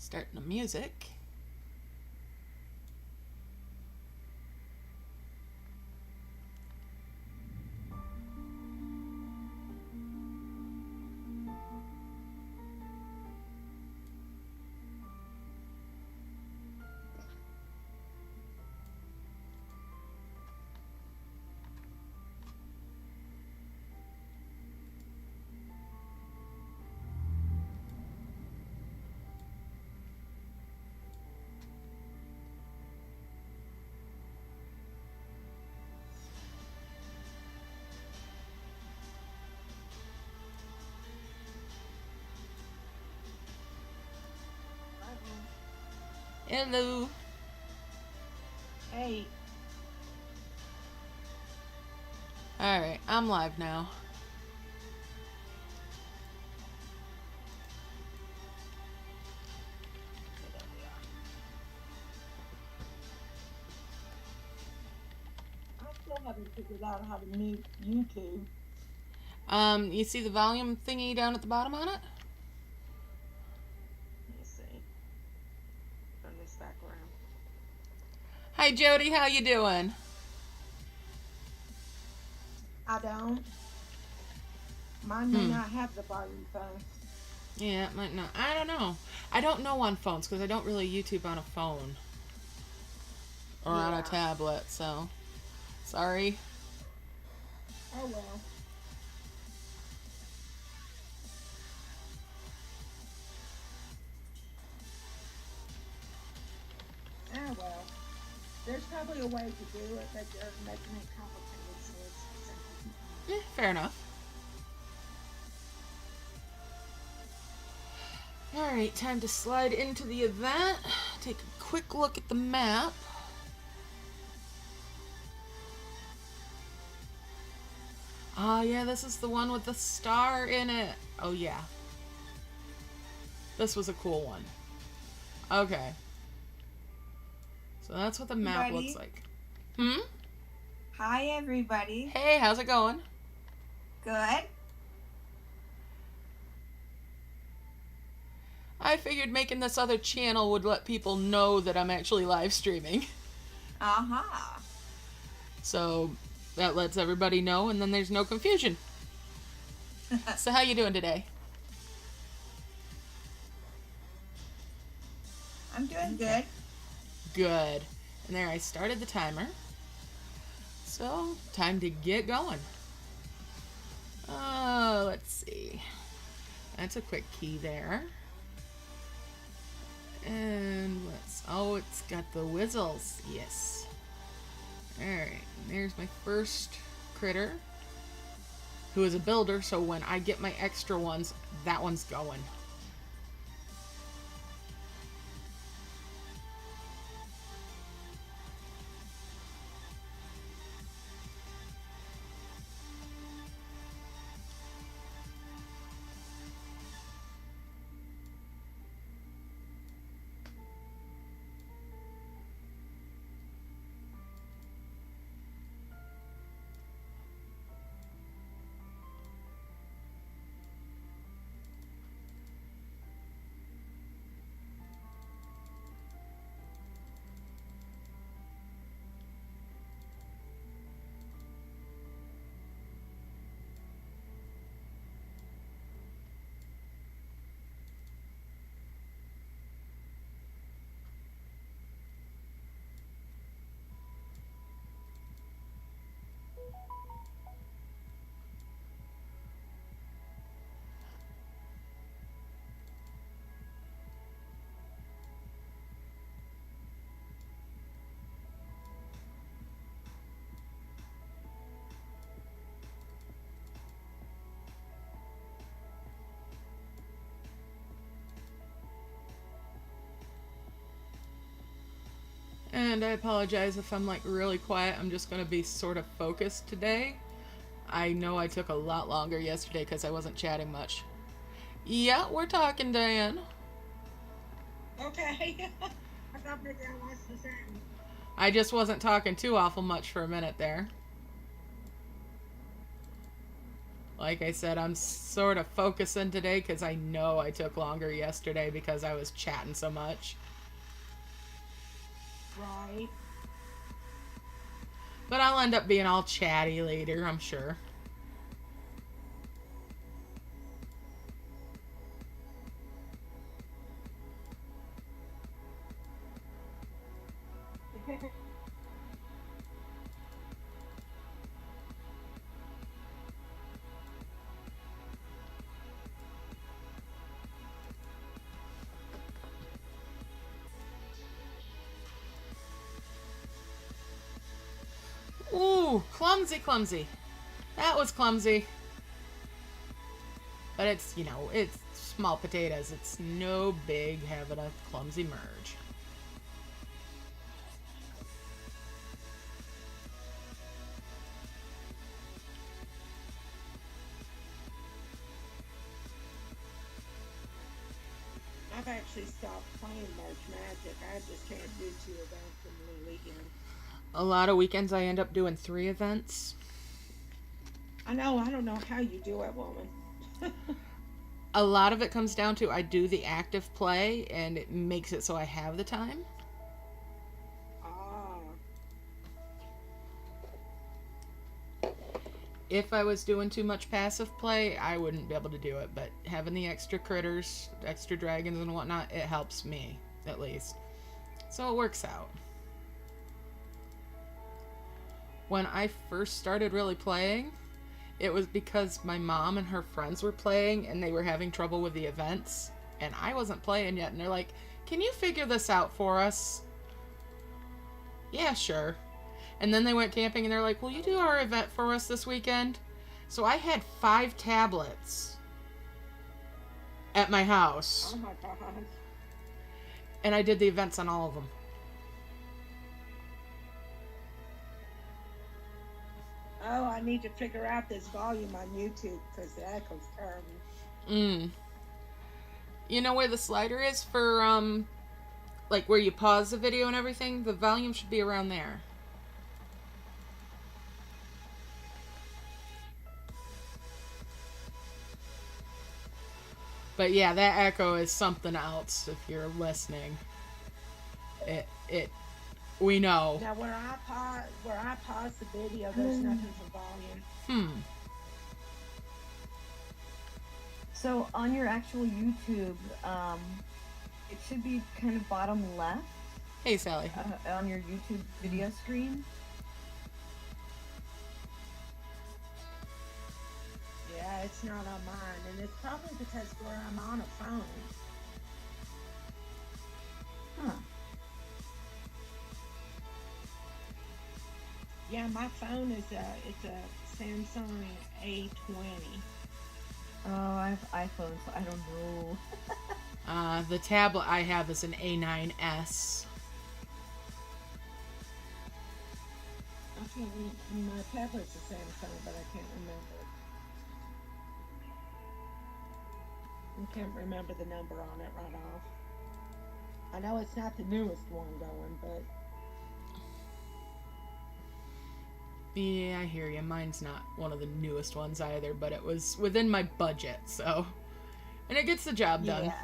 Starting the music. Hello. Hey. Alright, I'm live now. I still haven't figured out how to mute YouTube. You see the volume thingy down at the bottom on it? Let me see. Turn this back around. Hi Jody, how you doing? I don't. Mine may not have the volume phone. Yeah, it might not. I don't know. I don't know on phones because I don't really YouTube on a phone. Or on a tablet, so sorry. Oh well. Ah well. There's probably a way to do it, but they're making it complicated, so it's simple. Yeah, fair enough. Alright, time to slide into the event. Take a quick look at the map. Ah, yeah, this is the one with the star in it. Oh, yeah. This was a cool one. Okay. So that's what the map looks like. Hmm? Hi, everybody. Hey, how's it going? Good. I figured making this other channel would let people know that I'm actually live streaming. Uh-huh. So that lets everybody know, and then there's no confusion. So how you doing today? I'm doing good. Good. And there I started the timer. So, time to get going. Let's see. That's a quick key there. And it's got the whistles. Yes. Alright, there's my first critter, who is a builder, so when I get my extra ones, that one's going. And I apologize if I'm like really quiet. I'm just going to be sort of focused today. I know I took a lot longer yesterday because I wasn't chatting much. Yeah, we're talking, Diane. Okay. I thought maybe I lost the sound. I just wasn't talking too awful much for a minute there. Like I said, I'm sort of focusing today because I know I took longer yesterday because I was chatting so much. Right. But I'll end up being all chatty later, I'm sure. Ooh, clumsy, clumsy. That was clumsy. But it's, you know, it's small potatoes. It's no big having a clumsy merge. I've actually stopped playing March Magic. I just can't do 2 events in the weekend. A lot of weekends I end up doing 3 events. I know. I don't know how you do it, woman. A lot of it comes down to I do the active play and it makes it so I have the time. Ah. If I was doing too much passive play, I wouldn't be able to do it. But having the extra critters, extra dragons and whatnot, it helps me, at least. So it works out. When I first started really playing, it was because my mom and her friends were playing and they were having trouble with the events. And I wasn't playing yet. And they're like, can you figure this out for us? Yeah, sure. And then they went camping and they're like, will you do our event for us this weekend? So I had 5 tablets at my house. Oh my gosh. And I did the events on all of them. Oh, I need to figure out this volume on YouTube because the echo's terrible. You know where the slider is for, like where you pause the video and everything? The volume should be around there. But yeah, that echo is something else if you're listening. We know. Now, where I pause the video, there's nothing for volume. So on your actual YouTube, it should be kind of bottom left. Hey, Sally. On your YouTube video screen. Yeah, it's not on mine, and it's probably because where I'm on a phone. Huh. Yeah, my phone is it's a Samsung A20. Oh, I have iPhone, so I don't know. The tablet I have is an A9S. My tablet's a Samsung, but I can't remember. I can't remember the number on it right off. I know it's not the newest one going, but... Yeah, I hear you. Mine's not one of the newest ones either, but it was within my budget, so... And it gets the job done. Yeah.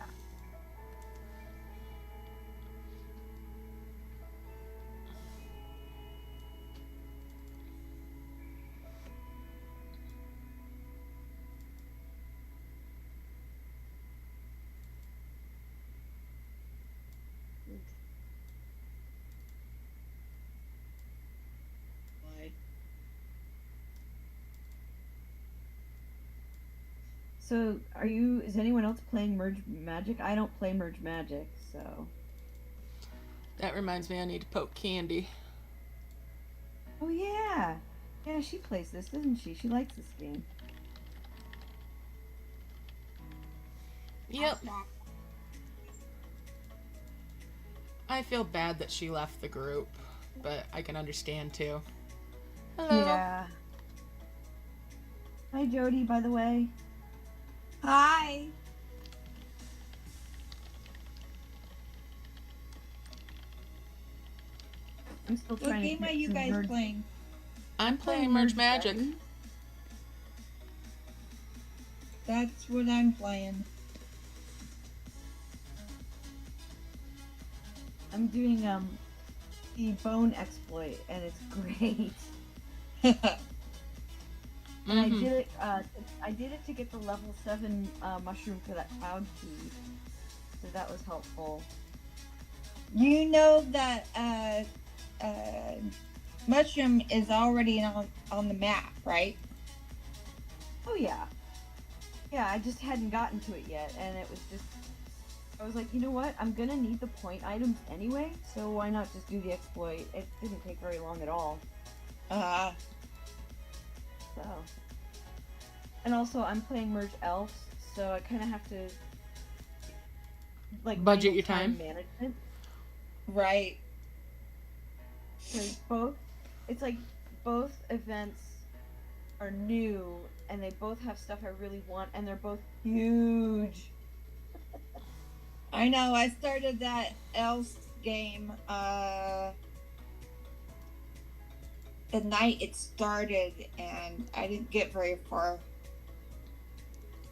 So, is anyone else playing Merge Magic? I don't play Merge Magic, so... That reminds me I need to poke Candy. Oh, yeah! Yeah, she plays this, doesn't she? She likes this game. Yep. I feel bad that she left the group, but I can understand too. Hello. Yeah. Hi, Jody, by the way. Hi. I'm still What trying to game get are you some guys Merge- playing? I'm playing Merge Magic. Dragons. That's what I'm playing. I'm doing the bone exploit, and it's great. And I did it. I did it to get the level 7 mushroom for that cloud key, so that was helpful. You know that mushroom is already on the map, right? Oh yeah, yeah. I just hadn't gotten to it yet, and it was just. I was like, you know what? I'm gonna need the point items anyway, so why not just do the exploit? It didn't take very long at all. So. And also, I'm playing Merge Elves, so I kind of have to like budget your time management. Right. Because it's like both events are new, and they both have stuff I really want, and they're both huge. I know. I started that Elves game the night it started, and I didn't get very far.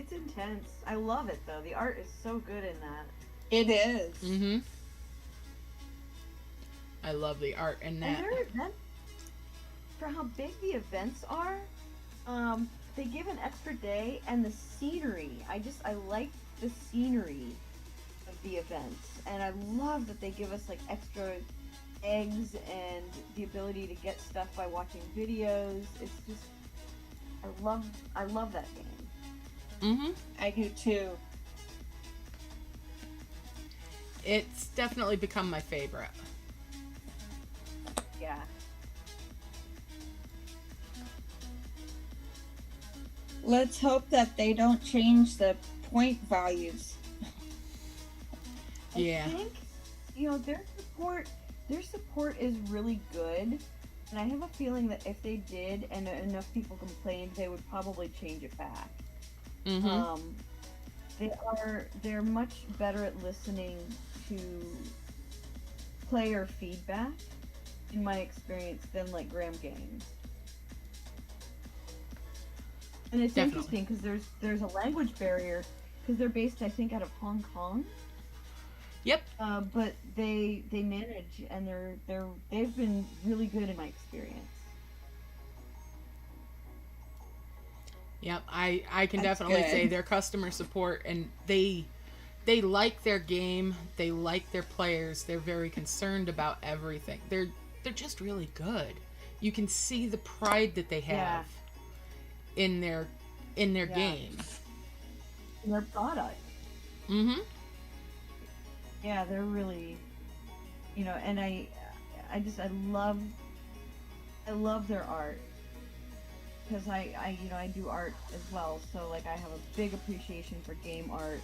It's intense. I love it though. The art is so good in that. It is. Mm-hmm. I love the art in that. And their events, for how big the events are, they give an extra day, and the scenery. I like the scenery of the events, and I love that they give us like extra eggs and the ability to get stuff by watching videos. It's just, I love that game. Mm-hmm. I do too. It's definitely become my favorite. Yeah. Let's hope that they don't change the point values. Yeah. I think, their support is really good, and I have a feeling that if they did and enough people complained, they would probably change it back. Mm-hmm. They're much better at listening to player feedback, in my experience, than like Graham Games. And it's Definitely. interesting because there's a language barrier because they're based, I think, out of Hong Kong. Yep. But they manage, and they've been really good in my experience. Yep, I can That's definitely good. say their customer support, and they like their game, they like their players, they're very concerned about everything. They're just really good. You can see the pride that they have in their game. And their product. Mm-hmm. Yeah, they're really, and I love their art. Because I do art as well, so like I have a big appreciation for game art.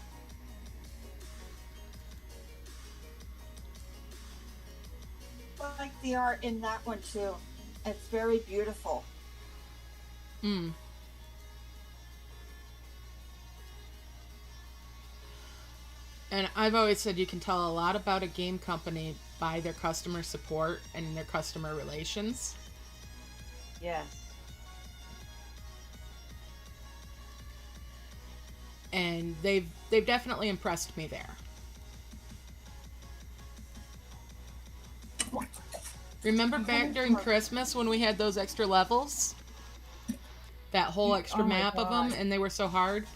I like the art in that one too. It's very beautiful. Mm. And I've always said you can tell a lot about a game company by their customer support and their customer relations. Yes. And they've definitely impressed me there. Remember back during Christmas when we had those extra levels? That whole extra map of them, and they were so hard?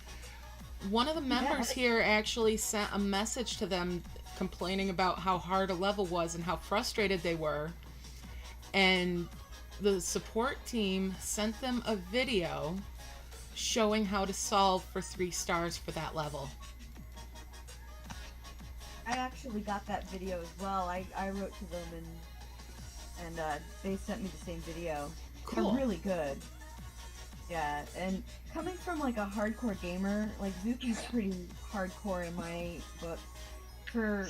One of the members here actually sent a message to them complaining about how hard a level was and how frustrated they were. And the support team sent them a video showing how to solve for 3 stars for that level. I actually got that video as well. I wrote to them and they sent me the same video. Cool. They're really good. Yeah, and coming from like a hardcore gamer, like Zuki's pretty hardcore in my book. For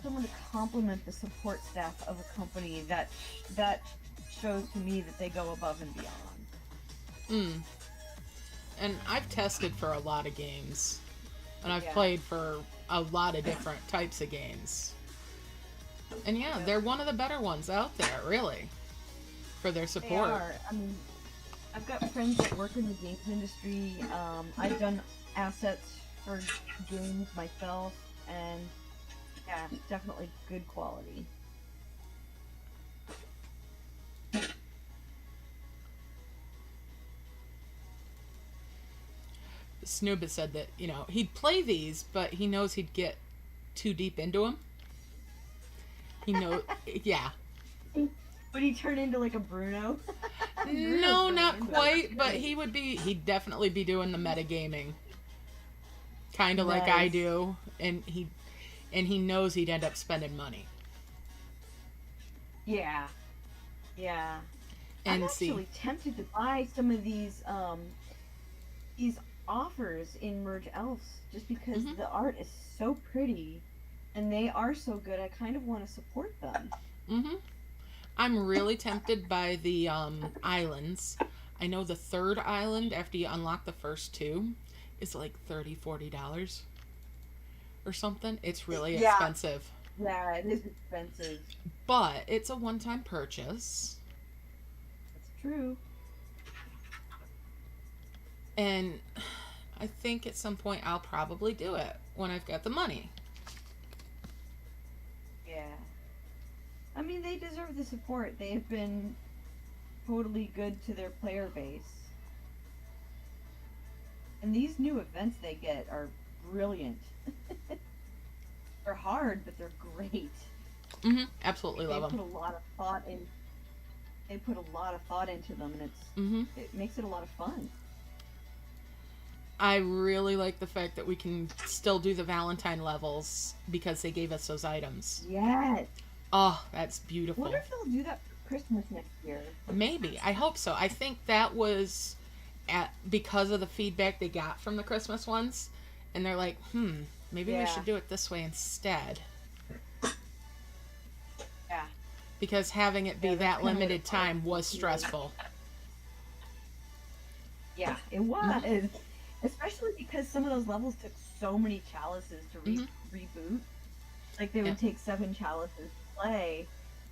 someone to compliment the support staff of a company, that shows to me that they go above and beyond. And I've tested for a lot of games. And I've played for a lot of different types of games. And they're one of the better ones out there, really, for their support. They are. I mean, I've got friends that work in the games industry. I've done assets for games myself, and yeah, definitely good quality. Snoob has said that, you know, he'd play these, but he knows he'd get too deep into them. He knows, yeah. Would he turn into like a Bruno? No, not quite, but he'd definitely be doing the metagaming. Kind of like I do, and he knows he'd end up spending money. Yeah. And I'm actually tempted to buy some of these offers in Merge Elves just because the art is so pretty and they are so good. I kind of want to support them. I'm really tempted by the islands. I know the third island, after you unlock the first two, is like $30-$40 or something. It's really expensive. Yeah, it is expensive. But it's a one-time purchase. That's true. And I think at some point I'll probably do it when I've got the money. Yeah. I mean, they deserve the support. They have been totally good to their player base. And these new events they get are brilliant. They're hard, but they're great. Absolutely love them. They put a lot of thought in. They put a lot of thought into them, and it makes it a lot of fun. I really like the fact that we can still do the Valentine levels because they gave us those items. Yes. Oh, that's beautiful. I wonder if they'll do that for Christmas next year. Maybe. I hope so. I think that was because of the feedback they got from the Christmas ones. And they're like, maybe we should do it this way instead. Yeah. Because having it be that limited time was stressful. Yeah, it was. Especially because some of those levels took so many chalices to reboot. Like, they would take 7 chalices to play,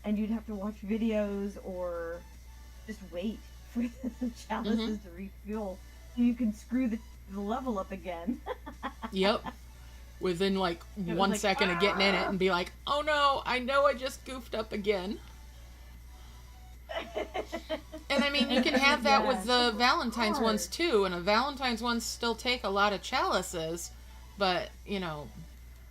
and you'd have to watch videos or just wait for the chalices to refuel so you can screw the level up again. Yep. Within, like, 1 second of getting in it and be like, oh no, I know I just goofed up again. And I mean, you can have that with the Valentine's ones too, and the Valentine's ones still take a lot of chalices, but, you know,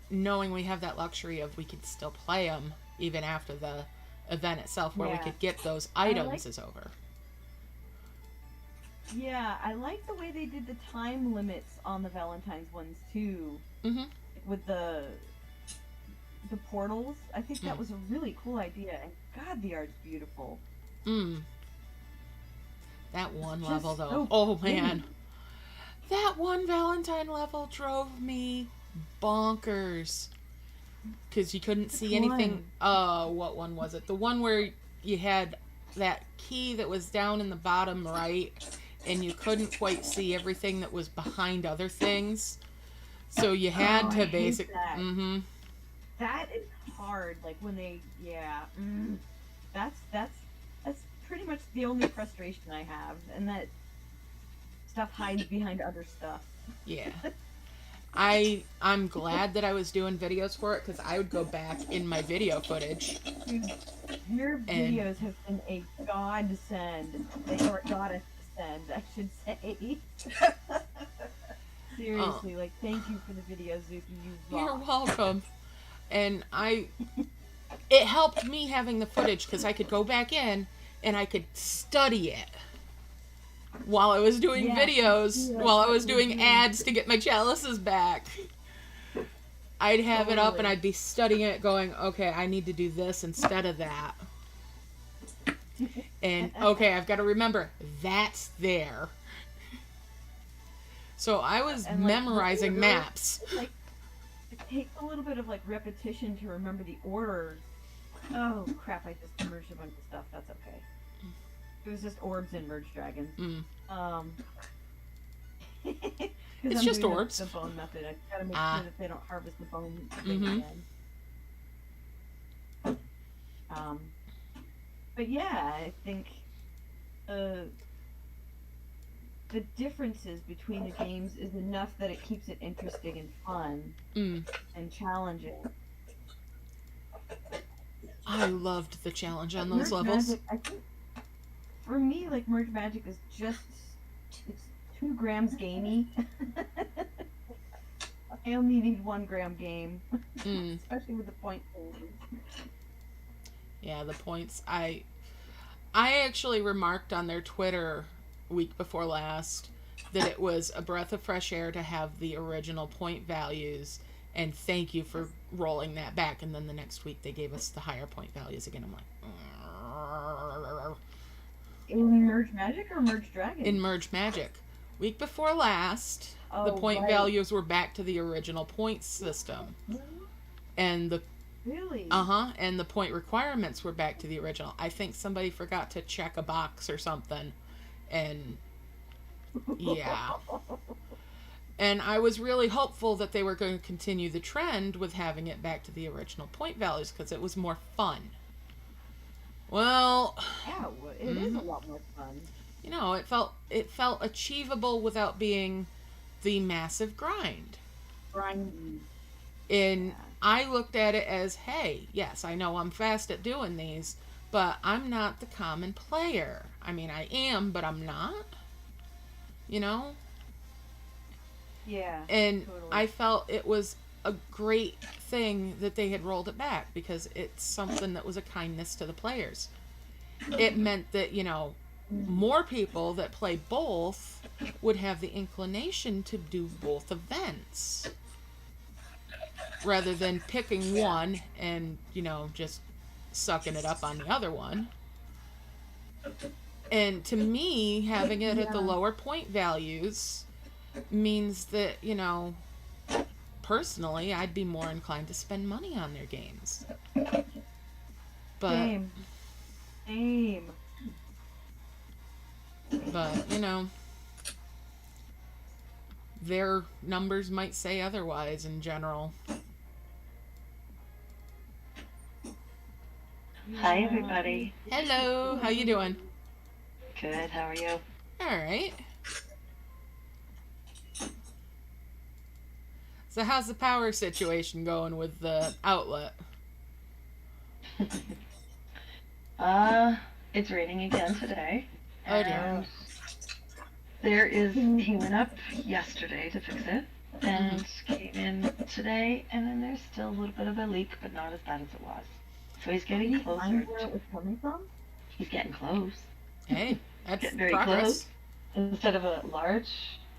knowing we have that luxury of we could still play them even after the event itself, where we could get those items is over. Yeah, I like the way they did the time limits on the Valentine's ones too. With the portals. I think that was a really cool idea, and God, the art's beautiful. That one Just level though. so Oh man. That one Valentine level drove me bonkers. Because you couldn't see anything. What one was it? The one where you had that key that was down in the bottom right, and you couldn't quite see everything that was behind other things. So you had to basically. That is hard. Like when they, that's pretty much the only frustration I have, and that stuff hides behind other stuff. Yeah. I'm glad that I was doing videos for it, because I would go back in my video footage. Dude, your videos have been a godsend. Or goddess-send, I should say. Seriously, like, thank you for the videos, Zuki. You rock. You're welcome. And it helped me having the footage, because I could go back in and I could study it while I was doing videos, while I was doing ads to get my chalices back. I'd have it up and I'd be studying it going, okay, I need to do this instead of that. And, okay, I've got to remember, that's there. So I was memorizing maps. Like, it takes a little bit of, like, repetition to remember the order. Oh, crap, I just merged a bunch of stuff. That's okay. It was just orbs and merge dragons. It's just orbs. The bone method. I gotta make sure that they don't harvest the bone again. But yeah, I think the differences between the games is enough that it keeps it interesting and fun and challenging. I loved the challenge on those Merge levels. Magic, I think, for me, like, Merge Magic is just, it's 2 grams gamey. I only need 1 gram game, especially with the point changes. Yeah, the points. I actually remarked on their Twitter week before last that it was a breath of fresh air to have the original point values, and thank you for rolling that back. And then the next week they gave us the higher point values again. I'm like, In Merge Magic or Merge Dragon? in Merge Magic. Week before last, the point values were back to the original point system. And the Really? and the point requirements were back to the original. I think somebody forgot to check a box or something. And yeah. And I was really hopeful that they were going to continue the trend with having it back to the original point values because it was more fun. Well, Yeah, it is a lot more fun. you know, it felt achievable without being the massive grind. Grindy. And I looked at it as, hey, yes, I know I'm fast at doing these, but I'm not the common player. I mean, I am, but I'm not. You know? Yeah. And totally. I felt it was a great thing that they had rolled it back because it's something that was a kindness to the players. It meant that, you know, more people that play both would have the inclination to do both events rather than picking one and, you know, just sucking it up on the other one. And to me, having it at the lower point values means that, you know, personally, I'd be more inclined to spend money on their games. But, Same. but, you know, their numbers might say otherwise in general. Hi, everybody. Hello, how you doing? Good, how are you? All right. So how's the power situation going with the outlet? It's raining again today. Oh dear. He went up yesterday to fix it, and came in today, and then there's still a little bit of a leak, but not as bad as it was. So he's getting closer. Where it was coming from? He's getting close. Hey, that's Getting very progress. close. Instead of a large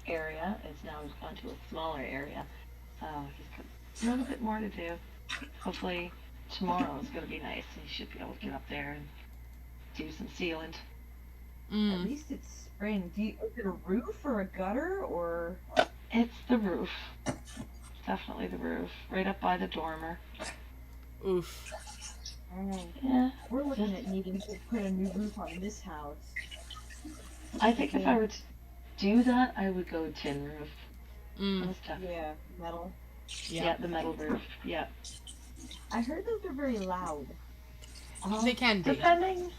area, it's now gone to a smaller area. So he's got a little bit more to do. Hopefully tomorrow is going to be nice, and he should be able to get up there and do some sealant. At least it's spring. Is it a roof or a gutter or? It's the roof. Definitely the roof. Right up by the dormer. Oof. Yeah. We're looking at needing to put a new roof on this house. I think if I were to do that, I would go tin roof. That's tough. Yeah, metal. Yeah, the metal roof. Yeah. I heard those are very loud. They can be. Depending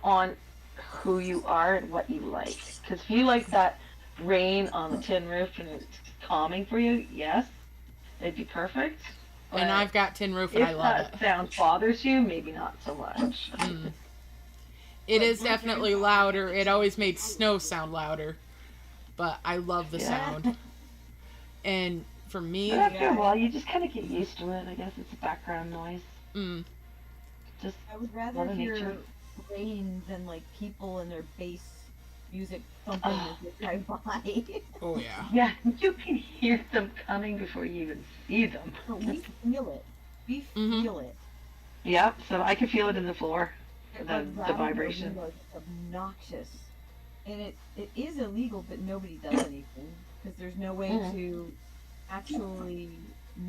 on who you are and what you like. Because if you like that rain on the tin roof and it's calming for you, yes, it'd be perfect. And I've got tin roof and I love If that sound bothers you, maybe not so much. It is definitely louder. It always made snow sound louder. But I love the sound. And for me... But after a while, you just kind of get used to it. I guess it's a background noise. Just I would rather Mother hear Nature. rain than like people and their bass music thumping as they drive by. Oh, yeah. Yeah, you can hear them coming before you even see them. But we feel it. We feel it. Yep, so I can feel it in the floor. It The runs out vibration. of the windows. It's obnoxious. And it is illegal, but nobody does anything. Because there's no way to actually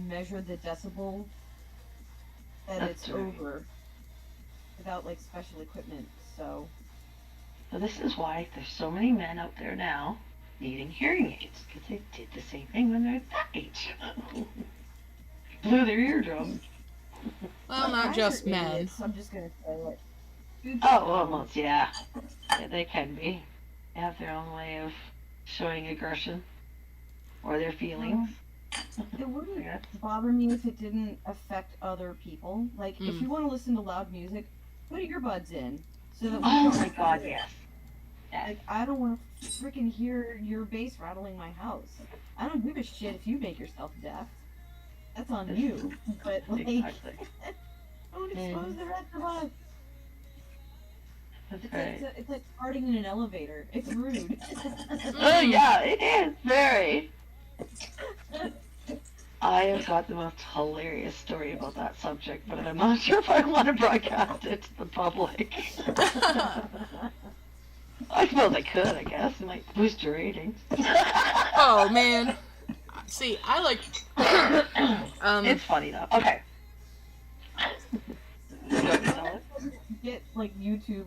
measure the decibel that That's it's right. over without like special equipment. So So this is why there's so many men out there now needing hearing aids. Because they did the same thing when they're that age. Blew their eardrums. Well, not guys just are men. idiots, I'm just gonna say it. Dudes Oh, are almost, yeah. Yeah, they can be. have their own way of showing aggression or their feelings. It wouldn't Yes. bother me if it didn't affect other people. Like, if you want to listen to loud music, put earbuds in. So that we Oh don't my god, yes. Like, I don't want to freaking hear your bass rattling my house. I don't give a shit if you make yourself deaf. That's on you. But, like, Exactly. don't expose the rest of us. That's It's right. like, it's like farting in an elevator. It's rude. Oh yeah, it is very. I have got the most hilarious story about that subject, but I'm not sure if I want to broadcast it to the public. I suppose I could, I guess. It might boost your ratings. Oh man. See, I like. It's funny though. Okay. You want me to tell it? Get, like, YouTube.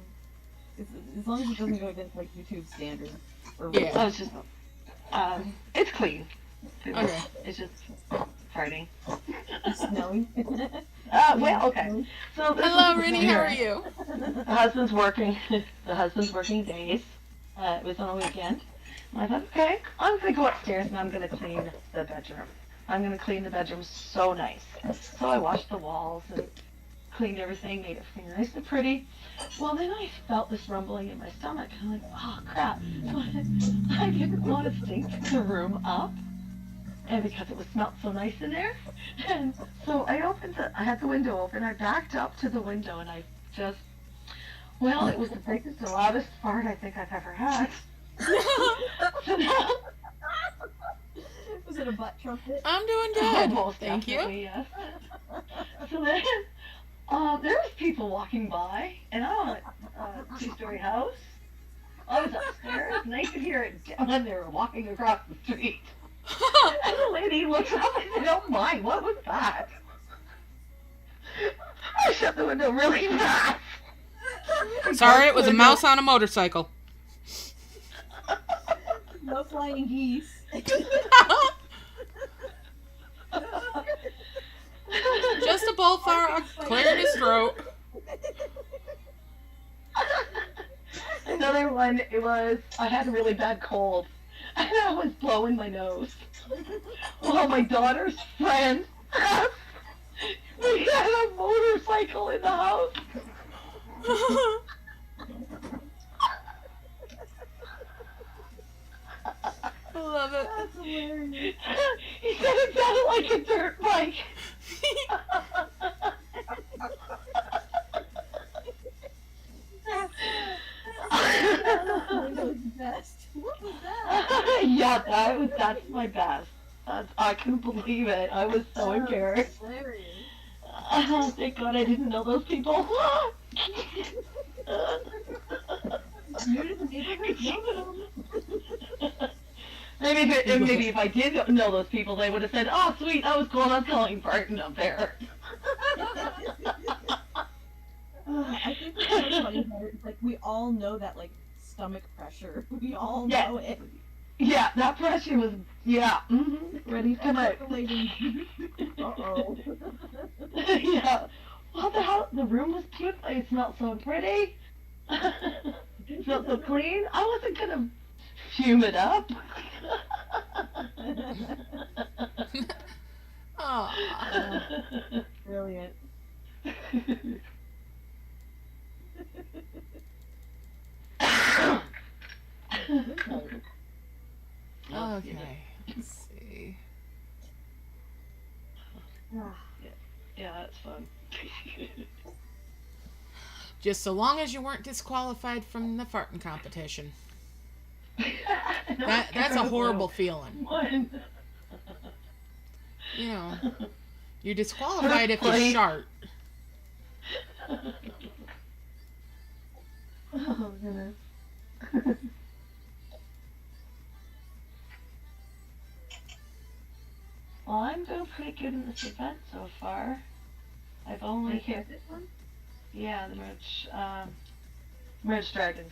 As long as it doesn't go against, like, YouTube standards. Or Yeah. Oh, it's just, it's clean. Okay. It's just farting. snowy. Well, okay. So this Hello, is the Rennie. How are scenario. you? The husband's working. The husband's working days. It was on a weekend. And I thought, okay, I'm gonna go upstairs and I'm gonna clean the bedroom. I'm gonna clean the bedroom so nice. So I washed the walls and cleaned everything, made everything nice and pretty. Well, then I felt this rumbling in my stomach. I'm like, oh crap. So I didn't want to stink the room up. And because it was smelled so nice in there. And so I had the window open. I backed up to the window and I just, well, it was the biggest and loudest fart I think I've ever had. So now, Was it a butt trumpet? I'm doing good. Most Thank you. definitely, yes. So then, there was people walking by, and I'm on a two-story house. I was upstairs, and they could hear it down there walking across the street. And the lady looks up and said, "Oh my, what was that?" I shut the window really fast. Sorry, it was a mouse on a motorcycle. No flying geese. Just a bullfrog clearing his throat. Another one, it was, I had a really bad cold, and I was blowing my nose. Well, my daughter's friend, we had a motorcycle in the house. I love it. That's hilarious. He said it sounded like a dirt bike. That was the best. What was that? Yeah, that's my best. I couldn't believe it. I was so embarrassed. Hilarious. Thank God I didn't know those people. New to the neighborhood? No. Maybe if I did know those people, they would have said, "Oh, sweet, I was going on selling Barton up there." I think what's so funny about it is, like, we all know that, like, stomach pressure. We all Yeah. know it. Yeah, that pressure was, ready to come out. Uh-oh. Yeah. What the hell? The room was cute. It smelled so pretty. It smelled so clean. I wasn't gonna fume it up. Aw. Brilliant. Okay. Let's see. Yeah, that's fun. Just so long as you weren't disqualified from the farting competition. That's a horrible feeling. One. You know, you're disqualified if you shart. Oh, goodness. Well, I'm doing pretty good in this event so far. I've only hit, this one? yeah, the merge dragon.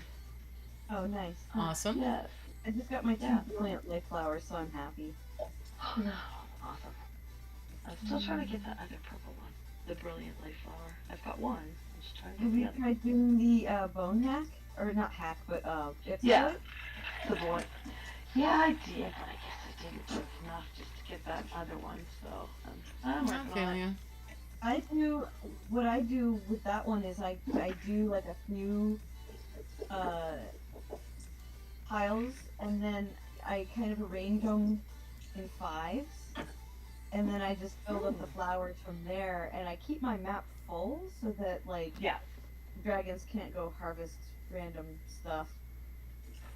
Oh, nice. Awesome. Yes. I just got my two Yeah. brilliant life flowers, so I'm happy. Oh, no. Awesome. I'm still trying to get that other purple one, the brilliant life flower. I've got one. I'm just trying to Have get you the other. tried doing the bone hack? Or not hack, but Yeah. it? the boy. Yeah, I did, but I guess I didn't do enough just to get that other one. So I'm I working feel on it. ya. I do what I do with that one is I do like a few piles, and then I kind of arrange them in fives, and then I just build up the flowers from there, and I keep my map full so that like Yeah. dragons can't go harvest random stuff.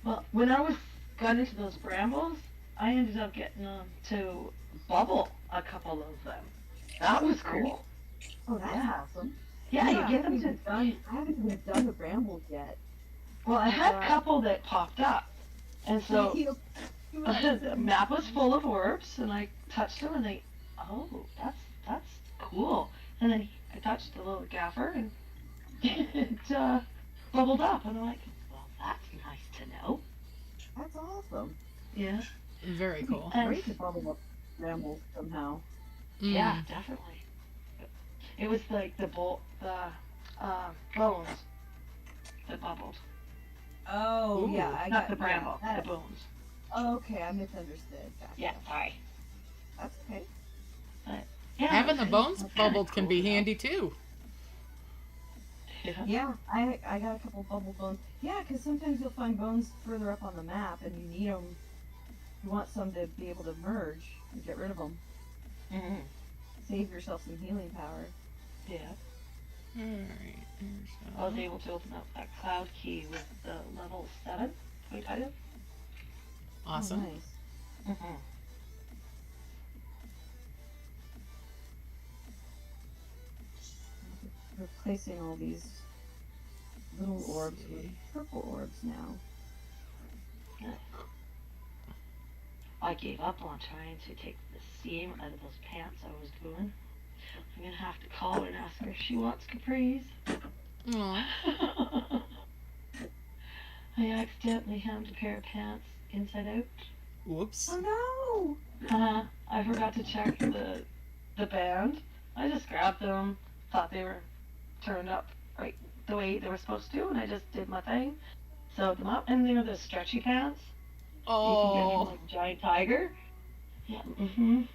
Well, when I got into those brambles, I ended up getting to bubble a couple of them. That was cool. Oh, that's Yeah. awesome. Yeah, you I get them haven't to. even done. I haven't even done the brambles yet. Well, I had a couple that popped up, and so the map was full of orbs, and I touched them, and they, oh, that's cool. And then I touched the little gaffer, and it bubbled up, and I'm like, well, that's nice to know. That's awesome. Yeah. Very cool. And Great to bubble up brambles somehow. yeah, definitely. It was like the bones that bubbled. Oh, Ooh, yeah. I Not got the bramble, yeah, the bones. okay, I misunderstood. Gotcha. Yeah, sorry. That's okay. Yeah, Having the bones it's bubbled kinda can cool be to know. handy too. Yeah. Yeah, I got a couple bubble bones. Yeah, because sometimes you'll find bones further up on the map, and you need them. You want some to be able to merge and get rid of them. Mm-hmm. Save yourself some healing power. Yeah. Alright, I was able to open up that cloud key with the level 7 item. awesome. Oh, nice. Mm-hmm. Replacing all these little orbs with purple orbs now. I gave up on trying to take the seam out of those pants I was doing. I'm gonna have to call her and ask her if she wants capris. Aw. I accidentally hemmed a pair of pants inside out. Whoops. Oh I forgot to check the band. I just grabbed them, thought they were turned up right the way they were supposed to, and I just did my thing. Sewed them up, and they're the stretchy pants. You can get from Oh. like Giant Tiger. Yeah. Mhm.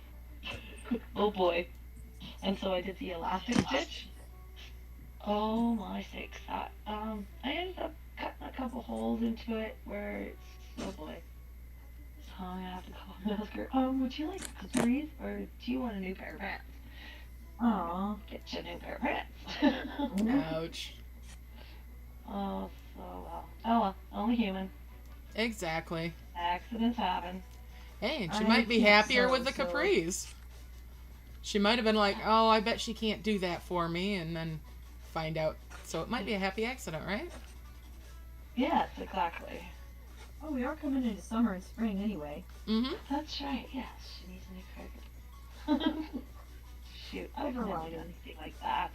Oh boy. And so I did the elastic stitch. Oh my sakes! I ended up cutting a couple holes into it where it's, oh boy. So I'm gonna have to call and ask her, would you like capris or do you want a new pair of pants? Aw. Get you a new pair of pants. Ouch. Oh, so well. Oh well, only human. Exactly. Accidents happen. Hey, and she I might be can't happier sew, with the so- capris. She might have been like, oh, I bet she can't do that for me, and then find out. So it might be a happy accident, right? Yes, exactly. Oh, we are coming into summer and spring anyway. Mm-hmm. That's right, yes. She needs a new pair. Shoot, I've never done Overriding. anything like that.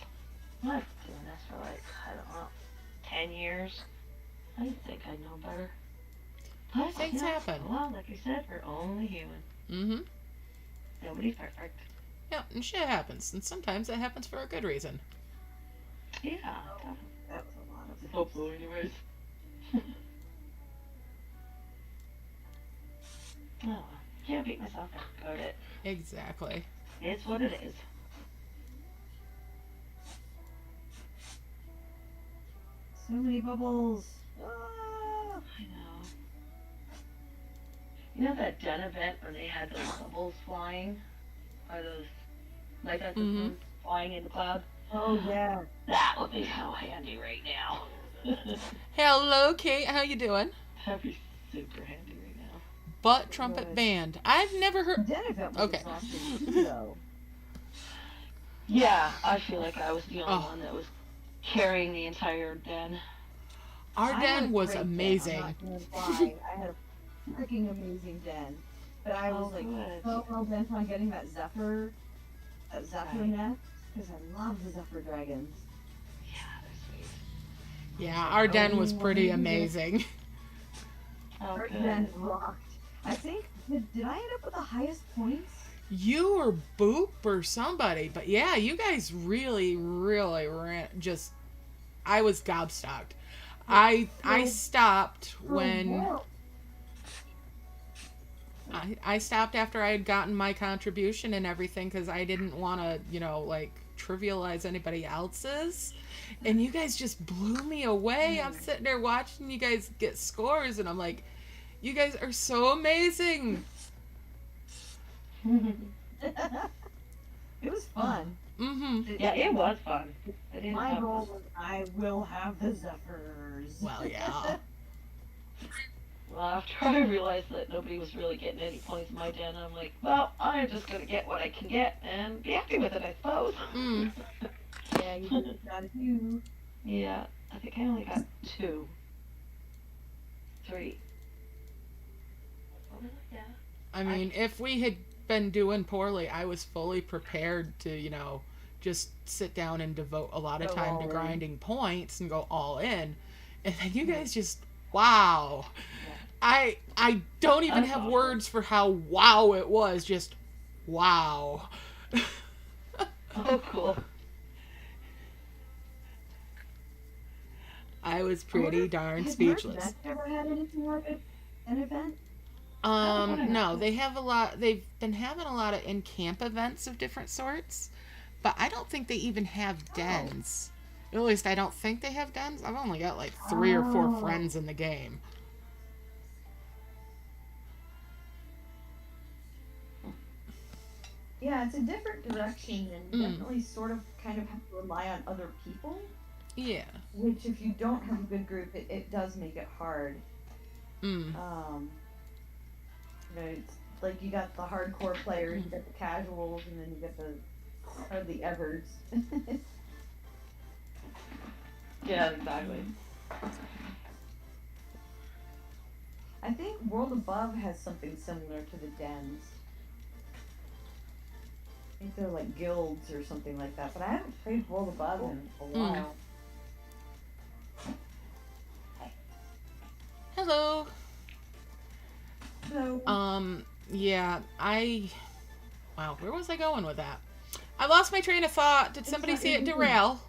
I've been doing this for like, I don't know, 10 years. I think I know better. But, Things yeah, happen. Well, like I said, we're only human. Mm-hmm. Nobody's perfect. Yeah, and shit happens. And sometimes it happens for a good reason. Yeah, definitely. That was a lot of Hopefully, anyways. Oh, can't beat myself up about it. Exactly. It's what it is. so many bubbles. Ah! I know. You know that den event where they had those bubbles flying? Or those, like that Mhm. flying in the cloud? Oh yeah. That would be so handy right now. Hello, Kate. How you doing? That'd be super handy right now. Butt trumpet Good. band. I've never heard. Den event was Okay. exhausting too, though. Yeah, I feel like I was the only Oh. one that was carrying the entire den. Our I had a den was great den, amazing. I'm not gonna lie. I had a freaking amazing den, but I was Oh, like good. so well bent on getting that Zephyr Right. nest because I love the Zephyr dragons. Yeah, they're sweet. Yeah, our den was Oh, pretty yeah. amazing. Oh, Our good. den rocked. I think did I end up with the highest points? You or Boop or somebody, but yeah, you guys really ran. Just, I was gobstopped. I stopped For when. world- I stopped after I had gotten my contribution and everything because I didn't want to, like, trivialize anybody else's. And you guys just blew me away. I'm sitting there watching you guys get scores, and I'm like, you guys are so amazing. It was fun. Mm-hmm. Yeah, it was fun. My goal was I will have the Zephyrs. Well, yeah. Well, after I realized that nobody was really getting any points in my den, I'm like, well, I'm just gonna get what I can get and be happy with it, I suppose. Mm. Yeah, you just got a few. Yeah, I think I only got 2. 3. Yeah. I mean, if we had been doing poorly, I was fully prepared to, just sit down and devote a lot of Go time all to in. grinding points and go all in. And then you guys just, wow. I don't even have words for how wow it was. Just wow. Oh, cool. I was pretty darn Has speechless. Merch ever had anything like an event? No, they have a lot. They've been having a lot of in-camp events of different sorts, but I don't think they even have dens. At least I don't think they have dens. I've only got like 3 or 4 friends in the game. Yeah, it's a different direction, and you definitely sort of kind of have to rely on other people. Yeah. Which, if you don't have a good group, it does make it hard. Mm. It's like you got the hardcore players, you got the casuals, and then you got the evers. Yeah, exactly. I think World Above has something similar to the dens. I think they're like guilds or something like that, but I haven't played World Above in a while. Hello. So, Yeah, wow, where was I going with that? I lost my train of thought. Did somebody see it derail?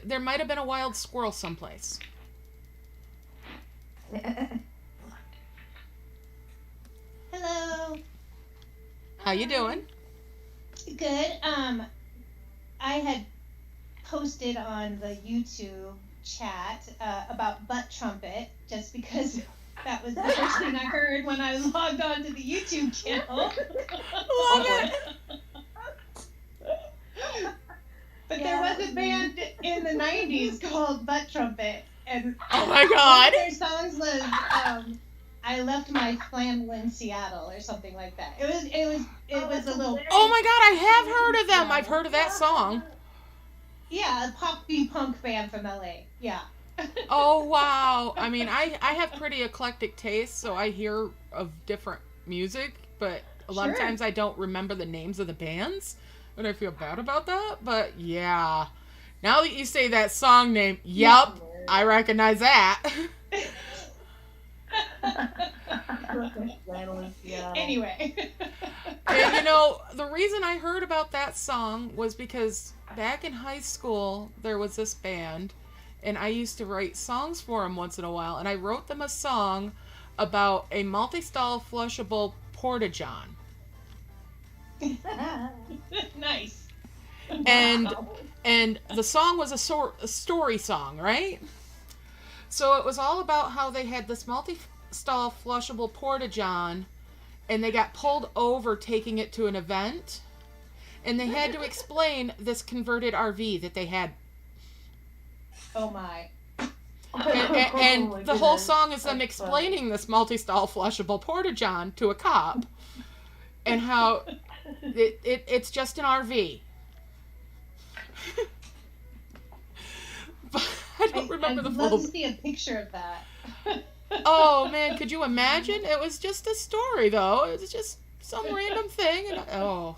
There might have been a wild squirrel someplace. Hello. How you doing? Good. I had posted on the YouTube chat about butt trumpet just because that was the first thing I heard when I logged on to the YouTube channel. Love it. But there was a band in the 90s called Butt Trumpet, and Oh my one god. of their songs was I left my flannel in Seattle or something like that. It was a little Oh my god, I have heard of them. I've heard of that song. a pop punk band from LA. Yeah. Oh wow. I mean, I have pretty eclectic tastes, so I hear of different music, but a lot of Sure. times I don't remember the names of the bands, and I feel bad about that, but yeah. Now that you say that song name, yep, I recognize that. Anyway. And the reason I heard about that song was because back in high school, there was this band, and I used to write songs for them once in a while, and I wrote them a song about a multi-stall flushable porta-john. Nice. And the song was a story song, right? So it was all about how they had this multi-stall flushable porta-john, and they got pulled over taking it to an event, and they had to explain this converted RV that they had. Oh my. And my the whole goodness. song is them That's explaining this multi-stall flushable porta-john to a cop, and how it's just an RV. But I don't remember the I'd full. love to see a picture of that. Oh man, could you imagine? It was just a story, though. It was just some random thing, and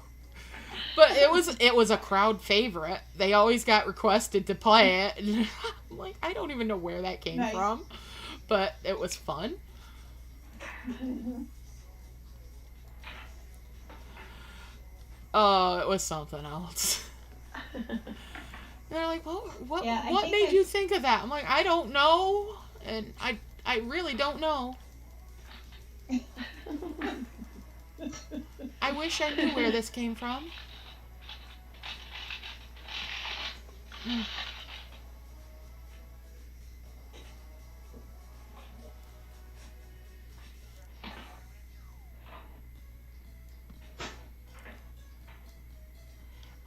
but it was a crowd favorite. They always got requested to play it, and I'm like, I don't even know where that came Nice. from, but it was fun. Oh, it was something else. And they're like, what Yeah, I what think made I've- you think of that? I'm like, I don't know, and I really don't know. I wish I knew where this came from. Mm.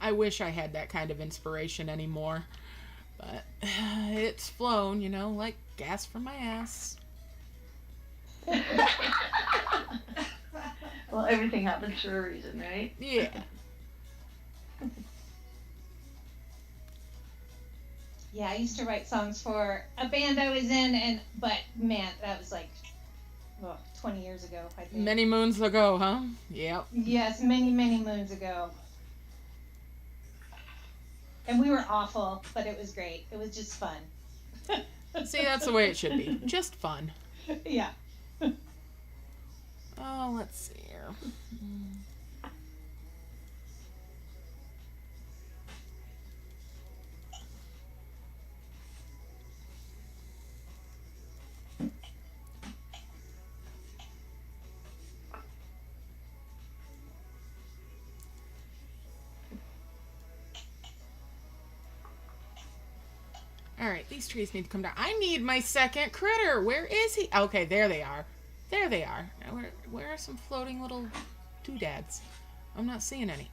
I wish I had that kind of inspiration anymore. But it's flown, you know, like gas from my ass. Well, everything happens for a reason, right? Yeah. Yeah, I used to write songs for a band I was in, but man, that was like 20 years ago, I think. Many moons ago, huh? Yep. Yes, many, many moons ago. And we were awful, but it was great. It was just fun. See, that's the way it should be. Just fun. Yeah. Oh, let's see here. Alright, these trees need to come down. I need my second critter. Where is he? Okay, there they are. There they are. Now, where are some floating little doodads? I'm not seeing any.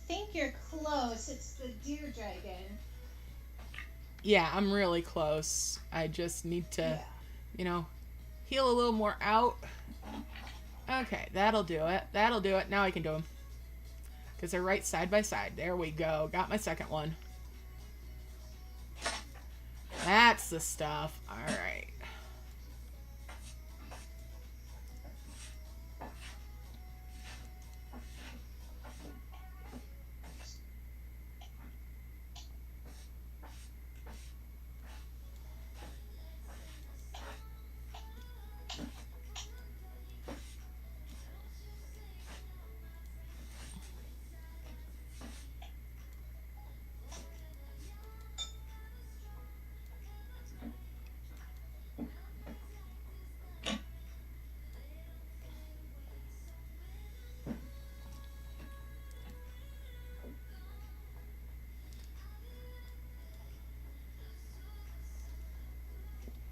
Think you're close. It's the deer dragon. Yeah, I'm really close. I just need to, Yeah. you know, heal a little more out. Okay, that'll do it. That'll do it. Now I can do them. Because they're right side by side. There we go. Got my second one. That's the stuff. Alright.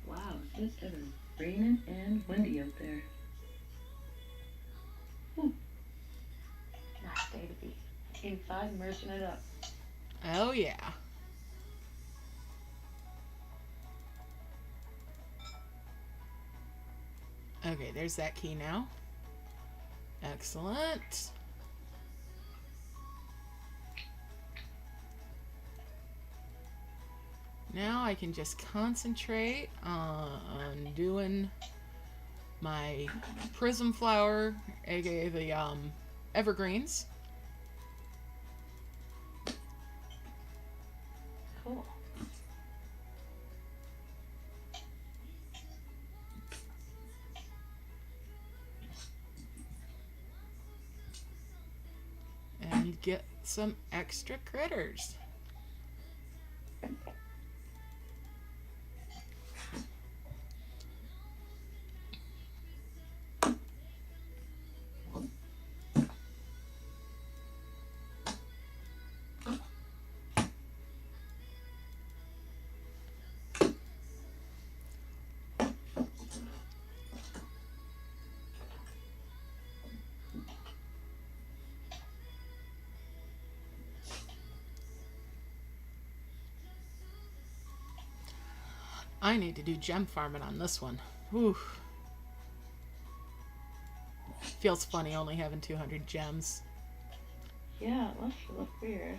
Wow, it's just raining and windy out there. Nice day to be inside immersing it up. Oh, yeah. Okay, there's that key now. Excellent. Now I can just concentrate on doing my prism flower, aka the evergreens. Cool. And get some extra critters. I need to do gem farming on this one. Whew. Feels funny only having 200 gems. Yeah, it must look weird.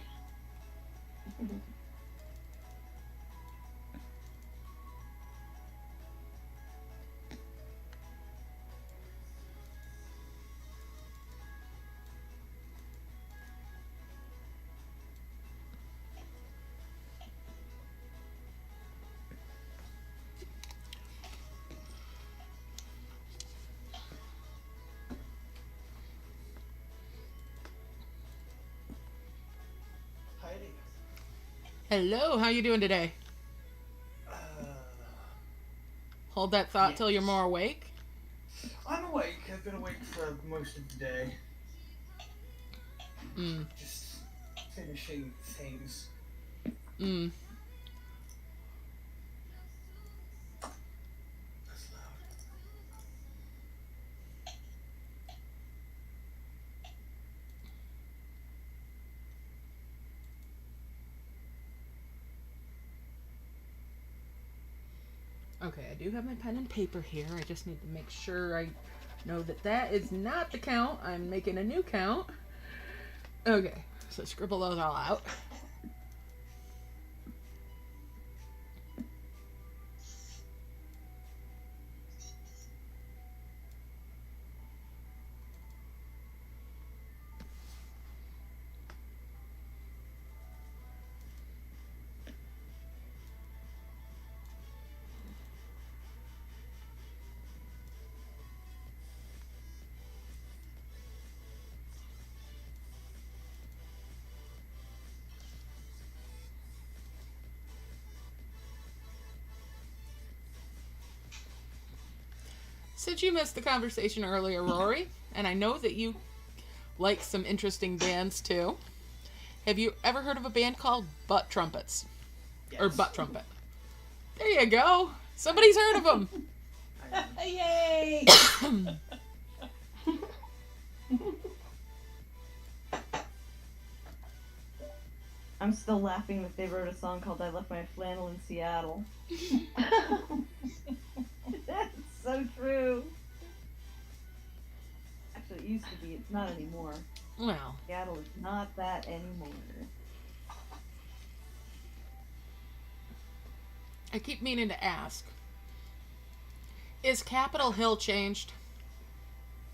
Hello, how you doing today? Hold that thought Yes. till you're more awake. I'm awake. I've been awake for most of the day. Mm. Just finishing things. Mm. That's loud. Okay, I do have my pen and paper here. I just need to make sure I know that that is not the count. I'm making a new count. Okay, so scribble those all out. Since you missed the conversation earlier, Rory, and I know that you like some interesting bands too, have you ever heard of a band called Butt Trumpets? Yes. Or Butt Trumpet? There you go. Somebody's heard of them. Yay! I'm still laughing that they wrote a song called I Left My Flannel in Seattle. That's so true. Actually, it used to be. It's not anymore. Well, Seattle is not that anymore. I keep meaning to ask. Is Capitol Hill changed?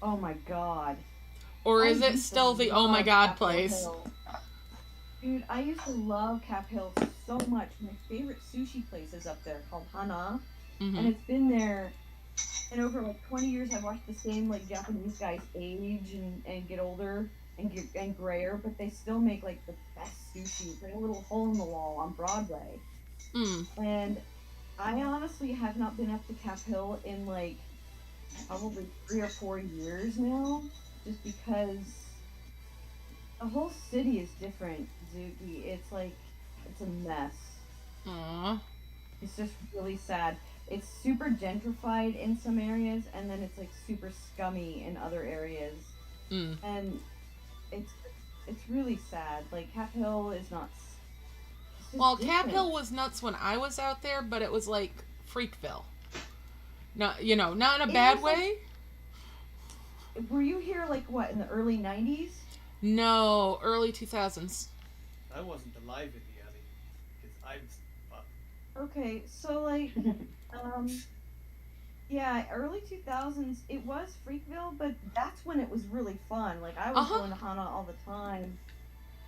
Oh my god. Or I is it used to still the oh my love god Capitol place? Hill. Dude, I used to love Cap Hill so much. My favorite sushi place is up there called Hana. And Mm-hmm. it's been there, and over like 20 years I've watched the same like Japanese guys age and get older and grayer, but they still make like the best sushi. It's like a little hole in the wall on Broadway. Mm. And I honestly have not been up to Cap Hill in like probably 3 or 4 years now, just because the whole city is different, Zuki. It's like, it's a mess. Aw. It's just really sad. It's super gentrified in some areas, and then it's like super scummy in other areas. Mm. And it's really sad. Like Cap Hill is not. It's just Well, Cap different. Hill was nuts when I was out there, but it was like Freakville. Not, you know, not in a It bad was like- way. Were you here like what in the early 90s? No, early 2000s. I wasn't alive in the alley because I was. Okay, so like, yeah, early 2000s. It was Freakville, but that's when it was really fun. Like I was Uh-huh. going to Hana all the time,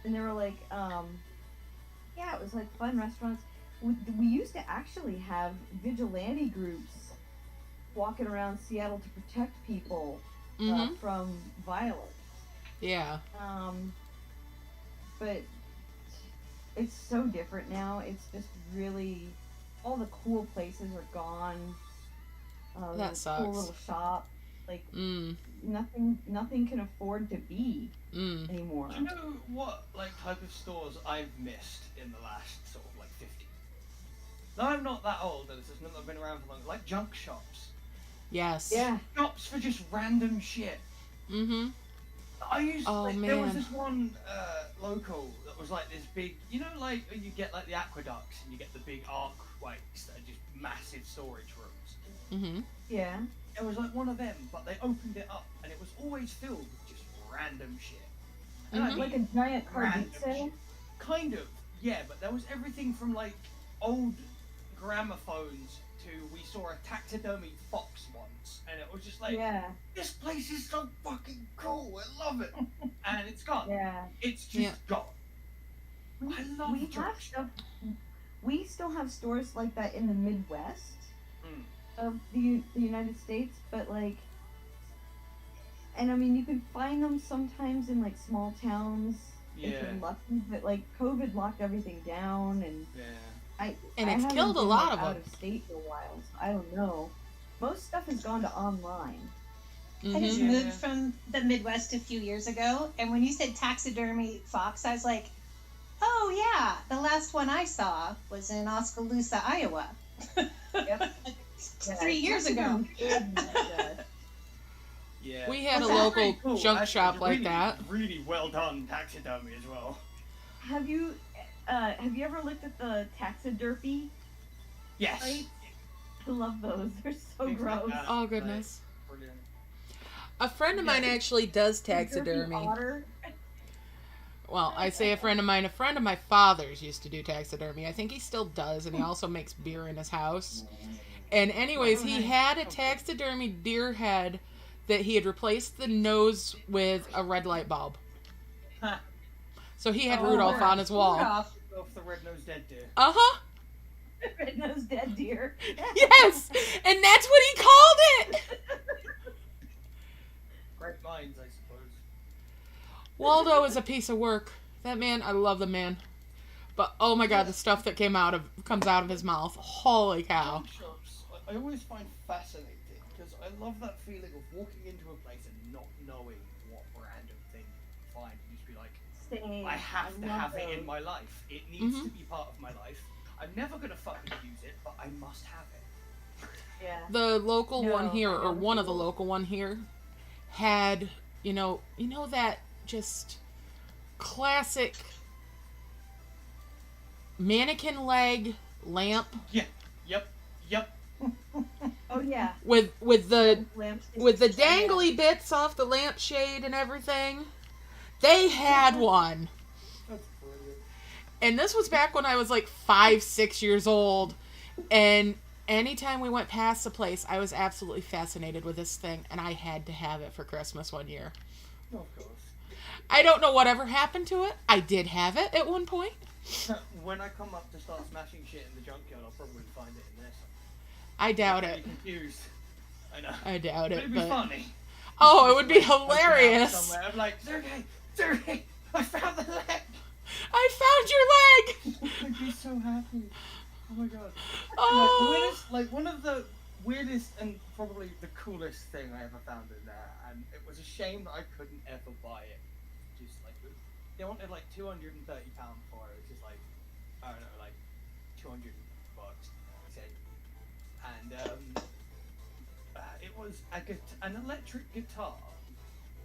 and they were like, yeah, it was like fun restaurants. We used to actually have vigilante groups walking around Seattle to protect people Mm-hmm. from violence. Yeah. But it's so different now. It's just really, all the cool places are gone. That the sucks. Cool little shop, like Mm. nothing can afford to be Mm. anymore. Do you know what like type of stores I've missed in the last sort of like 50? No, I'm not that old, and it's just not been around for long. Like junk shops. Yes. Yeah. Shops for just random shit. Mm-hmm. I used Oh, like, there was man. this one local that was like this big, you know, like you get like the aqueducts and you get the big archways that are just massive storage rooms. Mm-hmm. Yeah. It was like one of them, but they opened it up and it was always filled with just random shit. And I Mhm. Like mean, a giant car random boot sale. shit. Kind of, yeah, but there was everything from like old gramophones to we saw a taxidermy fox once, and it was just like, Yeah. this place is so fucking cool, I love it, and it's gone. Yeah. It's just Yeah. gone. We, I love we junk have stuff. We still have stores like that in the Midwest Mm. of the United States, but like, and I mean, you can find them sometimes in like small towns If Yeah. you're lucky, but like COVID locked everything down, and Yeah. And I it's haven't killed a been, lot like, of out them. of state for a while, so I don't know. Most stuff has gone to online. I just Mhm. moved from the Midwest a few years ago, and when you said taxidermy fox, I was like, oh yeah, the last one I saw was in Oskaloosa, Iowa. Yep. 3 years ago. Yeah. We had What's a that? local Pretty cool, junk actually. shop It's like really, that. Really well done taxidermy as well. Have you ever looked at the taxidermy Yes. sites? I love those. They're so Things like gross. that. Oh, goodness. Brilliant. A friend of mine actually does taxidermy. Otter. Well, I say a friend of mine. A friend of my father's used to do taxidermy. I think he still does, and he also makes beer in his house. And anyways, he had a taxidermy deer head that he had replaced the nose with a red light bulb. Ha. So he had Oh, Rudolph on his wall. Rudolph. Off the red-nosed dead deer. Uh-huh. Red-nosed dead deer. Yes! And that's what he called it! Great minds, I suppose. Waldo is a piece of work. That man, I love the man. But oh my god, the stuff that comes out of his mouth. Holy cow. Junk shops, I always find fascinating because I love that feeling of walking into a place and not knowing what random thing you find. You just be like, Same. I have to love have it in those. my life. It needs Mhm. to be part of my life. I'm never gonna fucking use it, but I must have it. Yeah. The local one No, here, I or know one of the people. local one here, had, you know that just classic mannequin leg lamp Yeah. Yep. Oh yeah. with the Lampshade. dangly bits off the lampshade and everything. They had one. That's brilliant. And this was back when I was like 5-6 years old. And anytime we went past the place, I was absolutely fascinated with this thing. And I had to have it for Christmas one year. Of course. I don't know whatever happened to it. I did have it at one point. When I come up to start smashing shit in the junkyard, I'll probably find it in this. I doubt I'm it. really confused. I know. I doubt But it. it'd be But funny. oh, it would be Like, poking out hilarious. somewhere. I'm like, Sergey, I found the leg. I found your leg. I'd be so happy. Oh my god. Oh. One of the weirdest and probably the coolest thing I ever found in there, and it was a shame that I couldn't ever buy it. Just like they wanted like £230 for it. It's just like I don't know, like $200. I said, and it was an electric guitar,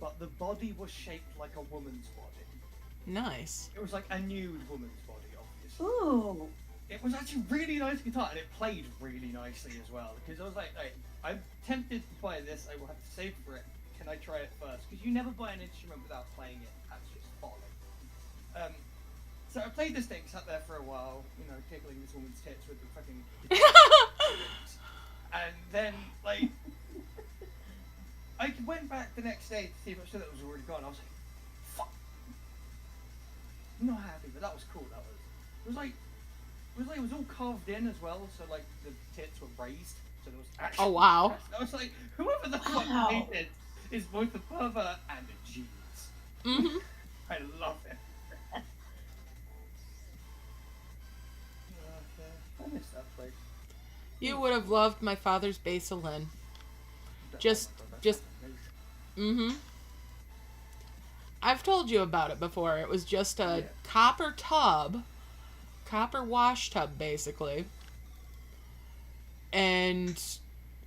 but the body was shaped like a woman's body. Nice. It was like a nude woman's body, obviously. Ooh. It was actually a really nice guitar, and it played really nicely as well. Because I was like, I'm tempted to buy this. I will have to save for it. Can I try it first? Because you never buy an instrument without playing it. That's just folly. So I played this thing, sat there for a while, tickling this woman's tits with the fucking guitar. And then, I went back the next day to see if it was already gone. I was like, fuck. I'm not happy, but that was cool. It was all carved in as well, so the tits were raised, so there was actually. Oh wow. I was like, whoever the fuck made this is both a pervert and a genius. Mhm. I love it. I miss that place. You would have loved my father's baselin. Just- Mm-hmm. I've told you about it before. It was just a copper wash tub, basically, and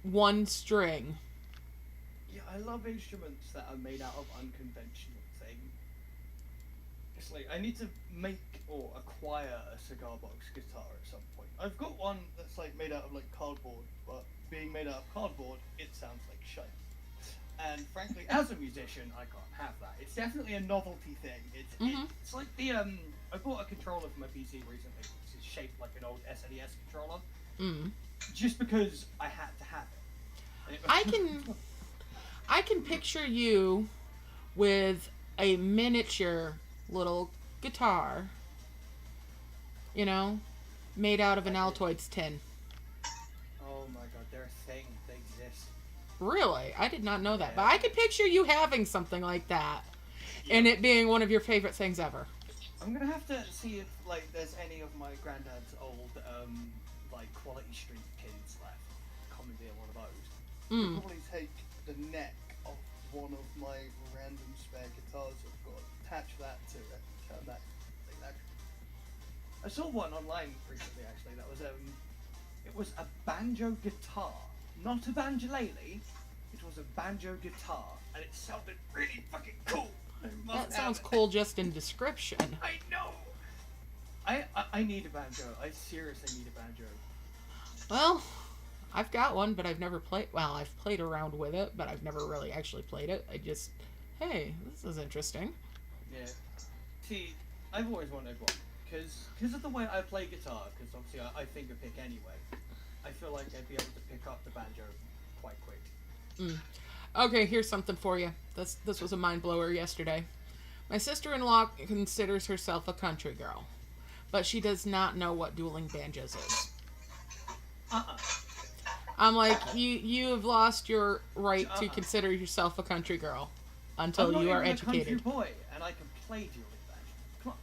one string. Yeah, I love instruments that are made out of unconventional things. It's like I need to make or acquire a cigar box guitar at some point. I've got one that's made out of cardboard, but being made out of cardboard, it sounds like shite. And frankly, as a musician, I can't have that. It's definitely a novelty thing. It's like the I bought a controller for my PC recently, which is shaped like an old SNES controller, just because I had to have it. I can picture you with a miniature little guitar, made out of an Altoids tin. Oh my god, they're a thing. They exist. Really? I did not know that. But I could picture you having something like that. and it being one of your favorite things ever. I'm gonna have to see if like there's any of my granddad's old like quality street pins left. Commandeer one of those. I'll probably take the neck of one of my random spare guitars I've got, attach that to it, turn that thing that. I saw one online recently actually that was it was a banjo guitar, not a banjolele. It was a banjo guitar, and it sounded really fucking cool. That sounds cool just in description. I know. I need a banjo. I seriously need a banjo. Well, I've got one, but I've never played. Well, I've played around with it, but I've never really actually played it. I just, hey, this is interesting. Yeah. See, I've always wanted one because of the way I play guitar. Because obviously I finger pick anyway. I feel like I'd be able to pick up the banjo quite quick. Okay, here's something for you. This was a mind blower yesterday. My sister-in-law considers herself a country girl, but she does not know what dueling banjos is. I'm like, you have lost your right to consider yourself a country girl until you are educated. I'm a country boy, and I can play dueling banjo. Come on.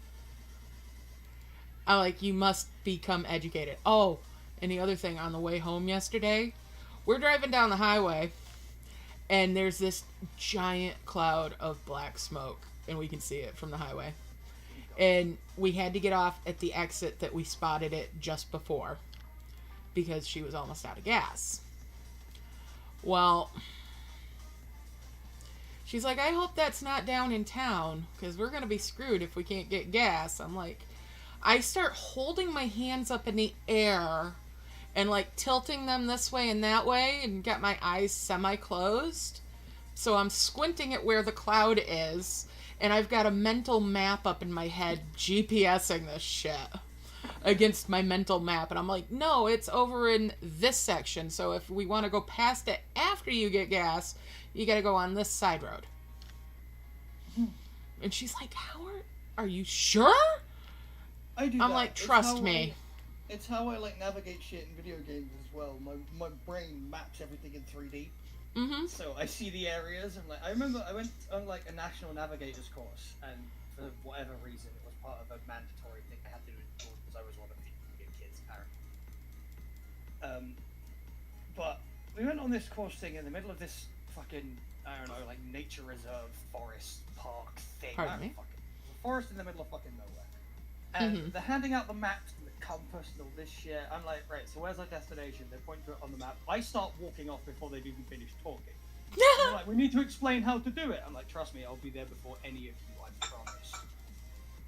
I'm like, you must become educated. Oh, and the other thing, on the way home yesterday, we're driving down the highway, and there's this giant cloud of black smoke, and we can see it from the highway. And we had to get off at the exit that we spotted it just before, because she was almost out of gas. Well, she's like, I hope that's not down in town, because we're going to be screwed if we can't get gas. I'm like, I start holding my hands up in the air and like tilting them this way and that way and got my eyes semi-closed. So I'm squinting at where the cloud is, and I've got a mental map up in my head GPSing this shit against my mental map. And I'm like, no, it's over in this section. So if we want to go past it after you get gas, you got to go on this side road. And she's like, Howard, are you sure? I do I'm that. like, trust me. It's how I like navigate shit in video games as well. My brain maps everything in 3D. So I see the areas and like I remember I went on like a national navigators course, and for whatever reason it was part of a mandatory thing I had to do in school because I was one of the kids apparently. But we went on this course thing in the middle of this fucking I don't know like nature reserve forest park thing. Pardon me? A forest in the middle of fucking nowhere. And they're handing out the maps and the compass and all this shit. I'm like, right, so where's our destination? They point to it on the map. I start walking off before they've even finished talking. They're like, we need to explain how to do it. I'm like, trust me, I'll be there before any of you, I promise.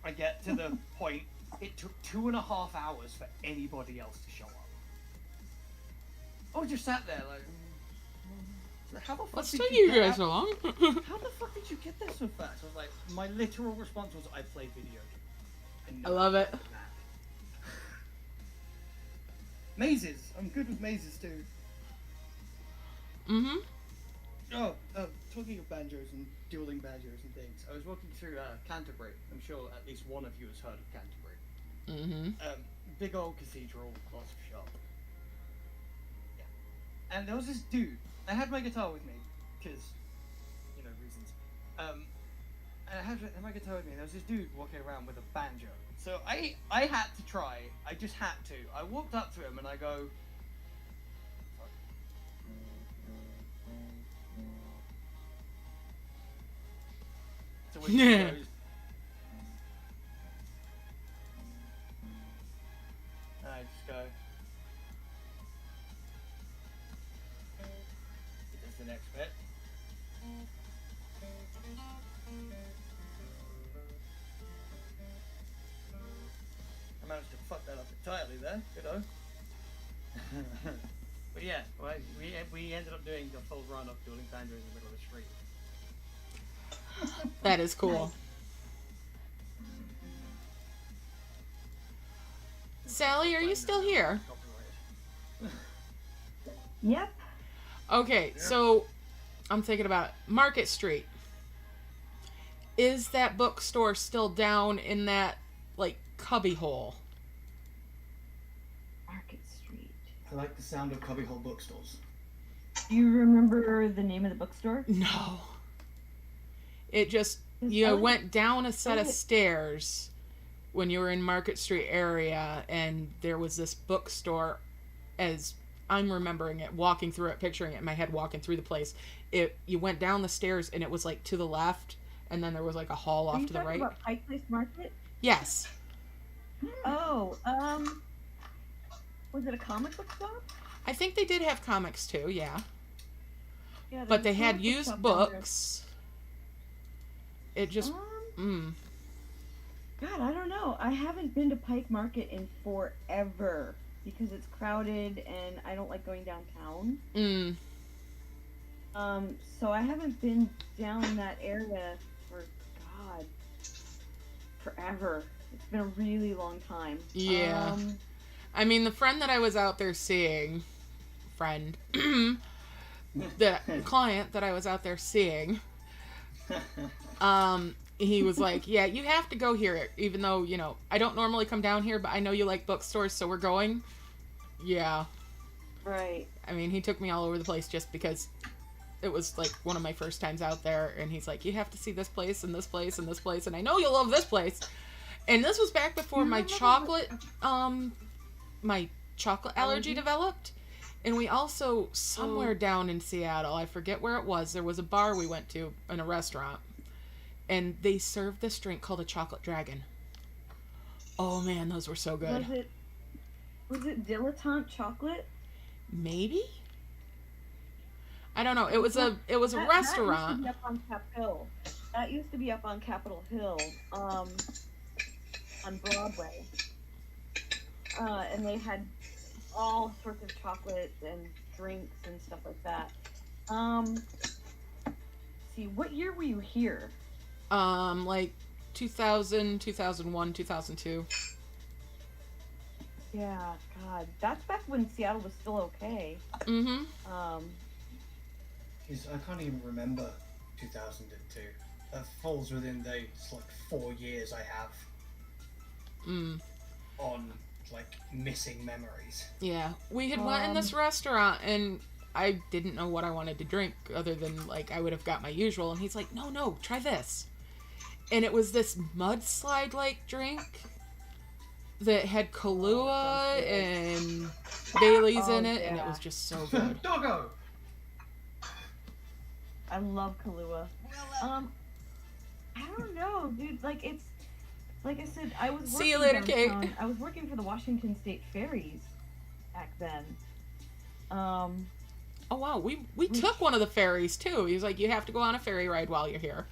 I get to the point, it took 2.5 hours for anybody else to show up. I was just sat there like, how the fuck Let's did take you you get guys out? along. How the fuck did you get there so fast? I was like, my literal response was, I play video games. I love it. Mazes. I'm good with mazes too. Oh, talking of banjos and dueling banjos and things, I was walking through Canterbury. I'm sure at least one of you has heard of Canterbury. Big old cathedral, lots of shop. Yeah. And there was this dude. I had my guitar with me, because, you know, reasons. And I had my guitar with me, and there was this dude walking around with a banjo. So I had to try. I just had to. I walked up to him and I go. So when he goes. And I just go. There's the next bit. I managed to fuck that up entirely there, you know. But yeah, well, we ended up doing the full run of dueling banjo in the middle of the street. That is cool. Sally, are you still here? Yep. Okay, so I'm thinking about Market Street. Is that bookstore still down in that, like, cubbyhole? Market Street. I like the sound of cubbyhole bookstores. Do you remember the name of the bookstore? No. It just You went down a set of stairs when you were in Market Street area, and there was this bookstore, as I'm remembering it, walking through it, picturing it in my head, walking through the place. You went down the stairs, and it was like to the left, and then there was like a hall off to the right. Are you talking about Pike Place Market? Yes. Oh, was it a comic book shop? I think they did have comics too, yeah. Yeah, But they had used books. It just... God, I don't know. I haven't been to Pike Market in forever because it's crowded and I don't like going downtown. So I haven't been down that area for, God, forever. It's been a really long time. Yeah. I mean, the friend that I was out there seeing... the client that I was out there seeing... he was like, yeah, you have to go here, even though, you know, I don't normally come down here, but I know you like bookstores, so we're going. Yeah. Right. I mean, he took me all over the place just because it was, like, one of my first times out there, and he's like, you have to see this place, and this place, and this place, and I know you'll love this place. And this was back before my chocolate allergy developed. And we also, somewhere down in Seattle, I forget where it was, there was a bar we went to in a restaurant. And they served this drink called a chocolate dragon. Oh man, those were so good. Was it dilettante chocolate? Maybe? I don't know. It was a restaurant. That used to be up on Capitol Hill, on Broadway. And they had all sorts of chocolates and drinks and stuff like that. See, what year were you here? Like 2000, 2001, 2002. Yeah, God. That's back when Seattle was still okay. Mm-hmm. I can't even remember 2002. That falls within the, like, 4 years I have on, like, missing memories. Yeah. We had went in this restaurant, and I didn't know what I wanted to drink, other than, like, I would have got my usual, and he's like, no, try this. And it was this mudslide-like drink that had Kahlua and Bailey's in it, and it was just so good. Doggo! I love Kahlua. I don't know, dude. Like, it's... Like I said, I was working See you later, downtown. Kate. I was working for the Washington State Ferries back then. Oh, wow. We took one of the ferries, too. He was like, you have to go on a ferry ride while you're here.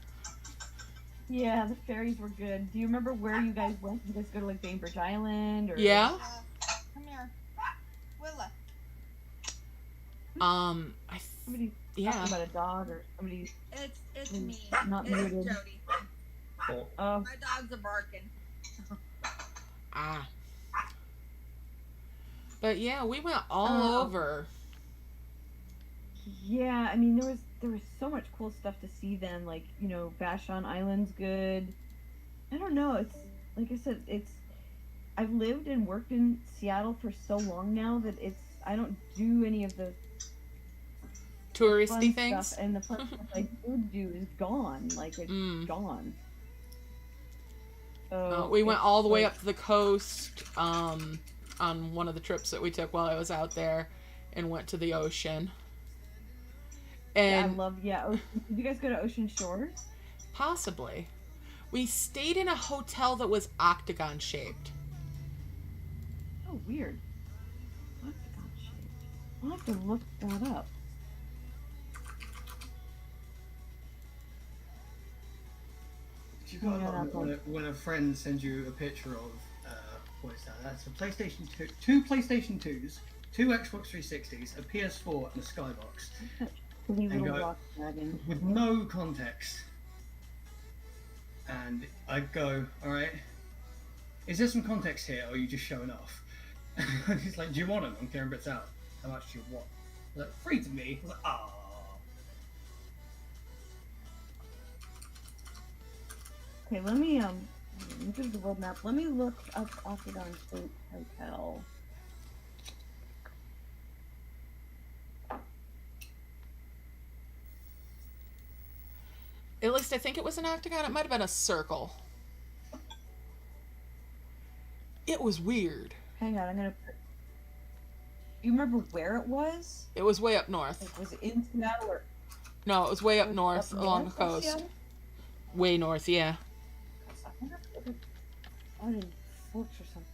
Yeah, the ferries were good. Do you remember where you guys went? Did you guys go to, like, Bainbridge Island? Or... Yeah. Come here. Willa. Somebody talking about a dog or somebody... It's me. Not it's muted. Jody. Oh. My dogs are barking. But yeah, we went all over. Yeah, I mean, there was so much cool stuff to see then. Like, you know, Vashon Island's good. I don't know. It's like I said. I've lived and worked in Seattle for so long now that I don't do any of the touristy things. Stuff, and the fun stuff I did do is gone. Like, it's gone. So we went all the way up to the coast on one of the trips that we took while I was out there, and went to the ocean. And did you guys go to Ocean Shores? Possibly. We stayed in a hotel that was octagon shaped. Oh, weird. Octagon shaped. I'll have to look that up. You got when a friend sends you a picture of what is that? That's a PlayStation 2, two PlayStation 2s, two Xbox 360s, a PS4, and a Skybox. And go, with no context. And I go, alright, is there some context here, or are you just showing off? He's like, do you want them? I'm clearing bits out. How much do you want? I'm like, free to me. I'm like, ah. Okay, let me look at the world map. Let me look up Octagon State Hotel. It looks least I think it was an octagon. It might have been a circle. It was weird. Hang on, I'm gonna. You remember where it was? It was way up north. Like, was it in Seattle or? No, it was way up north along the coast. Seattle? Way north, yeah. I wonder if it was out in Forks or something.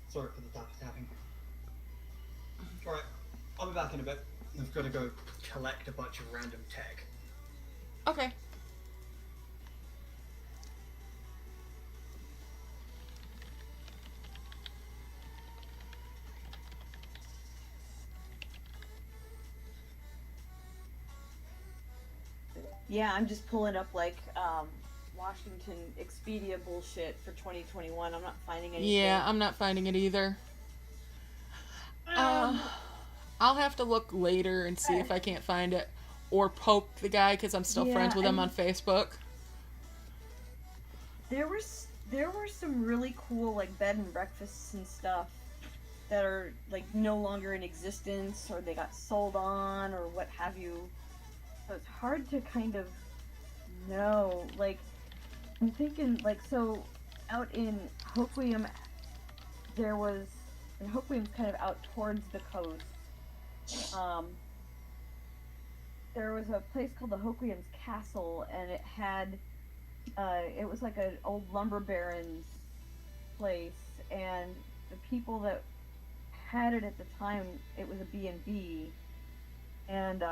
Sorry for the tapping. Alright, I'll be back in a bit. I've got to go collect a bunch of random tech. Okay. Yeah, I'm just pulling up like Washington Expedia bullshit for 2021. I'm not finding anything. Yeah, I'm not finding it either. I'll have to look later and see if I can't find it, or poke the guy because I'm still friends with him on Facebook. There were some really cool like bed and breakfasts and stuff that are like no longer in existence, or they got sold on, or what have you. So it's hard to kind of know. Like, I'm thinking, like, so out in Hoquiam, and Hoquiam's kind of out towards the coast. There was a place called the Hoquiam's Castle, and it had, it was like an old lumber baron's place, and the people that had it at the time, it was a B&B. And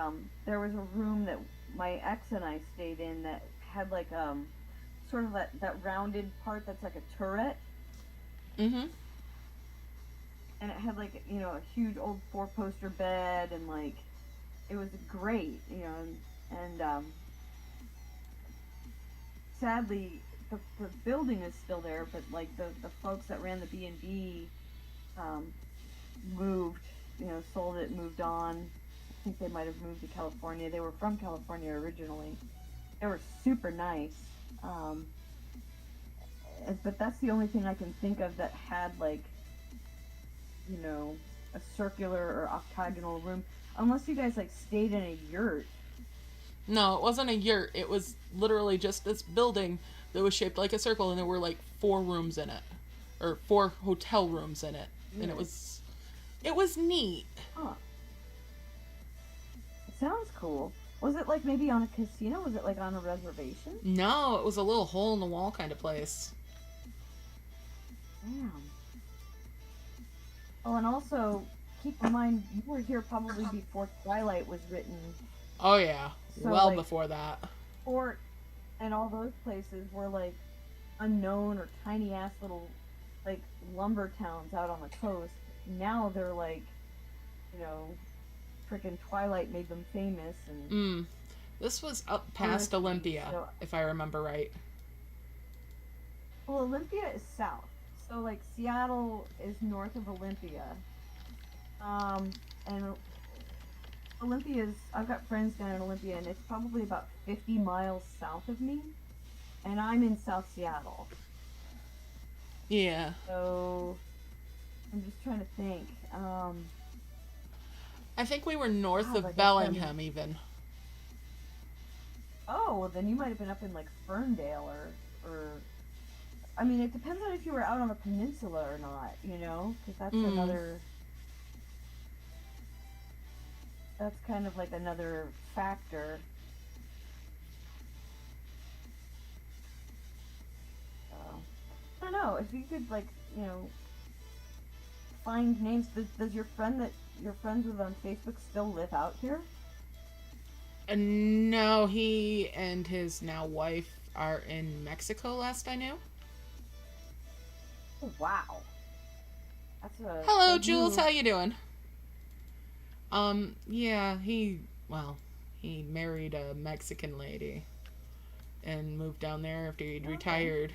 there was a room that my ex and I stayed in that had like sort of that rounded part that's like a turret. Mm-hmm. And it had like, you know, a huge old 4-poster bed, and like it was great, you know, and sadly the building is still there, but like the folks that ran the B&B moved, you know, sold it, moved on. I think they might have moved to California. They were from California originally. They were super nice. But that's the only thing I can think of that had like, you know, a circular or octagonal room. Unless you guys like stayed in a yurt. No, it wasn't a yurt. It was literally just this building that was shaped like a circle, and there were like 4 rooms in it, or 4 hotel rooms in it, and it was neat. Huh. Sounds cool. Was it like maybe on a casino? Was it like on a reservation? No, it was a little hole in the wall kind of place. Damn. Oh, and also keep in mind you were here probably before Twilight was written. Oh yeah, So, well like, before that. Fort and all those places were like unknown or tiny ass little like lumber towns out on the coast. Now they're like, you know, freaking Twilight made them famous. And This was up past Honestly, Olympia, so- if I remember right. well, Olympia is south, so like Seattle is north of Olympia, and Olympia's, I've got friends down in Olympia, and it's probably about 50 miles south of me, and I'm in South Seattle. Yeah. So I'm just trying to think. I think we were north God, of like I said, Bellingham even. Oh, well then you might have been up in like Ferndale or I mean, it depends on if you were out on the peninsula or not, you know, because that's another. That's kind of like another factor. I don't know if you could like, you know, find names. Does your friend that you're friends with on Facebook still live out here? No, he and his now wife are in Mexico, last I knew. Oh, wow. That's a Hello, big Jules. move. How you doing? Yeah, he married a Mexican lady and moved down there after he'd retired.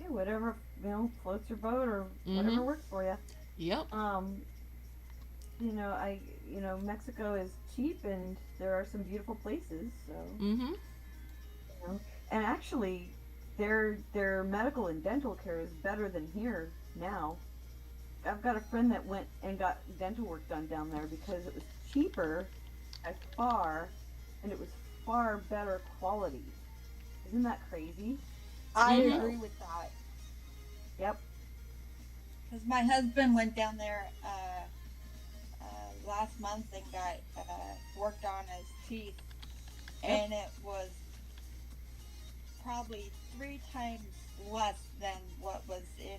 Yeah, whatever, you know, floats your boat or whatever works for you. Yep. Mexico is cheap and there are some beautiful places, so. Mm-hmm. And actually, their medical and dental care is better than here now. I've got a friend that went and got dental work done down there because it was cheaper by far, and it was far better quality. Isn't that crazy? I Mhm. agree with that. Yep. Because my husband went down there last month and got worked on his teeth, and it was probably 3 times less than what was in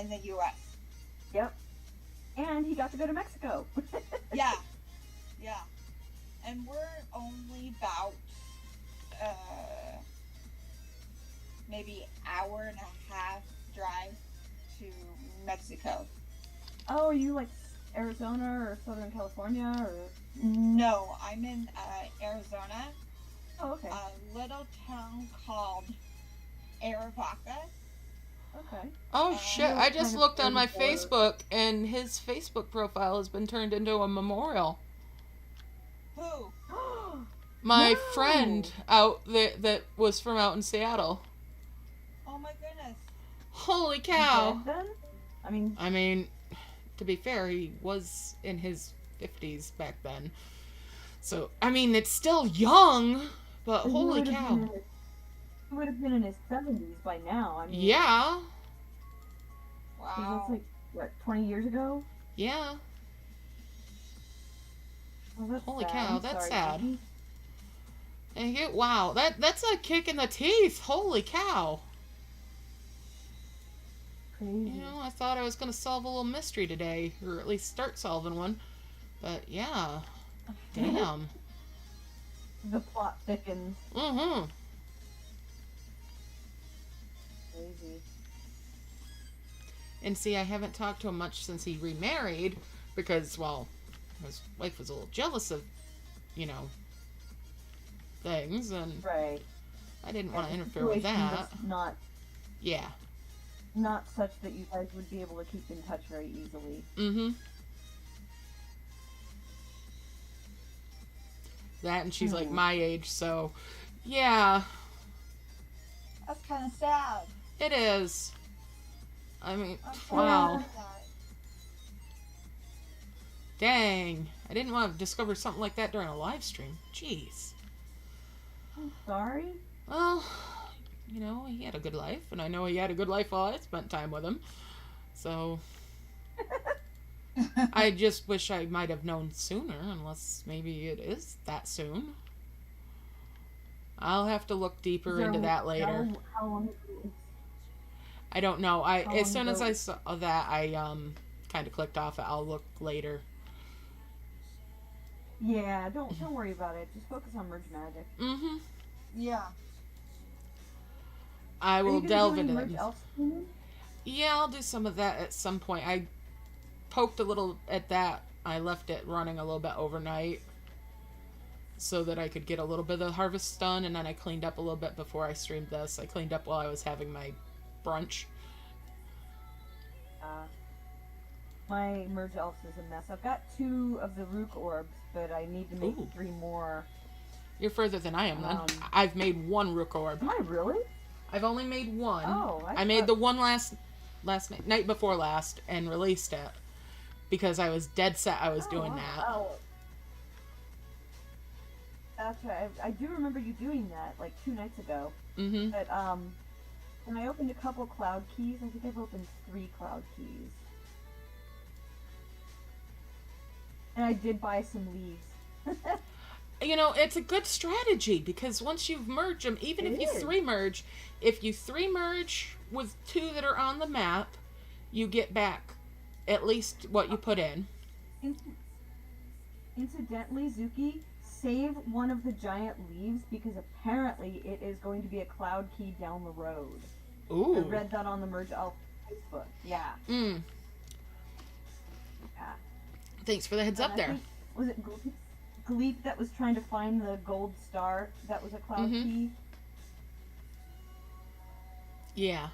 the U.S. Yep. And he got to go to Mexico. Yeah, yeah, and we're only about maybe hour and a half drive to Mexico. Oh, are you like Arizona or Southern California or? No, I'm in Arizona, Oh, okay. a little town called Arivaca. Okay. Oh shit! I kind just of looked on my near the border. Facebook, and his Facebook profile has been turned into a memorial. Who? My No. friend out there that was from out in Seattle. Oh my goodness. Holy cow! Dead then? I mean, to be fair, he was in his 50s back then. So, I mean, it's still young, but he holy would have cow. been in his- He would have been in his 70s by now. I mean, Yeah, 'cause Wow. that's like, what, 20 years ago? yeah. Oh, that's Holy sad. cow, I'm that's sorry, sad. Gigi. And wow, that's a kick in the teeth. Holy cow. Crazy. You know, I thought I was going to solve a little mystery today, or at least start solving one. But yeah, damn. The plot thickens. Mm-hmm. Crazy. And see, I haven't talked to him much since he remarried because, well, his wife was a little jealous of, things, and Right. I didn't want to The interfere with situation that. was Yeah. not such that you guys would be able to keep in touch very easily. Mm-hmm. That, and she's like my age, so yeah, That's kind of sad. it is. I mean, I'm sorry wow. about that. Dang. I didn't want to discover something like that during a live stream. Jeez. I'm sorry. Well, he had a good life, and I know he had a good life while I spent time with him. So, I just wish I might have known sooner, unless maybe it is that soon. I'll have to look deeper into that later. How long ago? I don't know. How As soon long as ago? I saw that, I kind of clicked off it. I'll look later. Yeah, don't worry about it. Just focus on merge magic. Mm-hmm. Yeah. I Are will you gonna delve do any into merge that. elf streaming? Yeah, I'll do some of that at some point. I poked a little at that. I left it running a little bit overnight so that I could get a little bit of the harvest done, and then I cleaned up a little bit before I streamed this. I cleaned up while I was having my brunch. My merge elves is a mess. I've got 2 of the Rook orbs, but I need to make Ooh. 3 more. You're further than I am, then. Um, I've made 1 Rook Orb. Am I really? I've only made 1. Oh, I made thought- the one last night before last, and released it because I was dead set I was doing wow. that. Oh. That's right. I do remember you doing that like 2 nights ago. Mm-hmm. But when I opened a couple cloud keys, I think I've opened 3 cloud keys. And I did buy some leaves. It's a good strategy because once you've merged them, even if It you is. 3 merge, if you 3 merge with 2 that are on the map, you get back at least what you put in. Incidentally, Zuki, save one of the giant leaves because apparently it is going to be a cloud key down the road. I Ooh. read that on the Merge Elf Facebook. Yeah. Mm. Yeah. Thanks for the heads up I there. think- was it Gleep that was trying to find the gold star? That was a cloud Mhm. key. Yeah.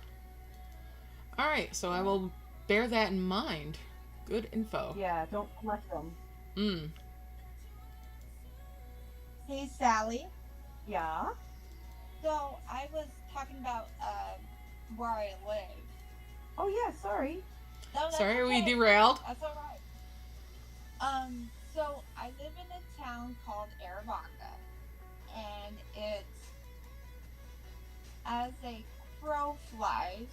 Alright, so I will bear that in mind. Good info. Yeah, don't collect them. Mm. Hey, Sally. Yeah? So I was talking about where I live. Oh yeah, sorry. No, that's Sorry, okay. we derailed. That's all right. So I live in a town called Aravaca, and it's, as a crow flies,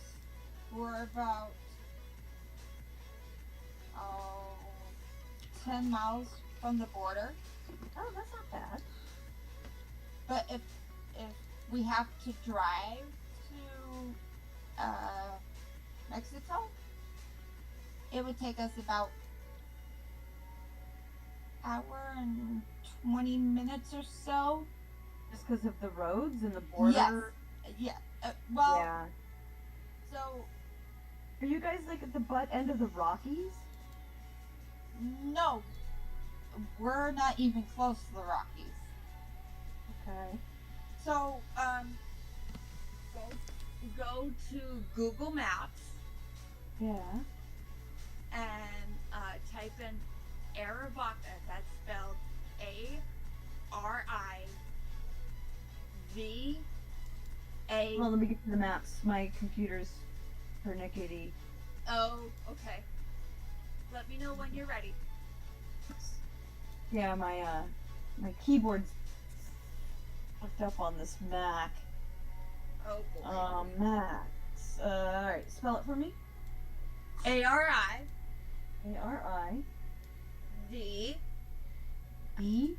we're about 10 miles from the border. Oh, that's not bad. But if we have to drive to Mexico, it would take us about hour and 20 minutes or so. Just because of the roads and the border? Yes. Yeah. Well, Yeah. so Are you guys like at the butt end of the Rockies? no, we're not even close to the Rockies. Okay. So, go to Google Maps Yeah. and type in Aravaca. That's spelled A-R-I-V-A. Well, let me get to the maps. My computer's pernickety. Oh, okay. Let me know when you're ready. Yeah, my keyboard's hooked up on this Mac. Oh boy. Max. Alright, spell it for me. A-R-I. A-R-I. V. B.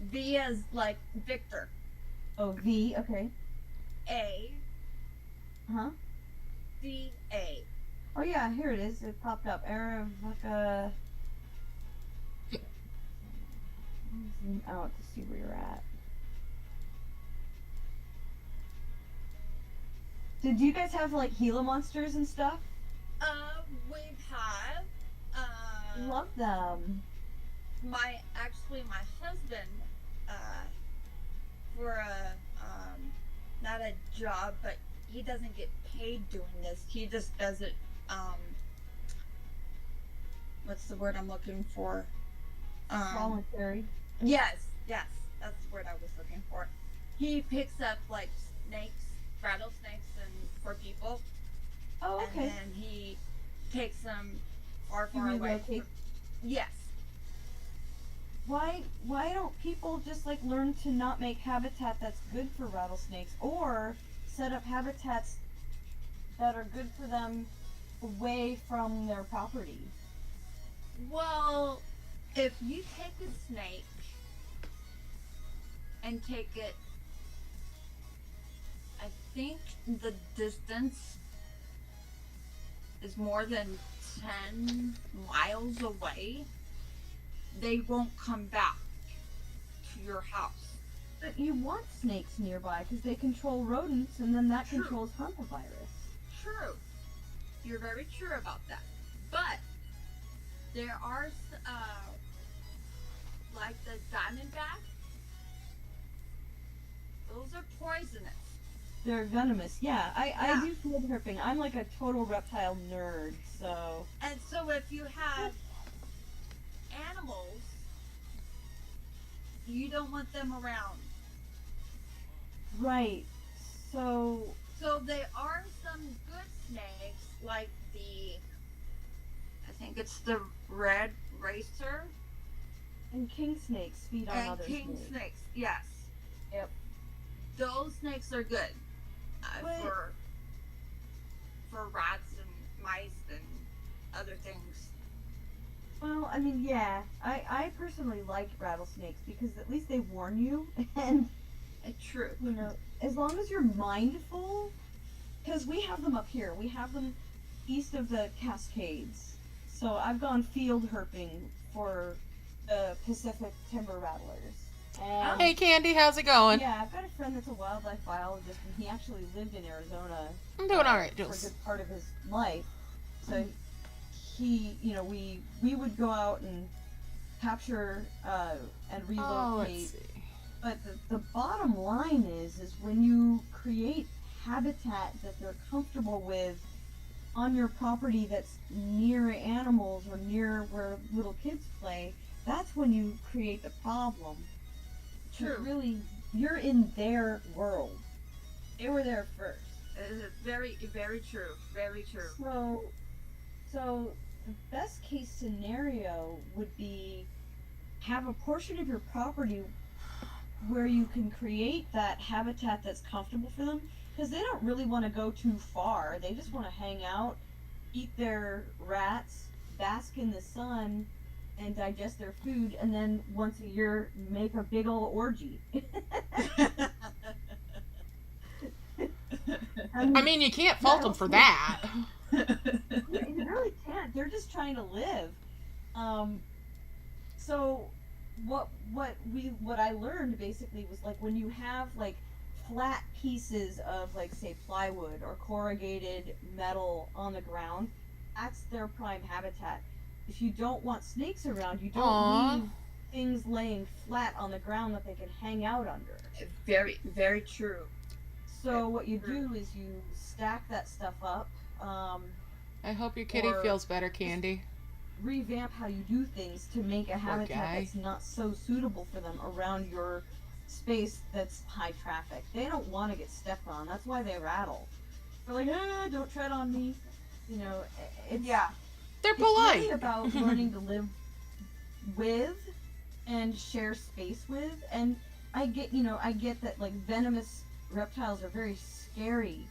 V as like Victor. Oh, V, okay. A. Huh? C. A. Oh yeah, here it is. It popped up. Aravaca. Zoom out to see where you're at. Did you guys have like Gila monsters and stuff? We've had. Love them. My husband, for a not a job, but he doesn't get paid doing this. He just does it. What's the word I'm looking for? Voluntary. Yes, that's the word I was looking for. He picks up like snakes, rattlesnakes, and for people. Oh, okay. And then he takes them far You away. relocate? Yes. Why don't people just like learn to not make habitat that's good for rattlesnakes, or set up habitats that are good for them away from their property? Well, if you take a snake and take it, I think the distance is more than 10 miles away, they won't come back to your house. But you want snakes nearby because they control rodents, and then that True. controls hantavirus. True. You're very true about that. But there are, like the diamondback, those are poisonous. They're venomous. Yeah, I Yeah. do field herping. I'm like a total reptile nerd, so... And so if you have animals, you don't want them around. Right. So... So there are some good snakes, like I think it's the red racer And king snakes feed on and other king snakes. snakes. Yes. Yep. Those snakes are good But- for rats and mice and other things. Well, I mean, yeah. I personally like rattlesnakes because at least they warn you, and, True. you know, as long as you're mindful, because we have them up here. We have them east of the Cascades. So I've gone field herping for the Pacific timber rattlers. And Hey, Candy, how's it going? yeah, I've got a friend that's a wildlife biologist, and he actually lived in Arizona I'm doing all right, for a Jules. good part of his life. So he, you know, we would go out and capture and relocate. Oh, let's see. But the bottom line is when you create habitat that they're comfortable with on your property that's near animals or near where little kids play, that's when you create the problem. 'Cause True. really, you're in their world. They were there first. Very, very true. Very true. So the best case scenario would be have a portion of your property where you can create that habitat that's comfortable for them, because they don't really want to go too far. They just want to hang out, eat their rats, bask in the sun, and digest their food, and then once a year make a big ol' orgy. I mean, you can't fault them for that. You really can't. They're just trying to live. So what I learned basically was like when you have like flat pieces of like say plywood or corrugated metal on the ground, that's their prime habitat. If you don't want snakes around, you don't Aww. leave things laying flat on the ground that they can hang out under. Very, very true. So what you do is you stack that stuff up. I hope your kitty Or- feels better, Candy. Revamp how you do things to make a habitat guy. that's not so suitable for them around your space that's high traffic. They don't want to get stepped on. That's why they rattle. They're like, don't tread on me. You know, it's They're it's really polite. about learning to live with and share space with. And I get that like venomous reptiles are very scary,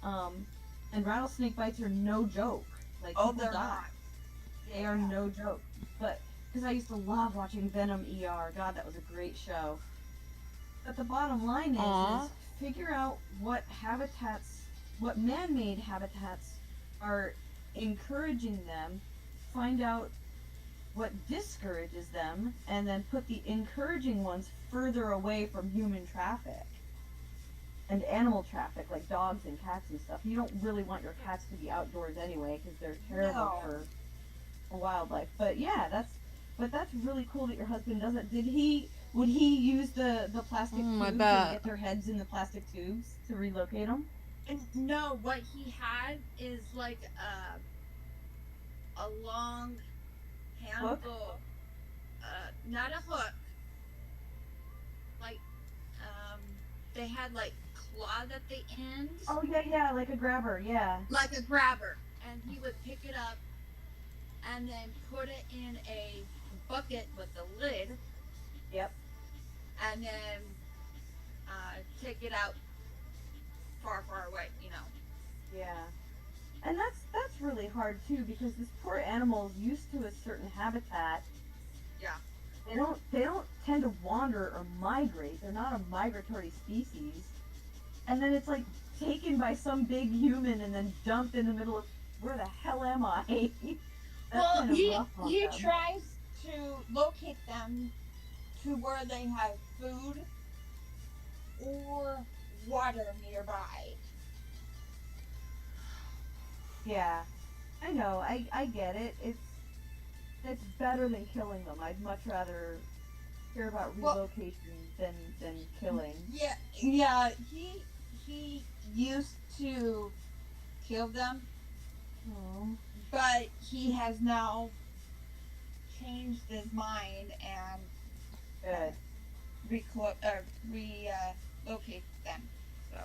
and rattlesnake bites are no joke. Like Oh, people they're die. not. They are no joke. But because I used to love watching Venom ER, God, that was a great show. But the bottom line Aw. is figure out what man-made habitats are encouraging them, find out what discourages them, and then put the encouraging ones further away from human traffic and animal traffic, like dogs and cats and stuff. You don't really want your cats to be outdoors anyway, because they're terrible No. for wildlife. But yeah, that's really cool that your husband does it. Would he use the plastic I tubes bet. and get their heads in the plastic tubes to relocate them? And no, what he had is like a long handle, not a hook. Like, they had like claws at the ends, Oh yeah, like a grabber, yeah. like a grabber, and he would pick it up and then put it in a bucket with the lid, Yep. and then take it out far, far away. You know. Yeah. And that's really hard too, because this poor animal is used to a certain habitat. Yeah. They don't tend to wander or migrate. They're not a migratory species. And then it's like taken by some big human and then dumped in the middle of where the hell am I? That's Well, kind of rough on he them. tries to locate them to where they have food or water nearby. Yeah, I know. I get it. It's better than killing them. I'd much rather hear about Well- relocation than killing. Yeah. He used to kill them, Oh. but he has now changed his mind and Good. relocate them. So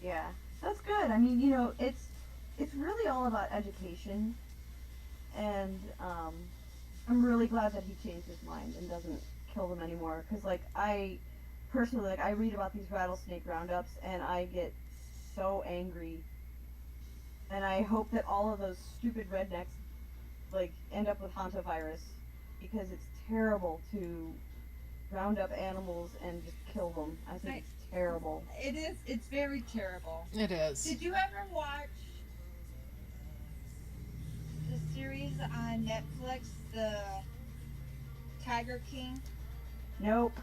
Yeah, that's good. I mean, it's really all about education, and I'm really glad that he changed his mind and doesn't kill them anymore. Because like I personally, like I read about these rattlesnake roundups and I get so angry, and I hope that all of those stupid rednecks like end up with hantavirus, because it's terrible to round up animals and just kill them. I think it's terrible. it is. It's very terrible. It is. Did you ever watch the series on Netflix, the Tiger King? Nope,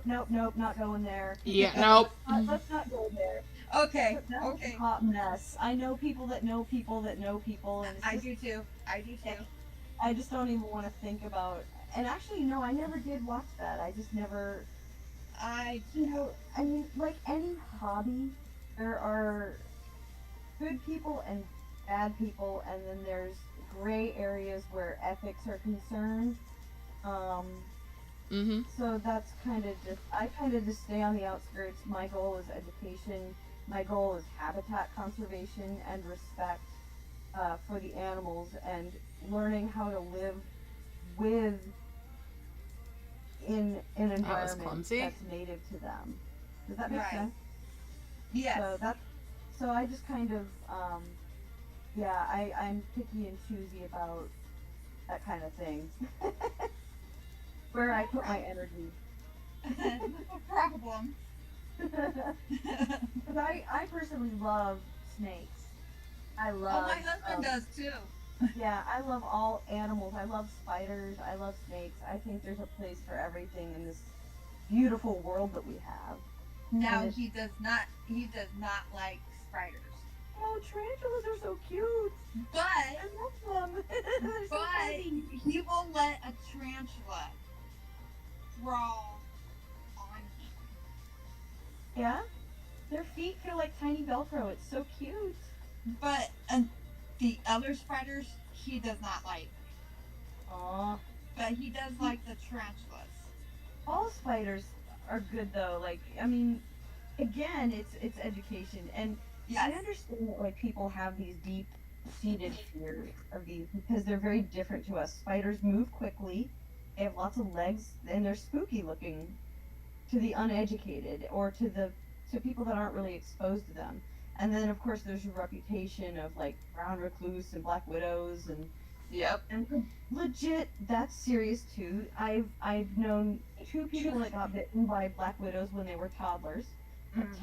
not going there. Yeah, nope. Let's not go there. Okay. That's a Okay. hot mess. I know people that know people that know people, and it's I just, do too. I do too. I just don't even want to think about. And actually, no, I never did watch that. I just never. I mean, like any hobby, there are good people and bad people, and then there's gray areas where ethics are concerned. So that's kind of just, I kind of just stay on the outskirts. My goal is education. My goal is habitat conservation and respect for the animals, and learning how to live with in an environment that's native to them. Does that make sense? Yes. So I just kind of, I'm picky and choosy about that kind of thing. Where I put my energy. No problem. But I personally love snakes. I love. Oh, my husband does too. Yeah, I love all animals. I love spiders. I love snakes. I think there's a place for everything in this beautiful world that we have. Now he does not like spiders. Oh, tarantulas are so cute. But I love them. but he will let a tarantula crawl on him. Yeah? Their feet feel like tiny Velcro. It's so cute. But the other spiders he does not like. Aww. But he does like the tarantulas. All spiders are good though. Like, I mean, again, it's education, and yes. I understand that like people have these deep-seated fears of these because they're very different to us. Spiders move quickly, they have lots of legs, and they're spooky looking to the uneducated or to people that aren't really exposed to them. And then of course there's a reputation of like brown recluse and black widows and yep. And legit, that's serious too. I've known 2 people that got bitten by black widows when they were toddlers.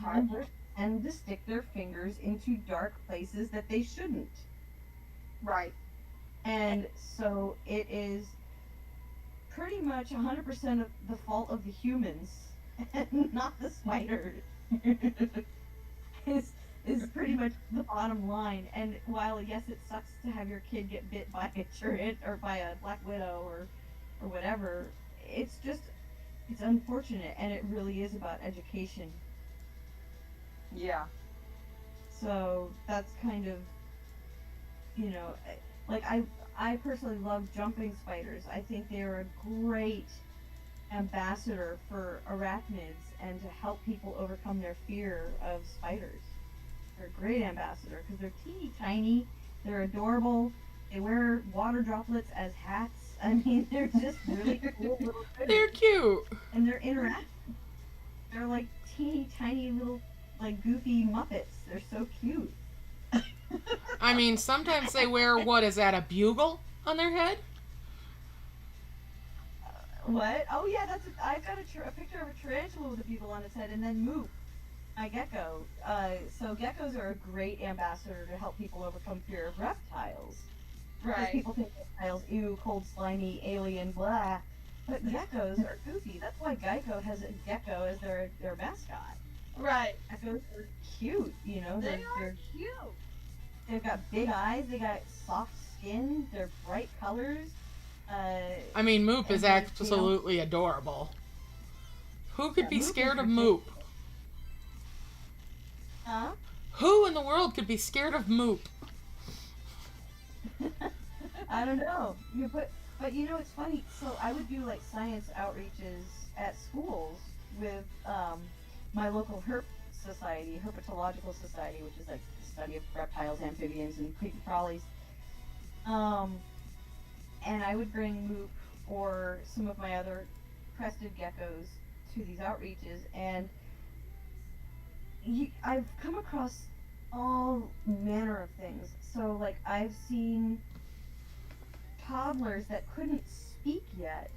Toddlers tend to stick their fingers into dark places that they shouldn't. Right. And so it is pretty much 100% of the fault of the humans and not the spiders. is pretty much the bottom line. And while yes, it sucks to have your kid get bit by a turret or by a black widow or whatever, it's unfortunate, and it really is about education. Yeah. So that's kind of, like I personally love jumping spiders. I think they're a great ambassador for arachnids and to help people overcome their fear of spiders. They're a great ambassador because they're teeny tiny, they're adorable, they wear water droplets as hats. I mean, they're just really cool little critters. They're cute. And they're interactive. They're like teeny tiny little, like goofy Muppets. They're so cute. I mean, sometimes they wear, what is that, a bugle on their head? What? Oh yeah, I've got a picture of a tarantula with a bugle on its head, and then Moop, my gecko. So geckos are a great ambassador to help people overcome fear of reptiles. Because Right. people think reptiles, ew, cold, slimy, alien, blah. But geckos are goofy. That's why Geico has a gecko as their mascot. Right. Geckos are cute, They're cute. They've got big eyes, they got soft skin, they're bright colors. I mean, Moop is and absolutely adorable. Who could be Moop scared is of Moop? Huh? Who in the world could be scared of Moop? I don't know. But it's funny. So I would do like science outreaches at schools with my local herpetological society, which is like the study of reptiles, amphibians, and creepy crawlies. And I would bring Moop or some of my other crested geckos to these outreaches, and I've come across all manner of things. So, like, I've seen toddlers that couldn't speak yet.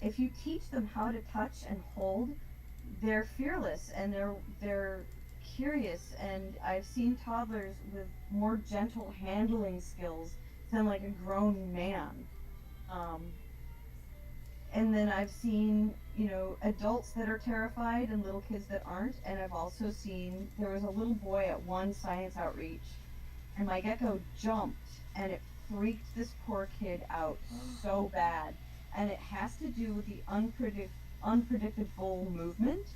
If you teach them how to touch and hold, they're fearless and they're curious. And I've seen toddlers with more gentle handling skills than like a grown man. And then I've seen, adults that are terrified and little kids that aren't. And I've also seen, there was a little boy at one science outreach, and my gecko jumped, and it freaked this poor kid out so bad. And it has to do with the unpredictable movement.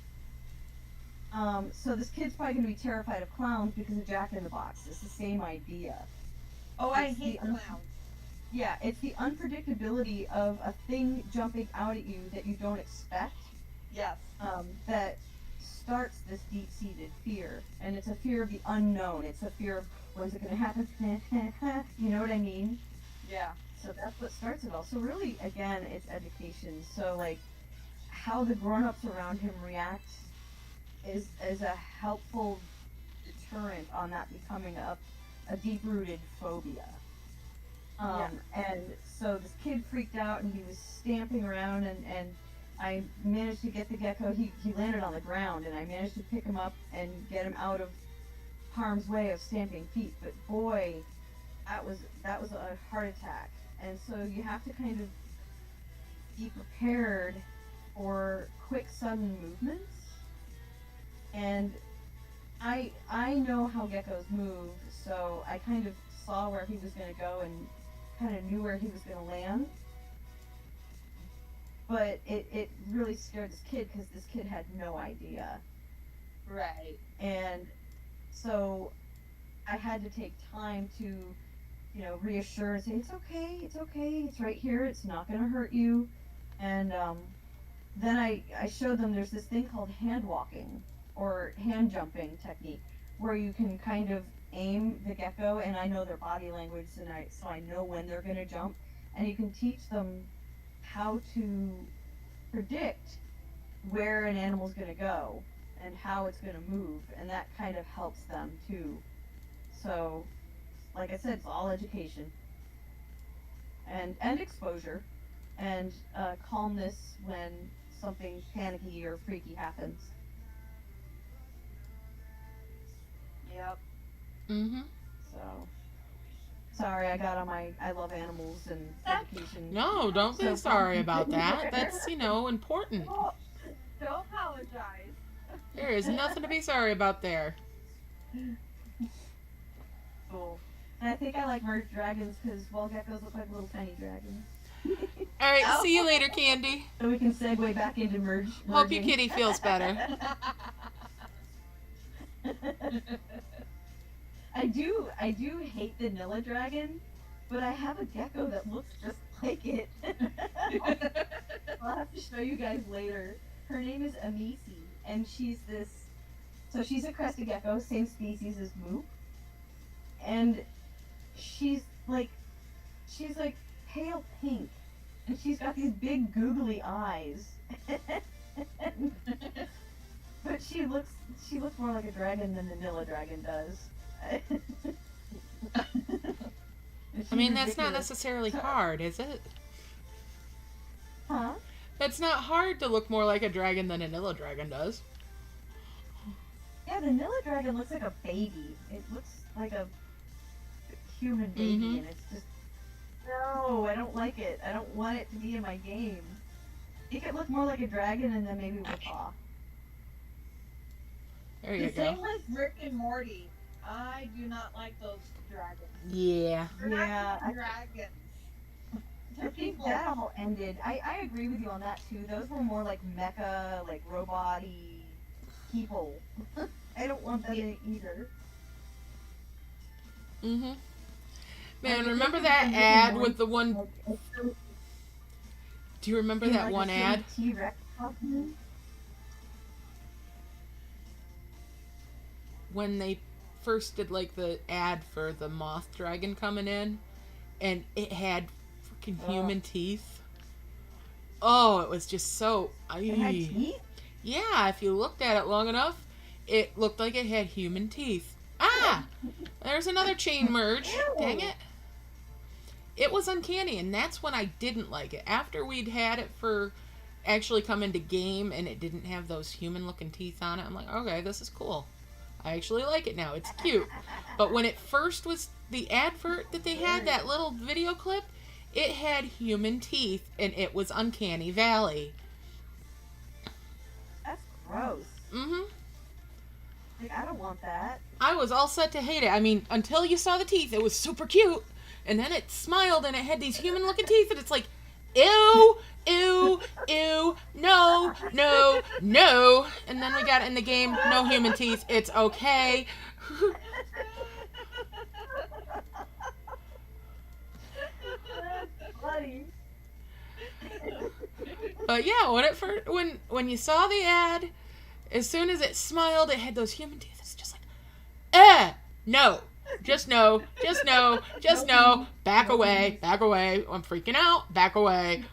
So this kid's probably gonna be terrified of clowns because of Jack in the Box. It's the same idea. Oh, I It's hate the clowns. Yeah, it's the unpredictability of a thing jumping out at you that you don't expect, Yes. that starts this deep-seated fear. And it's a fear of the unknown. It's a fear of, when's it gonna happen? You know what I mean? Yeah. So that's what starts it all. So really, again, it's education. So like, how the grown-ups around him react is a helpful deterrent on that becoming a deep-rooted phobia. And so this kid freaked out and he was stamping around, and I managed to get the gecko. He landed on the ground, and I managed to pick him up and get him out of harm's way of stamping feet. But boy, that was a heart attack. And so you have to kind of be prepared for quick, sudden movements. And I know how geckos move, so I kind of saw where he was going to go and kind of knew where he was going to land. But it really scared this kid because this kid had no idea. Right. And so I had to take time to, reassure and say, it's okay, it's right here, it's not going to hurt you. And then I showed them there's this thing called hand walking or hand jumping technique where you can kind of aim the gecko, and I know their body language, and so I know when they're going to jump, and you can teach them how to predict where an animal's going to go and how it's going to move, and that kind of helps them too. So, like I said, it's all education and exposure and calmness when something panicky or freaky happens. Yep. Mm-hmm. So, sorry, I got on my I love animals and education. No, don't be sorry about that. That's, important. Oh, don't apologize. There is nothing to be sorry about there. Cool. And I think I like merged dragons because wall geckos look like little tiny dragons. All right, see you later, Candy. So we can segue back into merging. Hope your kitty feels better. I do hate the Nilla dragon, but I have a gecko that looks just like it. I'll have to show you guys later. Her name is Amisi, and she's a crested gecko, same species as Moop. And she's like pale pink, and she's got these big googly eyes. But she looks more like a dragon than the Nilla dragon does. I mean, that's not necessarily hard, is it? Huh? It's not hard to look more like a dragon than a Nilla dragon does. Yeah, the Nilla dragon looks like a baby. It looks like a human baby, Mhm. and it's just, no, I don't like it. I don't want it to be in my game. Make it look more like a dragon, and then maybe we'll talk. There you The same go. with Rick and Morty. I do not like those dragons. Yeah. They're Yeah, not dragons. I They're think people. that all ended. I agree with you on that too. Those were more like mecha, like robot-y people. I don't want that in either. Mm-hmm. Man, Like, remember if that it's a ad Rick with and the one... Morty, like, Do you remember yeah, that like one a ad? T-Rex costume. When they first did like the ad for the moth dragon coming in, and it had freaking human teeth. Oh, it was just so. It had teeth? Yeah, if you looked at it long enough, it looked like it had human teeth. Ah, there's another chain merge. Ew. Dang it! It was uncanny, and that's when I didn't like it. After we'd had it for actually come into game, and it didn't have those human-looking teeth on it, I'm like, okay, this is cool. I actually like it now. It's cute. But when it first was the advert that they had, that little video clip, it had human teeth, and it was Uncanny Valley. That's gross. Mm-hmm. Like, I don't want that. I was all set to hate it. I mean, until you saw the teeth, it was super cute. And then it smiled, and it had these human-looking teeth, and it's like, ew, ew, ew, no, no, no. And then we got in the game, no human teeth, it's okay. That's funny. But yeah, when you saw the ad, as soon as it smiled, it had those human teeth. It's just like, no, just no, just no, just no. Back away, back away. I'm freaking out. Back away.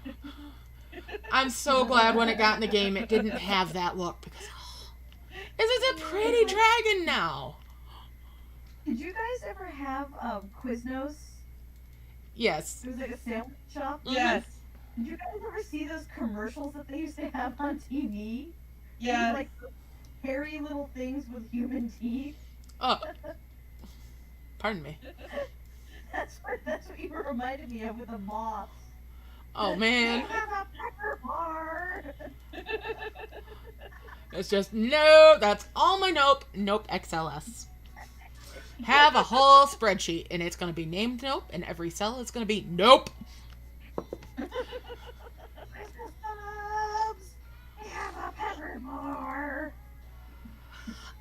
I'm so glad when it got in the game, it didn't have that look because this is a pretty dragon now. Did you guys ever have Quiznos? Yes. It was like a sandwich shop. Yes. Did you guys ever see those commercials that they used to have on TV? Yes. Like hairy little things with human teeth. Oh. Pardon me. That's what you reminded me of with the moths. Oh man. I have a pepper bar. It's just no. That's all my nope. Nope XLS. Have a whole spreadsheet and it's gonna be named nope, and every cell is gonna be nope.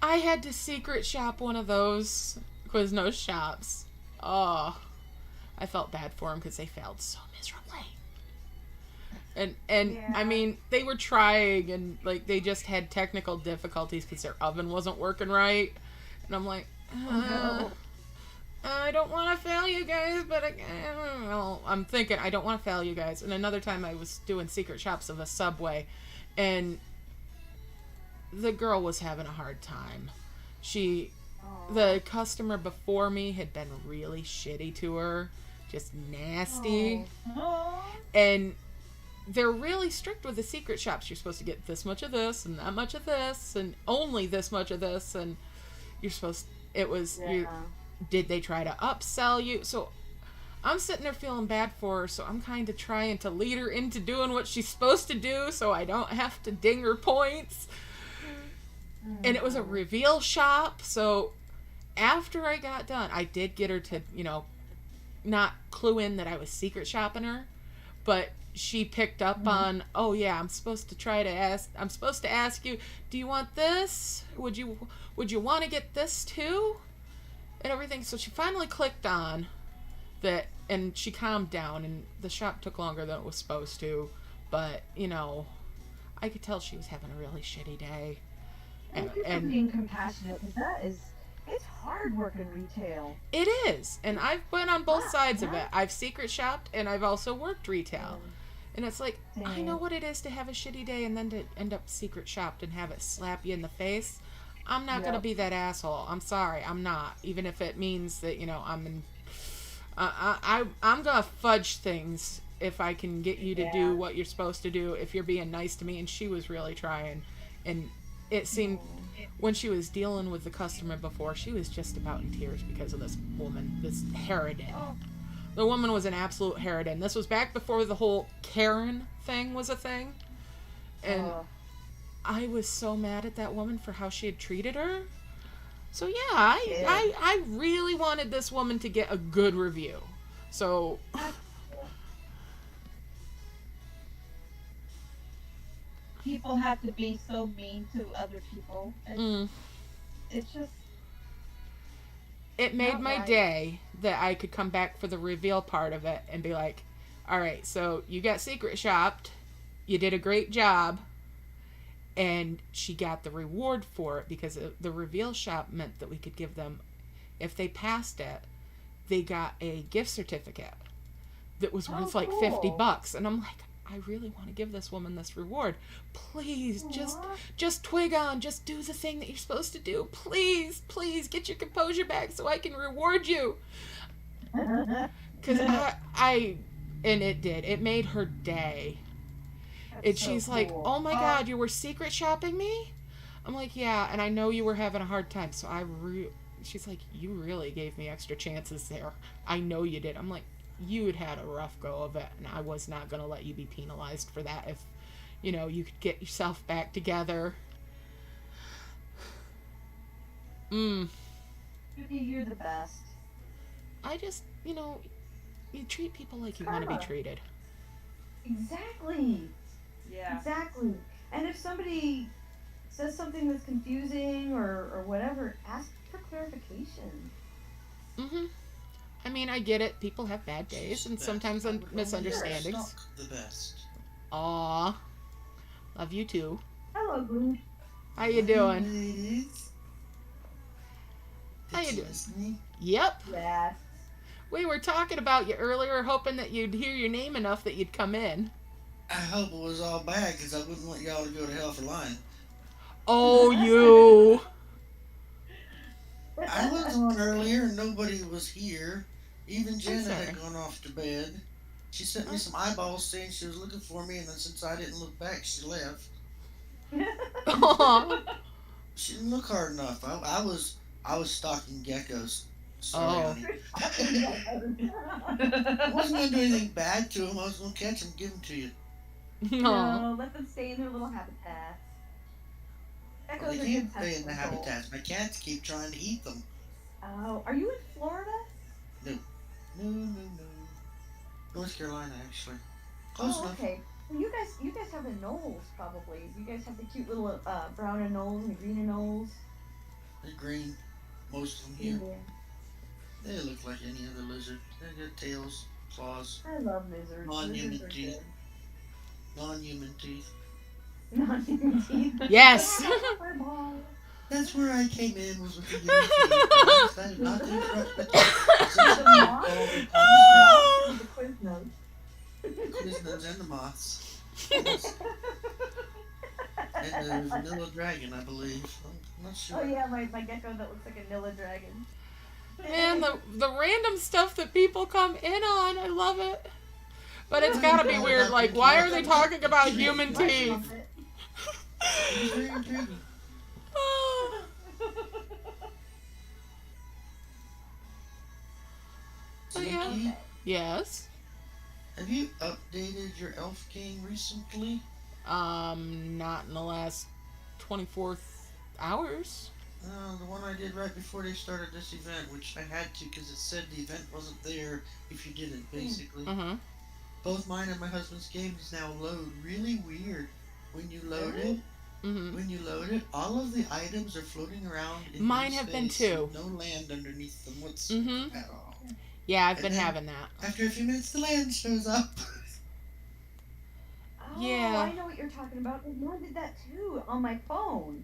I had to secret shop one of those Quiznos shops. Oh, I felt bad for them because they failed so miserably. And Yeah. I mean, they were trying and like they just had technical difficulties because their oven wasn't working right. And I'm like, no. I don't want to fail you guys, but I'm thinking I don't want to fail you guys. And another time I was doing secret shops of a Subway, and the girl was having a hard time. The customer before me had been really shitty to her, just nasty. And they're really strict with the secret shops. You're supposed to get this much of this and that much of this and only this much of this, and you're supposed did they try to upsell you? So I'm sitting there feeling bad for her, so I'm kind of trying to lead her into doing what she's supposed to do so I don't have to ding her points. And it was a reveal shop, so after I got done, I did get her to, not clue in that I was secret shopping her, but she picked up on, oh yeah, I'm supposed to ask you, do you want this? Would you want to get this too? And everything. So she finally clicked on that, and she calmed down, and the shop took longer than it was supposed to, but I could tell she was having a really shitty day. Thank you for being compassionate, because it's hard working retail. It is, and I've been on both sides of it. I've secret shopped, and I've also worked retail. And it's like, I know what it is to have a shitty day and then to end up secret shopped and have it slap you in the face. I'm not going to be that asshole. I'm sorry, I'm not. Even if it means that, I'm going to fudge things if I can get you to do what you're supposed to do if you're being nice to me. And she was really trying. And it seemed when she was dealing with the customer before, she was just about in tears because of this woman, this harridan. The woman was an absolute harridan. This was back before the whole Karen thing was a thing. And I was so mad at that woman for how she had treated her. So yeah, I really wanted this woman to get a good review. So people have to be so mean to other people. It's just... It made my day that I could come back for the reveal part of it and be like, alright, so you got secret shopped, you did a great job, and she got the reward for it because the reveal shop meant that we could give them, if they passed it, they got a gift certificate that was worth like $50. And I'm like, I really want to give this woman this reward. Please, just twig on. Just do the thing that you're supposed to do. Please, please, get your composure back so I can reward you. Because and it did. It made her day. And she's like, oh my God, you were secret shopping me? I'm like, yeah, and I know you were having a hard time, so she's like, you really gave me extra chances there. I know you did. I'm like, you had a rough go of it, and I was not going to let you be penalized for that if, you could get yourself back together. You're the best. I just, you treat people like you want to be treated. Exactly. Yeah. Exactly. And if somebody says something that's confusing or whatever, ask for clarification. Mm-hmm. I mean, I get it. People have bad days and sometimes misunderstandings. Stock the best. Aw. Love you too. Hello, Blue. How you doing? Ladies. How you Did doing? miss me? Yep. Yes. We were talking about you earlier, hoping that you'd hear your name enough that you'd come in. I hope it was all bad because I wouldn't want y'all to go to hell for lying. Oh, you. I was on earlier and nobody was here. Even Jenna sorry. had gone off to bed. She sent me some eyeballs saying she was looking for me, and then since I didn't look back, she left. Aw. She didn't look hard enough. I was stalking geckos. Sorry, Oh. honey. I wasn't gonna do anything bad to them. I was gonna catch them, give them to you. Aw. No, let them stay in their little habitats. Well, Geckos they are can't good stay in the pest control. habitats. My cats keep trying to eat them. Oh, are you in Florida? No. North Carolina, actually. Close Oh, enough. okay. Well, you guys have anoles probably. You guys have the cute little brown anoles and the green anoles. They're green. Most of them here. They look like any other lizard. They got tails, claws, I love lizards. Non-human Lizards are teeth. good. non-human teeth. Non-human teeth. Yes. That's where I came in, was with the human teeth. I decided not to interrupt the The Quiznos. Quiznos and the moths. And the vanilla dragon, I believe. I'm not sure. Oh yeah, my gecko that looks like a Nilla dragon. Man, the random stuff that people come in on, I love it. But it's gotta be weird, like, why are they talking about human teeth? It's very intriguing. Oh, yeah. Zuki, Yes. have you updated your Elf King recently? Not in the last 24 hours. The one I did right before they started this event, which I had to because it said the event wasn't there if you didn't, basically. Uh-huh. Both mine and my husband's games now load really weird. When you load it, all of the items are floating around in Mine new have been space too. with no land underneath them whatsoever at all. Yeah, I've And been then- having that. After a few minutes, the land shows up. Oh, Yeah. I know what you're talking about. Mine did that too on my phone.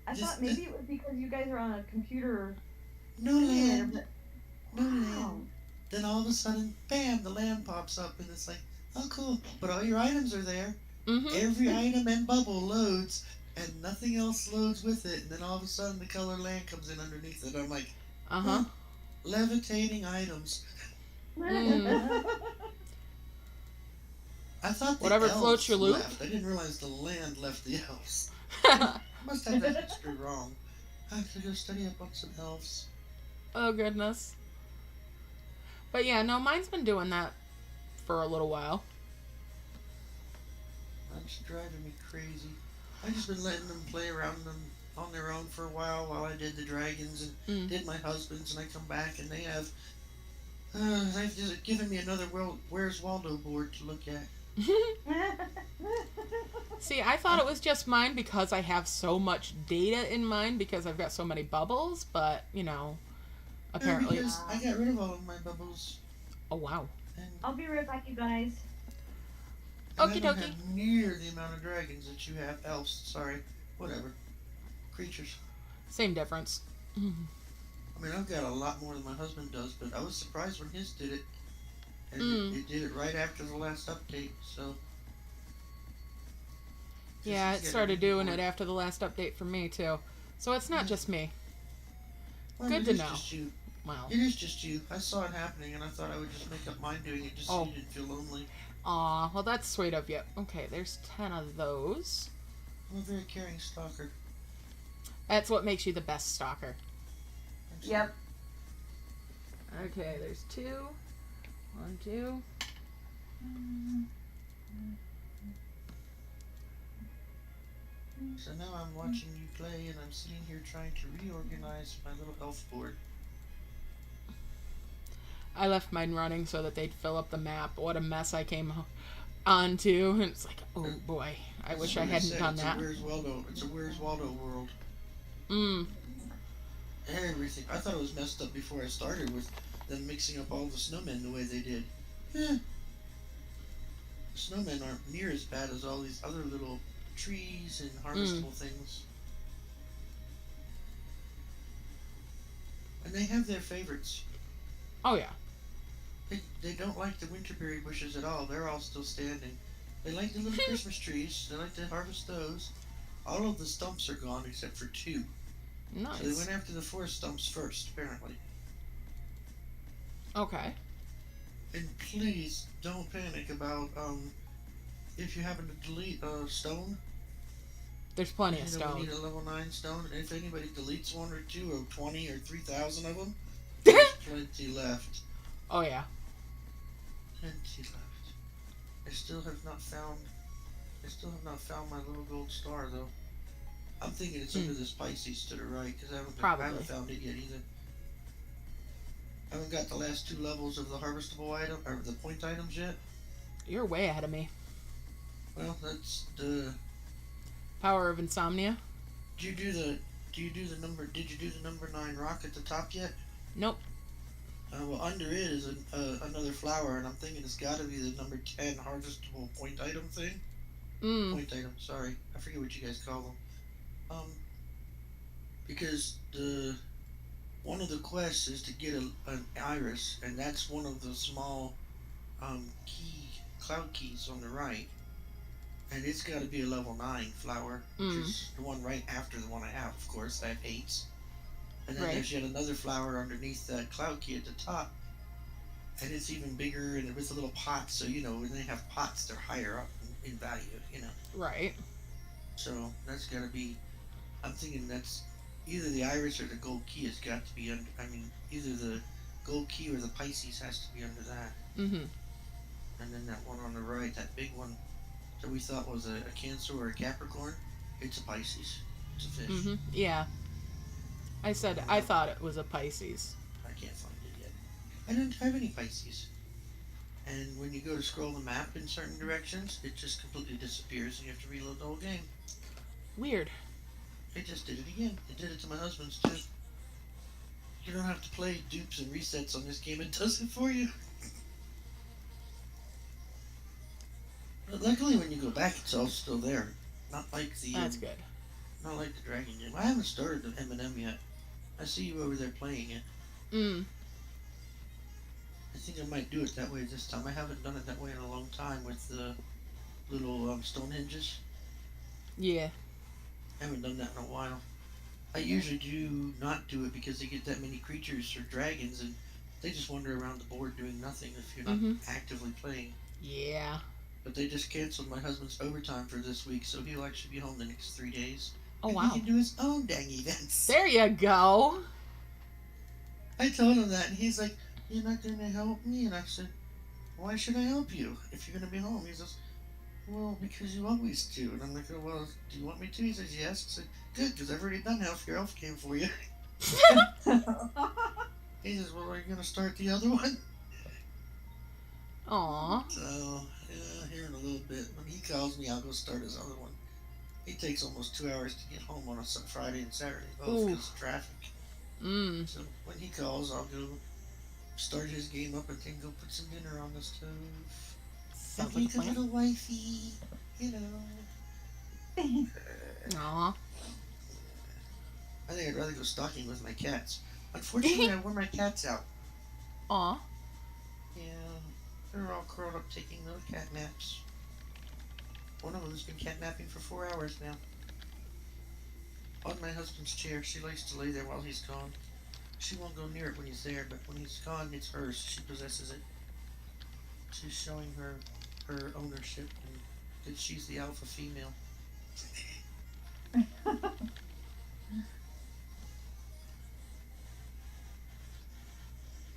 I Just thought maybe it was because you guys are on a computer. No land. but- No Wow. land. Then all of a sudden, bam, the land pops up, and it's like, oh, cool. But all your items are there. Mm-hmm. Every item and bubble loads, and nothing else loads with it. And then all of a sudden, the color land comes in underneath it. I'm like, Uh-huh. levitating items. Mm. I thought the Whatever elves floats your loop. left. I didn't realize the land left the elves. I must have that history wrong. I have to go study up on some elves. Oh, goodness. But yeah, no, mine's been doing that for a little while. It's driving me crazy. I've just been letting them play around them on their own for a while I did the dragons and did my husband's, and I come back and they've just given me another Where's Waldo board to look at. See, I thought it was just mine because I have so much data in mine because I've got so many bubbles, but, you know, apparently... Because I got rid of all of my bubbles. Oh, wow. And I'll be right back, you guys. I Okie don't dokie. have near the amount of dragons that you have. Elves, sorry. Whatever. Creatures. Same difference. I mean, I've got a lot more than my husband does, but I was surprised when his did it. And it did it right after the last update, so... Yeah, He's it got started doing more. it after the last update for me, too. So it's not just me. Well, Good it to is know. Just you. Wow. It is just you. I saw it happening, and I thought I would just make up mine doing it just so Oh. you didn't feel lonely. Aw, well, that's sweet of you. Okay, there's 10 of those. I'm a very caring stalker. That's what makes you the best stalker. Yep. Okay, there's 2. 1, 2. So now I'm watching you play, and I'm sitting here trying to reorganize my little elf board. I left mine running so that they'd fill up the map. What a mess I came onto, and it's like, oh boy, I wish I That's what hadn't said, done it's that. A Where's Waldo? It's a Where's Waldo world. Everything. I thought it was messed up before I started with them mixing up all the snowmen the way they did. The snowmen aren't near as bad as all these other little trees and harvestable things. And they have their favorites. Oh yeah. They don't like the winterberry bushes at all. They're all still standing. They like the little Christmas trees. They like to harvest those. All of the stumps are gone except for 2. Nice. So they went after the 4 stumps first, apparently. Okay. And please don't panic about if you happen to delete a stone. There's plenty of We stone. need a level 9 stone. And if anybody deletes 1 or 2 or 20 or 3,000 of them, there's plenty left. Oh yeah. Plenty left. I still have not found my little gold star though. I'm thinking it's under this Pisces to the right because I haven't found it yet either. I haven't got the last 2 levels of the harvestable item or the point items yet. You're way ahead of me. Well, that's the Power of Insomnia. Did you do the number 9 rock at the top yet? Nope. Well, under it is another flower, and I'm thinking it's got to be the number 10 harvestable point item thing. Point item, sorry, I forget what you guys call them. Because one of the quests is to get an iris, and that's one of the small cloud keys on the right, and it's got to be a level 9 flower, which is the one right after the one I have, of course. I have 8s, and then there's yet another flower underneath that cloud key at the top, and it's even bigger and with a little pot. So when they have pots, they're higher up in value. Right. So that's got to be. I'm thinking that's either the iris or the gold key has got to be under. I mean, either the gold key or the Pisces has to be under that. And then that one on the right, that big one that we thought was a Cancer or a Capricorn, it's a Pisces. It's a fish. Yeah. I said I thought it was a Pisces. I can't find it yet. I don't have any Pisces. And when you go to scroll the map in certain directions, it just completely disappears and you have to reload the whole game. Weird. It just did it again. It did it to my husband's too. You don't have to play dupes and resets on this game. It does it for you. But luckily, when you go back, it's all still there. Not like the. That's good. Not like the Dragon game. I haven't started the M&M yet. I see you over there playing it. I think I might do it that way this time. I haven't done it that way in a long time with the little Stonehenges. Yeah. I haven't done that in a while. I usually do not do it because they get that many creatures or dragons and they just wander around the board doing nothing if you're not actively playing. Yeah. But they just canceled my husband's overtime for this week, so he'll actually be home the next 3 days. Oh, and wow. he can do his own dang events. There you go. I told him that, and he's like, "You're not going to help me?" And I said, "Why should I help you if you're going to be home?" He says, "Well, because you always do." And I'm like, "Oh, well, do you want me to?" He says, "Yes." I said, "Good, because I've already done half your elf game for you." He says, "Well, are you going to start the other one?" Aww. So, here in a little bit, when he calls me, I'll go start his other one. He takes almost 2 hours to get home on a Friday and Saturday, both because of traffic. So when he calls, I'll go start his game up and then go put some dinner on the stove. Sounds Like like a a plan. little wifey, Aw. I think I'd rather go stalking with my cats. Unfortunately, I wore my cats out. Aw. Yeah, they're all curled up taking little cat naps. One of them's been catnapping for 4 hours now. On my husband's chair, she likes to lay there while he's gone. She won't go near it when he's there, but when he's gone, it's hers. She possesses it. She's showing her ownership and that she's the alpha female.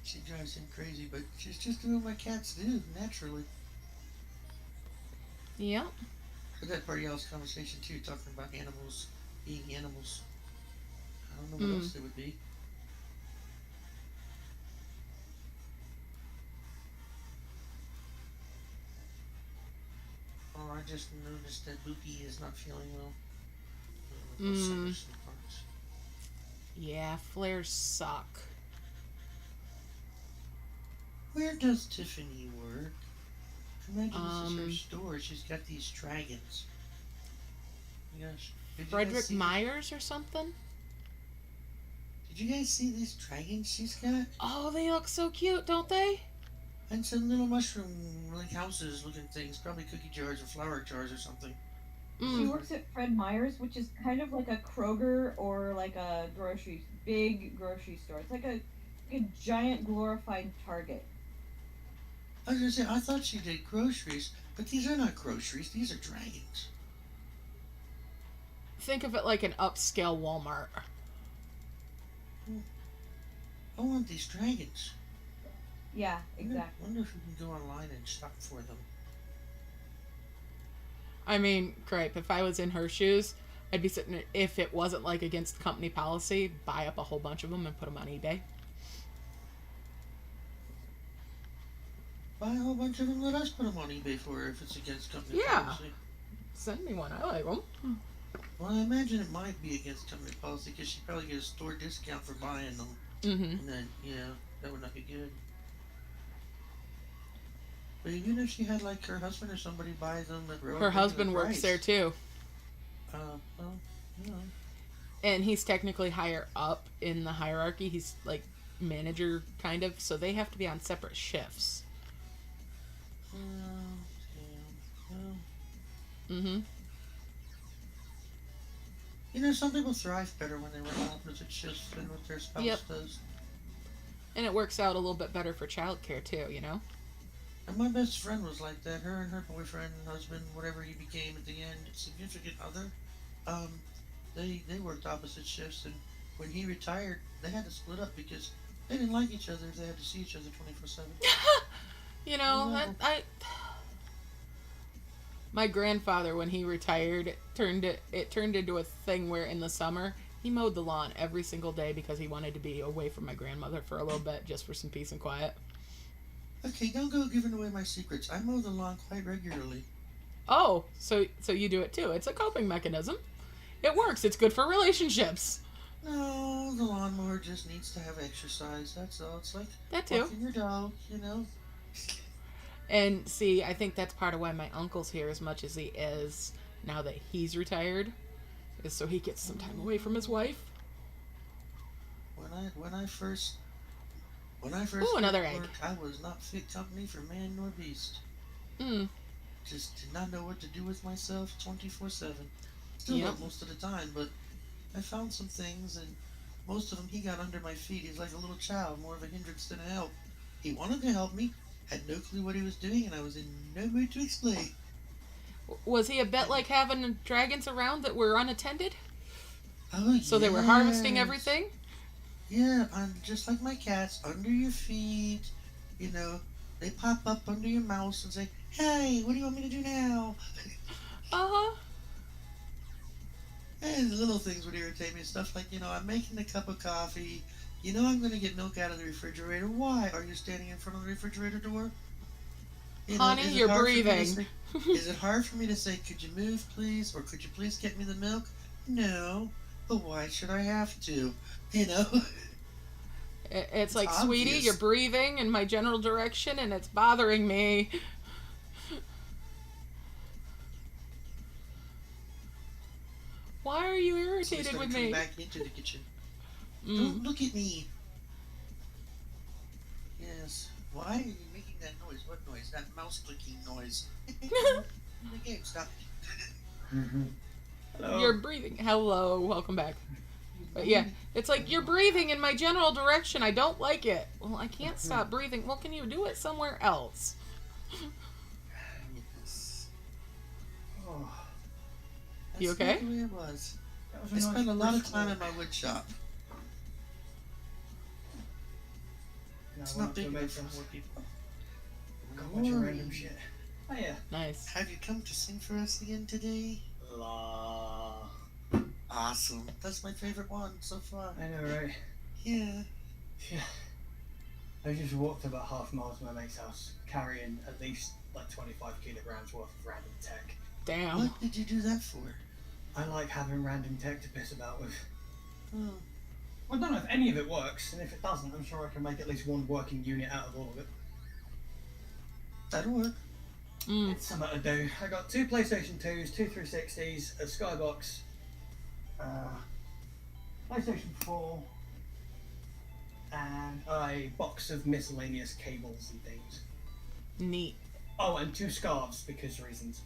She drives him crazy, but she's just doing what my cats do, naturally. Yep. But that part of y'all's conversation too, talking about animals being animals. I don't know what else they would be. just noticed that Boopy is not feeling well. Mm. Yeah, flares suck. Where does Tiffany work? Imagine this is her store. She's got these dragons. Gosh. Frederick Myers or something? Did you guys see these dragons she's got? Oh, they look so cute, don't they? And some little mushroom like houses looking things, probably cookie jars or flower jars or something. She works at Fred Meyer's, which is kind of like a Kroger or like a big grocery store. It's like a giant glorified Target. I was gonna say, I thought she did groceries, but these are not groceries, these are dragons. Think of it like an upscale Walmart. I want these dragons. Yeah, exactly. I wonder if we can go online and shop for them. I mean, great. If I was in her shoes, I'd be sitting there, if it wasn't like against company policy, buy up a whole bunch of them and put them on eBay. Buy a whole bunch of them, let us put them on eBay for her if it's against company policy. Send me one. I like them. Well, I imagine it might be against company policy because she'd probably get a store discount for buying them. And then, yeah, that would not be good. But even if she had like her husband or somebody buy them at her husband works there too. Well, you know. And he's technically higher up in the hierarchy. He's like manager kind of, so they have to be on separate shifts. You know, some people thrive better when they work on opposite shifts than what their spouse does. And it works out a little bit better for childcare too, you know? And my best friend was like that. Her and her boyfriend, husband, whatever he became at the end, significant other, they worked opposite shifts, and when he retired, they had to split up because they didn't like each other. They had to see each other 24/7. You know, my grandfather, when he retired, it turned into a thing where in the summer he mowed the lawn every single day because he wanted to be away from my grandmother for a little bit, just for some peace and quiet. Okay, don't go giving away my secrets. I mow the lawn quite regularly. Oh, so you do it too. It's a coping mechanism. It works. It's good for relationships. No, the lawnmower just needs to have exercise. That's all. It's like that too. Walking your dog, you know. And see, I think that's part of why my uncle's here as much as he is now that he's retired, is so he gets some time away from his wife. When I first another egg. Work, I was not fit company for man nor beast. Just did not know what to do with myself 24/7. Still don't most of the time, but I found some things, and most of them he got under my feet. He's like a little child, more of a hindrance than a help. He wanted to help me, had no clue what he was doing, and I was in no mood to explain. Was he a bit like having dragons around that were unattended? Oh, so they were harvesting everything? Yeah, just like my cats, under your feet. You know, they pop up under your mouse and say, "Hey, what do you want me to do now?" And the little things would irritate me. Stuff like, you know, I'm making a cup of coffee. You know I'm going to get milk out of the refrigerator. Why? Are you standing in front of the refrigerator door? You know, honey, you're breathing. Is it hard for me to say, could you move, please? Or could you please get me the milk? No. But why should I have to? You know? It's like, sweetie, you're breathing in my general direction and it's bothering me. Why are you irritated with me? Back into the kitchen. Don't look at me. Yes. Why are you making that noise? What noise? That mouse clicking noise. The game, stop it. Hello. You're breathing. Hello, welcome back. But yeah, it's like, you're breathing in my general direction. I don't like it. Well, I can't stop breathing. Well, can you do it somewhere else? Yes. Oh. You okay? That's the way it was. I spent a lot of time in my wood shop. It's not big enough for more people. Got a bunch of random shit. Oh yeah. Nice. Have you come to sing for us again today? La. Awesome. That's my favorite one so far. I know, right? Yeah. Yeah. I just walked about half a mile to my mate's house, carrying at least like 25 kilograms worth of random tech. Damn. What did you do that for? I like having random tech to piss about with. Oh. I don't know if any of it works, and if it doesn't, I'm sure I can make at least one working unit out of all of it. That'll work. It's something to do. I got 2 PlayStation 2s, 2 360s, a Skybox, PlayStation 4, and a box of miscellaneous cables and things. Neat. Oh, and 2 scarves because reasons.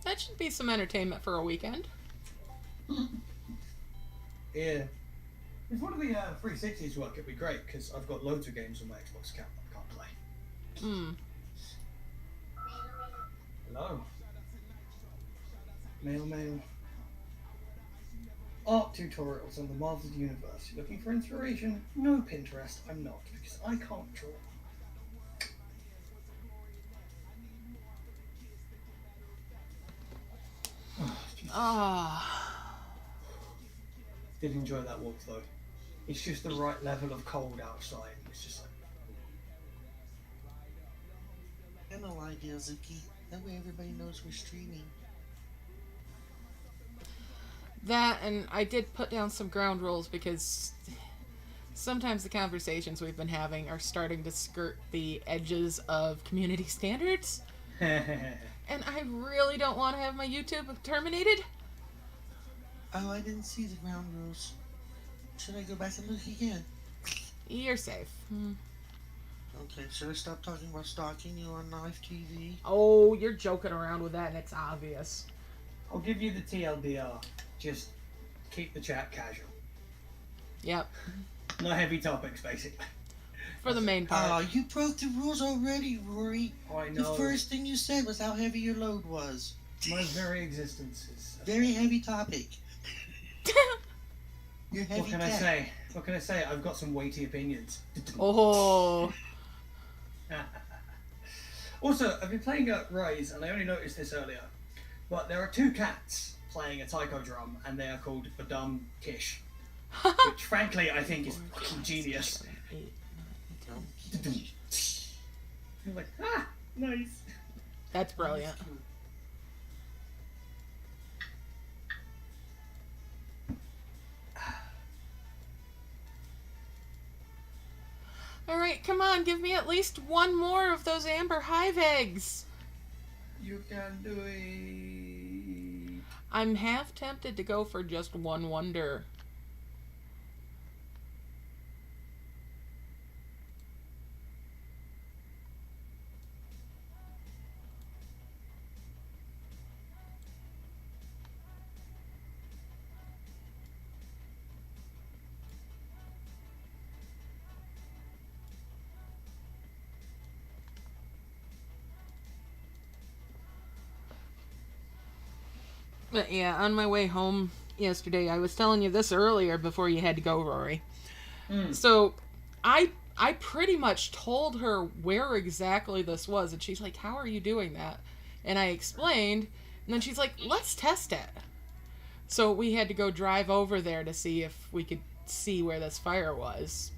That should be some entertainment for a weekend. Yeah. If one of the 360s work, it'd be great because I've got loads of games on my Xbox account I can't play. Hello. Mail. Art tutorials on the Marvel's Universe. Looking for inspiration? No Pinterest, I'm not, because I can't draw. Did enjoy that walk though. It's just the right level of cold outside. It's just like. I have no idea, Zuki. That way everybody knows we're streaming. That, and I did put down some ground rules because sometimes the conversations we've been having are starting to skirt the edges of community standards. And I really don't want to have my YouTube terminated. Oh, I didn't see the ground rules. Should I go back and look again? You're safe. Okay, should I stop talking about stalking you on live TV? Oh, you're joking around with that and it's obvious. I'll give you the TLDR. Just keep the chat casual. Yep. No heavy topics, basically. For the main part. Oh, you broke the rules already, Rory. I know. The first thing you said was how heavy your load was. My very existence is... Very heavy topic. You're heavy. What can I say? What can I say? I've got some weighty opinions. Oh. Also, I've been playing Rise, and I only noticed this earlier, but there are 2 cats playing a taiko drum, and they are called Badum Kish, which frankly I think is fucking genius. I'm like, nice. That's brilliant. Alright, come on, give me at least one more of those amber hive eggs. You can do it. I'm half tempted to go for just one wonder. But yeah, on my way home yesterday, I was telling you this earlier before you had to go, Rory. So I pretty much told her where exactly this was, and she's like, how are you doing that? And I explained, and then she's like, let's test it. So we had to go drive over there to see if we could see where this fire was.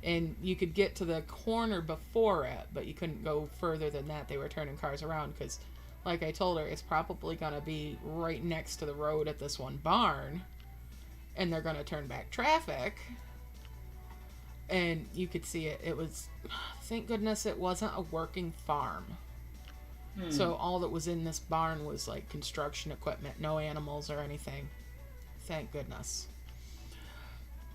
And you could get to the corner before it, but you couldn't go further than that. They were turning cars around because, like I told her, it's probably going to be right next to the road at this one barn. And they're going to turn back traffic. And you could see it. It was, thank goodness it wasn't a working farm. So all that was in this barn was like construction equipment, no animals or anything. Thank goodness.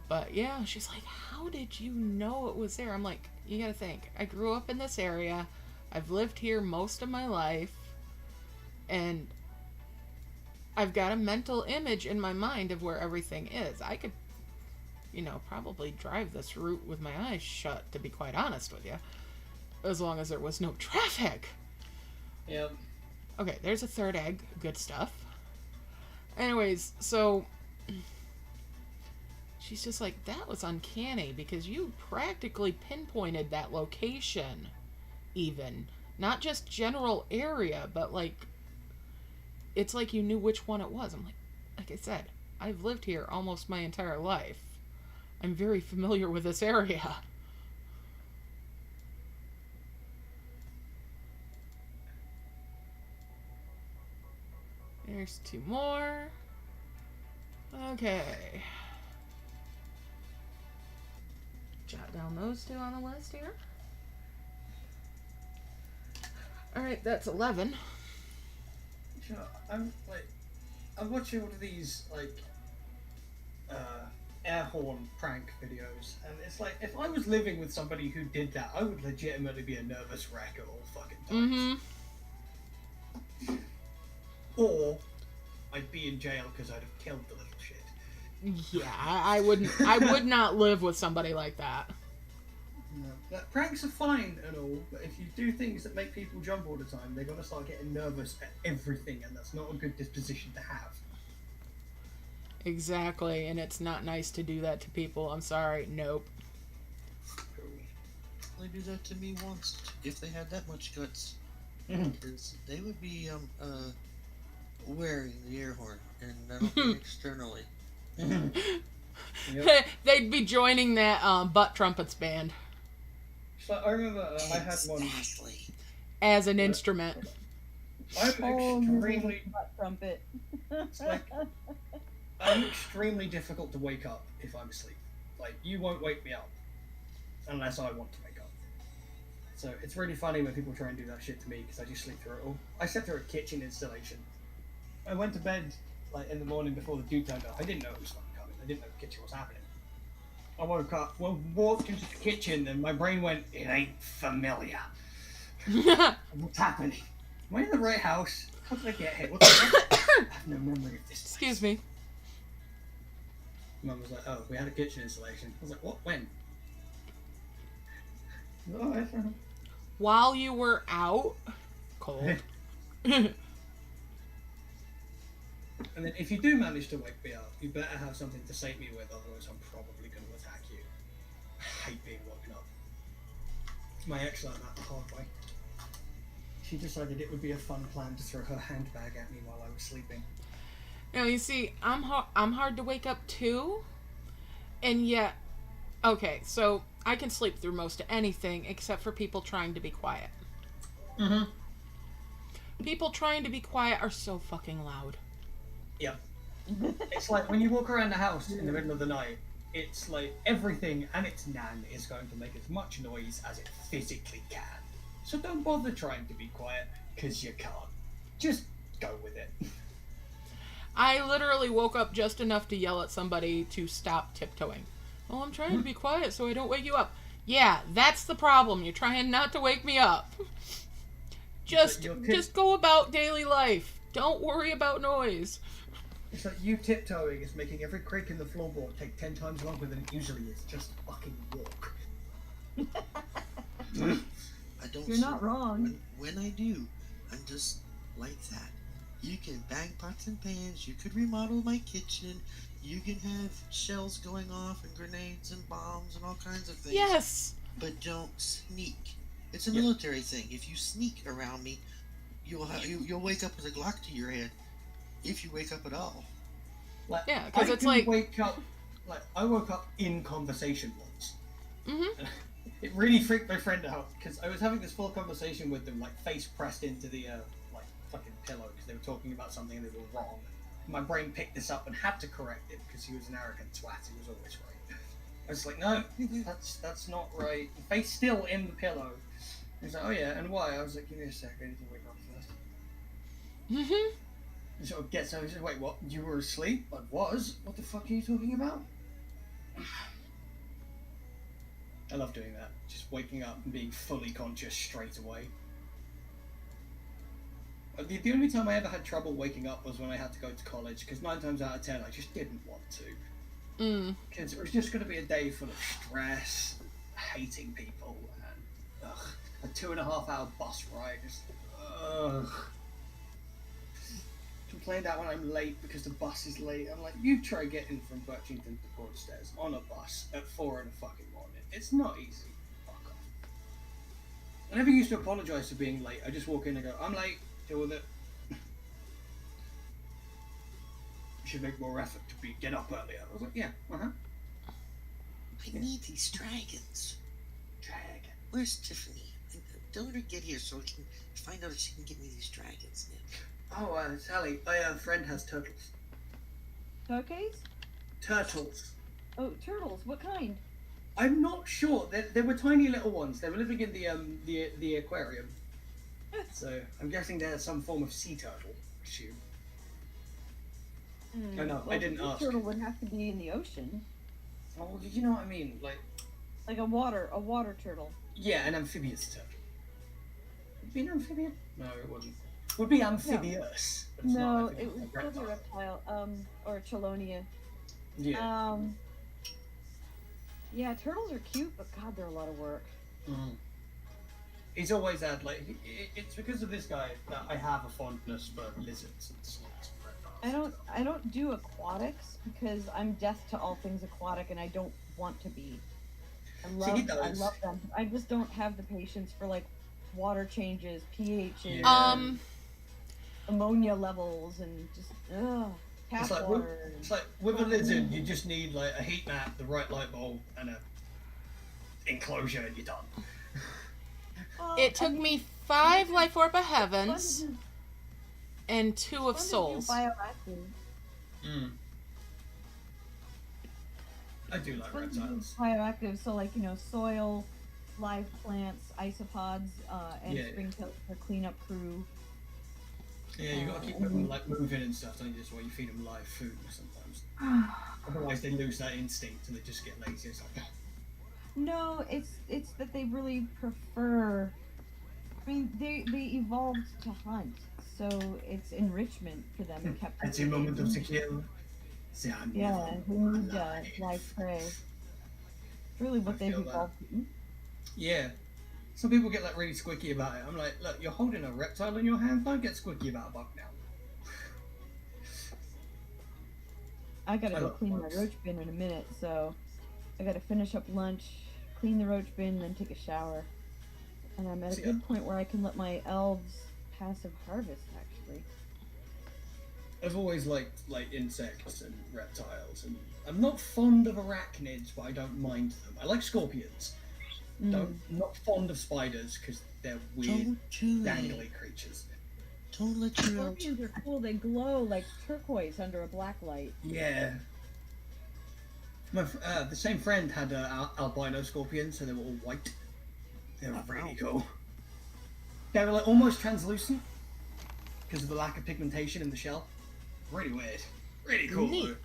But yeah, she's like, how did you know it was there? I'm like, you gotta think. I grew up in this area. I've lived here most of my life. And I've got a mental image in my mind of where everything is. I could, probably drive this route with my eyes shut, to be quite honest with you. As long as there was no traffic. Yep. Okay, there's a third egg. Good stuff. Anyways, so she's just like, that was uncanny because you practically pinpointed that location even. Not just general area, but like, it's like you knew which one it was. I'm like I said, I've lived here almost my entire life. I'm very familiar with this area. There's 2 more. Okay. Jot down those 2 on the list here. Alright, that's 11. Sure, I'm watching one of these air horn prank videos, and it's like, if I was living with somebody who did that, I would legitimately be a nervous wreck at all fucking times. Mm-hmm. Or I'd be in jail because I'd have killed the little shit. Yeah, I wouldn't. I would not live with somebody like that. No. Like, pranks are fine and all, but if you do things that make people jump all the time, they're gonna start getting nervous at everything, and that's not a good disposition to have. Exactly, and it's not nice to do that to people. I'm sorry, nope. They do that to me once, if they had that much guts. Because they would be wearing the air horn, and I don't mean externally. Yep. They'd be joining that butt trumpets band So I remember I had one. Exactly. as an instrument. I'm Oh, extremely. butt trumpet. It's like, I'm extremely difficult to wake up if I'm asleep. Like, you won't wake me up unless I want to wake up. So it's really funny when people try and do that shit to me because I just sleep through it all. I slept through a kitchen installation. I went to bed like in the morning before the dude turned up. I didn't know it was fucking coming. I didn't know the kitchen was happening. I woke up, walked into the kitchen, and my brain went, "It ain't familiar. What's happening? Am I in the right house? How did I get here? What the fuck? I have no memory of this place." Excuse me. Mum was like, "Oh, we had a kitchen installation." I was like, "What? When?" Oh, that's right. While you were out, cold. And then if you do manage to wake me up, you better have something to save me with, otherwise I'm probably going to attack you. I hate being woken up. My ex learned that the hard way. She decided it would be a fun plan to throw her handbag at me while I was sleeping. Now, you see, I'm hard to wake up too, and yet, okay, so I can sleep through most of anything except for people trying to be quiet. Mm-hmm. People trying to be quiet are so fucking loud. Yeah. It's like when you walk around the house in the middle of the night, it's like everything and its nan is going to make as much noise as it physically can. So don't bother trying to be quiet, because you can't. Just go with it. I literally woke up just enough to yell at somebody to stop tiptoeing. Oh, I'm trying to be quiet so I don't wake you up. Yeah, that's the problem. You're trying not to wake me up. Just go about daily life. Don't worry about noise. It's like you tiptoeing is making every creak in the floorboard take 10 times longer than it usually is. Just fucking walk. I don't. You're not wrong. When I do, I'm just like that. You can bang pots and pans. You could remodel my kitchen. You can have shells going off and grenades and bombs and all kinds of things. Yes. But don't sneak. It's a military thing. If you sneak around me, you'll wake up with a Glock to your head. If you wake up at all. Like, yeah, because it's like wake up. Like I woke up in conversation once. Mm-hmm. It really freaked my friend out because I was having this full conversation with them, like face pressed into the like fucking pillow because they were talking about something that was wrong. My brain picked this up and had to correct it because he was an arrogant twat. He was always right. I was like, no, that's not right. Face still in the pillow. He's like, oh yeah, and why? I was like, give me a sec, I need to wake up first. Mm-hmm. He sort of gets up and says, wait, what? You were asleep? I was? What the fuck are you talking about? I love doing that. Just waking up and being fully conscious straight away. The only time I ever had trouble waking up was when I had to go to college, because 9 times out of 10 I just didn't want to. Because it was just going to be a day full of stress, hating people, and a 2.5-hour bus ride. Just, complained out when I'm late because the bus is late. I'm like, you try getting from Birchington to Broadstairs on a bus at 4 in the fucking morning. It's not easy. Fuck off. I never used to apologise for being late. I just walk in and go, I'm late. Deal with it. You should make more effort to get up earlier. I was like, yeah, I need these dragons. Dragon. Where's Tiffany? Don't let her get here so I can find out if she can get me these dragons. Oh, Sally, my friend has turtles. Turkeys? Turtles. Oh, turtles. What kind? I'm not sure. They were tiny little ones. They were living in the aquarium. So I'm guessing they're some form of sea turtle. I assume. I know. Well, I didn't ask. Turtle would have to be in the ocean. Oh, you know what I mean? Like a water turtle. Yeah, an amphibious turtle. Would it be an amphibian? No, it wouldn't. It would be amphibious. But it's No, not it was still a reptile. Or Chelonia. Yeah. Yeah, turtles are cute, but God, they're a lot of work. He's always had it's because of this guy that I have a fondness for lizards and snakes. I don't do aquatics because I'm deaf to all things aquatic, and I don't want to be. I love them. I just don't have the patience for like water changes, pHs, ammonia levels, and just tap water. It's like with a lizard, you just need like a heat map, the right light bulb, and a enclosure, and you're done. It took me 5 Life Orb of Heavens and 2 of Souls. I do like reptiles. Bioactive, so like, soil, live plants, isopods, and springtail for cleanup crew. Yeah, you gotta keep them like moving and stuff, don't you? Just while you feed them live food sometimes. Otherwise, they lose that instinct and they just get lazy. It's like, no, it's that they really prefer. I mean, they evolved to hunt, so it's enrichment for them. It kept. It's a moment of Zukira. Yeah, who need live prey. It's really what they've evolved to eat. Yeah. Some people get like really squicky about it. I'm like, look, you're holding a reptile in your hand. Don't get squicky about a bug now. I gotta go clean my roach bin in a minute, so I gotta finish up lunch, clean the roach bin, then take a shower. And I'm at a good point where I can let my elves passive harvest, actually. I've always liked insects and reptiles, and I'm not fond of arachnids, but I don't mind them. I like scorpions. Not fond of spiders because they're weird, dangly creatures. Don't let you out. Scorpions are cool. They glow like turquoise under a black light. Yeah. The same friend had albino scorpions, so they were all white. They were really cool. They were like almost translucent because of the lack of pigmentation in the shell. Really weird. Really cool. Neat.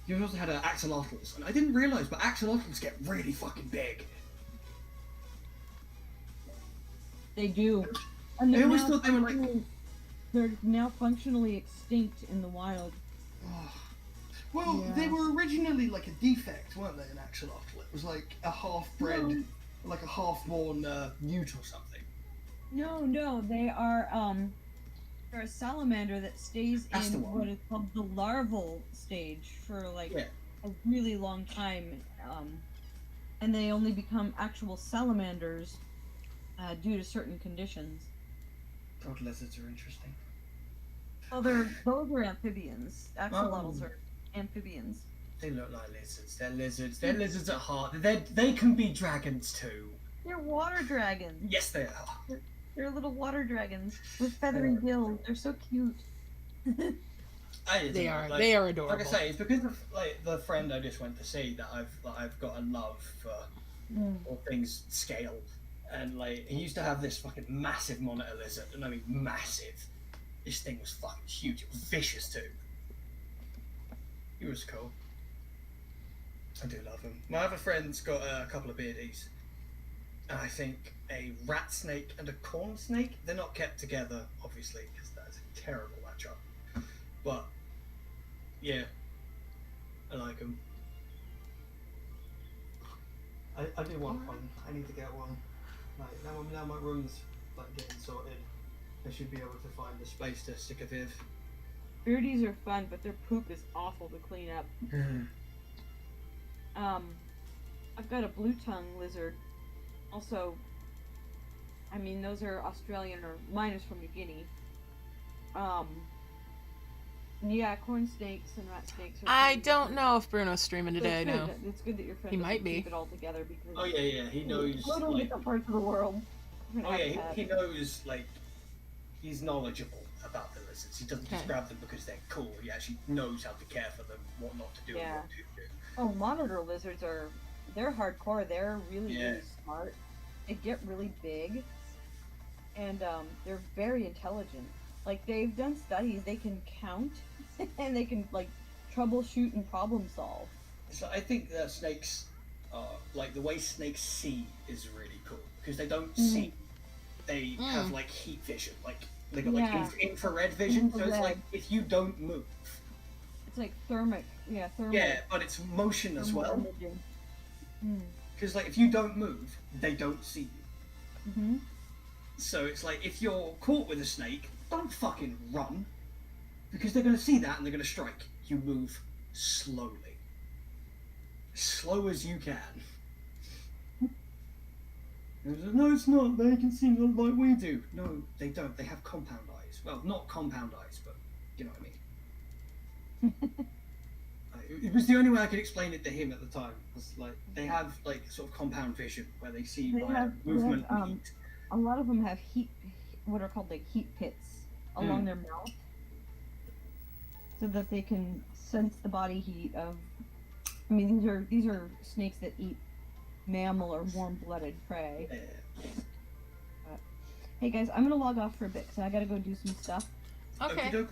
You also had axolotls, and I didn't realise, but axolotls get really fucking big. They do. And I always thought they were like... They're now functionally extinct in the wild. Well, they were originally like a defect, weren't they, an axolotl? It was like a half-bred, like a half-born newt or something. No, they are, they're a salamander that stays in what is called the larval stage for like a really long time, and they only become actual salamanders due to certain conditions. God, lizards are interesting. Well, those are amphibians. Axolotls are amphibians. They look like lizards. They're lizards. They're lizards at heart. They can be dragons too. They're water dragons. Yes, they are. They're little water dragons with feathery gills. They're so cute. They are. They are adorable. Like I say, it's because of like the friend I just went to see that I've got a love for all things scale. And like he used to have this fucking massive monitor lizard, and I mean massive. This thing was fucking huge. It was vicious too. He was cool. I do love him. My other friend's got a couple of beardies. And I think a rat snake and a corn snake. They're not kept together, obviously, because that's a terrible matchup. But yeah, I like them. I do want one. I need to get one. Like now my room's like getting sorted. I should be able to find the space to stick a viv. Beardies are fun, but their poop is awful to clean up. I've got a blue tongue lizard. Also, I mean those are Australian, or mine is from New Guinea. Yeah, corn snakes and rat snakes. I don't know if Bruno's streaming today. No, it's good that your friend he might be. Keep it all together because. Oh yeah, he knows. Totally different parts of the world. Oh yeah, he knows like he's knowledgeable. about the lizards. He doesn't just Okay. grab them because they're cool. He actually knows how to care for them, what not to do, and Yeah. what to do. Oh, monitor lizards they're hardcore. They're really, Yeah. really smart. They get really big, and they're very intelligent. Like, they've done studies, they can count, and they can, like, troubleshoot and problem solve. So I think that snakes, like the way snakes see is really cool because they don't see. They have like heat vision, like they got like Yeah. infrared vision. So it's Infrared. like if you don't move, It's like thermal. yeah, but it's motion as thermal well. imaging. Because like if you don't move, they don't see you. Mm-hmm. So it's like if you're caught with a snake, don't fucking run, because they're gonna see that and they're gonna strike. You move slowly, slow as you can. And it's like, no, it's not. They can see like we do. No, they don't. They have compound eyes. Well, not compound eyes, but you know what I mean. It was the only way I could explain it to him at the time. Was like they have like sort of compound vision where they see They via have- movement. they have, and heat. A lot of them have what are called like heat pits along their mouth, so that they can sense the body heat of. I mean, these are snakes that eat mammal or warm-blooded prey. Hey guys, I'm gonna log off for a bit because I gotta go do some stuff. Okay. Don't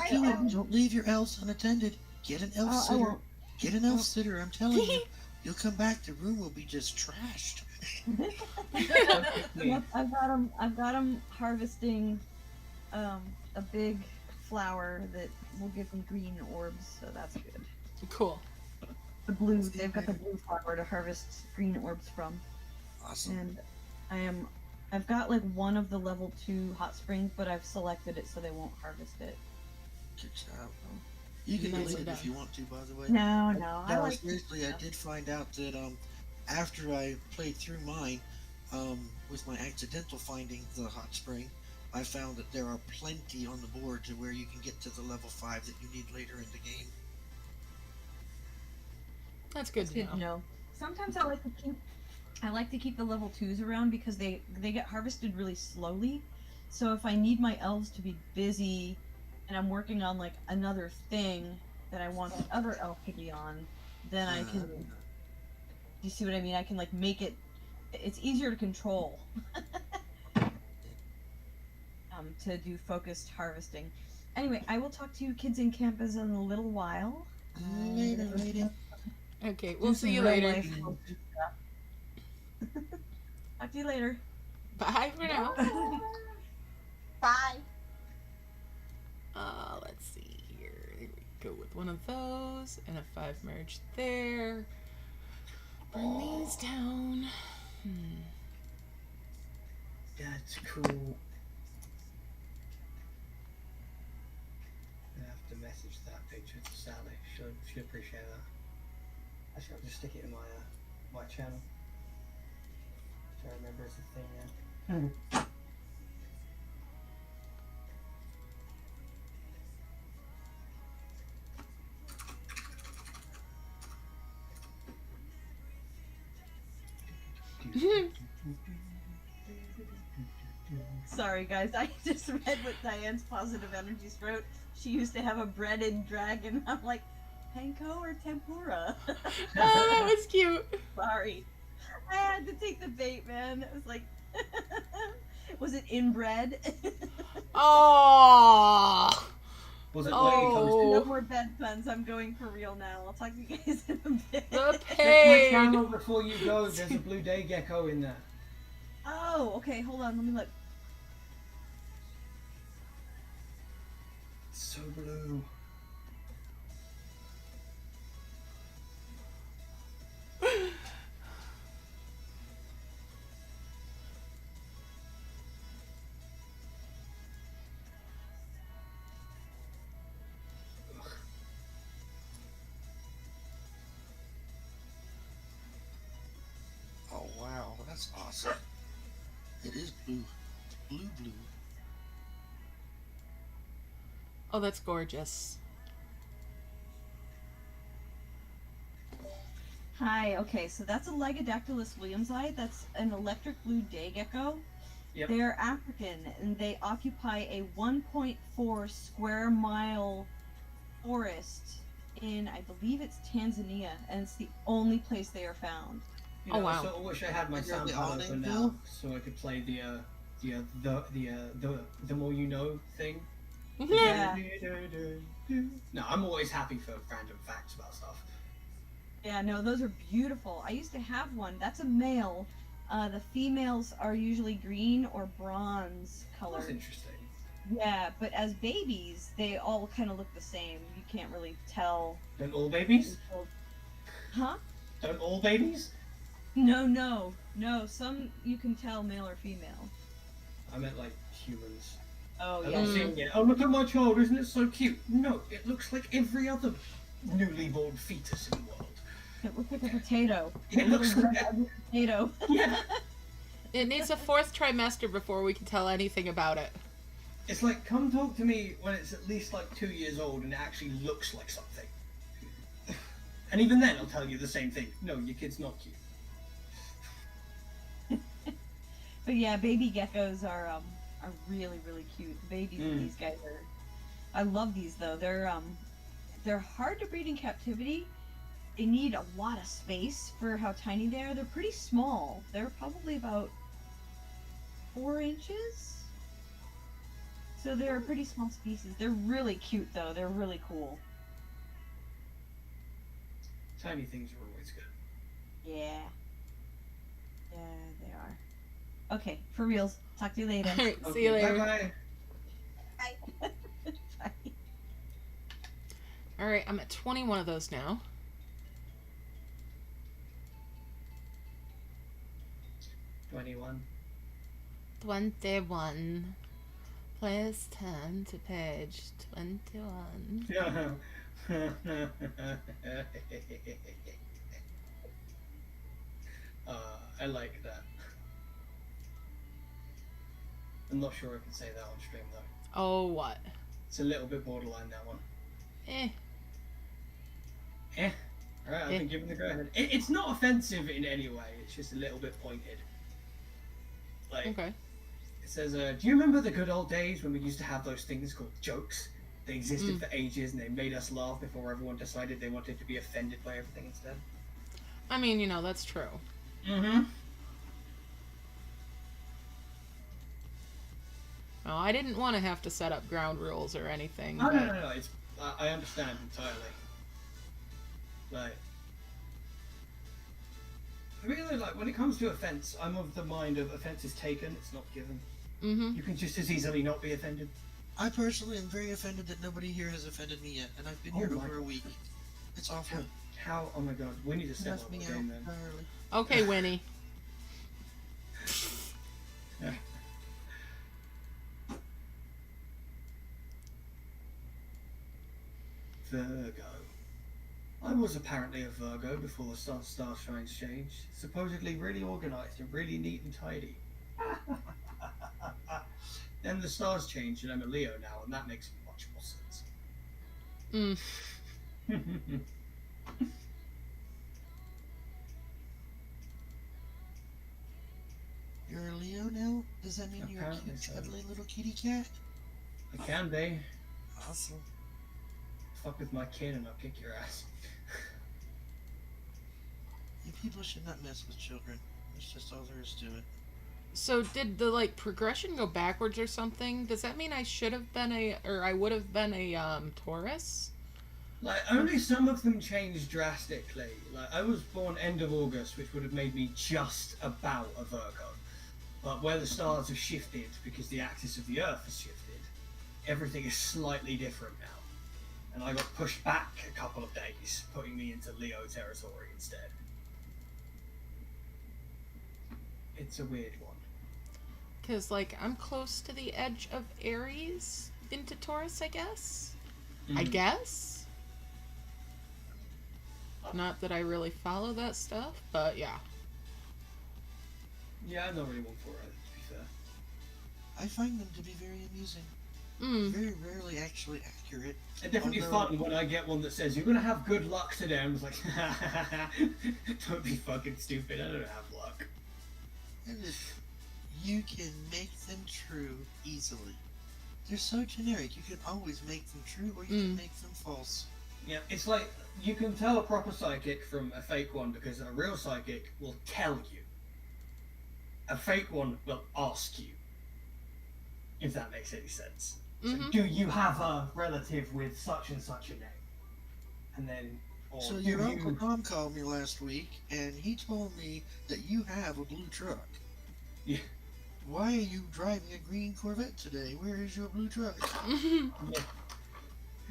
do it. Don't leave your elves unattended. Get an elf I sitter. won't. Get an elf sitter. I'm telling you, you'll come back. The room will be just trashed. Yep, I've got 'em harvesting a big flower that will give them green orbs, so that's good. Cool. They've got the blue flower to harvest green orbs from. Awesome. And I've got like one of the level 2 hot springs, but I've selected it so they won't harvest it. Good job. You can Nicely delete it done. if you want to, by the way. No, I No, like seriously, I did find out that after I played through mine, with my accidental finding the hot spring, I found that there are plenty on the board to where you can get to the level 5 that you need later in the game. That's good to know. Sometimes I like to keep the level 2s around because they get harvested really slowly. So if I need my elves to be busy and I'm working on like another thing that I want the other elf to be on, then I can. You see what I mean? I can like make it. It's easier to control. To do focused harvesting. Anyway, I will talk to you kids in campus in a little while. Later. Okay, we'll see you later. Talk to you later. Bye for now. Bye. Let's see here. There we go with one of those and a 5 merge there. Bring these down. That's cool. I have to message that picture to Sally. She'll appreciate that. Actually, I'll just stick it in my channel. So I remember it's a thing now. Sorry guys, I just read what Diane's positive energies wrote. She used to have a breaded dragon. I'm like, panko or tempura? Oh, that was cute. Sorry. I had to take the bait, man. It was like, was it inbred? Oh. Was it No more bed puns. I'm going for real now. I'll talk to you guys in a bit. The Check my pain. channel before you go. There's a blue day gecko in there. Oh, okay. Hold on. Let me look. It's so blue. Oh wow, that's awesome. It is blue. Blue. Oh, that's gorgeous. Hi. Okay, so that's a Legodactylus williamsi. That's an electric blue day gecko, Yep. They're African, and they occupy a 1.4 square mile forest in, I believe it's Tanzania, and it's the only place they are found. You know, Oh, wow. I sort of wish I had my And you're the soundpad open now, awning so I could play the more you know thing. Yeah. No, I'm always happy for random facts about stuff. Yeah, no, those are beautiful. I used to have one. That's a male. The females are usually green or bronze That's colored. interesting. Yeah, but as babies, they all kind of look the same. You can't really tell. Don't all babies? Huh? Don't all babies? No. Some you can tell male or female. I meant like humans. Oh, I'm yeah. not seeing it. Oh, look at my child, isn't it so cute? No, it looks like every other newly born fetus in the world. It looks like a potato. It looks Little like red potato. Yeah. It needs a 4th trimester before we can tell anything about it. It's like, come talk to me when it's at least like 2 years old and it actually looks like something. And even then, I'll tell you the same thing. No, your kid's not cute. But yeah, baby geckos are really, really cute. The babies of these guys are. I love these though. They're hard to breed in captivity. They need a lot of space for how tiny they are. They're pretty small. They're probably about 4 inches. So they're a pretty small species. They're really cute though. They're really cool. Tiny things are always good. Yeah. Yeah, they are. Okay, for reals. Talk to you later. Alright, see you later. Bye-bye. Bye. Alright, I'm at 21 of those now. $21. 21. Please turn to page 21. I like that. I'm not sure I can say that on stream though. Oh, what? It's a little bit borderline, that one. Eh. Alright, I've been given the go ahead. It's not offensive in any way, it's just a little bit pointed. Like, Okay. it says, do you remember the good old days when we used to have those things called jokes? They existed for ages and they made us laugh before everyone decided they wanted to be offended by everything instead. I mean, you know, that's true. Mm-hmm. Oh, I didn't want to have to set up ground rules or anything. No, but... no. It's, I understand entirely. Like, I really like, when it comes to offense, I'm of the mind of offense is taken, it's not given. Mm-hmm. You can just as easily not be offended. I personally am very offended that nobody here has offended me yet, and I've been here over a week. It's awful. How? Oh my god, we need to step Left up me the out game then. entirely. Okay, Winnie. Virgo. I was apparently a Virgo before the star signs changed. Supposedly really organised and really neat and tidy. Then the stars changed and I'm a Leo now, and that makes much more sense. You're a Leo now? Does that mean you're a Apparently cute, so. cuddly little kitty cat? I can be. Awesome. Fuck with my kid and I'll kick your ass. You people should not mess with children. That's just all there is to it. So did the, like, progression go backwards or something? Does that mean I should have been I would have been a, Taurus? Like, only some of them changed drastically. Like, I was born end of August, which would have made me just about a Virgo. But where the stars have shifted, because the axis of the Earth has shifted, everything is slightly different now. And I got pushed back a couple of days, putting me into Leo territory instead. It's a weird one. Because, like, I'm close to the edge of Aries into Taurus, I guess? I guess? Not that I really follow that stuff, but yeah. Yeah, I'm not really one for it, to be fair. I find them to be very amusing. Very rarely actually accurate. And definitely fun when I get one that says, you're going to have good luck today. I'm just like, don't be fucking stupid, I don't have luck. And you can make them true easily. They're so generic. You can always make them true, or you can make them false. Yeah, it's like you can tell a proper psychic from a fake one because a real psychic will tell you. A fake one will ask you. If that makes any sense. So, do you have a relative with such and such a name? And then, or so your Uncle Tom called me last week, and he told me that you have a blue truck. Yeah. Why are you driving a green Corvette today? Where is your blue truck? Yeah.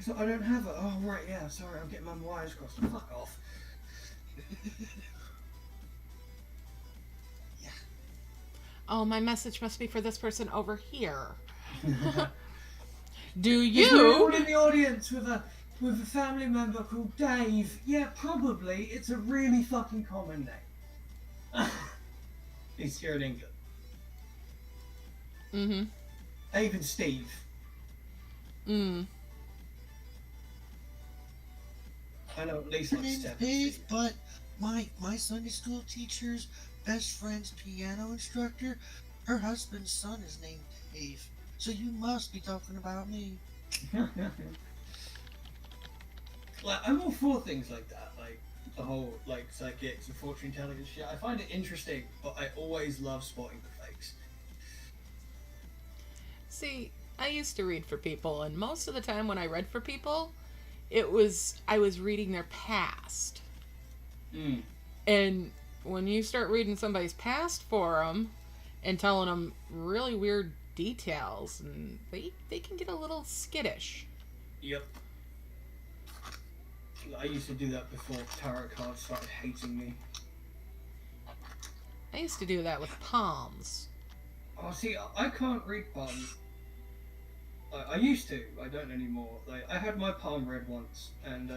So I don't have it. Oh, right, yeah, sorry, I'm getting my wires crossed. Fuck off. Yeah. Oh, my message must be for this person over here. Do you? All in the audience with a family member called Dave. Yeah, probably. It's a really fucking common name. At least here in England. Mm-hmm. Dave and Steve. I know at least like seven. Dave, but my Sunday school teacher's best friend's piano instructor, her husband's son is named Dave. So you must be talking about me. Like, I'm all for things like that, like the whole like psychics and fortune telling and shit. I find it interesting, but I always love spotting the fakes. See, I used to read for people, and most of the time when I read for people, I was reading their past. And when you start reading somebody's past for them and telling them really weird details, and they can get a little skittish. Yep. I used to do that before tarot cards started hating me. I used to do that with palms. Oh, see, I can't read palms. I used to. I don't anymore. Like, I had my palm read once, and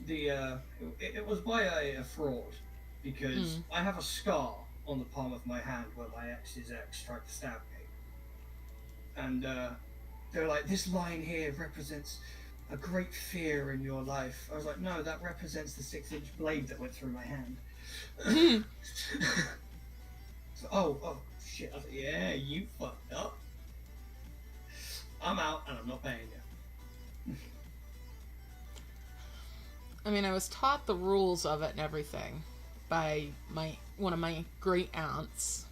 it was by a fraud, because I have a scar on the palm of my hand where my ex's ex tried to stab me. And they're like, this line here represents a great fear in your life. I was like, no, that represents the 6-inch blade that went through my hand. So, oh, shit. I was like, yeah, you fucked up. I'm out and I'm not paying you. I mean, I was taught the rules of it and everything by one of my great aunts.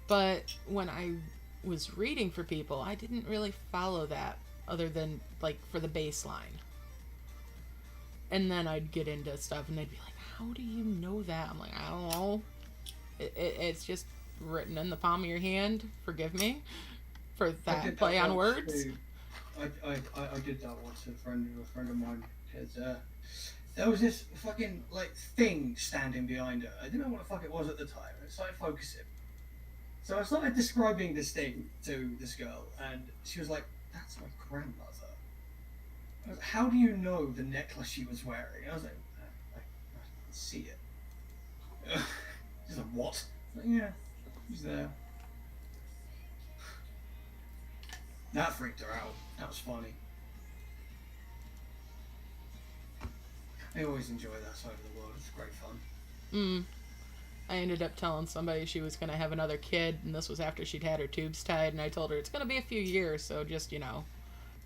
But when I was reading for people, I didn't really follow that other than like for the baseline. And then I'd get into stuff and they'd be like, how do you know that? I'm like, I don't know. It's just written in the palm of your hand. Forgive me for that play on words. I did that once with a friend of mine, because there was this fucking like thing standing behind her. I didn't know what the fuck it was at the time. I started focusing. So I started describing this thing to this girl, and she was like, that's my grandmother. I was like, how do you know the necklace she was wearing? I was like, I can see it. She's like, what? I was like, yeah, she's there. That freaked her out. That was funny. I always enjoy that side of the world. It's great fun. I ended up telling somebody she was going to have another kid, and this was after she'd had her tubes tied, and I told her it's going to be a few years, so just,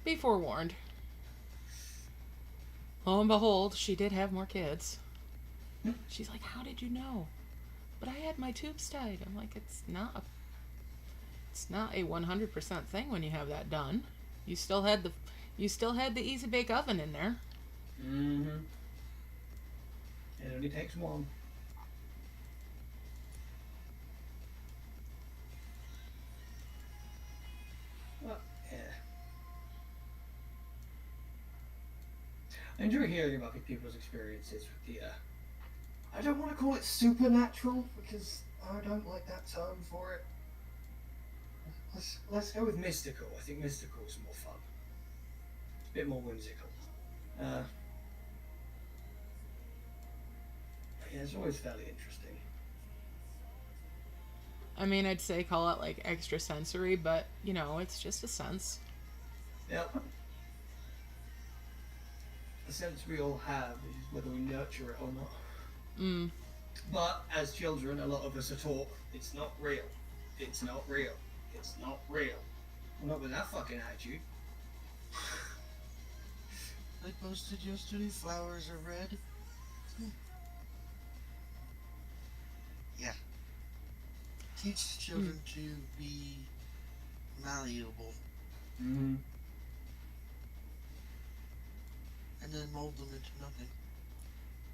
be forewarned. Lo and behold, she did have more kids. She's like, how did you know? But I had my tubes tied. I'm like, it's not a 100% thing when you have that done. You still had the easy bake oven in there. It only takes one. Well, yeah. I enjoy hearing about people's experiences with the, I don't want to call it supernatural, because I don't like that term for it. Let's go with mystical. I think mystical is more fun. It's a bit more whimsical. Yeah, it's always fairly interesting. I mean, I'd say call it like extrasensory, but it's just a sense. Yep. The sense we all have is whether we nurture it or not. But as children, a lot of us are taught it's not real. It's not real. It's not real. Not with that fucking attitude. I posted yesterday, flowers are red. Yeah. Teach children to be malleable. Mm-hmm. And then mold them into nothing.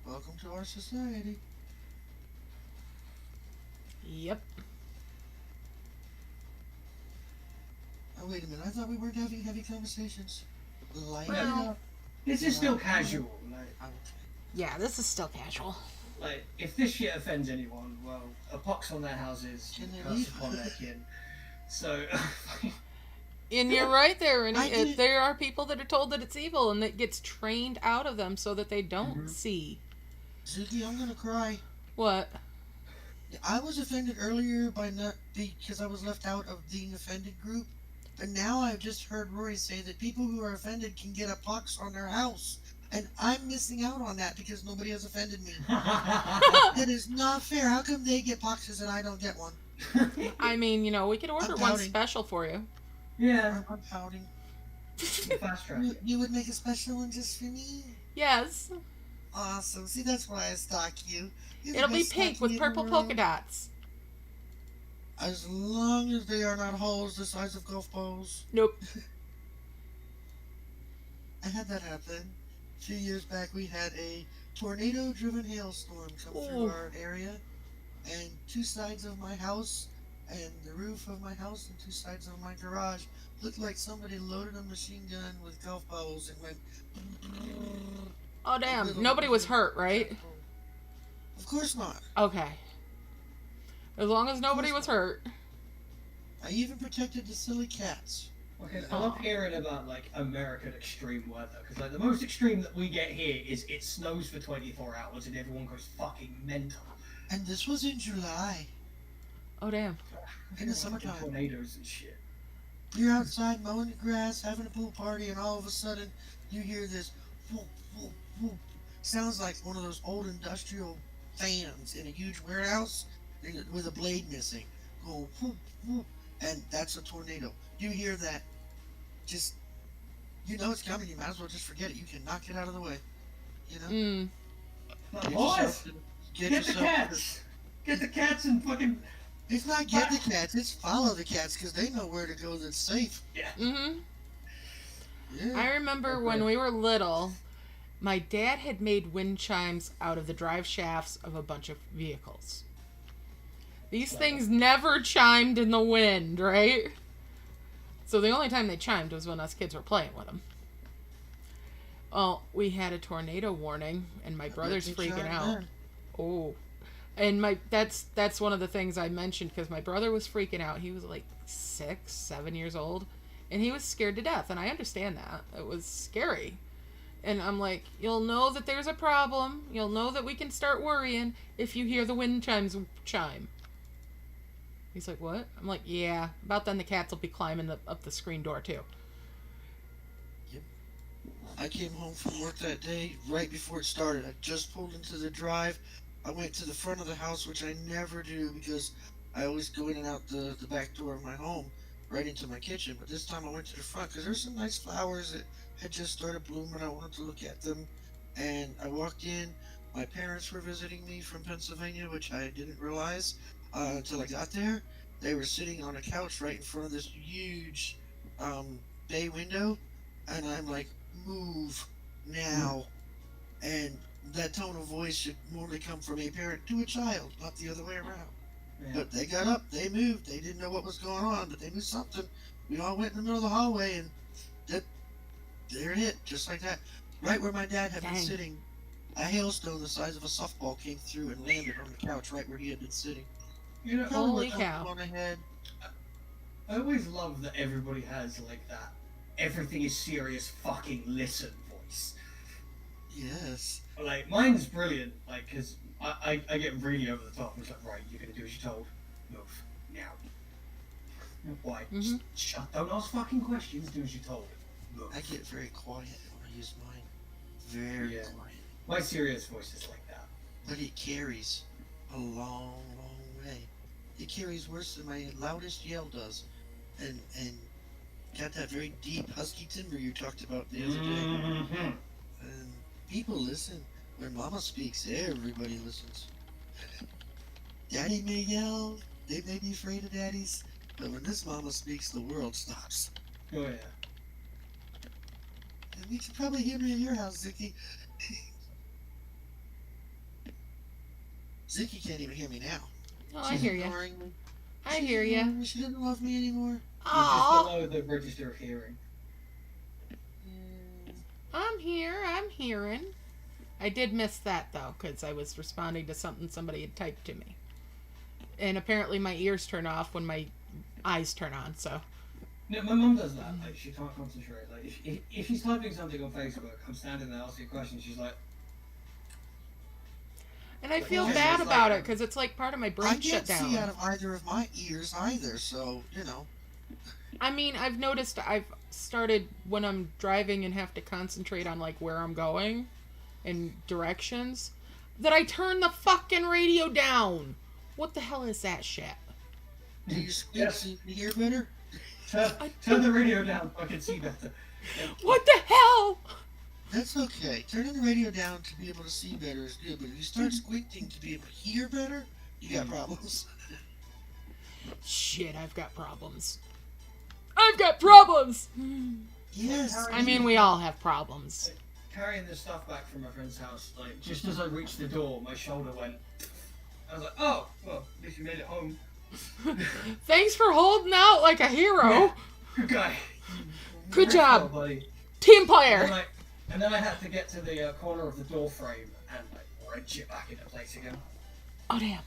Welcome to our society. Yep. Oh, wait a minute. I thought we weren't having heavy conversations. Light Well, it up. This is still casual. Like, Yeah, this is still casual. like, if this shit offends anyone, well, a pox on their houses, Can they curse leave? upon their kin. So, And you're right there, and I did- there are people that are told that it's evil, and it gets trained out of them so that they don't see. Zuki, I'm gonna cry. What? I was offended earlier by because I was left out of the offended group, but now I've just heard Rory say that people who are offended can get a pox on their house, and I'm missing out on that because nobody has offended me. That is not fair. How come they get poxes and I don't get one? I mean, you know, we could order I'm one pouting. special for you. yeah, I'm pouting. fast track. You would make a special one just for me? Yes. Awesome. See, that's why I stalk you. You're the It'll be best pink stalkie with in the purple world. polka dots. As long as they are not holes the size of golf balls. Nope. I had that happen. A few years back, we had a tornado-driven hailstorm come through Ooh. our area, and two sides of my house and the roof of my house and two sides of my garage looked like somebody loaded a machine gun with golf balls and went. Oh, damn. Nobody was hurt, right? Of course not. Okay. As long as nobody was hurt. I even protected the silly cats. Okay, I love hearing about like American extreme weather because like the most extreme that we get here is it snows for 24 hours and everyone goes fucking mental. And this was in July, Oh, damn. in the summertime. Tornadoes and shit. You're outside mowing the grass, having a pool party, and all of a sudden you hear this whoop, whoop, whoop. Sounds like one of those old industrial fans in a huge warehouse with a blade missing. Go whoop, whoop, and that's a tornado. You hear that, just, you know it's coming, you might as well just forget it. You can knock it out of the way, you know? Mm. Like, boys, get the yourself- cats! Get the cats and fucking... It's not get the cats, it's follow the cats, because they know where to go that's safe. Yeah. Mm-hmm. Yeah. I remember when we were little, my dad had made wind chimes out of the drive shafts of a bunch of vehicles. These things never chimed in the wind, right? So the only time they chimed was when us kids were playing with them. Well, we had a tornado warning, and my brother's they freaking chimed out. then. Oh, and that's one of the things I mentioned because my brother was freaking out. He was like 6, 7 years old, and he was scared to death. And I understand that it was scary. And I'm like, you'll know that there's a problem. You'll know that we can start worrying if you hear the wind chimes chime. He's like, what? I'm like, yeah. About then the cats will be climbing up the screen door too. I came home from work that day right before it started. I just pulled into the drive. I went to the front of the house, which I never do because I always go in and out the back door of my home, right into my kitchen. But this time I went to the front because there's some nice flowers that had just started blooming. I wanted to look at them. And I walked in. My parents were visiting me from Pennsylvania, which I didn't realize until I got there. They were sitting on a couch right in front of this huge bay window. And I'm like, move now. And that tone of voice should normally come from a parent to a child, not the other way around. Yeah. But they got up, they moved, they didn't know what was going on, but they knew something. We all went in the middle of the hallway and there it hit, just like that. Right where my dad had been Dang. sitting, a hailstone the size of a softball came through and landed on the couch right where he had been sitting. You know, Probably Holy went cow. on the head. I always love that everybody has like that everything is serious fucking listen voice. Yes. Like, mine's brilliant, like, because I get really over the top. It's like, right, you're gonna do as you're told. Move. Now. Why? Just shut, don't ask fucking questions, do as you're told. Move. I get very quiet when I use mine. Very Yeah. quiet. My serious voice is like that. But it carries a long, long way. it carries worse than my loudest yell does. And got that very deep husky timbre you talked about the other day. And people listen. When Mama speaks, everybody listens. Daddy may yell, they may be afraid of daddies, but when this Mama speaks, the world stops. Oh yeah. And you can probably hear me in your house, Zicky. Zicky can't even hear me now. Oh, I hear you. ignoring me. I hear you. She doesn't love me anymore. You're just Aw, below the register of hearing. I'm here. I'm hearing. I did miss that though, because I was responding to something somebody had typed to me. And apparently my ears turn off when my eyes turn on, so. No, my mum does that. Like, she can't concentrate. Like, if she's typing something on Facebook, I'm standing there asking a question, she's like... And I feel Well, bad it's about like- it, because it's like part of my I brain shut can't down. see out of either of my ears either, so, you know. I mean, I've noticed I've started when I'm driving and have to concentrate on like where I'm going and directions, that I turn the fucking radio down. What the hell is that shit? Do you squeak Yes. so you can hear better? Turn the radio down, I can see better. What the hell? That's okay. Turning the radio down to be able to see better is good, but if you start squinting to be able to hear better, you got problems. Shit, I've got problems. I've got problems! Yes. I mean, we all have problems. Carrying this stuff back from my friend's house, like, just as I reached the door, my shoulder went... I was like, oh, well, at least you made it home. Thanks for holding out like a hero. Good guy. Good job. Buddy. Team player. And then I had to get to the corner of the door frame and like wrench it back into place again. Oh, damn.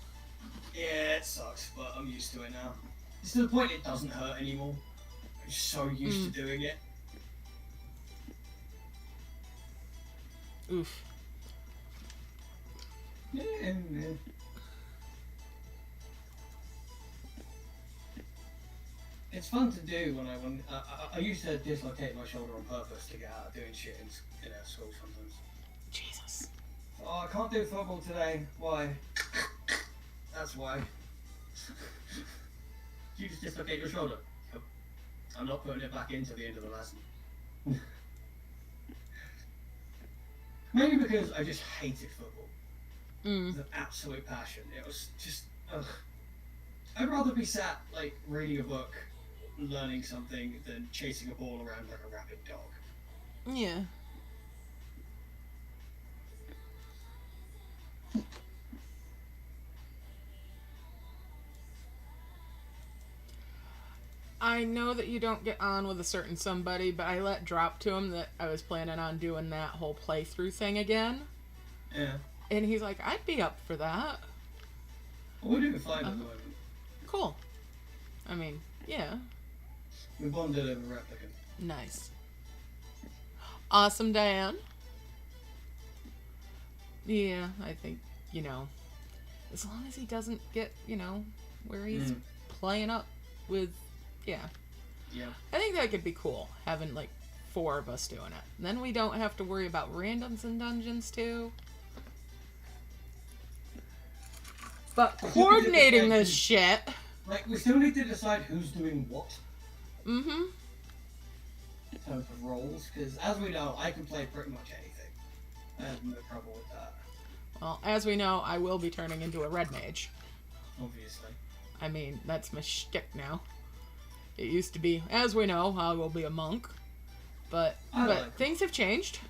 Yeah, it sucks, but I'm used to it now. It's to the point it doesn't hurt anymore. I'm just so used to doing it. Oof. Yeah. It's fun to do when I used to dislocate my shoulder on purpose to get out of doing shit in school sometimes. Jesus. Oh, I can't do football today. Why? That's why. You just dislocate your shoulder. Yep. I'm not putting it back in till the end of the lesson. Maybe because I just hated football. With an absolute passion. It was just, ugh. I'd rather be sat, like, reading a book, learning something, than chasing a ball around like a rabid dog. Yeah. I know that you don't get on with a certain somebody, but I let drop to him that I was planning on doing that whole playthrough thing again. Yeah. And he's like, I'd be up for that. Well, we're doing fine at the moment. Cool. I mean, yeah. We bonded over Replicant. Nice. Awesome, Diane. Yeah, I think, as long as he doesn't get, where he's playing up with, yeah. I think that could be cool, having, like, 4 of us doing it. And then we don't have to worry about randoms in dungeons, too. But coordinating this shit... Like, we still need to decide who's doing what. Mm-hmm. In terms of roles, because as we know, I can play pretty much anything. I have no trouble with that. Well, as we know, I will be turning into a red mage. Obviously. I mean, that's my shtick now. It used to be, as we know, I will be a monk. But things have changed.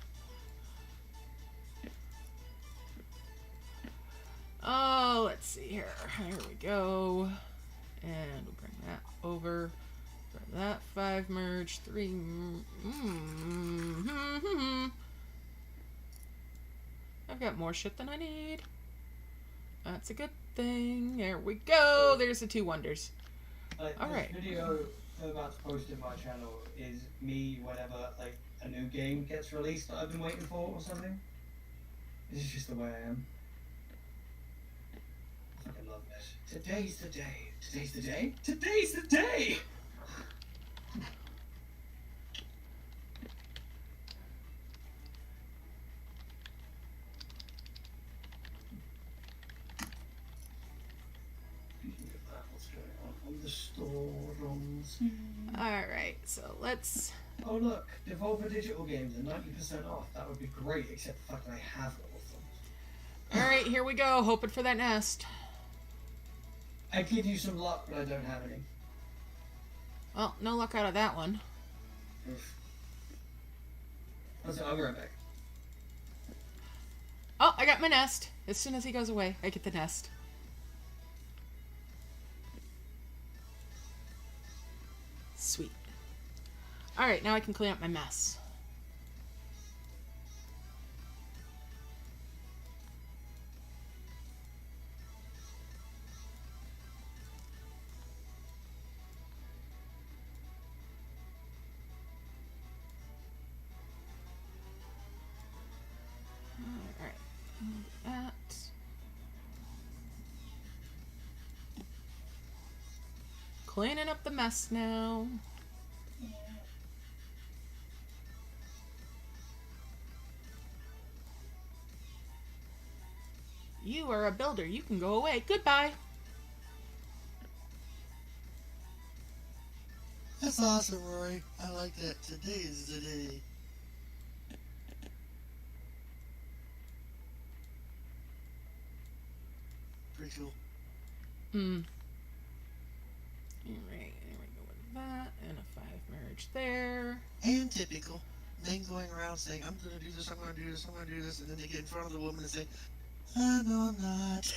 Oh, let's see here. Here we go. And we'll bring that over. For that 5 merge, 3... I've got more shit than I need. That's a good thing. There we go. There's the 2 wonders. Alright. This video I'm about to post in my channel is me whenever, like, a new game gets released that I've been waiting for or something. This is just the way I am. I fucking love this. Today's the day. Today's the day? Today's the day! storms. Alright, so let's... Oh look, Devolver Digital Games are 90% off. That would be great, except the fact that I have all of them. Alright, here we go, hoping for that nest. I give you some luck, but I don't have any. Well, no luck out of that one. I'll be right back. Oh, I got my nest. As soon as he goes away, I get the nest. Sweet. Alright, now I can clean up my mess. Alright, that. Cleaning up the mess now. You are a builder. You can go away. Goodbye. That's awesome, Rory. I like that. Today is the day. Pretty cool. Alright, there we go with that. And a 5 merge there. And typical. Men going around saying, I'm going to do this, I'm going to do this, I'm going to do this, and then they get in front of the woman and say, no, I'm not.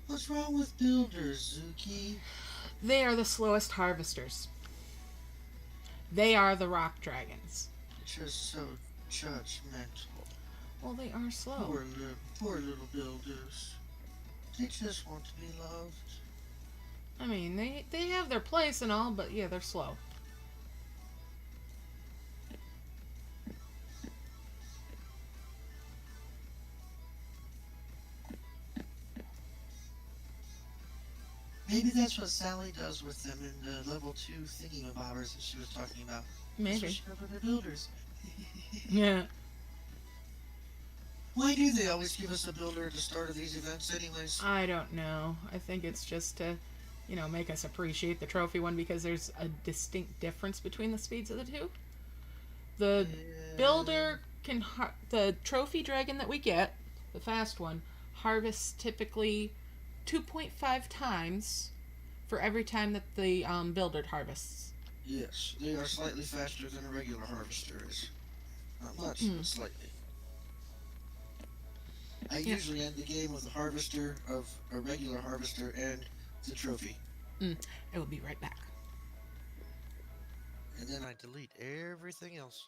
What's wrong with builders, Zuki? They are the slowest harvesters. They are the rock dragons. Just so judgmental. Well, they are slow. Poor little builders. They just want to be loved. I mean, they have their place and all, but yeah, they're slow. Maybe that's what Sally does with them in the level 2 thingy-mabobbers that she was talking about. Maybe. That's what she does with her builders. Yeah. Why do they always give us a builder at the start of these events anyways? I don't know. I think it's just to, you know, make us appreciate the trophy one because there's a distinct difference between the speeds of the two. The builder can, the trophy dragon that we get, the fast one, harvests typically 2.5 times for every time that the builder harvests. Yes, they are slightly faster than a regular harvester is. Not much, but slightly. I usually end the game with a regular harvester and the trophy. I will be right back. And then I delete everything else.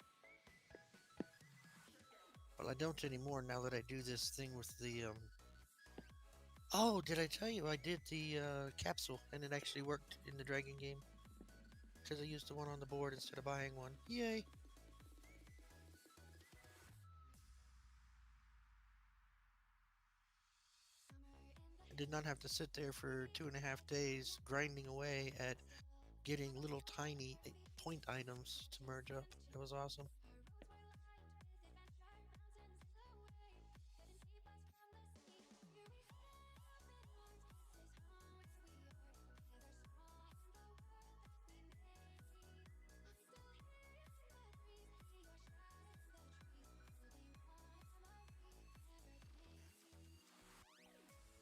Well, I don't anymore now that I do this thing with the, Oh, did I tell you I did the, capsule, and it actually worked in the dragon game? Because I used the one on the board instead of buying one. Yay! I did not have to sit there for 2.5 days grinding away at getting little tiny point items to merge up. It was awesome.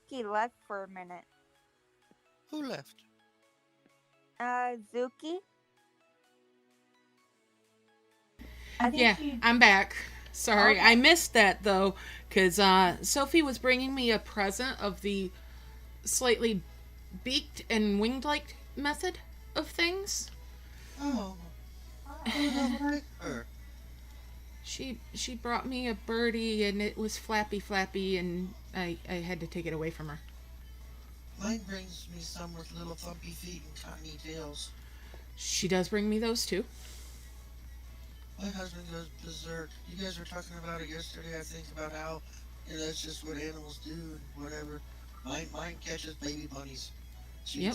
He left for a minute. Who left? Zuki? Yeah, I'm back. Sorry, I missed that though, because Sophie was bringing me a present of the slightly beaked and winged-like method of things. Oh. I her. She brought me a birdie and it was flappy, and I had to take it away from her. Mine brings me some with little thumpy feet and tiny tails. She does bring me those too. My husband goes berserk. You guys were talking about it yesterday, I think, about how that's just what animals do and whatever. Mine catches baby bunnies. She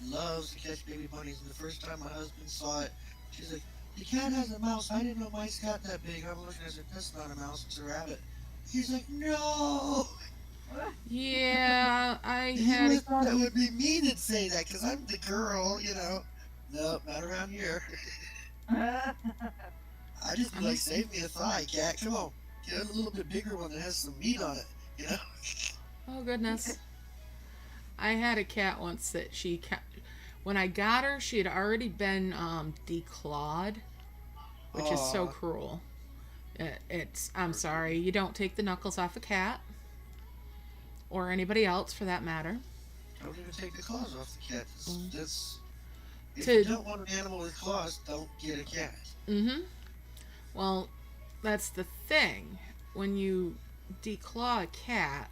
loves to catch baby bunnies, and the first time my husband saw it, She's like, the cat has a mouse. I didn't know mice got that big. I'm looking at it. That's not a mouse. It's a rabbit. He's like, no. Yeah, I You had. would have thought it would be me to say that because I'm the girl, you know. Nope, not around here. I just be like, save me a thigh, cat. Come on, get a little bit bigger one that has some meat on it, you know. Oh goodness. I had a cat once that when I got her, she had already been declawed, which is so cruel. I'm sorry, you don't take the knuckles off a cat, or anybody else for that matter. Don't even take the claws off the cat. If you don't want an animal with claws, don't get a cat. Mm-hmm. Well, that's the thing. When you declaw a cat,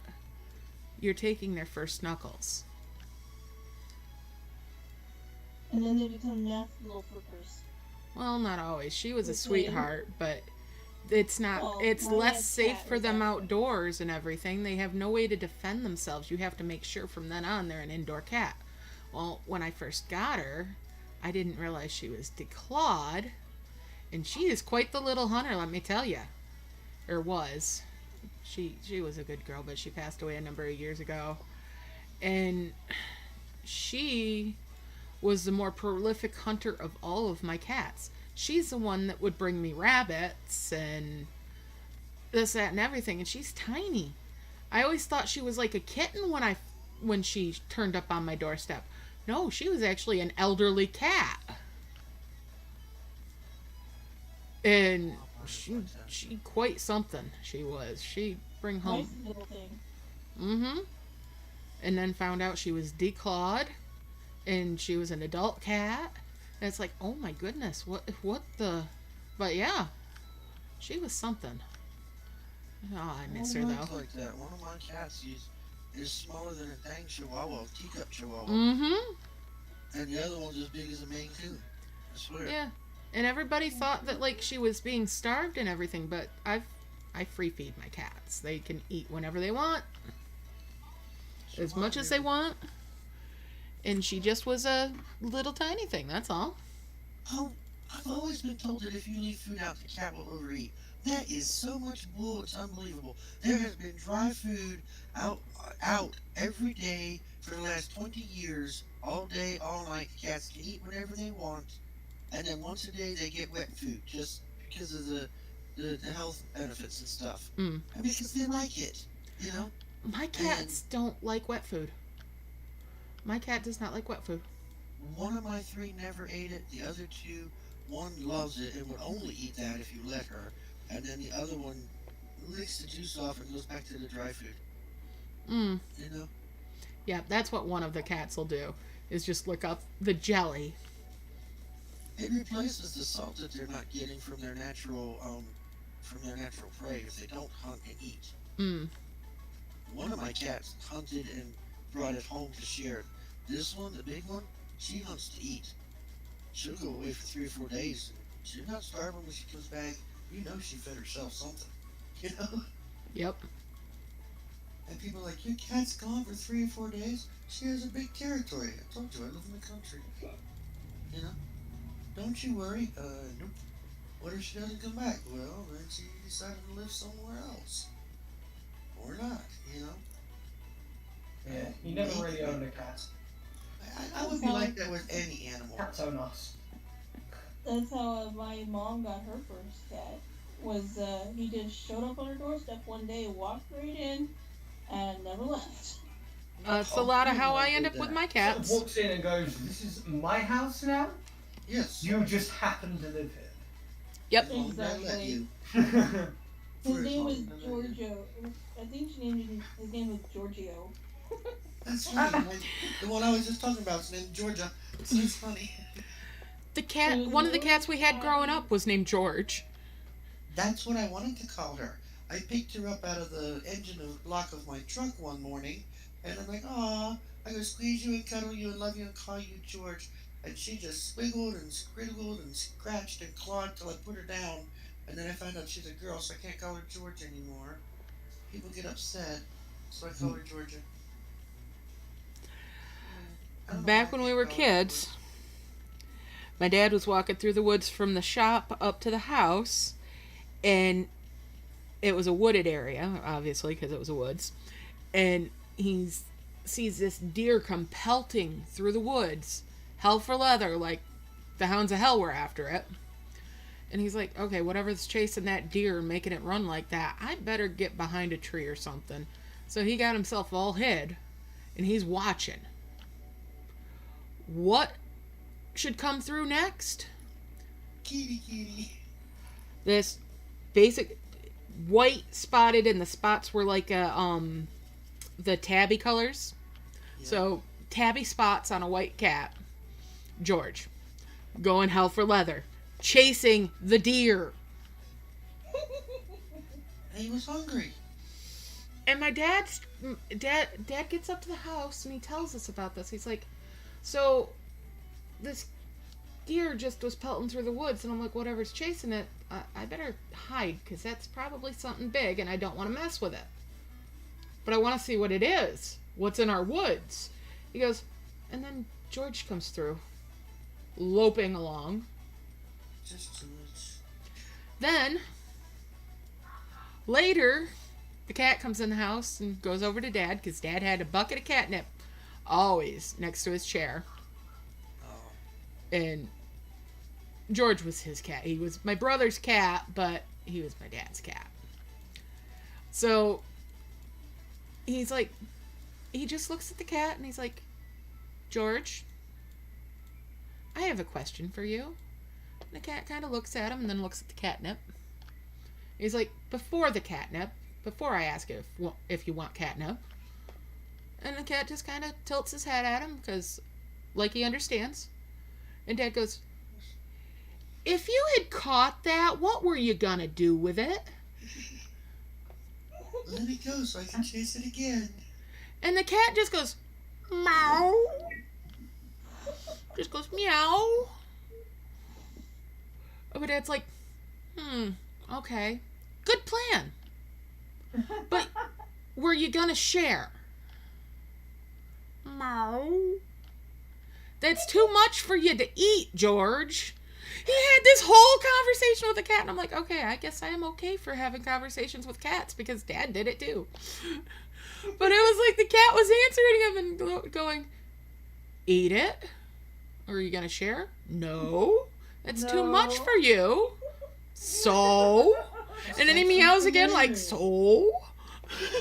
you're taking their first knuckles. And then they become nasty little flippers. Well, not always. She was a sweetheart, but it's not. Well, it's my less dad's safe cat for was them that way. outdoors and everything. They have no way to defend themselves. You have to make sure from then on they're an indoor cat. Well, when I first got her, I didn't realize she was declawed, and she is quite the little hunter, let me tell you. Or was. She was a good girl, but she passed away a number of years ago. And she was the more prolific hunter of all of my cats. She's the one that would bring me rabbits and this, that, and everything. And she's tiny. I always thought she was like a kitten when she turned up on my doorstep. No, she was actually an elderly cat. And she quite something. She was. She'd bring home. Nice little thing. Mm-hmm. And then found out she was declawed, and she was an adult cat. And it's like, oh my goodness, what the? But yeah, she was something. Oh, I miss her though. Like that. One of my cats is smaller than a dang chihuahua, teacup chihuahua. Mm-hmm. And the other one's as big as a Maine Coon. I swear. Yeah. And everybody thought that like she was being starved and everything, but I free feed my cats. They can eat whenever they want, as much as they want. And she just was a little tiny thing, that's all. Oh, I've always been told that if you leave food out, the cat will overeat. That is so much bull, it's unbelievable. There has been dry food out every day for the last 20 years, all day, all night. Cats can eat whatever they want, and then once a day they get wet food, just because of the health benefits and stuff. Mm. And because they like it, you know? My cats don't like wet food. My cat does not like wet food. One of my 3 never ate it. The other 2, one loves it and would only eat that if you let her. And then the other one licks the juice off and goes back to the dry food. Mm. You know? Yeah, that's what one of the cats will do, is just lick up the jelly. It replaces the salt that they're not getting from their natural prey if they don't hunt and eat. Mm. One of my cats hunted and brought it home to share. This one, the big one, she hunts to eat. She'll go away for 3 or 4 days. She's not starving when she comes back. You know she fed herself something. You know? Yep. And people are like, your cat's gone for 3 or 4 days? She has a big territory. I told you, I live in the country. You know? Don't you worry. Nope. What if she doesn't come back? Well, then she decided to live somewhere else. Or not, you know? Yeah, you never really own a cat. I would be like that with any animal. Cats own us. That's how my mom got her first cat. Was he just showed up on her doorstep one day, walked right in, and never left. That's a lot of how I end up with my cats. Walks in and goes, "This is my house now. Yes. You just happen to live here." Yep. Exactly. His name was Giorgio. I think his name was Giorgio. That's funny. The one I was just talking about is named Georgia. So it's funny. One of the cats we had growing up was named George. That's what I wanted to call her. I picked her up out of the engine block of my truck one morning, and I'm like, aw, I'm going to squeeze you and cuddle you and love you and call you George. And she just squiggled and scriggled and scratched and clawed till I put her down. And then I found out she's a girl, so I can't call her George anymore. People get upset, so I call her Georgia. Back when we were kids, My dad was walking through the woods from the shop up to the house, and it was a wooded area, obviously, because it was a woods. And he sees this deer come pelting through the woods, hell for leather, like the hounds of hell were after it. And he's like, okay, whatever's chasing that deer and making it run like that, I better get behind a tree or something. So he got himself all hid, and he's watching. What should come through next? Kitty. This basic white spotted, and the spots were like the tabby colors. Yeah. So tabby spots on a white cat. George, going hell for leather, chasing the deer. He was hungry. And my dad gets up to the house and he tells us about this. He's like, so this deer just was pelting through the woods, and I'm like, whatever's chasing it, I better hide, because that's probably something big and I don't want to mess with it. But I want to see what it is. What's in our woods? He goes, and then George comes through, loping along. Just then, later, the cat comes in the house and goes over to Dad, because Dad had a bucket of catnip always next to his chair. Oh. And George was his cat. He was my brother's cat, but he was my dad's cat. So he's like, he just looks at the cat and he's like, George, I have a question for you. And the cat kind of looks at him and then looks at the catnip. He's like, before the catnip, before I ask if you want catnip. And the cat just kind of tilts his head at him, because, like, he understands. And Dad goes, if you had caught that, what were you gonna do with it? Let it go so I can chase it again. And the cat just goes, meow. Just goes, meow. But Dad's like, okay. Good plan. But were you gonna share? Meow. That's too much for you to eat, George. He had this whole conversation with the cat, and I'm like, okay, I guess I am okay for having conversations with cats, because Dad did it too. But it was like the cat was answering him and going, eat it? Or are you gonna share? No. That's too much for you. So? And then he meows again like, so?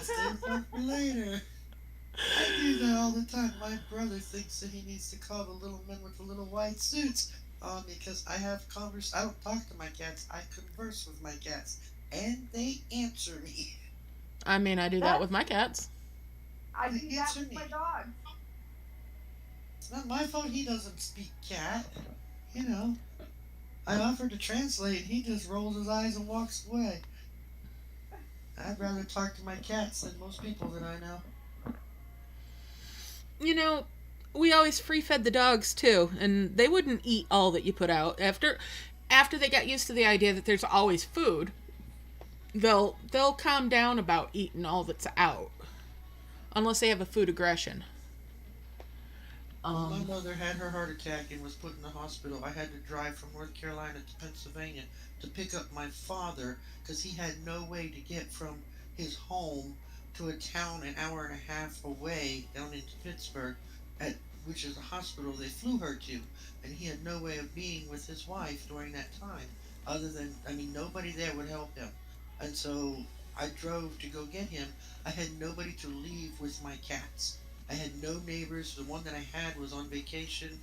Stay for later. I do that all the time. My brother thinks that he needs to call the little men with the little white suits on me, because I don't talk to my cats. I converse with my cats, and they answer me. I mean, I do that with my cats. I do that with my dog. It's not my fault he doesn't speak cat. You know, I offered to translate. He just rolls his eyes and walks away. I'd rather talk to my cats than most people that I know. You know, we always free-fed the dogs, too, and they wouldn't eat all that you put out. After they got used to the idea that there's always food, they'll calm down about eating all that's out. Unless they have a food aggression. When my mother had her heart attack and was put in the hospital, I had to drive from North Carolina to Pennsylvania to pick up my father, because he had no way to get from his home to a town an hour and a half away down into Pittsburgh, which is the hospital they flew her to, and he had no way of being with his wife during that time, other than, nobody there would help him. And so I drove to go get him. I had nobody to leave with my cats. I had no neighbors. The one that I had was on vacation,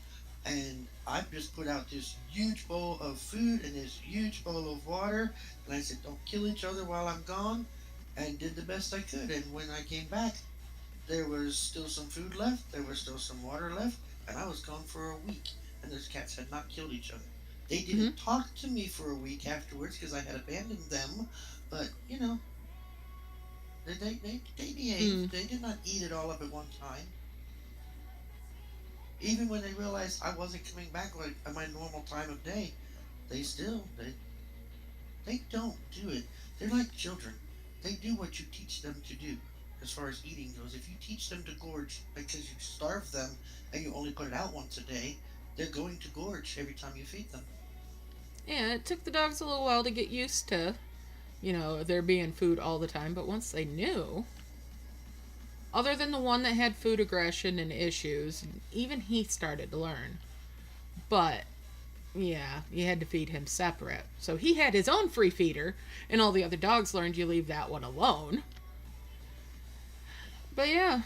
and I just put out this huge bowl of food and this huge bowl of water, and I said, don't kill each other while I'm gone, and did the best I could. And when I came back, there was still some food left, there was still some water left, and I was gone for a week, and those cats had not killed each other. They didn't talk to me for a week afterwards, because I had abandoned them, but, you know, they behaved. They did not eat it all up at one time. Even when they realized I wasn't coming back like at my normal time of day, they don't do it. They're like children. They do what you teach them to do as far as eating goes. If you teach them to gorge because you starve them and you only put it out once a day, they're going to gorge every time you feed them. Yeah, it took the dogs a little while to get used to, there being food all the time, but once they knew, other than the one that had food aggression and issues, even he started to learn. But, yeah, you had to feed him separate. So he had his own free feeder, and all the other dogs learned you leave that one alone. But yeah,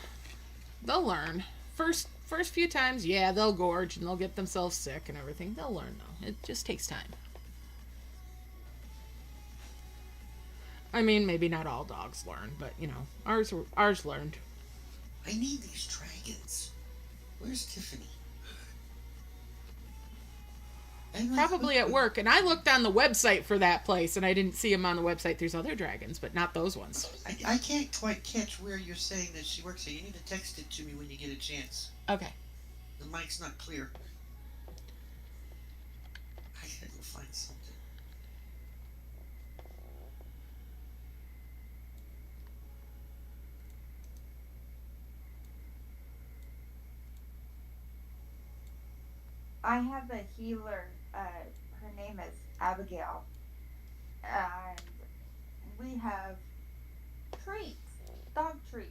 they'll learn. First few times, yeah, they'll gorge and they'll get themselves sick and everything. They'll learn, though. It just takes time. I mean, maybe not all dogs learn, but, ours learned. I need these dragons. Where's Tiffany? Probably at work, and I looked on the website for that place, and I didn't see him on the website. There's other dragons, but not those ones. I can't quite catch where you're saying that she works, so you need to text it to me when you get a chance. Okay. The mic's not clear. I gotta go find something. I have a healer. Her name is Abigail, and we have treats, dog treats,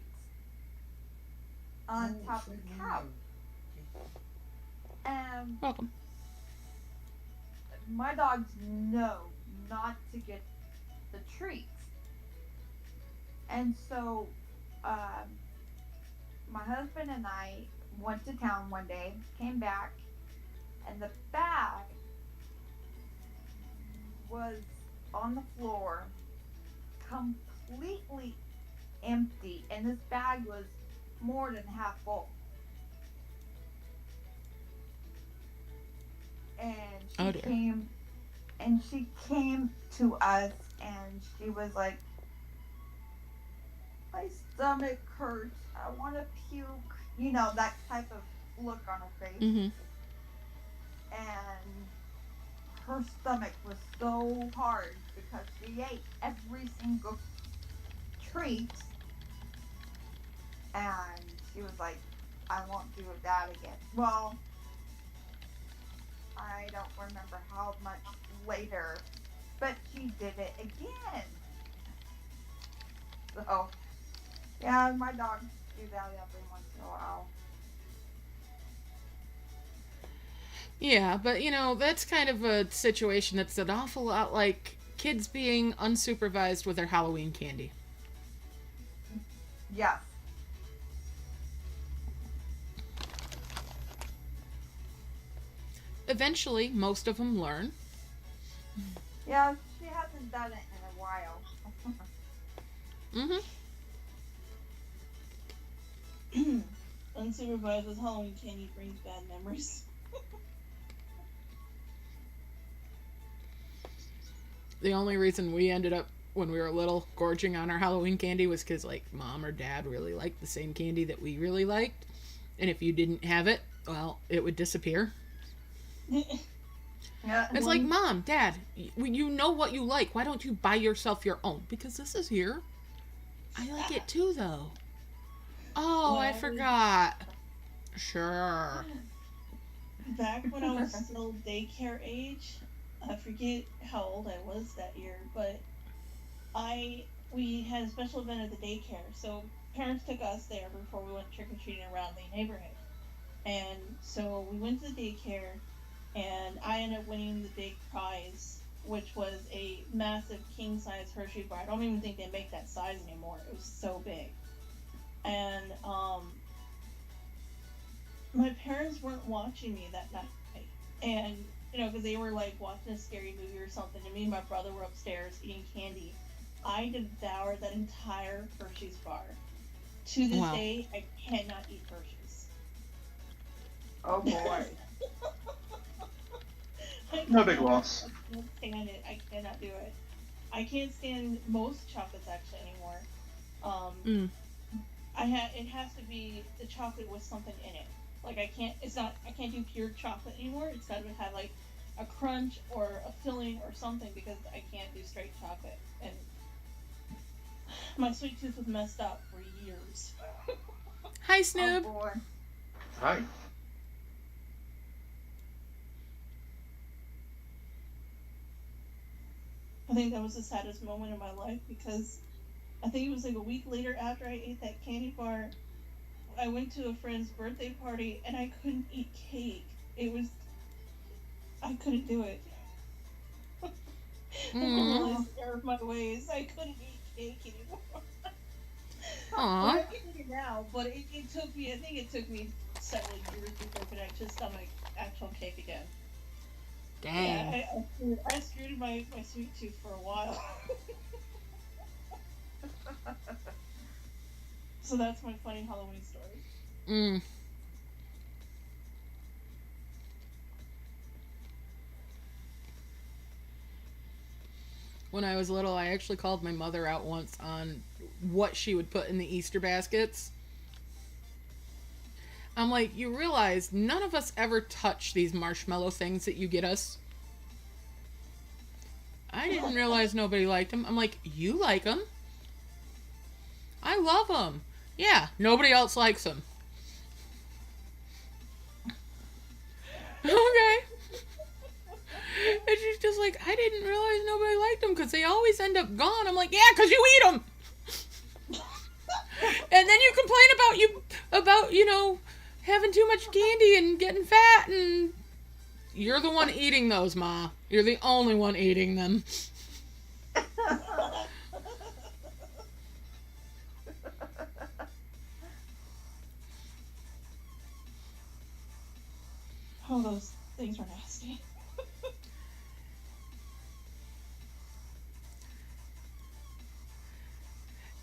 on top of the couch. And welcome. My dogs know not to get the treats, and so my husband and I went to town one day, came back, and the bag was on the floor, completely empty, and this bag was more than half full. And she came to us, and she was like, my stomach hurts, I want to puke, that type of look on her face. Mm-hmm. And her stomach was so hard because she ate every single treat, and she was like, I won't do that again. Well, I don't remember how much later, but she did it again. So, yeah, my dogs do that every once in a while. Yeah, but that's kind of a situation that's an awful lot like kids being unsupervised with their Halloween candy. Yes. Eventually, most of them learn. Yeah, she hasn't done it in a while. Unsupervised with Halloween candy brings bad memories. The only reason we ended up, when we were little, gorging on our Halloween candy was because, Mom or Dad really liked the same candy that we really liked. And if you didn't have it, well, it would disappear. Yeah, it's like, Mom, Dad, you know what you like. Why don't you buy yourself your own? Because this is here. I like it too, though. Oh, I forgot. Sure. Back when I was still daycare age, I forget how old I was that year, but we had a special event at the daycare, so parents took us there before we went trick-or-treating around the neighborhood. And so we went to the daycare, and I ended up winning the big prize, which was a massive king-size Hershey bar. I don't even think they make that size anymore. It was so big. And my parents weren't watching me that night, and because they were watching a scary movie or something, and me and my brother were upstairs eating candy. I devoured that entire Hershey's bar. To this day, I cannot eat Hershey's. Oh boy. No big loss. I can't stand it. I cannot do it. I can't stand most chocolates actually anymore. It has to be the chocolate with something in it. I can't do pure chocolate anymore. It's got to have a crunch or a filling or something, because I can't do straight chocolate. And my sweet tooth was messed up for years. Hi, Snoop. Oh boy. Hi. think that was the saddest moment in my life because I think it was like a week later after I ate that candy bar, I went to a friend's birthday party and I couldn't eat cake. I couldn't do it. I realized the error of my ways. I couldn't eat cake anymore. Aww. I can eat it now, but I think it took me several years before I could actually stomach actual cake again. Dang. Yeah, I screwed my sweet tooth for a while. So that's my funny Halloween story. When I was little, I actually called my mother out once on what she would put in the Easter baskets. I'm like, you realize none of us ever touch these marshmallow things that you get us? I didn't realize nobody liked them. I'm like, you like them? I love them. Yeah, nobody else likes them. Okay. And she's just like, I didn't realize nobody liked them because they always end up gone. I'm like, yeah, because you eat them. And then you complain about having too much candy and getting fat, and you're the one eating those, Ma. You're the only one eating them. Oh, those things were nasty.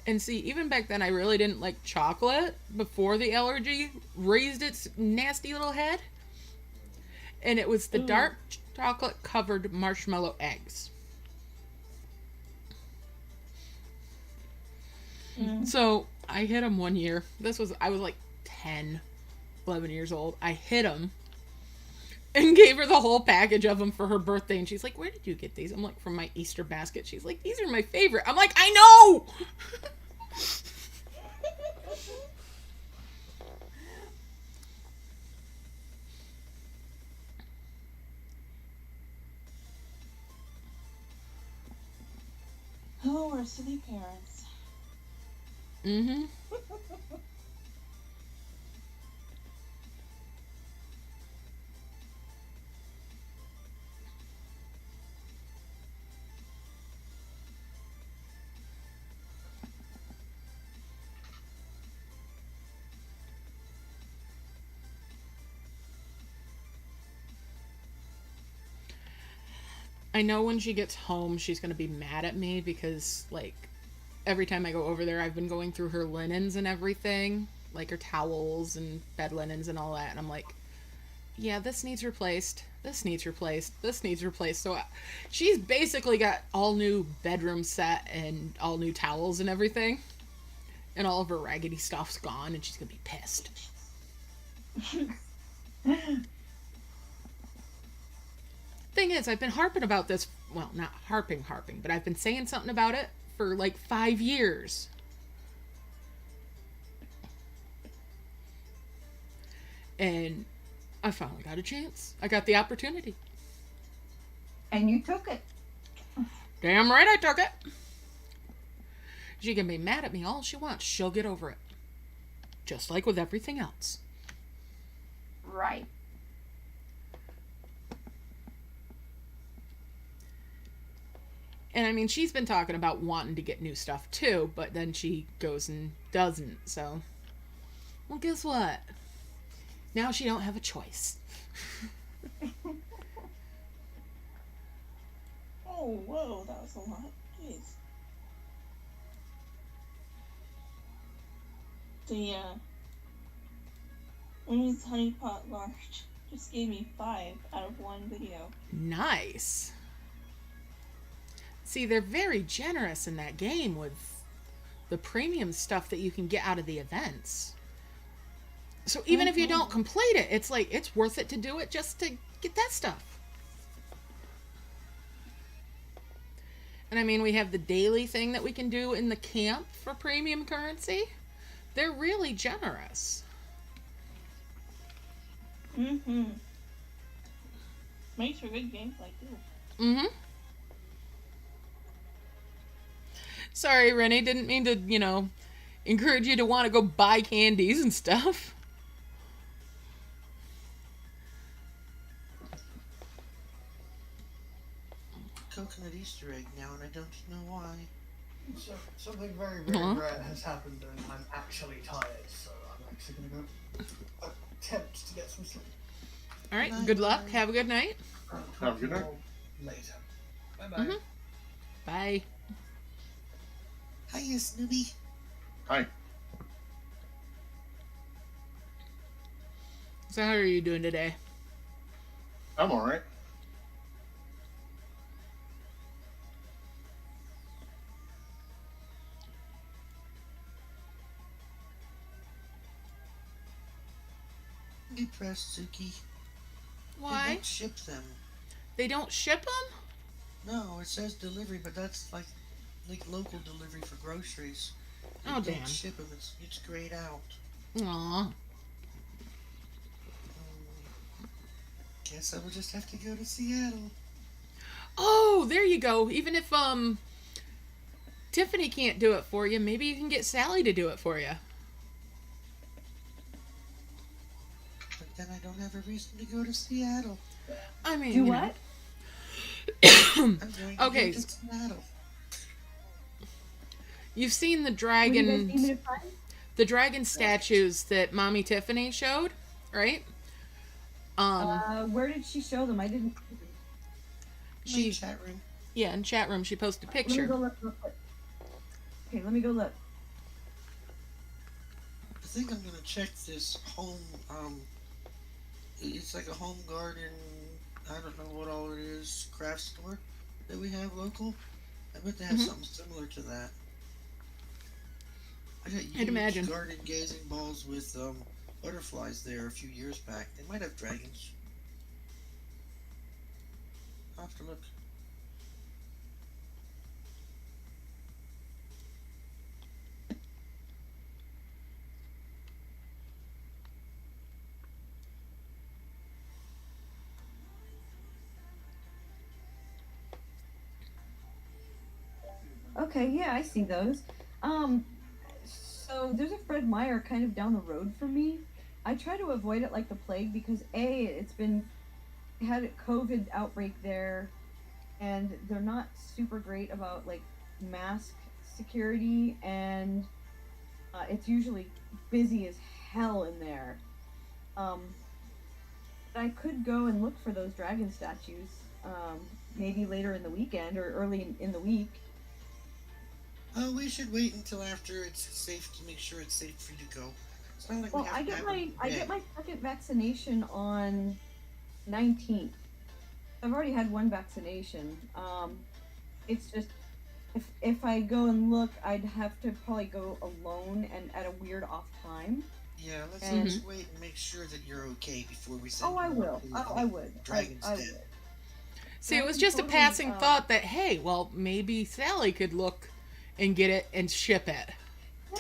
And see, even back then, I really didn't like chocolate before the allergy raised its nasty little head. And it was the dark chocolate covered marshmallow eggs. So I hit them one year. I was like 10, 11 years old. I hit them and gave her the whole package of them for her birthday. And she's like, where did you get these? I'm like, from my Easter basket. She's like, these are my favorite. I'm like, I know! Oh, we're silly parents. Mm-hmm. I know when she gets home, she's going to be mad at me because, like, every time I go over there, I've been going through her linens and everything, like her towels and bed linens and all that. And I'm like, yeah, this needs replaced. This needs replaced. This needs replaced. So she's basically got all new bedroom set and all new towels and everything. And all of her raggedy stuff's gone, and she's going to be pissed. Thing is, I've been harping about this, well, not harping, but I've been saying something about it for like 5 years. And I finally got a chance. I got the opportunity. And you took it. Damn right I took it. She can be mad at me all she wants. She'll get over it. Just like with everything else. Right. And I mean, she's been talking about wanting to get new stuff too, but then she goes and doesn't, so. Well, guess what? Now she don't have a choice. Oh, whoa, that was a lot. Jeez. The, Women's Honeypot Large just gave me 5 out of 1 video. Nice. See, they're very generous in that game with the premium stuff that you can get out of the events. So even if you don't complete it, it's like, it's worth it to do it just to get that stuff. And I mean, we have the daily thing that we can do in the camp for premium currency. They're really generous. Mm-hmm. Makes for good gameplay, too. Mm-hmm. Sorry, Rennie. Didn't mean to, encourage you to want to go buy candies and stuff. Coconut Easter egg now, and I don't know why. So, something very, very rare has happened, and I'm actually tired, so I'm actually going to go attempt to get some sleep. All right, good luck. Have a good night. Have a good night. Later. Bye-bye. Mm-hmm. Bye. Hiya, Snoopy. Hi. So how are you doing today? I'm alright. Depressed, Zuki. Why? They don't ship them. They don't ship them? No, it says delivery, but that's like local delivery for groceries. They Oh, don't damn. ship them. It's grayed out. Aw. Guess I will just have to go to Seattle. Oh, there you go. Even if Tiffany can't do it for you, maybe you can get Sally to do it for you. But then I don't have a reason to go to Seattle. I mean, Do what? I'm going to Okay. go to Seattle. You've seen the What do you guys need me dragon, to find? the dragon statues that Mommy Tiffany showed, right? Where did she show them? I didn't. She, Chat room. yeah, in chat room she posted a Let me go picture. look real quick. Okay, let me go look. I think I'm gonna check this home. It's like a home garden. I don't know what all it is. Craft store that we have local. I bet they have something similar to that. I got huge imagine. garden gazing balls with butterflies there a few years back. They might have dragons. I'll have to look. Okay, yeah, I see those. So there's a Fred Meyer kind of down the road from me. I try to avoid it like the plague because it's had a COVID outbreak there, and they're not super great about like mask security, and it's usually busy as hell in there. But I could go and look for those dragon statues, maybe later in the weekend or early in the week. Oh, we should wait until after it's safe to make sure it's safe for you to go. It's not like we Well, have I to get have my them I today. get my second vaccination on 19th. I've already had one vaccination. It's just if I go and look, I'd have to probably go alone and at a weird off time. Yeah, let's And- just wait and make sure that you're okay before we send Oh, I you will. off to I would. Dragon's I Den. would. See, Yeah, it was I just a totally, passing thought that, hey, well, maybe Sally could look and get it and ship it.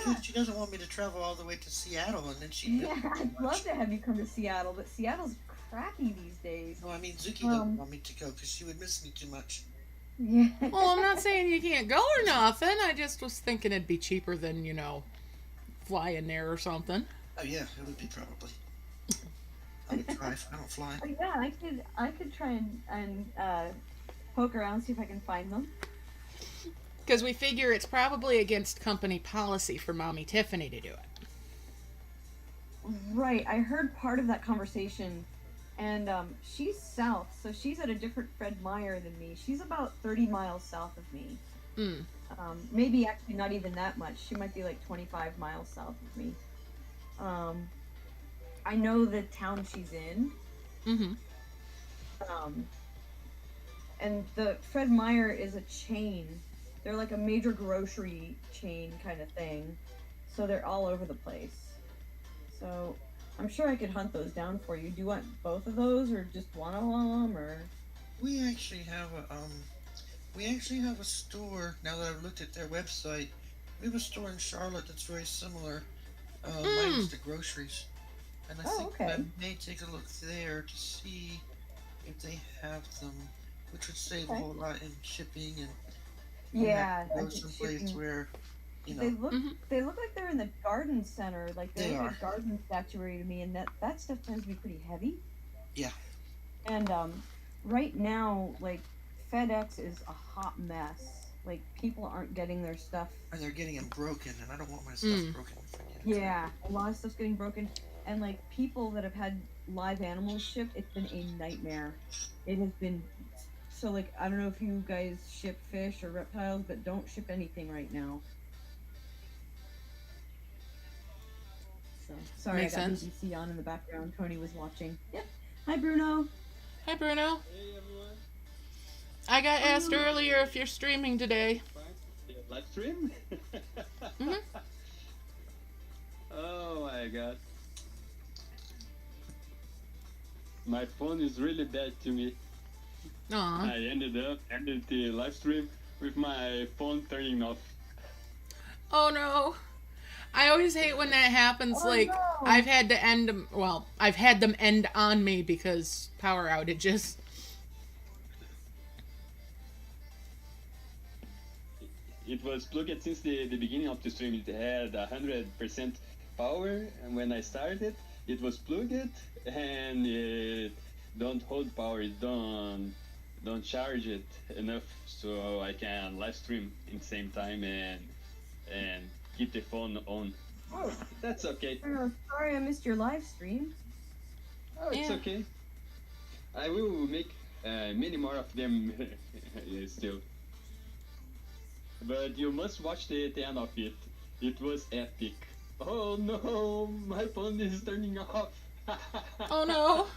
Yeah, She doesn't want me to travel all the way to Seattle, and then she. yeah, I'd love to have you come to Seattle, but Seattle's crappy these days. No, I mean Zuki doesn't want me to go because she would miss me too much. Yeah. Well, I'm not saying you can't go or nothing. I just was thinking it'd be cheaper than, flying there or something. Oh yeah, it would be probably. I would drive. I don't fly. But yeah, I could try and poke around, see if I can find them. Because we figure it's probably against company policy for Mommy Tiffany to do it. Right, I heard part of that conversation, and she's south, so she's at a different Fred Meyer than me. She's about 30 miles south of me. Mm. Maybe actually not even that much. She might be like 25 miles south of me. I know the town she's in. Mm-hmm. And the Fred Meyer is a chain. They're like a major grocery chain kind of thing. So they're all over the place. So I'm sure I could hunt those down for you. Do you want both of those or just one of them or? We actually have a store. Now that I've looked at their website, we have a store in Charlotte that's very similar. Mine's the groceries, and I think I may take a look there to see if they have them, which would save a whole lot in shipping and Yeah, I Go think someplace shipping. where, you They know, look they look like they're in the garden center. Like they They look are. like garden statuary to me, and that stuff tends to be pretty heavy. Yeah. And right now, like FedEx is a hot mess. Like people aren't getting their stuff. and they're getting them broken, and I don't want my stuff broken. If I get it. Yeah, a lot of stuff's getting broken, and like people that have had live animals shipped, it's been a nightmare. It has been so like I don't know if you guys ship fish or reptiles, but don't ship anything right now. So sorry, Makes I got sense. BBC on in the background. Tony was watching. Yep. Hi, Bruno. Hi, Bruno. Hey everyone. I got asked earlier if you're streaming today. Live stream? Mhm. Oh my god. My phone is really bad to me. Aw. I ended the live stream with my phone turning off. Oh no. I always hate when that happens. Like, I've had to end them. Well, I've had them end on me because power outages. It was plugged since the beginning of the stream. It had 100% power, and when I started, it was plugged, and it don't hold power. It don't charge it enough so I can live stream in the same time and keep the phone on. Oh, that's okay. Sorry, I missed your live stream. Oh, it's Yeah. okay. I will make many more of them still. But you must watch the end of it. It was epic. Oh no, my phone is turning off. Oh no.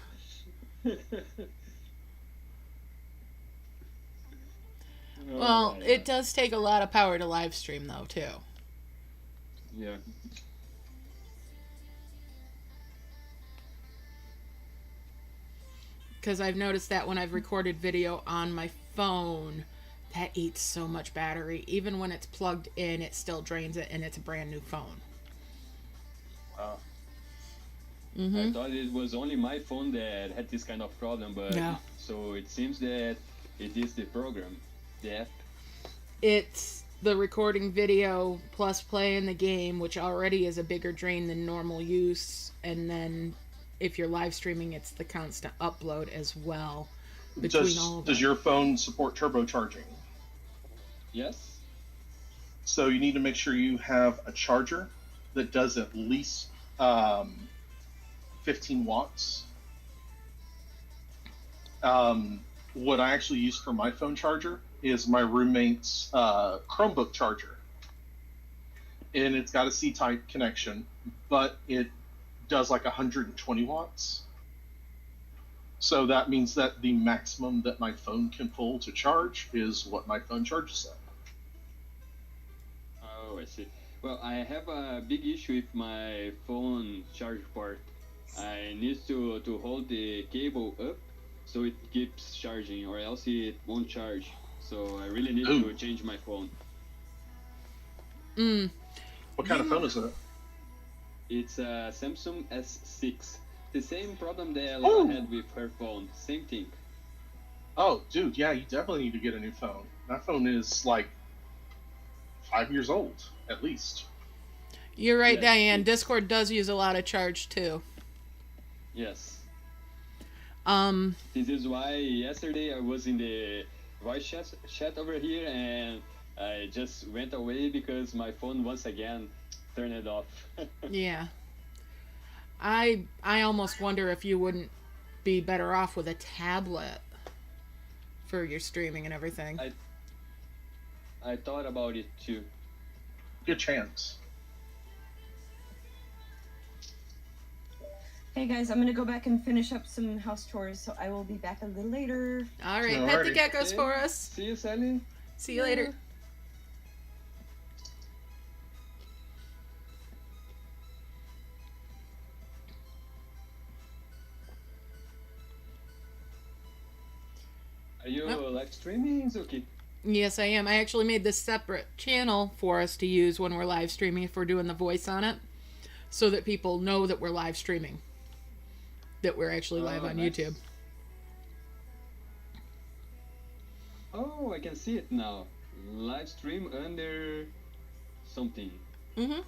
Well, my it does take a lot of power to live stream, though, too. Yeah. Because I've noticed that when I've recorded video on my phone, that eats so much battery. Even when it's plugged in, it still drains it, and it's a brand new phone. Wow. I Mm-hmm. thought it was only my phone that had this kind of problem, but No. so it seems that it is the program, the app. It's the recording video plus playing the game, which already is a bigger drain than normal use. And then if you're live streaming, it's the constant upload as well. Between all of Does them. your phone support turbocharging? Yes. So you need to make sure you have a charger that does at least 15 watts. What I actually use for my phone charger is my roommate's Chromebook charger. And it's got a C-type connection, but it does like 120 watts. So that means that the maximum that my phone can pull to charge is what my phone charges at. Oh, I see. Well, I have a big issue with my phone charge port. I need to hold the cable up so it keeps charging, or else it won't charge. So I really need to change my phone. What kind of phone is it? It's a Samsung S6. The same problem that Lara had with her phone. Same thing. Oh, dude, yeah, you definitely need to get a new phone. That phone is like 5 years old, at least. You're right, Yes. Diane. Discord does use a lot of charge, too. Yes. Um, This is why yesterday I was in the voice chat over here, and I just went away because my phone once again turned it off. yeah. I almost wonder if you wouldn't be better off with a tablet for your streaming and everything. I thought about it too. Good chance. Hey guys, I'm gonna go back and finish up some house chores, so I will be back a little later. All right, pet the Alrighty. geckos for us. See you, Sally. See you later. Are you Oh. live streaming, Zuki? Yes, I am. I actually made this separate channel for us to use when we're live streaming if we're doing the voice on it, so that people know that we're live streaming, that we're actually live on nice. YouTube. Oh, I can see it now. live stream under something. Mm-hmm.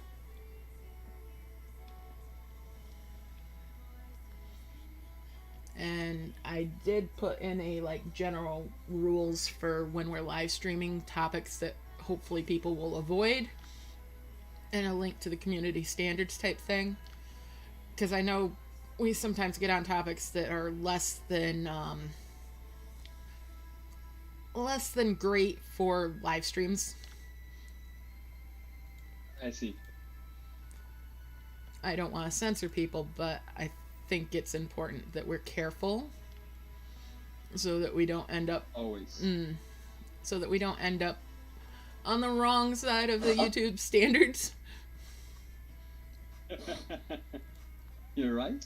And I did put in a like general rules for when we're live streaming topics that hopefully people will avoid, and a link to the community standards type thing, because I know we sometimes get on topics that are less than great for live streams. I see. I don't want to censor people, but I think it's important that we're careful so that we don't end up always so that we don't end up on the wrong side of the YouTube standards. You're right.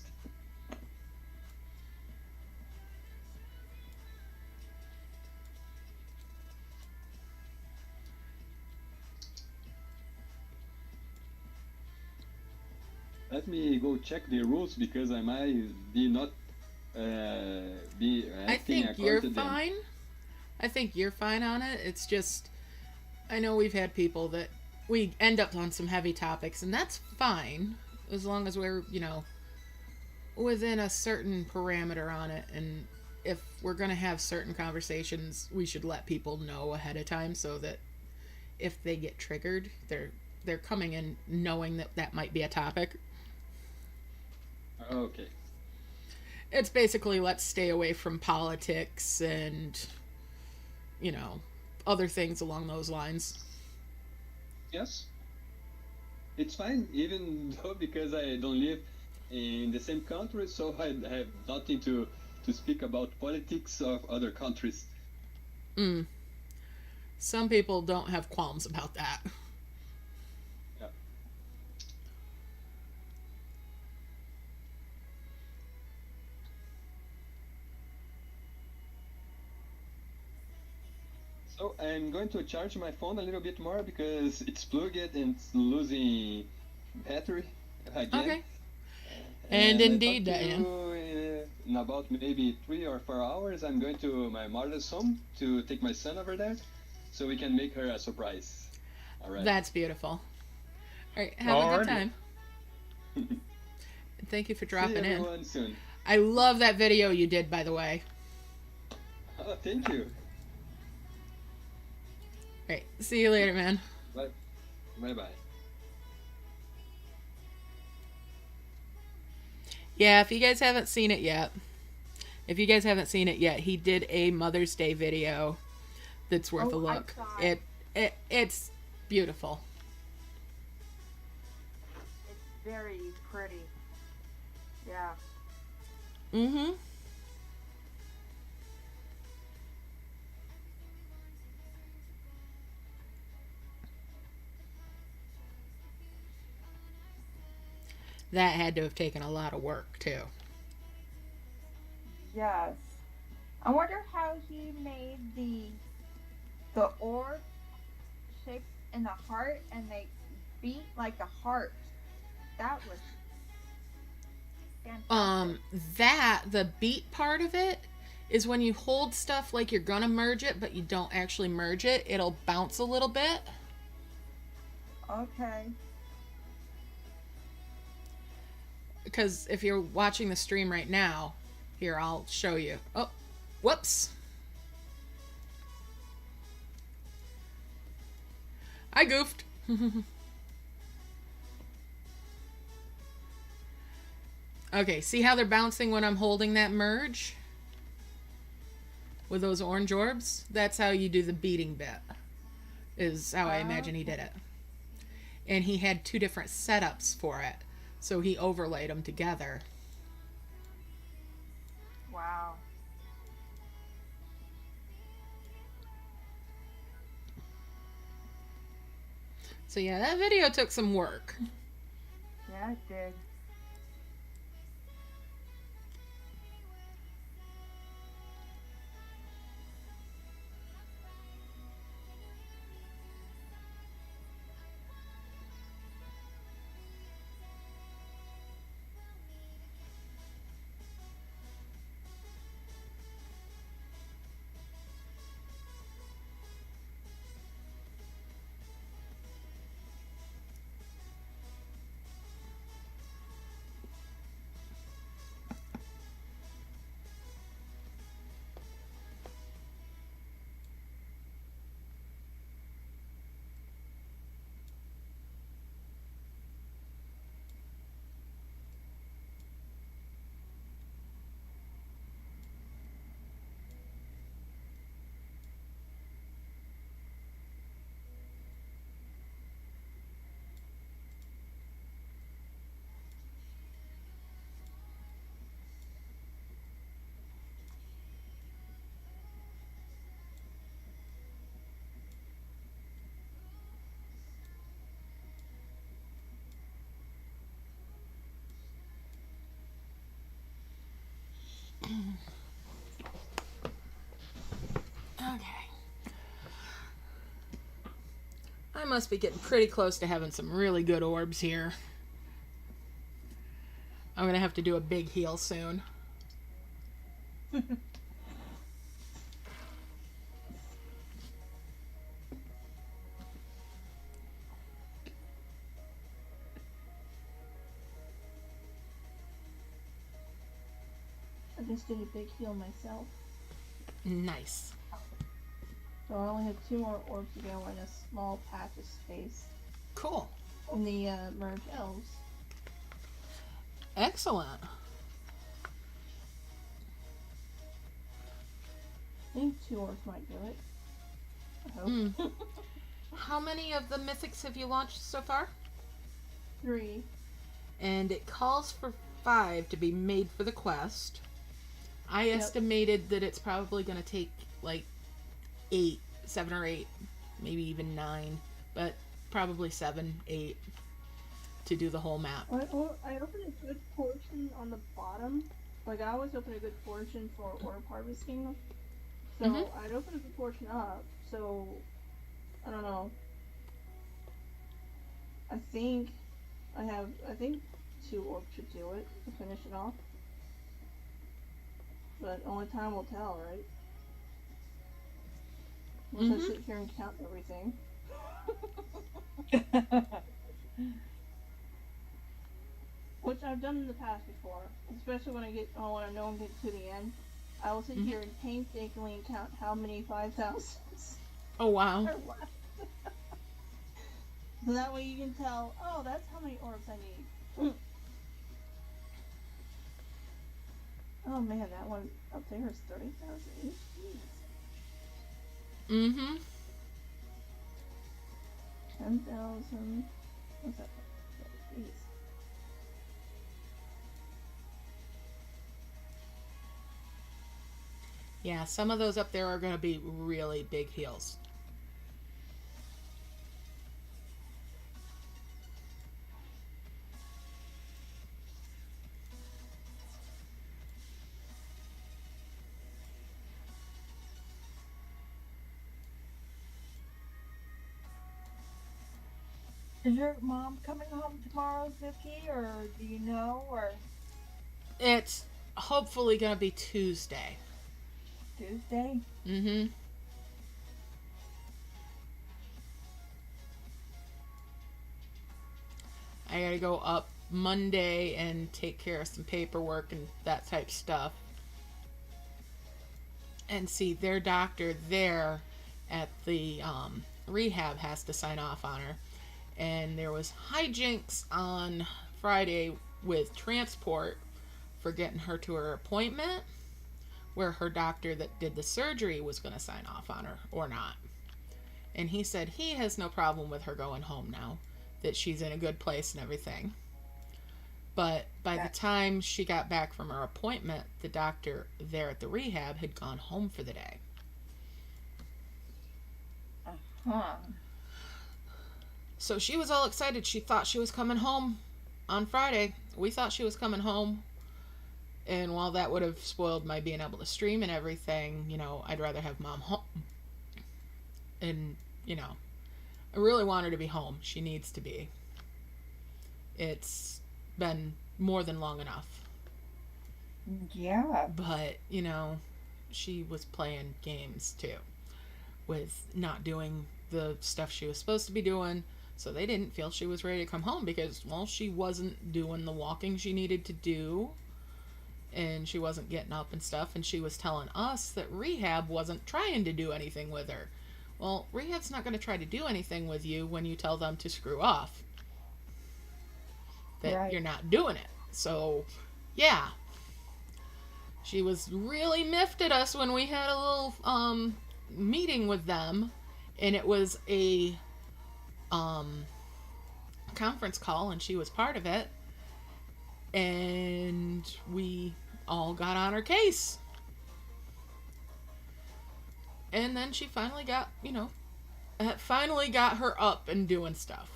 Let me go check the rules because I might be not be I acting think according you're to them. fine. I think you're fine on it. It's just, I know we've had people that we end up on some heavy topics, and that's fine as long as we're, you know, within a certain parameter on it. And if we're going to have certain conversations, we should let people know ahead of time so that if they get triggered, they're coming in knowing that that might be a topic. Okay. It's basically let's stay away from politics and, you know, other things along those lines. Yes. It's fine, even though because I don't live in the same country, so I have nothing to speak about politics of other countries. Some people don't have qualms about that. Yeah. So I'm going to charge my phone a little bit more because it's plugged and it's losing battery again. Okay. And indeed, I thought Diane. In about maybe 3 or 4 hours, I'm going to my mother's home to take my son over there, so we can make her a surprise. All right. That's beautiful. All right, have a good time. Thank you for dropping See in. everyone soon. I love that video you did, by the way. Oh, thank you. All right, see you later, man. Bye. Bye-bye. Yeah, if you guys haven't seen it yet, he did a Mother's Day video that's worth a look. It's beautiful. It's very pretty. Yeah. Mm-hmm. That had to have taken a lot of work, too. Yes. I wonder how he made the orb shaped in a heart and they beat like a heart. That was fantastic. The beat part of it is when you hold stuff like you're gonna merge it, but you don't actually merge it, it'll bounce a little bit. Okay. Because if you're watching the stream right now, here, I'll show you. Oh, whoops. I goofed. Okay, see how they're bouncing when I'm holding that merge? With those orange orbs? That's how you do the beating bit. Is how I imagine he did it. And he had 2 different setups for it. So he overlaid them together. Wow. So yeah, that video took some work. Yeah, it did. Okay. I must be getting pretty close to having some really good orbs here. I'm gonna have to do a big heal soon. I just did a big heal myself. Nice. So I only have 2 more orbs to go in a small patch of space. Cool. In the merge elves. Excellent. I think 2 orbs might do it. I hope. How many of the mythics have you launched so far? 3. And it calls for 5 to be made for the quest. I estimated that it's probably going to take like 7 or 8, maybe even 9, but probably 7, 8 to do the whole map. I opened a good portion on the bottom. Like, I always open a good portion for orb harvesting. So I'd open a good portion up. So, I don't know. I think 2 orbs should do it to finish it off. But only time will tell, right? Once I sit here and count everything. Which I've done in the past before, especially when I know I'm getting to the end. I will sit here and painstakingly count how many 5,000s. Oh wow! are left. So that way you can tell. Oh, that's how many orbs I need. Oh man, that one up there is 30,000 each. Mm-hmm. 10,000. What's that? Jeez. Yeah, some of those up there are going to be really big heals. Is your mom coming home tomorrow, Zuki, or do you know, or? It's hopefully going to be Tuesday. Tuesday? Mm-hmm. I gotta go up Monday and take care of some paperwork and that type stuff. And see, their doctor there at the rehab has to sign off on her. And there was hijinks on Friday with transport for getting her to her appointment, where her doctor that did the surgery was going to sign off on her or not. And he said he has no problem with her going home now, that she's in a good place and everything. But by the time she got back from her appointment, the doctor there at the rehab had gone home for the day. So she was all excited. She thought she was coming home on Friday. We thought she was coming home. And while that would have spoiled my being able to stream and everything, you know, I'd rather have mom home. And, you know, I really want her to be home. She needs to be. It's been more than long enough. Yeah. But, you know, she was playing games too, with not doing the stuff she was supposed to be doing. So they didn't feel she was ready to come home because, well, she wasn't doing the walking she needed to do. And she wasn't getting up and stuff. And she was telling us that rehab wasn't trying to do anything with her. Well, rehab's not going to try to do anything with you when you tell them to screw off. That you're not doing it. So, yeah. She was really miffed at us when we had a little meeting with them. And it was a conference call, and she was part of it. And we all got on her case. And then she finally got, you know, finally got her up and doing stuff.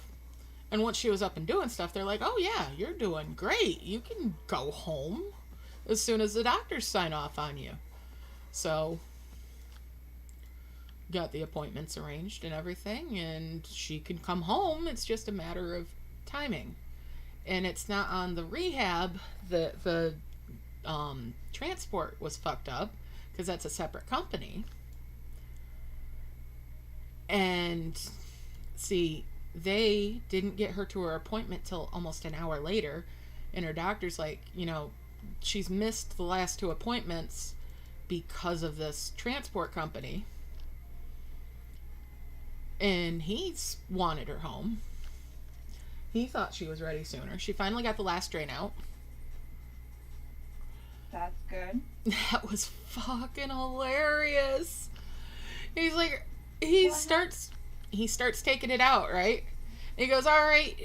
And once she was up and doing stuff, they're like, oh yeah, you're doing great. You can go home. as soon as the doctors sign off on you. So, got the appointments arranged and everything, and she can come home. It's just a matter of timing. And it's not on the rehab that the transport was fucked up, because that's a separate company. And see, they didn't get her to her appointment till almost an hour later, and her doctor's like, you know, she's missed the last 2 appointments because of this transport company. And he's wanted her home. He thought she was ready sooner. She finally got the last drain out. That's good. That was fucking hilarious. He's like, he starts taking it out, right? And he goes, all right,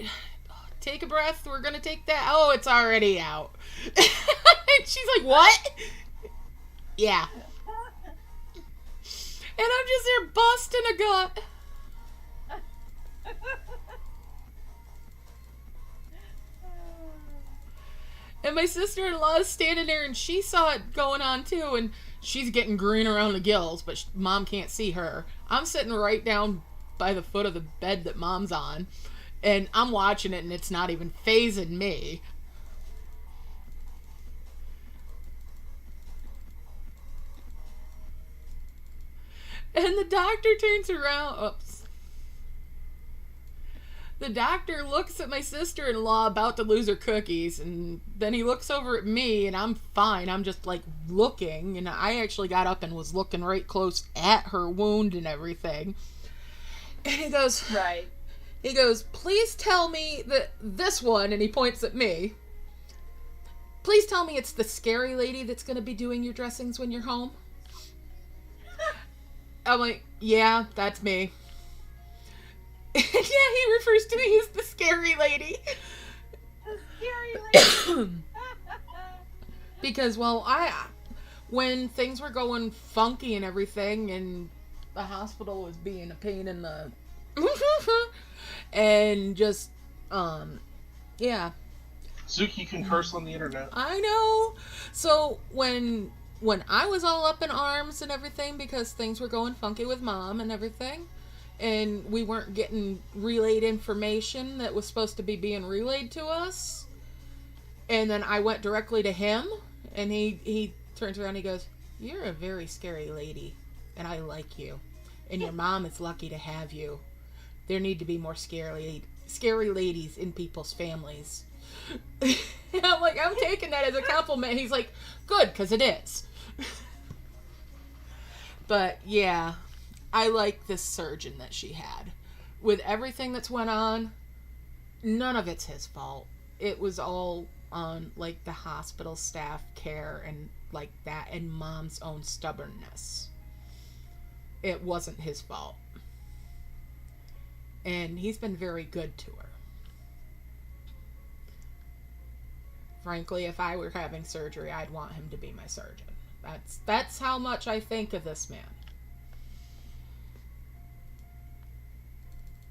take a breath. We're going to take that. Oh, it's already out. And she's like, what? Yeah. And I'm just there busting a gut. And my sister-in-law is standing there, and she saw it going on too, and she's getting green around the gills, but Mom can't see her. I'm sitting right down by the foot of the bed that Mom's on, and I'm watching it, and it's not even phasing me. And the doctor turns around. Oops. The doctor looks at my sister-in-law about to lose her cookies, and then he looks over at me, and I'm fine. I'm just like looking, and I actually got up and was looking right close at her wound and everything. And he goes, right. He goes, please tell me that this one, and he points at me. Please tell me it's the scary lady that's going to be doing your dressings when you're home. I'm like, yeah, that's me. Yeah, he refers to me as the scary lady. The scary lady. Because, well, when things were going funky and everything, and the hospital was being a pain in the... and just, yeah. Zook, you can curse on the internet. I know. So, when I was all up in arms and everything, because things were going funky with Mom and everything, and we weren't getting relayed information that was supposed to be being relayed to us, and then I went directly to him, and he turns around and he goes, you're a very scary lady, and I like you, and your mom is lucky to have you. There need to be more scary ladies in people's families. And I'm like, I'm taking that as a compliment. He's like, good, because it is. But yeah, I like this surgeon that she had. With everything that's went on, none of it's his fault. It was all on like the hospital staff care and like that, and Mom's own stubbornness. It wasn't his fault. And he's been very good to her. Frankly, if I were having surgery, I'd want him to be my surgeon. That's how much I think of this man.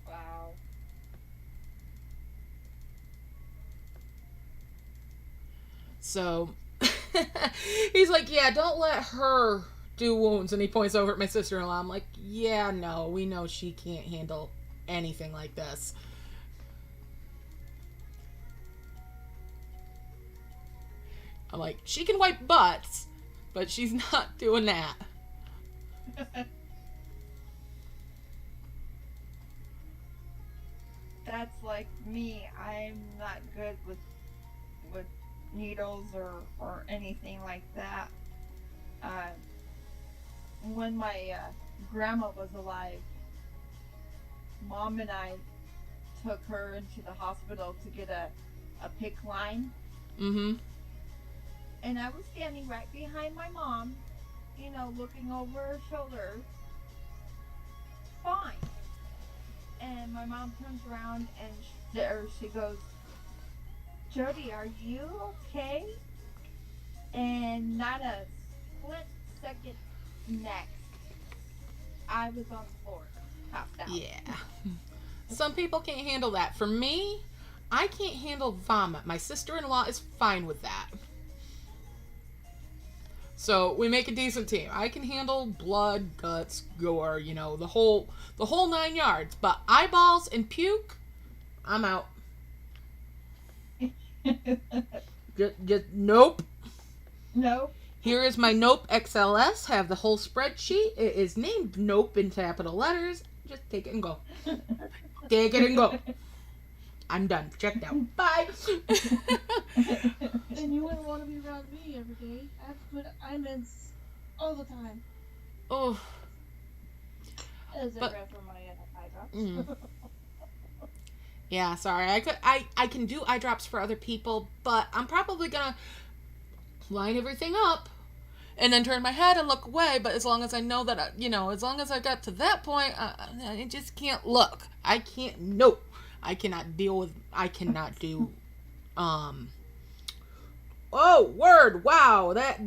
Wow. So, he's like, yeah, don't let her do wounds. And he points over at my sister-in-law. I'm like, yeah, no, we know she can't handle anything like this. I'm like, she can wipe butts, but she's not doing that. That's like me. I'm not good with needles or anything like that. When my grandma was alive, Mom and I took her into the hospital to get a PICC line. Mm-hmm. And I was standing right behind my mom, you know, looking over her shoulder. Fine. And my mom turns around and she goes, Jody, are you okay? And not a split second next, I was on the floor, passed out. Yeah. Some people can't handle that. For me, I can't handle vomit. My sister-in-law is fine with that. So we make a decent team. I can handle blood, guts, gore, you know, the whole 9 yards. But eyeballs and puke, I'm out. just nope. Nope. Here is my Nope XLS. Have the whole spreadsheet. It is named Nope in capital letters. Just take it and go. Take it and go. I'm done. Checked out. Bye. And you wouldn't want to be around me every day. I have to put IMEDs all the time. Oh. As I But- grab for my eye drops. Mm. Yeah, sorry. I can do eye drops for other people, but I'm probably gonna line everything up and then turn my head and look away. But as long as I know that, as long as I got to that point, I just can't look. I can't. No, I cannot deal with. I cannot do. Oh, word! Wow, that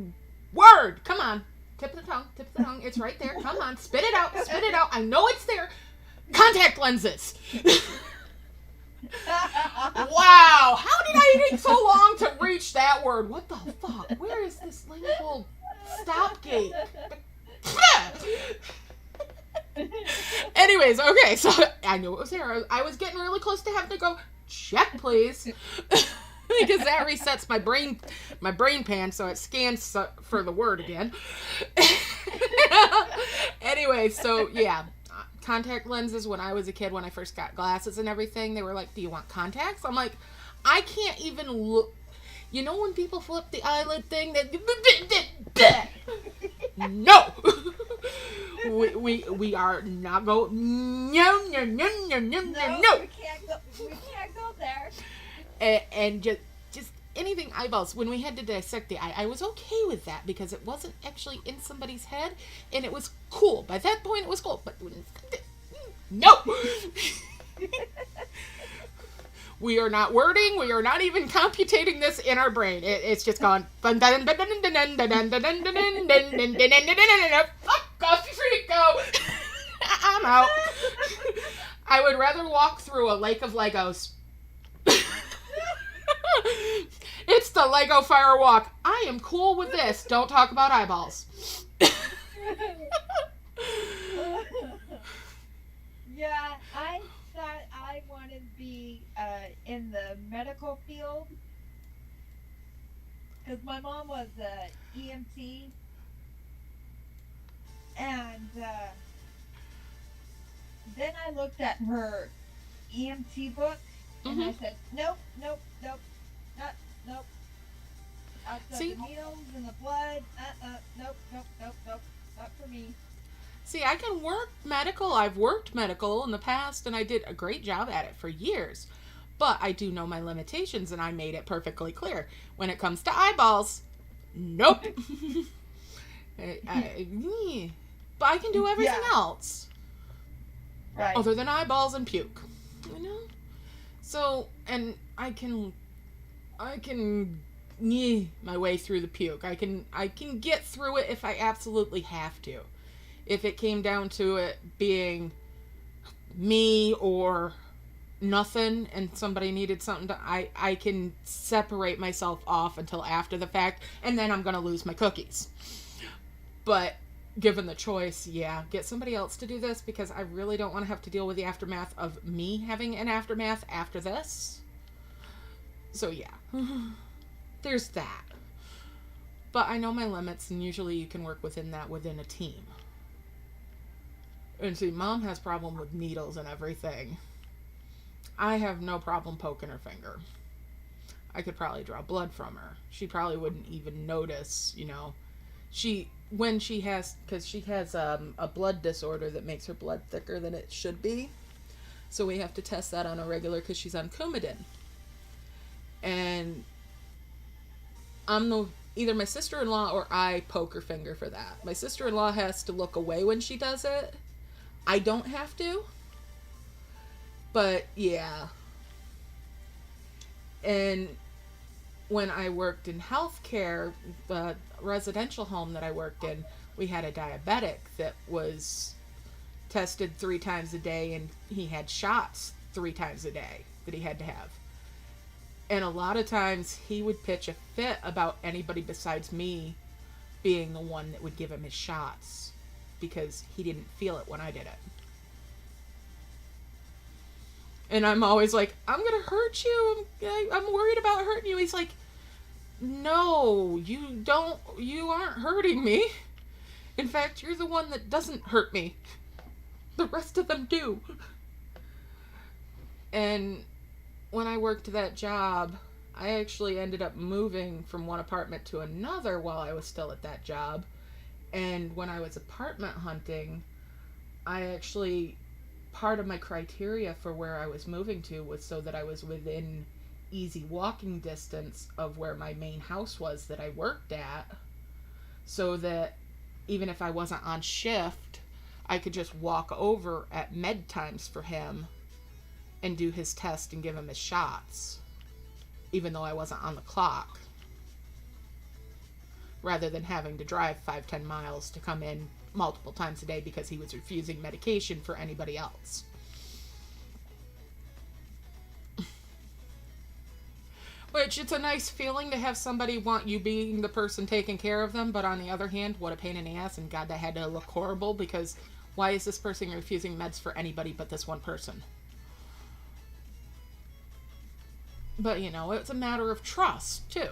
word! Come on, tip of the tongue, tip of the tongue. It's right there. Come on, spit it out, spit it out. I know it's there. Contact lenses. Wow, how did I take so long to reach that word? What the fuck? Where is this label stopgate? Anyways, okay, so I knew it was there. I was getting really close to having to go, check please. Because that resets my brain pan, so it scans for the word again. Anyway, so yeah. Contact lenses when I was a kid, when I first got glasses and everything, they were like, do you want contacts? I'm like, I can't even look. You know when people flip the eyelid thing? No! we are not going. No. We can't go there. And just anything eyeballs. When we had to dissect the eye, I was okay with that because it wasn't actually in somebody's head, and it was cool. By that point, it was cool. But no, we are not wording. We are not even computating this in our brain. It's just gone. Fuck off, Frico. I'm out. I would rather walk through a lake of Legos. It's the Lego Fire Walk. I am cool with this. Don't talk about eyeballs. Yeah, I thought I wanted to be in the medical field because my mom was a EMT, and then I looked at her EMT book and I said, nope. Outside See? the needles and the blood, nope, not for me. See, I can work medical. I've worked medical in the past, and I did a great job at it for years. But I do know my limitations, and I made it perfectly clear. When it comes to eyeballs, nope. But I can do everything else. Right. Other than eyeballs and puke. You know? So, and I can my way through the puke. I can get through it if I absolutely have to. If it came down to it being me or nothing and somebody needed something to, I can separate myself off until after the fact, and then I'm gonna lose my cookies. But given the choice, yeah, get somebody else to do this, because I really don't want to have to deal with the aftermath of me having an aftermath after this. So yeah, there's that. But I know my limits, and usually you can work within that within a team. And see, Mom has problem with needles and everything. I have no problem poking her finger. I could probably draw blood from her. She probably wouldn't even notice, you know. Because she has a blood disorder that makes her blood thicker than it should be. So we have to test that on a regular because she's on Coumadin. And either my sister-in-law or I poke her finger for that. My sister-in-law has to look away when she does it. I don't have to. But yeah. And when I worked in healthcare, the residential home that I worked in, we had a diabetic that was tested 3 times a day, and he had shots 3 times a day that he had to have. And a lot of times he would pitch a fit about anybody besides me being the one that would give him his shots because he didn't feel it when I did it. And I'm always like, I'm gonna hurt you. I'm worried about hurting you. He's like, no, you aren't hurting me. In fact, you're the one that doesn't hurt me. The rest of them do. And when I worked that job, I actually ended up moving from one apartment to another while I was still at that job. And when I was apartment hunting, part of my criteria for where I was moving to was so that I was within easy walking distance of where my main house was that I worked at, so that even if I wasn't on shift, I could just walk over at med times for him and do his test and give him his shots, even though I wasn't on the clock, rather than having to drive 5-10 miles to come in multiple times a day because he was refusing medication for anybody else. Which, it's a nice feeling to have somebody want you being the person taking care of them, but on the other hand, what a pain in the ass, and God, that had to look horrible, because why is this person refusing meds for anybody but this one person? But, you know, it's a matter of trust, too.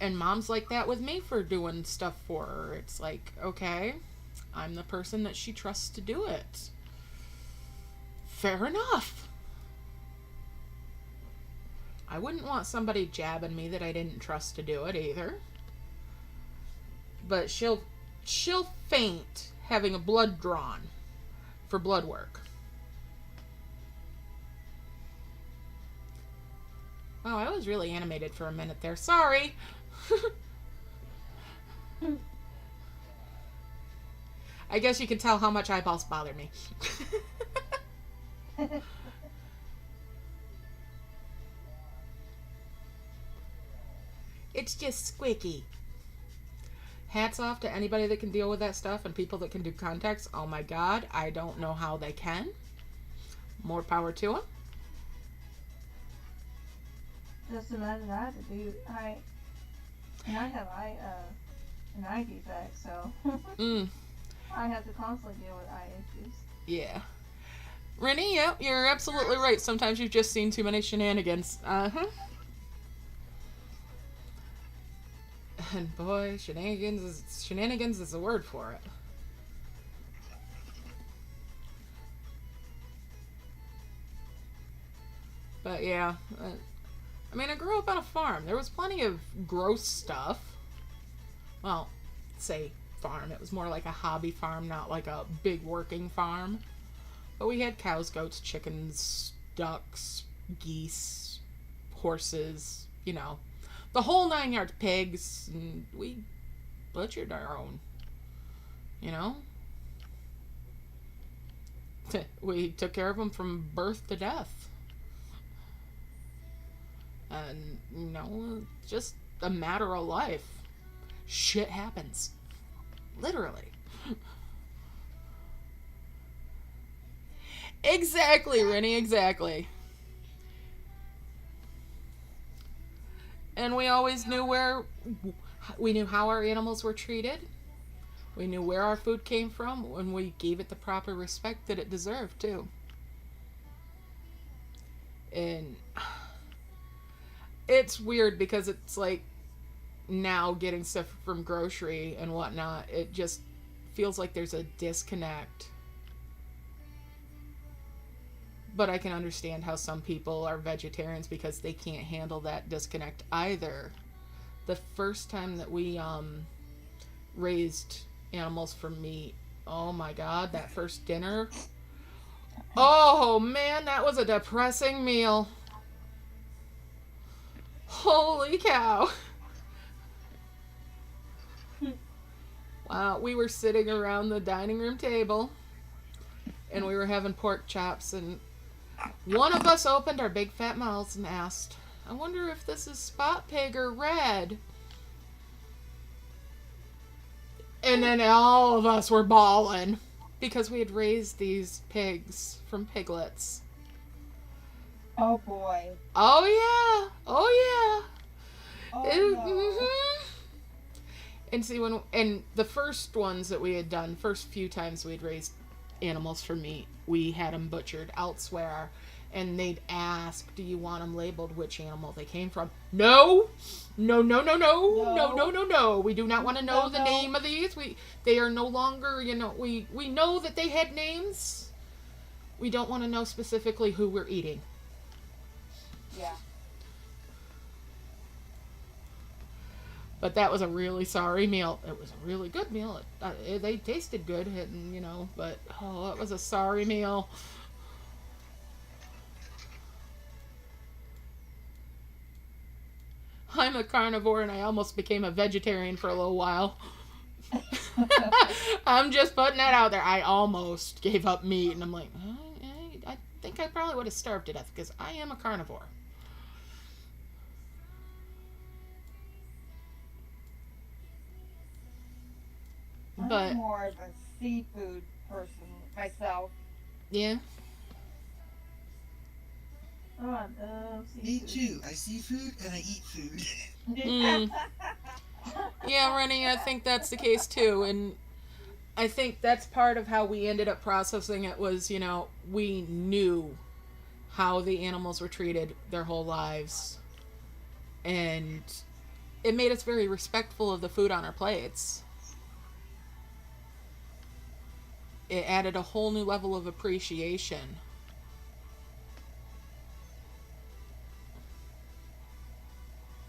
And Mom's like that with me for doing stuff for her. It's like, okay, I'm the person that she trusts to do it. Fair enough. I wouldn't want somebody jabbing me that I didn't trust to do it either. But she'll faint having a blood drawn for blood work. Oh, I was really animated for a minute there. Sorry. I guess you can tell how much eyeballs bother me. It's just squeaky. Hats off to anybody that can deal with that stuff and people that can do contacts. Oh my God, I don't know how they can. More power to them. Just imagine I had to do, and I have an eye defect, so I have to constantly deal with eye issues. Yeah. Rennie, yep, you're absolutely right. Sometimes you've just seen too many shenanigans. Uh-huh. And boy, shenanigans is the word for it. But yeah, I mean, I grew up on a farm. There was plenty of gross stuff. Well, say farm. It was more like a hobby farm, not like a big working farm. But we had cows, goats, chickens, ducks, geese, horses, you know. The whole 9 yards, pigs, and we butchered our own, you know. We took care of them from birth to death. And, you know, just a matter of life. Shit happens. Literally. Exactly, Rennie, exactly. And we always knew we knew how our animals were treated. We knew where our food came from, and we gave it the proper respect that it deserved, too. And it's weird because it's like now getting stuff from grocery and whatnot, it just feels like there's a disconnect. But I can understand how some people are vegetarians because they can't handle that disconnect either. The first time that we raised animals for meat, oh my God, that first dinner. Oh man, that was a depressing meal. Holy cow. Wow, we were sitting around the dining room table and we were having pork chops, and one of us opened our big fat mouths and asked, I wonder if this is spot pig or red. And then all of us were bawling because we had raised these pigs from piglets. Oh boy. Oh yeah. Oh yeah. Oh no. Mhm. And see and the first ones that we had done, first few times we'd raised animals for meat, we had them butchered elsewhere, and they'd ask, "Do you want them labeled which animal they came from?" No, no, no, no, no, no, no, no, no. We do not want to know the name of these. They are no longer. We know that they had names. We don't want to know specifically who we're eating. Yeah. But that was a really sorry meal. It was a really good meal. They tasted good, and but it was a sorry meal. I'm a carnivore, and I almost became a vegetarian for a little while. I'm just putting that out there. I almost gave up meat, and I'm like, I think I probably would have starved to death because I am a carnivore. But I'm more of a seafood person myself. Yeah. Oh, I love Me seafood. too. I see food and I eat food. Yeah, Rennie, I think that's the case too. And I think that's part of how we ended up processing it was, we knew how the animals were treated their whole lives. And it made us very respectful of the food on our plates. It added a whole new level of appreciation.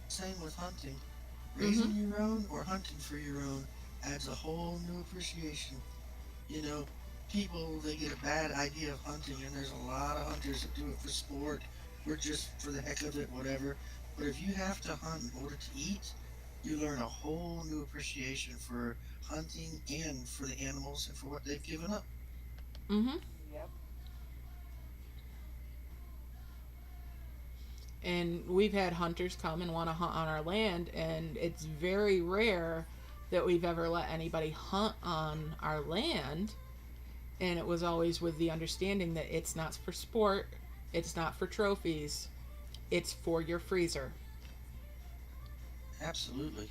Same with hunting. Raising your own or hunting for your own adds a whole new appreciation. People, they get a bad idea of hunting, and there's a lot of hunters that do it for sport or just for the heck of it, whatever. But if you have to hunt in order to eat, you learn a whole new appreciation for hunting and for the animals and for what they've given up. Yep. And we've had hunters come and want to hunt on our land, and it's very rare that we've ever let anybody hunt on our land. And it was always with the understanding that it's not for sport, it's not for trophies, it's for your freezer. Absolutely.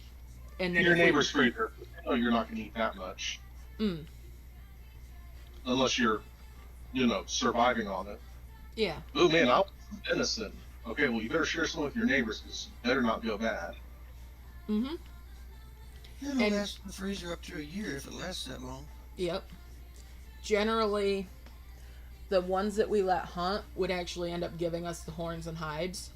And your neighbor's freezer. You're not going to eat that much. Unless you're, surviving on it. Yeah. Oh man, I'll eat venison. Okay, well you better share some with your neighbors because it better not go bad. It'll last in the freezer up to a year if it lasts that long. Yep. Generally, the ones that we let hunt would actually end up giving us the horns and hides.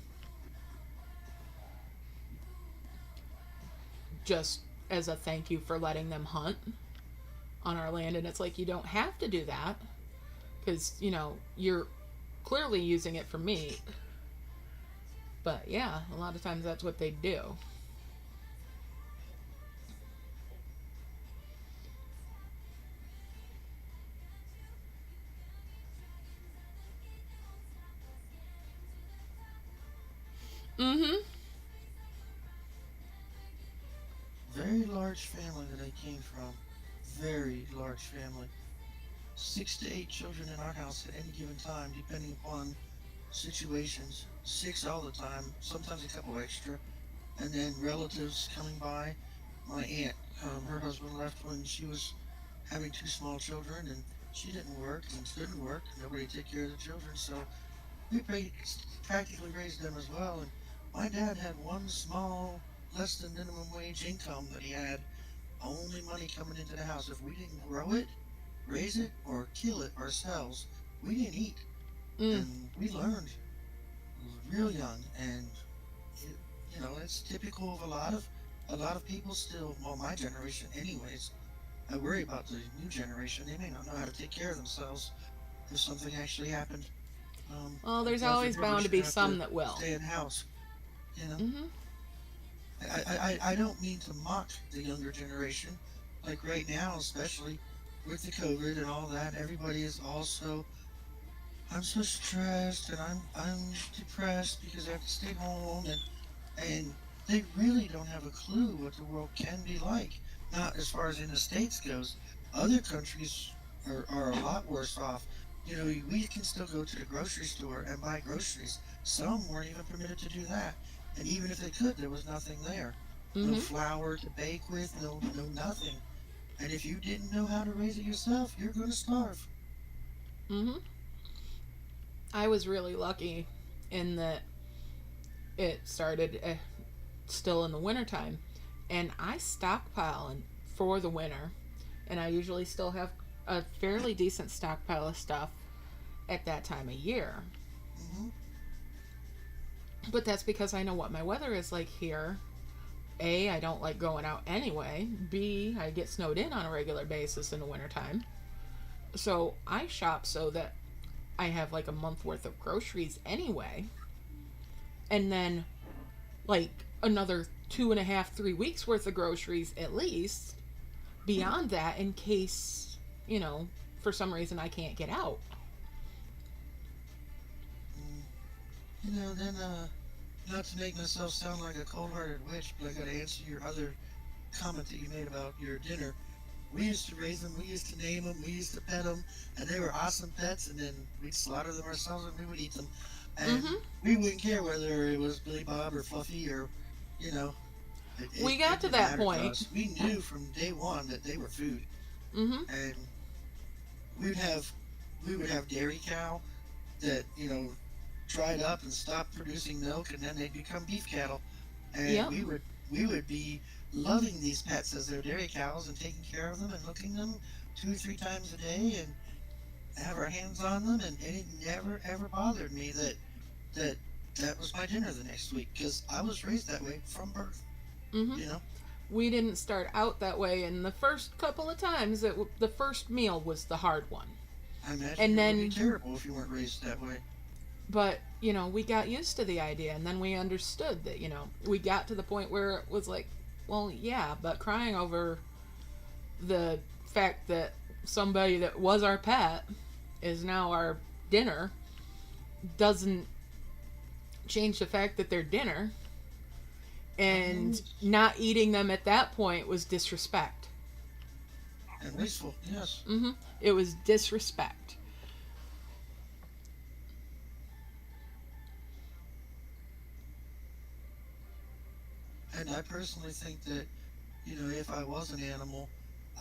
Just as a thank you for letting them hunt on our land. And it's like, you don't have to do that because, you're clearly using it for meat. But yeah, a lot of times that's what they do. Very large family that I came from. Very large family. 6 to 8 children in our house at any given time, depending upon situations. 6 all the time, sometimes a couple extra. And then relatives coming by. My aunt, her husband left when she was having 2 small children, and she didn't work and couldn't work. Nobody took care of the children, so we practically raised them as well. And my dad had one small, less than minimum wage income that he had, only money coming into the house. If we didn't grow it, raise it, or kill it ourselves, we didn't eat. And we learned real young, and it's typical of a lot of people still. Well, my generation, anyways. I worry about the new generation. They may not know how to take care of themselves if something actually happened. Well, there's always bound to be some that will stay in the house. I don't mean to mock the younger generation. Like right now, especially with the COVID and all that, everybody is also. I'm so stressed and I'm depressed because I have to stay home, and they really don't have a clue what the world can be like. Not as far as in the States goes. Other countries are a lot worse off. We can still go to the grocery store and buy groceries. some weren't even permitted to do that. And even if they could, there was nothing there. No flour to bake with, no nothing. And if you didn't know how to raise it yourself, you're going to starve. I was really lucky in that it started still in the wintertime, and I stockpile for the winter, and I usually still have a fairly decent stockpile of stuff at that time of year. But that's because I know what my weather is like here. A, I don't like going out anyway. B, I get snowed in on a regular basis in the wintertime. So I shop so that I have like a month worth of groceries anyway. And then like another 2.5, 3 weeks worth of groceries at least beyond that, in case, you know, for some reason I can't get out. You know, then, not to make myself sound like a cold-hearted witch, but I gotta answer your other comment that you made about your dinner. We used to raise them, we used to name them, we used to pet them, and they were awesome pets, and then we'd slaughter them ourselves and we would eat them. And we wouldn't care whether it was Billy Bob or Fluffy or, you know. We got to that point. We knew from day one that they were food. And we would have dairy cow that, you know, dried up and stopped producing milk, and then they'd become beef cattle. And we would be loving these pets as their dairy cows and taking care of them and milking them 2 or 3 times a day and have our hands on them, and it never ever bothered me that was my dinner the next week, because I was raised that way from birth. You know, we didn't start out that way, and the first couple of times the first meal was the hard one. I imagine and it would be terrible if you weren't raised that way. But, you know, we got used to the idea, and then we understood that, you know, we got to the point where it was like, well, yeah, but crying over the fact that somebody that was our pet is now our dinner doesn't change the fact that they're dinner. And not eating them at that point was disrespect. And wasteful, yes. It was disrespect. And I personally think that, you know, if I was an animal,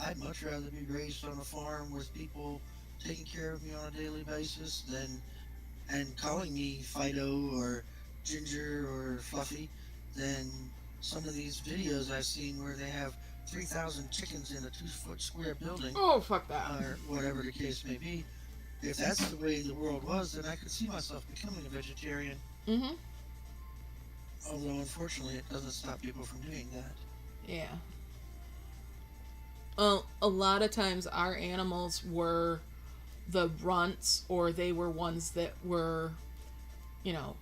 I'd much rather be raised on a farm with people taking care of me on a daily basis and calling me Fido or Ginger or Fluffy than some of these videos I've seen where they have 3,000 chickens in a 2-foot square building. Oh, fuck that. Or whatever the case may be. If that's the way the world was, then I could see myself becoming a vegetarian. Although, unfortunately, it doesn't stop people from doing that. Yeah. Well, a lot of times our animals were the runts, or they were ones that were, you know,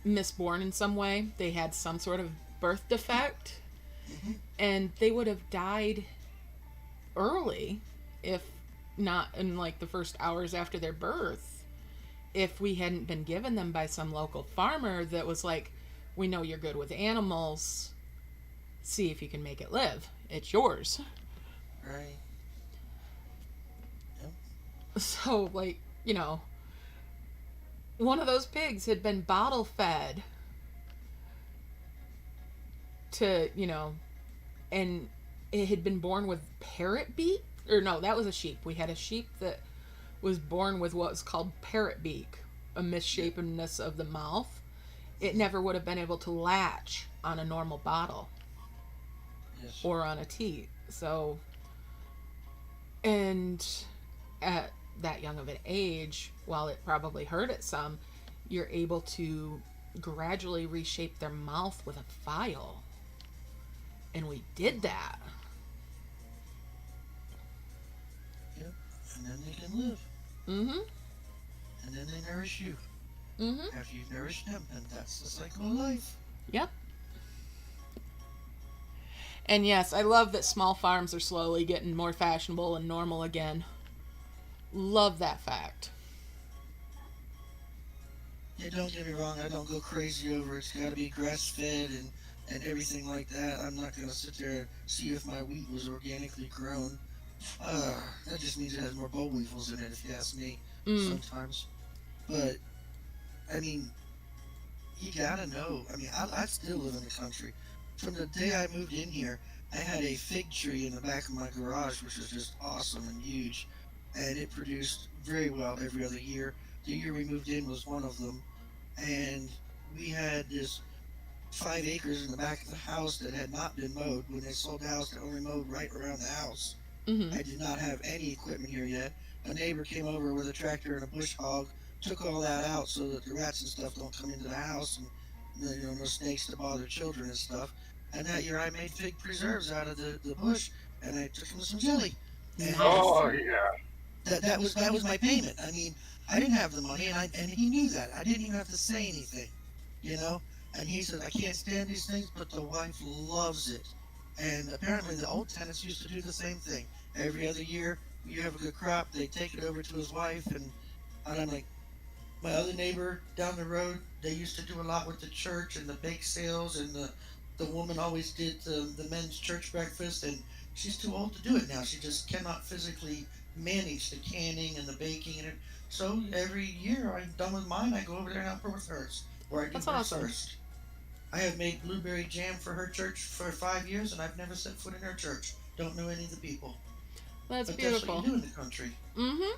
misborn in some way. They had some sort of birth defect, and they would have died early, if not in like the first hours after their birth, if we hadn't been given them by some local farmer that was like, we know you're good with animals, see if you can make it live, it's yours. Right. Yep. So, like, you know, one of those pigs had been bottle fed to, you know, and it had been born with parrot beak, or no, that was a sheep. We had a sheep that was born with what was called parrot beak, a misshapenness of the mouth. It never would have been able to latch on a normal bottle. Yes. Or on a teat. So, and at that young of an age, while it probably hurt it some, you're able to gradually reshape their mouth with a file. And we did that. Yep. And then they can live. And then they nourish you. After you've nourished them, and that's the cycle of life. Yep. And yes, I love that small farms are slowly getting more fashionable and normal again. Love that fact. Yeah, don't get me wrong, I don't go crazy over it's gotta be grass-fed and everything like that. I'm not gonna sit there and see if my wheat was organically grown. That just means it has more boll weevils in it, if you ask me, sometimes. But, I mean, you gotta know. I mean, I still live in the country. From the day I moved in here, I had a fig tree in the back of my garage, which was just awesome and huge. And it produced very well every other year. The year we moved in was one of them. And we had this 5 acres in the back of the house that had not been mowed. When they sold the house, they only mowed right around the house. Mm-hmm. I did not have any equipment here yet. A neighbor came over with a tractor and a bush hog, took all that out so that the rats and stuff don't come into the house, and no snakes to bother children and stuff. And that year I made fig preserves out of the bush, and I took him some jelly. And Oh yeah. that was my payment. I mean, I didn't have the money, and he knew that. I didn't even have to say anything, you know. And he said, I can't stand these things, but the wife loves it. And apparently the old tenants used to do the same thing. Every other year, you have a good crop, they take it over to his wife, and I'm like, my other neighbor down the road, they used to do a lot with the church and the bake sales, and the woman always did the men's church breakfast, and she's too old to do it now. She just cannot physically manage the canning and the baking, and so every year I'm done with mine, I go over there and help her with hers, or I do That's hers awesome. first. I have made blueberry jam for her church for 5 years, and I've never set foot in her church. Don't know any of the people. That's But beautiful. that's what you do in the country. Mm-hmm.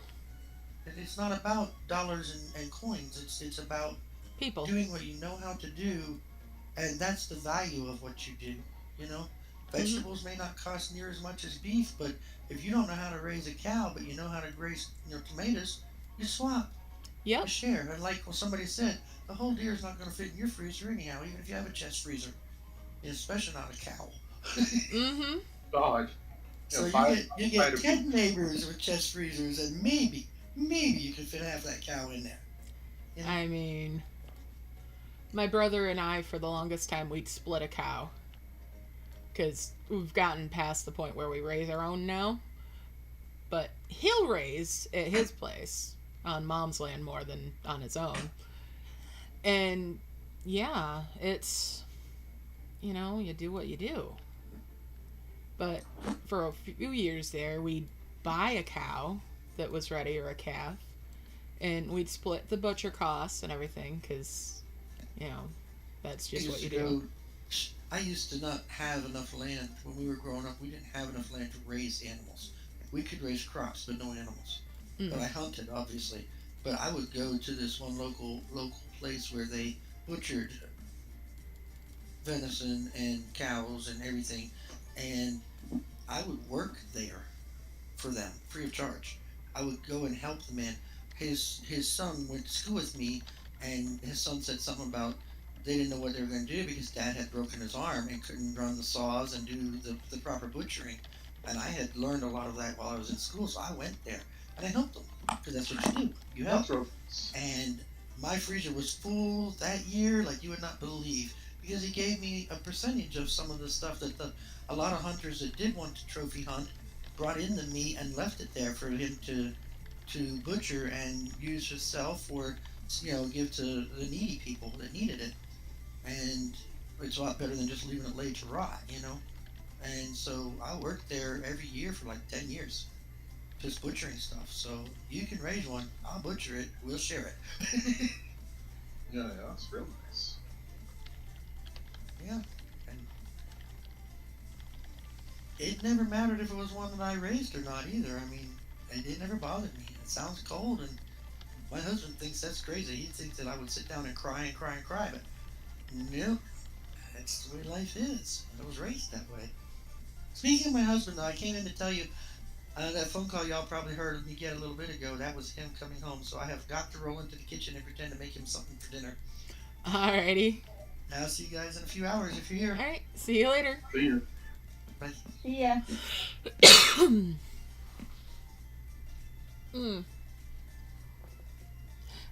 It's not about dollars and coins. It's about People. doing what you know how to do, and that's the value of what you do. You know, vegetables may not cost near as much as beef, but if you don't know how to raise a cow, but you know how to raise tomatoes, you swap. Yep. You share. And like what somebody said, the whole deer is not going to fit in your freezer anyhow, even if you have a chest freezer, especially not a cow. Mm-hmm. God. So Yeah, you get 10 neighbors with chest freezers, and maybe you can fit half that cow in there. You know? I mean, my brother and I, for the longest time, we'd split a cow. Because we've gotten past the point where we raise our own now. But he'll raise at his place on mom's land more than on his own. And yeah, it's, you know, you do what you do. But for a few years there, we'd buy a cow that was ready, or a calf, and we'd split the butcher costs and everything, because, you know, that's just what you do. I used to not have enough land when we were growing up. We didn't have enough land to raise animals. We could raise crops, but no animals. But I hunted, obviously. But I would go to this one local place where they butchered venison and cows and everything, and I would work there for them free of charge. I would go and help the man. His son went to school with me, and his son said something about they didn't know what they were going to do because dad had broken his arm and couldn't run the saws and do the proper butchering. And I had learned a lot of that while I was in school, so I went there and I helped them, because that's what you do. You help. And my freezer was full that year like you would not believe, because he gave me a percentage of some of the stuff that a lot of hunters that did want to trophy hunt brought in the meat and left it there for him to butcher and use himself, or give to the needy people that needed it. And it's a lot better than just leaving it laid to rot, And so I worked there every year for like 10 years, just butchering stuff. So you can raise one, I'll butcher it, we'll share it. Yeah, that's real nice. Yeah, and it never mattered if it was one that I raised or not either. I mean, it never bothered me. It sounds cold, and my husband thinks that's crazy. He thinks that I would sit down and cry and cry and cry, but no, that's the way life is. I was raised that way. Speaking of my husband, though, I came in to tell you, that phone call y'all probably heard me get a little bit ago, that was him coming home, so I have got to roll into the kitchen and pretend to make him something for dinner. Alrighty. I'll see you guys in a few hours if you're here. Alright, see you later. See you. Bye. Yeah.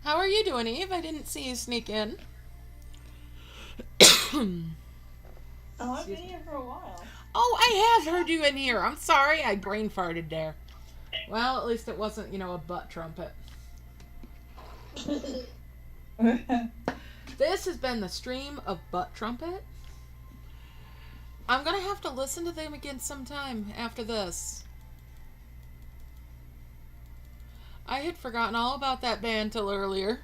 How are you doing, Eve? I didn't see you sneak in. Oh, I've been here for a while. Oh, I have heard you in here. I'm sorry, I brain farted there. Well, at least it wasn't, a butt trumpet. This has been the stream of Butt Trumpet. I'm gonna have to listen to them again sometime after this. I had forgotten all about that band till earlier.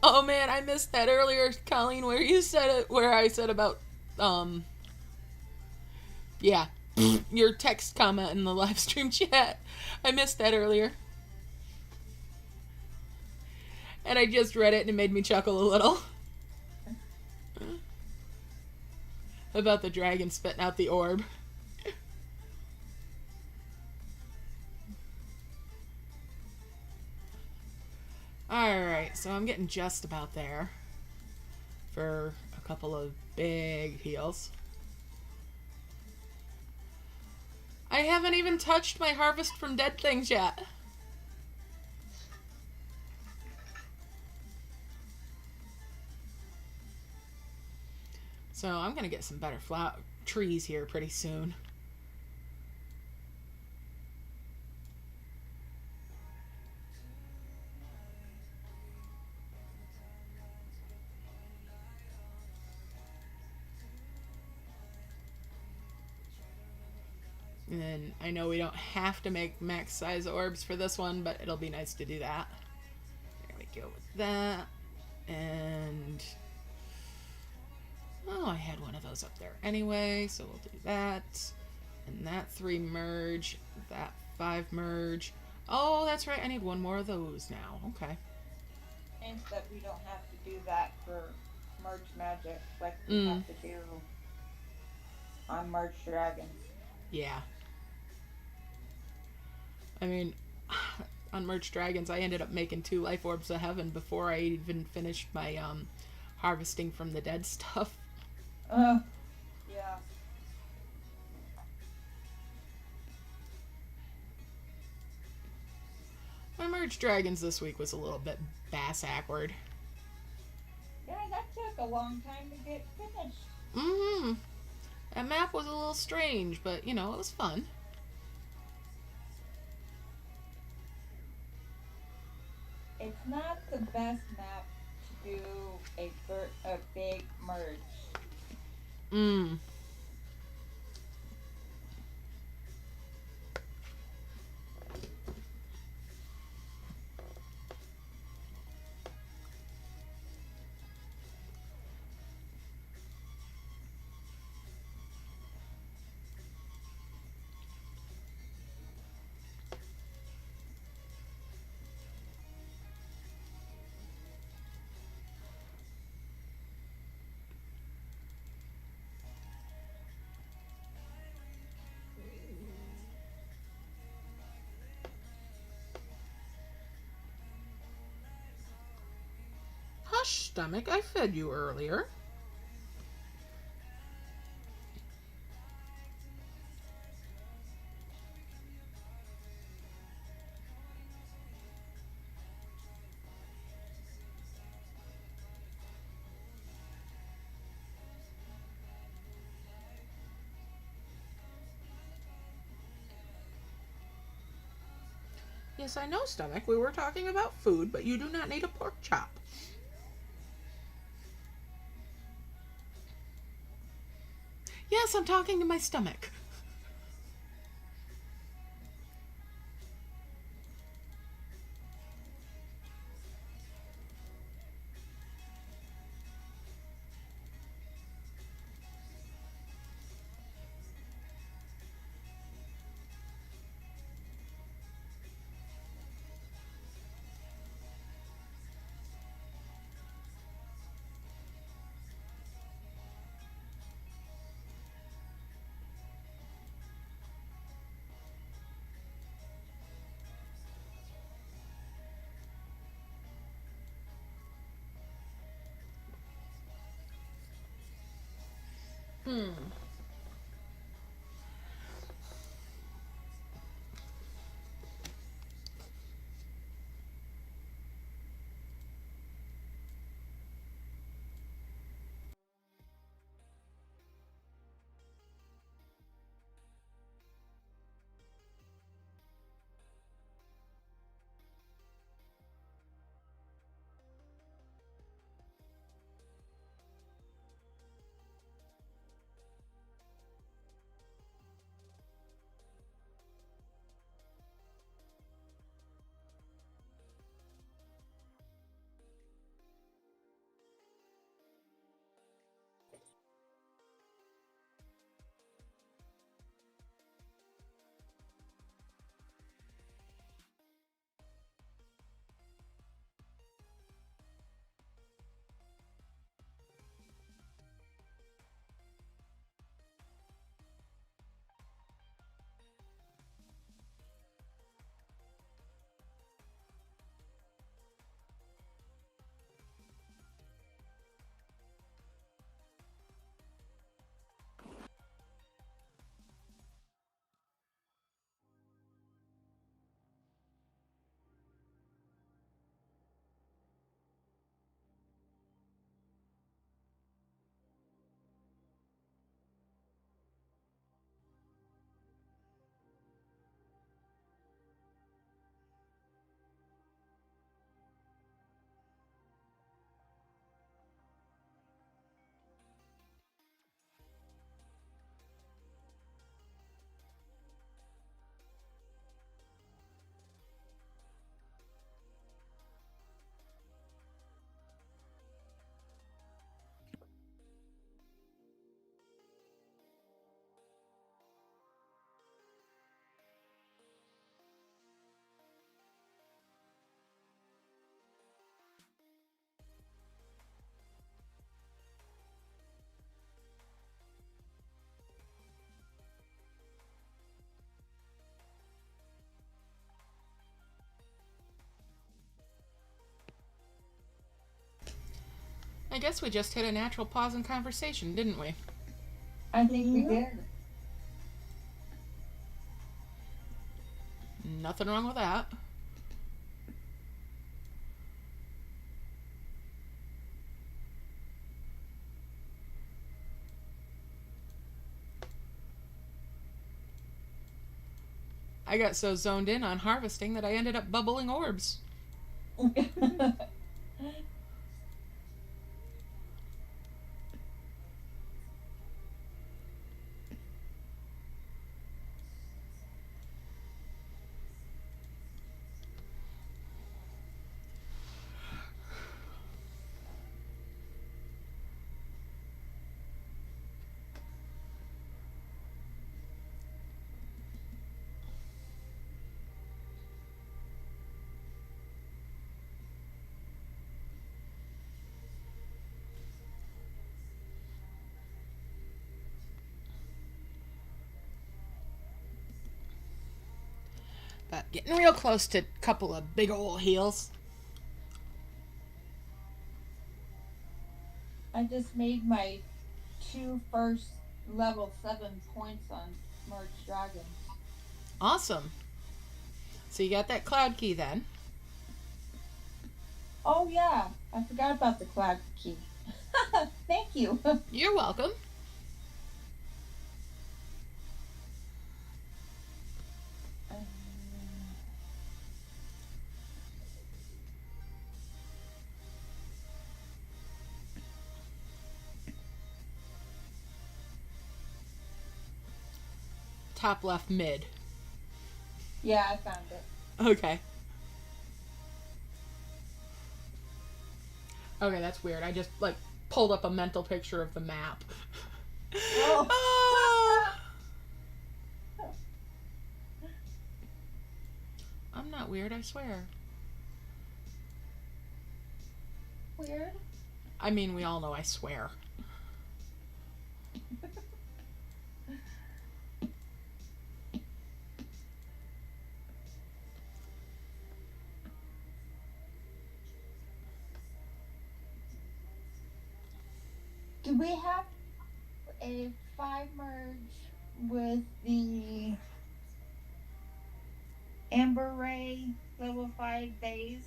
Oh man, I missed that earlier, Colleen, where you said it, where I said about, yeah, your text comment in the live stream chat. I missed that earlier. And I just read it and it made me chuckle a little. About the dragon spitting out the orb. Alright, so I'm getting just about there for a couple of big heals. I haven't even touched my Harvest from Dead things yet. So I'm gonna get some better trees here pretty soon. And then I know we don't have to make max size orbs for this one, but it'll be nice to do that. There we go with that. And oh, I had one of those up there anyway, so we'll do that. And that 3 merge, that 5 merge. Oh, that's right, I need one more of those now. Okay. And that we don't have to do that for merge magic like we have to do on merge dragons. Yeah. I mean, on merge dragons, I ended up making 2 life orbs of heaven before I even finished my harvesting from the dead stuff. Yeah. My merge dragons this week was a little bit bass-awkward. Yeah, that took a long time to get finished. Mm-hmm. That map was a little strange, but, you know, it was fun. It's not the best map to do a big merge. Mm. Hush, stomach, I fed you earlier. Yes, I know, stomach. We were talking about food, but you do not need a pork chop. Yes, I'm talking to my stomach. I guess we just hit a natural pause in conversation, didn't we? I think we did. Nothing wrong with that. I got so zoned in on harvesting that I ended up bubbling orbs. But getting real close to a couple of big ol' heals. I just made my 2 first level 7 points on Merge Dragons. Awesome. So you got that cloud key then. Oh yeah, I forgot about the cloud key. Thank you. You're welcome. Top left mid. Yeah, I found it. Okay. Okay, that's weird. I just, like, pulled up a mental picture of the map. Oh. Oh. I'm not weird, I swear. Weird? I mean, we all know I swear. Do we have a 5 merge with the Amber Ray level 5 days?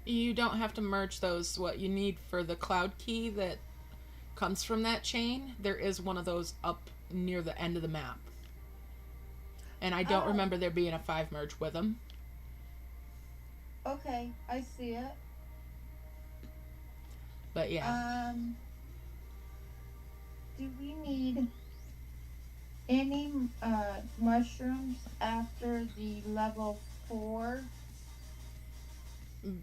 You don't have to merge those. What you need for the cloud key that comes from that chain, there is one of those up near the end of the map. And I don't remember there being a 5 merge with them. Okay, I see it. But yeah. Do we need any mushrooms after the level 4?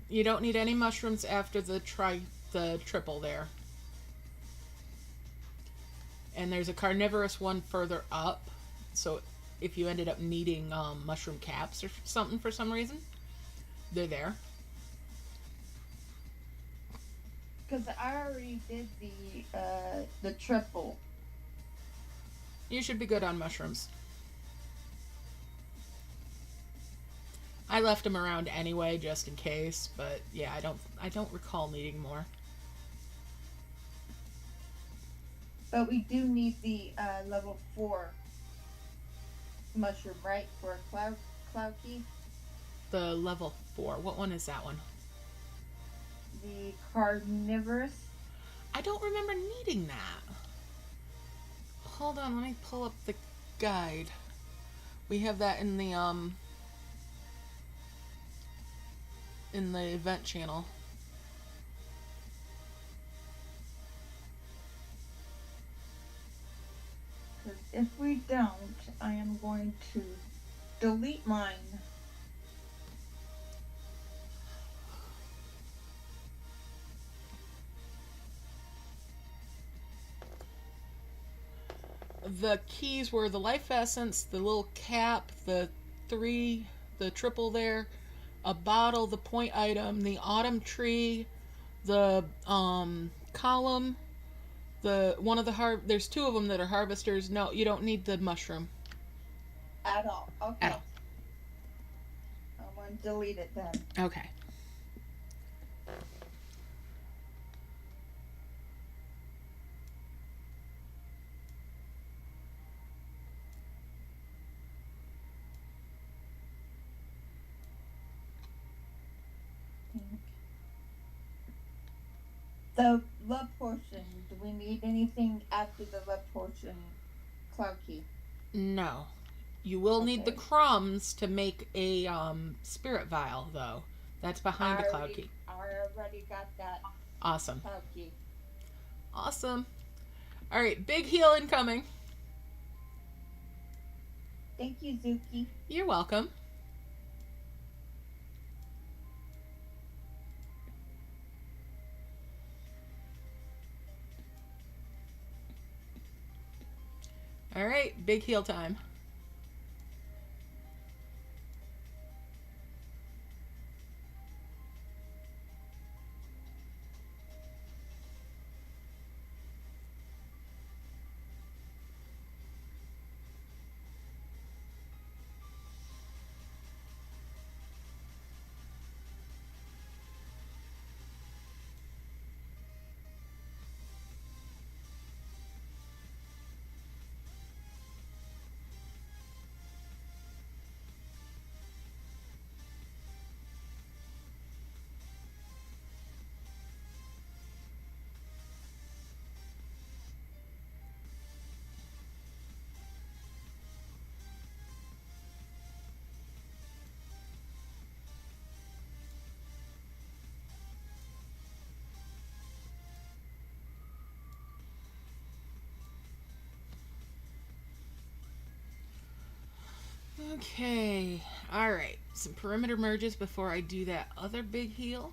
You don't need any mushrooms after the triple there. And there's a carnivorous one further up. So if you ended up needing mushroom caps or something for some reason, they're there. Because I already did the triple. You should be good on mushrooms. I left them around anyway, just in case. But yeah, I don't recall needing more. But we do need the level 4 mushroom, right, for a cloud key. The level 4. What one is that one? The carnivorous. I don't remember needing that. Hold on, let me pull up the guide. We have that in the event channel. Because if we don't, I am going to delete mine. The keys were the life essence, the little cap, the triple there, a bottle, the point item, the autumn tree, the column, there's 2 of them that are harvesters. No, you don't need the mushroom. At all. Okay. At all. I'm going to delete it then. Okay. The love potion. Do we need anything after the love potion, Clouky? No. You will need the Okay. crumbs to make a spirit vial, though. That's behind the cloud key. I already got that. Awesome. Clouky. Awesome. All right, big heal incoming. Thank you, Zuki. You're welcome. All right, big heal time. Okay. All right. Some perimeter merges before I do that other big heal.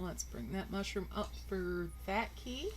Let's bring that mushroom up for that key.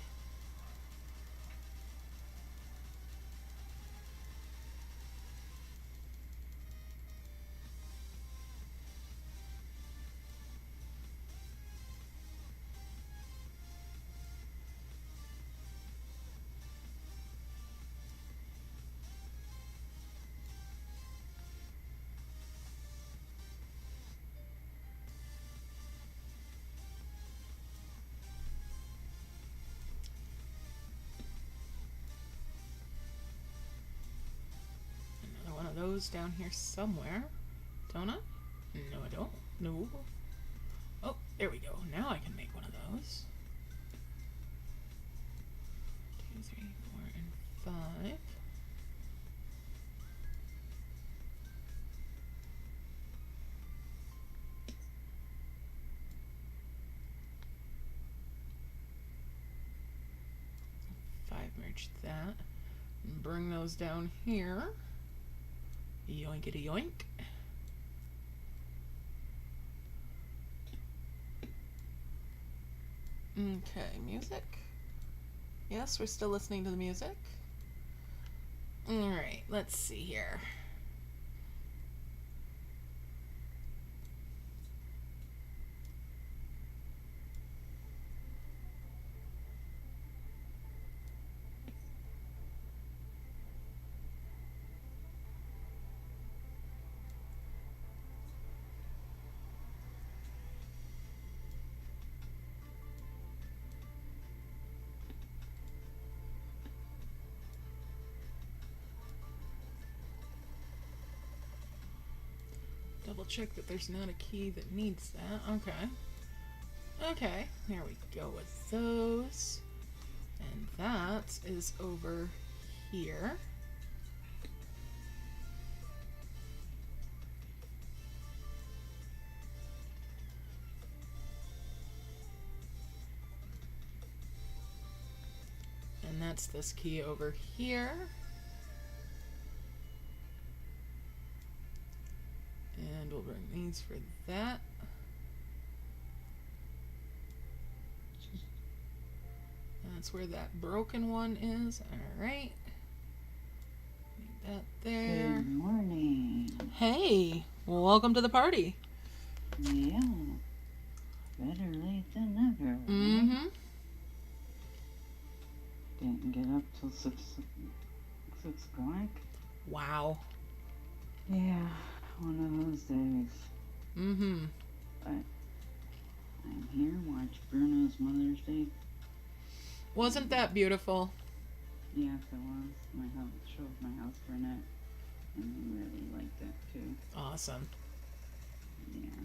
Those down here somewhere. Don't I? No, I don't. No. Oh, there we go. Now I can make one of those. 2, 3, 4, and 5. Merge that. And bring those down here. Yoinkity yoink. Okay, music. Yes, we're still listening to the music. Alright, let's see here. Double check that there's not a key that needs that. Okay. Okay, there we go with those. And that is over here. that's this key over here. And we'll bring these for that. That's where that broken one is. Alright. Need that there. Good morning. Hey, well, welcome to the party. Yeah. Better late than never. Mm-hmm. Didn't get up till 6 o'clock. Wow. Yeah, one of those days. Mm-hmm. But I'm here, watch Bruno's Mother's Day. Wasn't that beautiful? Yes, it was. My house showed my house for Annette, and they really liked that too. Awesome. Yeah.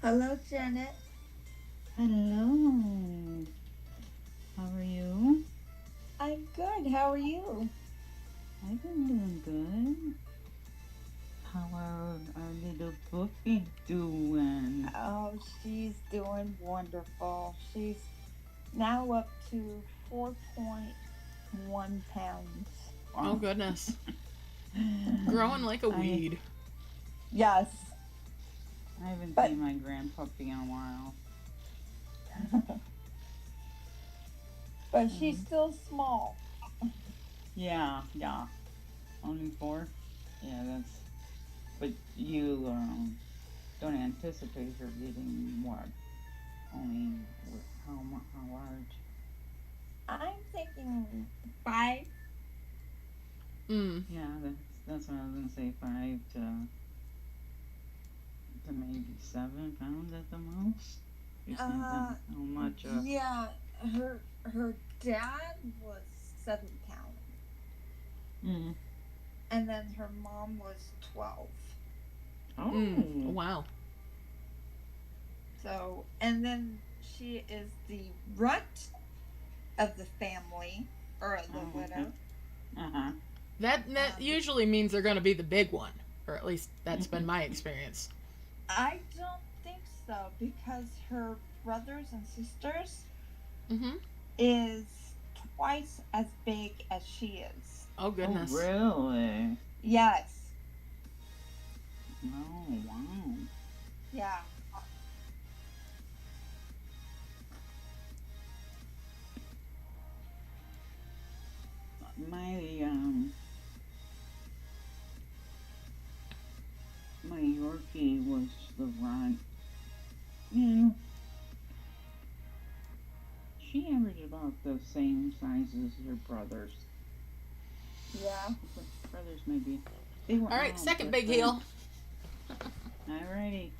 Hello, Janet. Hello. How are you? I'm good. How are you? I've been doing good. How are our little puppy doing? Oh, she's doing wonderful. She's now up to 4.1 pounds. Oh, goodness. Growing like a weed. Yes. I haven't seen my grandpuppy in a while. But she's still small. Yeah. Only 4? Yeah, that's... But you don't anticipate her getting what? Only how large? I'm thinking 5. Yeah, that's what I was gonna say. 5 to maybe 7 pounds at the most. You're saying how much? Yeah, her dad was 7 pounds. Mm. And then her mom was 12. Oh. Wow. So, and then she is the runt of the family, or the widow. Uh-huh. That usually means they're going to be the big one, or at least that's been my experience. I don't think so, because her brothers and sisters is twice as big as she is. Oh, goodness. Oh, really? Yes. Oh, wow. Yeah. My Yorkie was the runt. Yeah. She averaged about the same size as her brothers. Yeah. Brothers maybe. They were Alright, second big heel. Alrighty.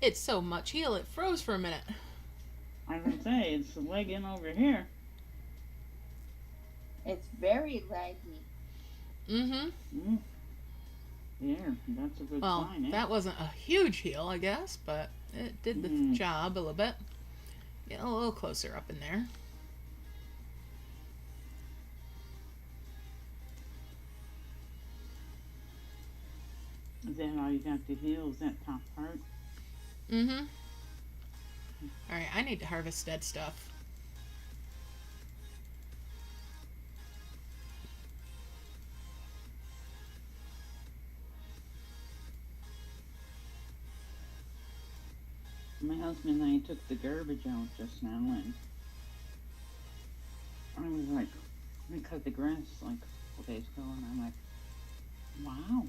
It's so much heel, it froze for a minute. I was gonna say, it's the leg in over here. It's very laggy. Mm-hmm. There, that's a good well, sign, eh? That wasn't a huge heel, I guess, but it did the job a little bit. Get a little closer up in there. Is that all you got to heal? Is that top part? Mm-hmm. Alright, I need to harvest dead stuff. My husband and I took the garbage out just now, and I was like, we cut the grass like a couple days ago, and I'm like, wow,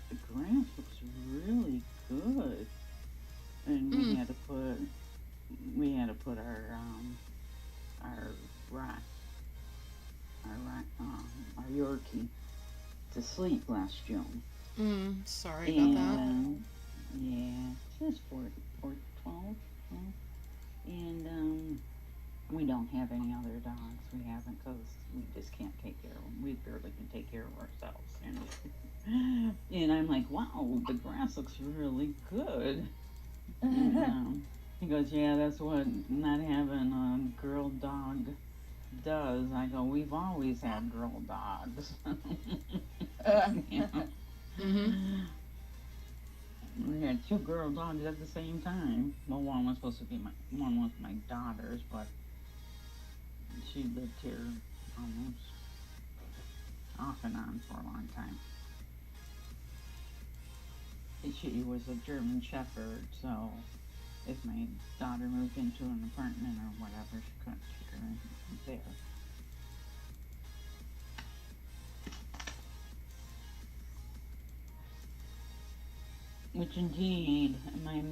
the grass looks really good. And we had to put our Yorkie to sleep last June. Sorry about that. Yeah, she was 12. And we don't have any other dogs. We haven't, because we just can't take care of them. We barely can take care of ourselves. And I'm like, wow, the grass looks really good. And, he goes, yeah, that's what not having a girl dog does. I go, we've always had girl dogs. We had two girl dogs at the same time. Well, one was supposed to be one was my daughter's, but she lived here almost off and on for a long time. She was a German Shepherd, so if my daughter moved into an apartment or whatever, she couldn't take her in there. Which indeed, my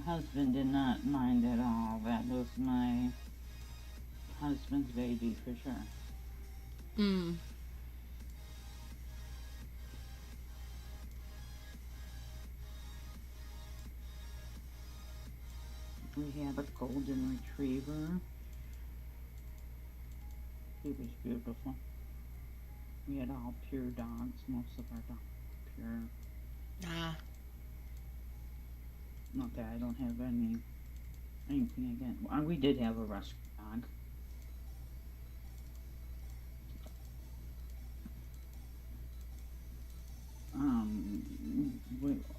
husband did not mind at all. That was my husband's baby for sure. Hmm. We had a golden retriever. He was beautiful. We had all pure dogs. Most of our dogs pure. Ah. Not that I don't have anything again. We did have a rescue dog.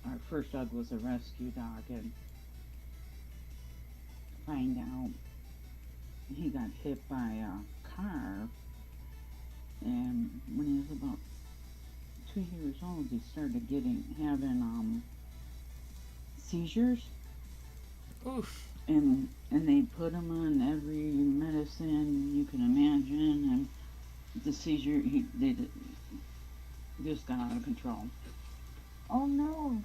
Our first dog was a rescue dog, and find out he got hit by a car, and when he was about 2 years old, he started having seizures. Oof. And they put him on every medicine you can imagine, and the seizure they just got out of control. Oh no.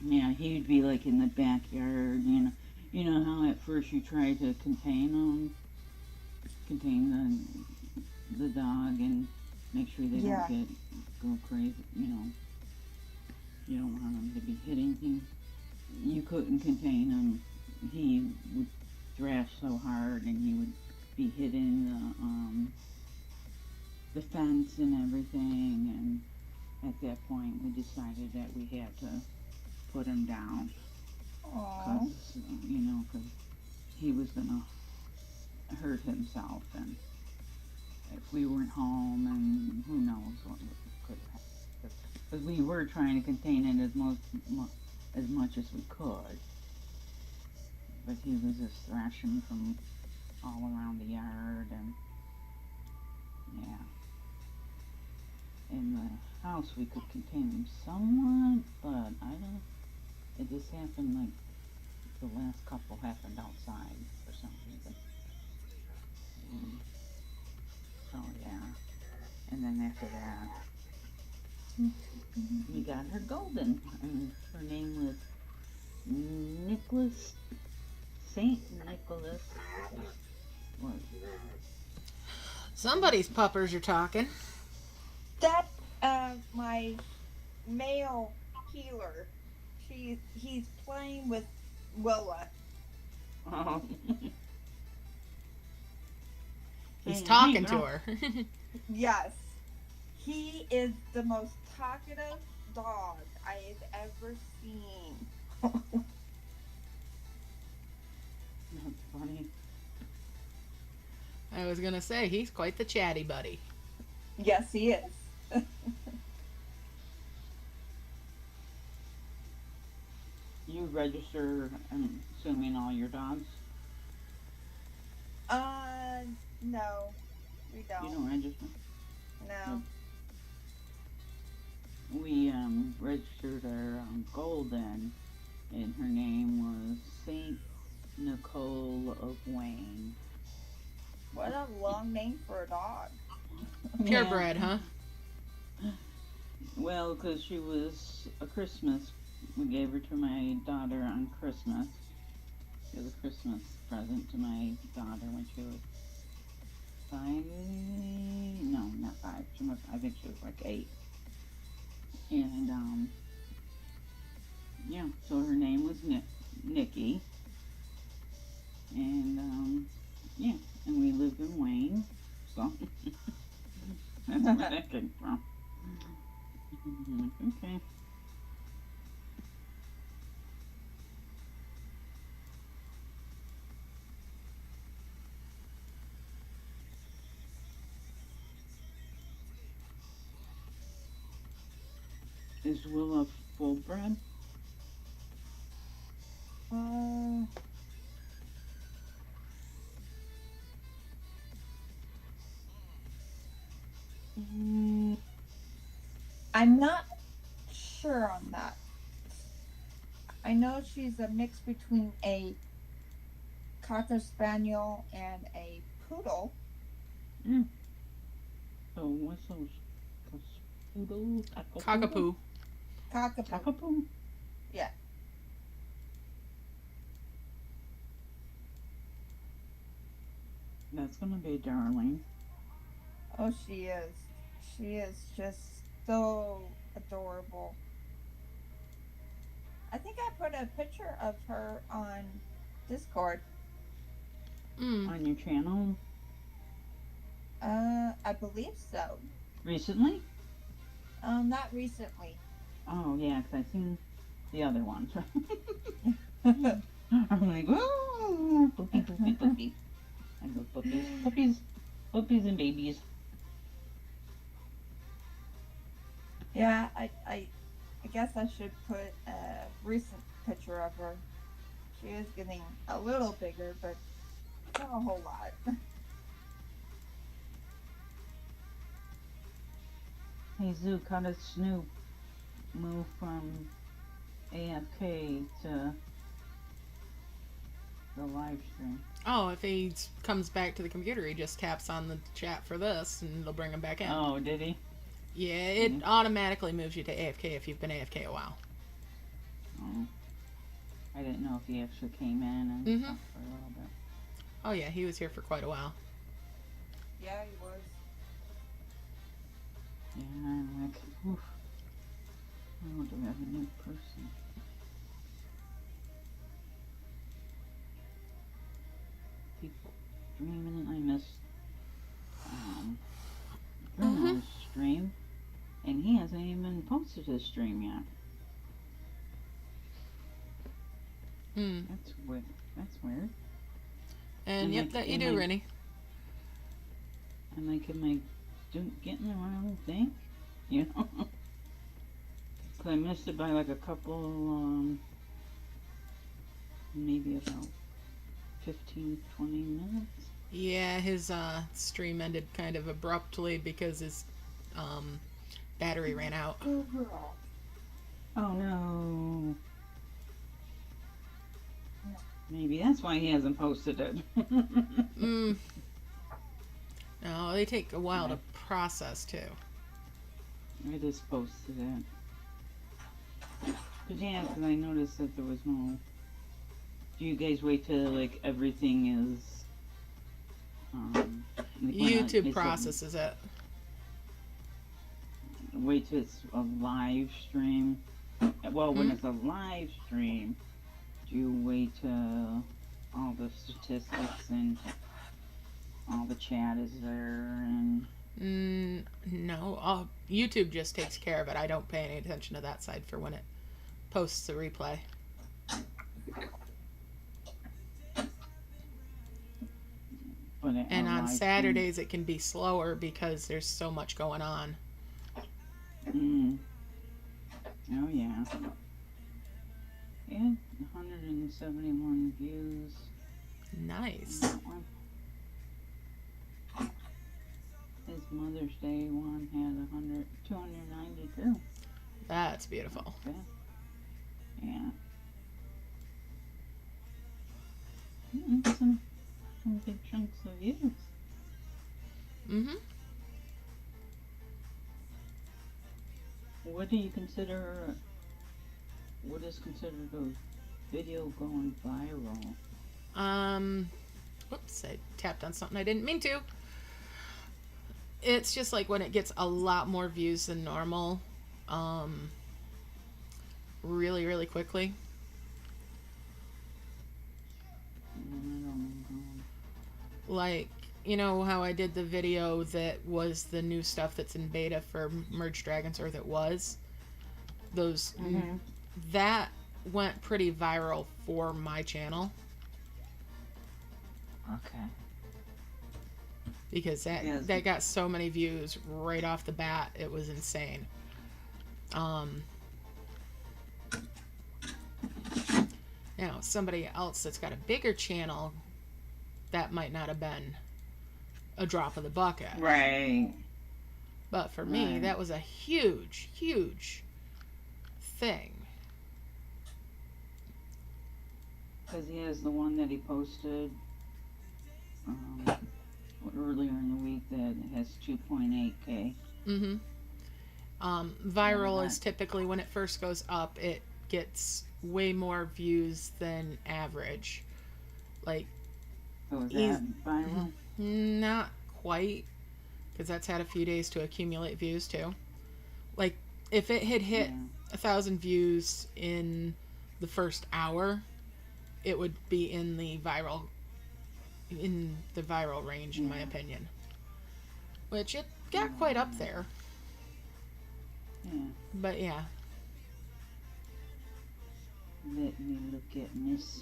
Yeah, he'd be like in the backyard, you know how at first you try to contain the dog and make sure they don't go crazy, you don't want them to be hitting things. You couldn't contain him. He would thrash so hard, and he would be hitting the fence and everything. And at that point, we decided that we had to put him down. Aww. Because he was gonna hurt himself, and if we weren't home, and who knows what could happen. Because we were trying to contain it as much as we could, but he was just thrashing from all around the yard, and yeah. In the house we could contain him somewhat, but it just happened like the last couple happened outside for some reason. So yeah, and then after that, we got her golden, and her name was Saint Nicholas. What? Somebody's puppers you're talking. That's my male healer. He's playing with Willa. Oh. He's talking to her. Yes. He is the most talkative dog I have ever seen. That's funny. I was gonna say, he's quite the chatty buddy. Yes, he is. You register, I'm assuming, all your dogs? No. We don't. You don't register? No. We registered our golden, and her name was Saint Nicole of Wayne. What a long name for a dog. Purebred, huh? Well, because she was a Christmas. We gave her to my daughter on Christmas. It was a Christmas present to my daughter when she was 5. No, not 5. I think she was like 8. And yeah, so her name was Nikki. And yeah, and we lived in Wayne, so that's where that came from. Okay. Is Willa full bread? I'm not sure on that. I know she's a mix between a Cocker Spaniel and a Poodle. Mm. So what's those? Poodle? Cockapoo. Cockapoo? Yeah. That's gonna be darling. Oh, she is. She is just so adorable. I think I put a picture of her on Discord. On your channel? I believe so. Recently? Not recently. Oh, yeah, because I've seen the other ones. I'm like, oh, puppy, puppy, puppy. I love puppies. Puppies and babies. Yeah, I guess I should put a recent picture of her. She is getting a little bigger, but not a whole lot. Hey, Zook, how does Snoop move from AFK to the live stream? Oh, if he comes back to the computer, he just taps on the chat for this, and it'll bring him back in. Oh, did he? Yeah, it automatically moves you to AFK if you've been AFK a while. Oh. I didn't know if he actually came in and stuff for a little bit. Oh yeah, he was here for quite a while. Yeah, he was. Yeah, I'm like, oof. Oh, do we have a new person? People streaming, I missed Bruno's stream, and he hasn't even posted his stream yet. That's weird. That's weird. And yep, like, that you do, Rennie. I'm like, am I getting the wrong thing? You know? So I missed it by like a couple, maybe about 15, 20 minutes. Yeah, his stream ended kind of abruptly because his battery ran out. Oh no. Maybe that's why he hasn't posted it. No, they take a while to process too. I just posted it. But yeah, because I noticed that there was no... Do you guys wait till like everything is... like, YouTube processes it. Wait till it's a live stream? Well, when it's a live stream, do you wait till all the statistics and all the chat is there and... No, YouTube just takes care of it. I don't pay any attention to that side for when it posts the replay. And on Saturdays it can be slower because there's so much going on. Oh yeah. Yeah, 171 views. Nice. His Mother's Day one had 292. That's beautiful. Yeah. Some big chunks of views. What do you consider? What is considered a video going viral? Whoops! I tapped on something I didn't mean to. It's just like when it gets a lot more views than normal, really, really quickly. Like, you know how I did the video that was the new stuff that's in beta for Merge Dragons, or that was? Those, that went pretty viral for my channel. Okay. Because that got so many views right off the bat, it was insane. Now, somebody else that's got a bigger channel, that might not have been a drop of the bucket. Right. But for me, Right. that was a huge, huge thing. Because he has the one that he posted earlier in the week that has 2.8K. Mm-hmm. Viral is typically, when it first goes up, it gets way more views than average. Like, So is that viral? Not quite, because that's had a few days to accumulate views too. Like, if it had hit 1,000 views in the first hour, it would be in the viral range, in my opinion. Which it got quite up there. Yeah. But yeah. Let me look at Miss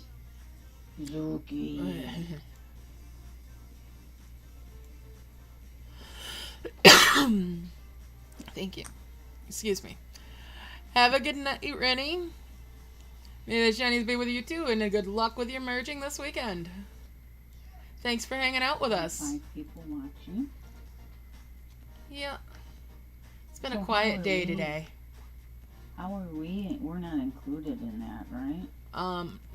Zuki. Thank you. Excuse me. Have a good night, Rennie. May the shinies be with you too, and good luck with your merging this weekend. Thanks for hanging out with us. 5 people watching. Yeah. It's been a quiet day today. How are we? We're not included in that, right?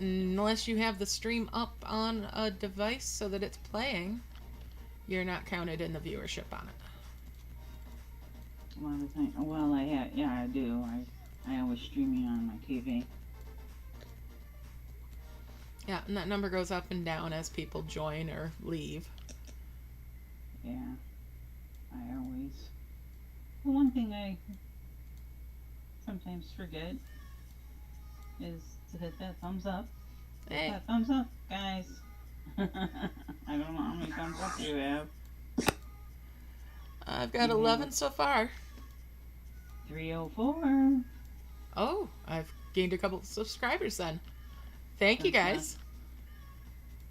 Unless you have the stream up on a device so that it's playing, you're not counted in the viewership on it. A lot of time. Well, I do. I always streaming on my TV. Yeah, and that number goes up and down as people join or leave. Yeah. I always... The one thing I sometimes forget is to hit that thumbs up. Hey. Hit that thumbs up, guys. I don't know how many thumbs up you have. I've got 11 so far. 304. Oh, I've gained a couple subscribers then. Thank you, guys.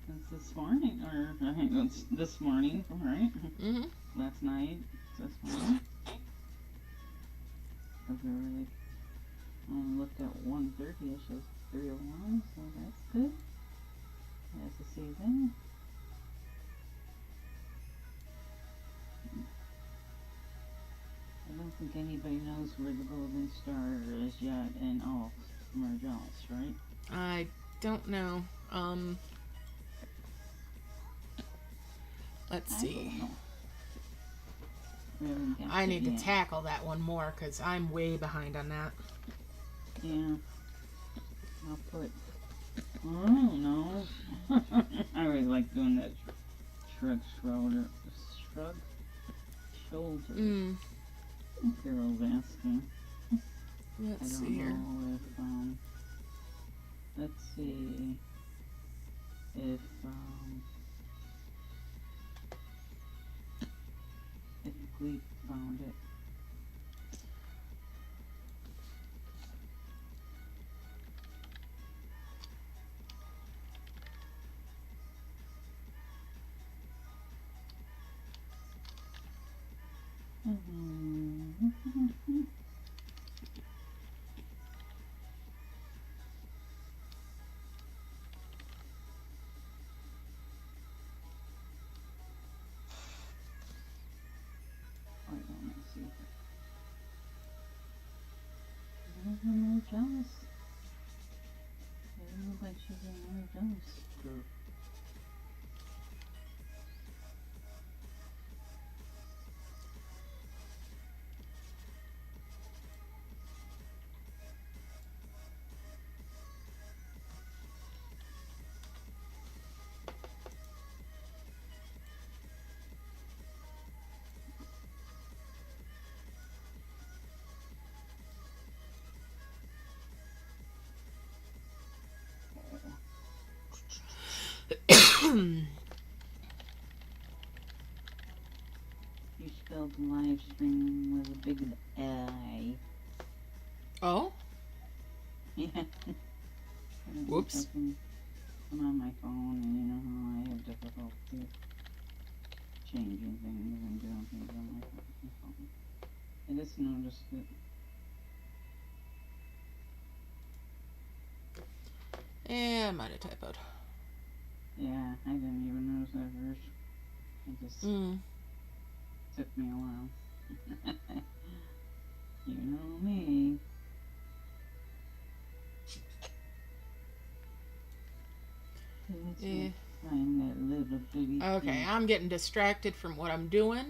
That's this morning, or I think it's this morning, right? Mm-hmm. Last night, this morning. Because we already looked at 130, it shows 301, so that's good. As the season. I don't think anybody knows where the golden star is yet in all merge alts, right? I don't know. Let's see. I need to tackle that one more because I'm way behind on that. Yeah. I'll put... Oh, no. I really like doing that shrug shoulder. Carol's asking. Let's I don't see here. know if, let's see if Gleep found it. I'm jealous. It looks like she's in jealous group. You spelled live stream with a big I. Oh? Yeah. Whoops. I'm on my phone, and you know how I have difficulty changing things and doing things on my phone. I just noticed it. Yeah, I might have typoed. Yeah, I didn't even notice that first. It just took me a while. You know me. Yeah. Find that little bitty Okay, thing. I'm getting distracted from what I'm doing.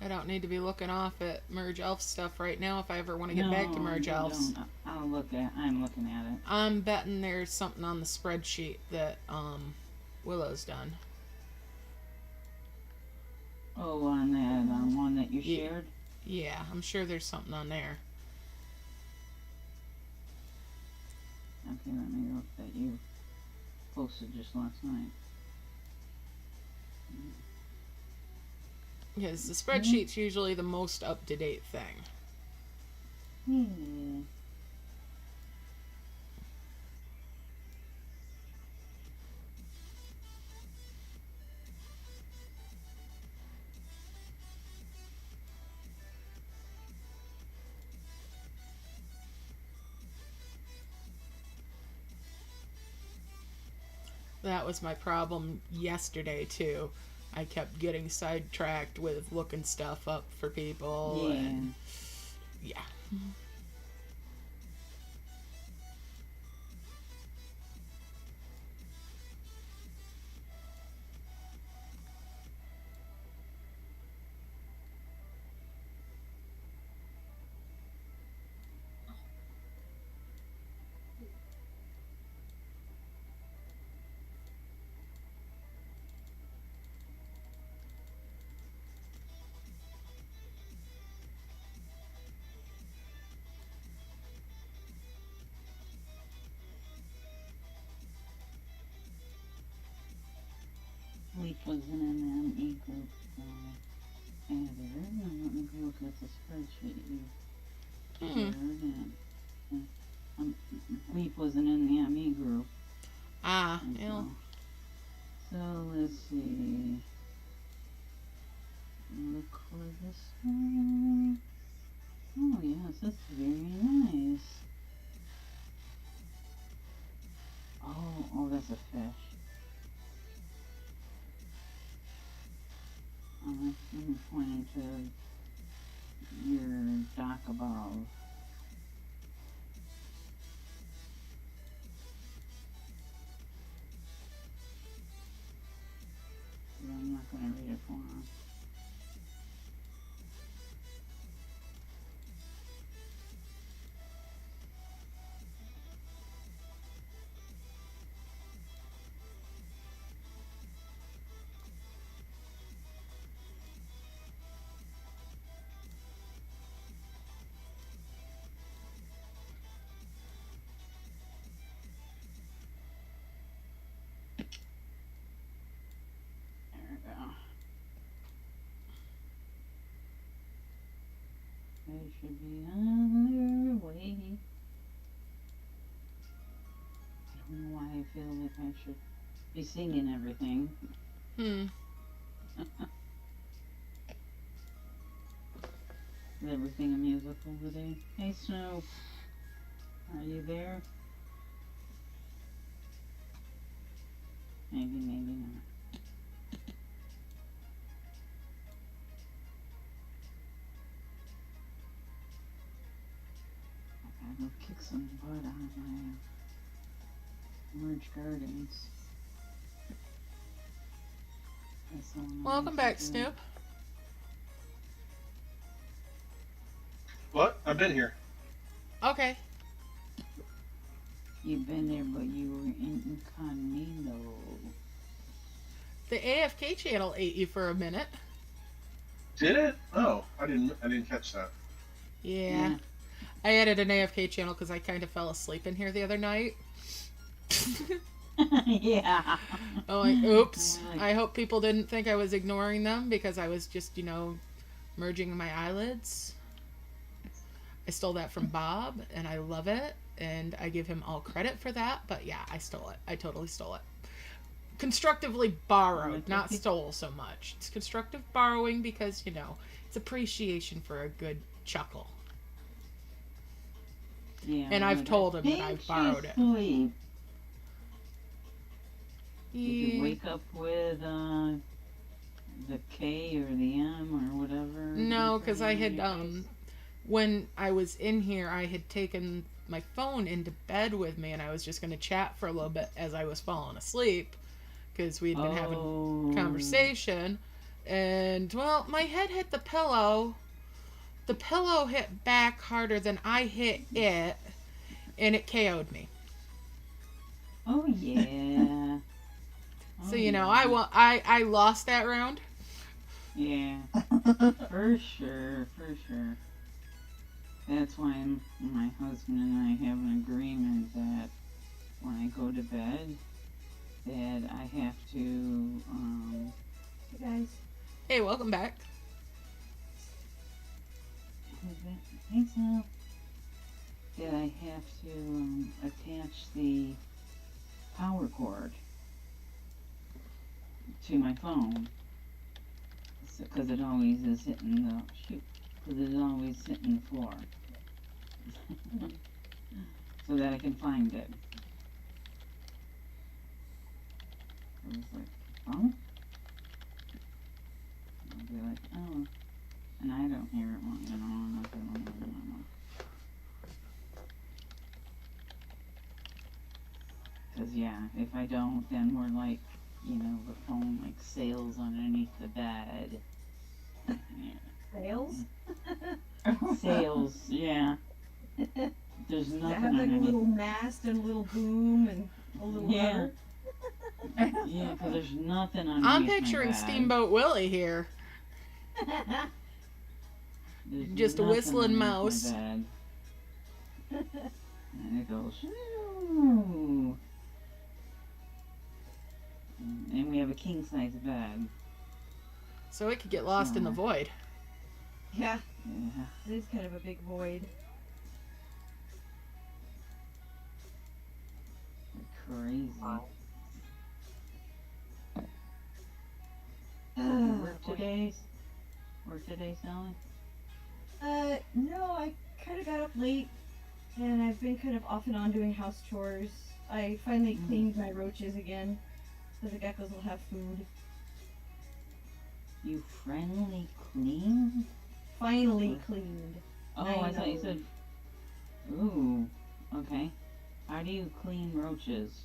I don't need to be looking off at Merge Elf stuff right now if I ever want to get back to Merge Elves. Don't. I'm looking at it. I'm betting there's something on the spreadsheet that Willow's done. Oh, on that one that you shared? Yeah, I'm sure there's something on there. Okay, let me look that you posted just last night. Because the spreadsheet's usually the most up-to-date thing. That was my problem yesterday, too. I kept getting sidetracked with looking stuff up for people. Yeah. And yeah. Leaf was in an ME group editor. Let me look at the spreadsheet you shared. Leaf wasn't in the ME group. Ah, yeah. So let's see. Look for this one. Oh yes, that's very nice. Oh, that's a fish. I'm pointing to your dock above. But I'm not going to read it for him. They should be on their way. I don't know why I feel like I should be singing everything. Is everything a musical today? Hey Snow, are you there? Maybe, maybe not. I gotta kick some butt on my merge gardens. Welcome back, Snoop. What? I've been here. Okay. You've been there, but you were incognito. The AFK channel ate you for a minute. Did it? Oh, I didn't catch that. Yeah. I added an AFK channel because I kind of fell asleep in here the other night. Yeah. I'm like, oops. I hope people didn't think I was ignoring them because I was just, merging my eyelids. I stole that from Bob, and I love it, and I give him all credit for that, but yeah, I stole it. I totally stole it. Constructively borrowed, not stole so much. It's constructive borrowing because, it's appreciation for a good chuckle. Yeah. And I've like, told I him that think I've borrowed she's it. asleep. Did you Yeah. wake up with the K or the M or whatever? No, because I had information? when I was in here, I had taken my phone into bed with me, and I was just going to chat for a little bit as I was falling asleep, because we had been having conversation, and well, my head hit the pillow. The pillow hit back harder than I hit it, and it KO'd me. Oh yeah. So you know, I lost that round. Yeah. For sure, for sure. That's why my husband and I have an agreement that when I go to bed, that I have to, Hey guys. Hey, welcome back. Thanks, Al. That I have to attach the power cord to my phone, because it always is hitting the floor. So that I can find it. I was like, oh? I'll be like, oh. And I don't hear it long, you know. Because, yeah, if I don't, then we're like, you know, the phone like sails underneath the bed. Sails? Sails, yeah. There's Does nothing it have like a underneath. little mast and a little boom and a little Yeah. rudder? Yeah, because there's nothing underneath I'm my picturing bed. Steamboat Willie here. There's Just a nothing whistling underneath my mouse. bed. And it goes, shoo. And we have a king-size bed. So it could get lost in the void. Yeah. Yeah. It is kind of a big void. Crazy. Work today, Sally? No, I kind of got up late, and I've been kind of off and on doing house chores. I finally cleaned my roaches again, so the geckos will have food. You friendly clean? Finally cleaned. Oh, I thought you said... Ooh, okay. How do you clean roaches?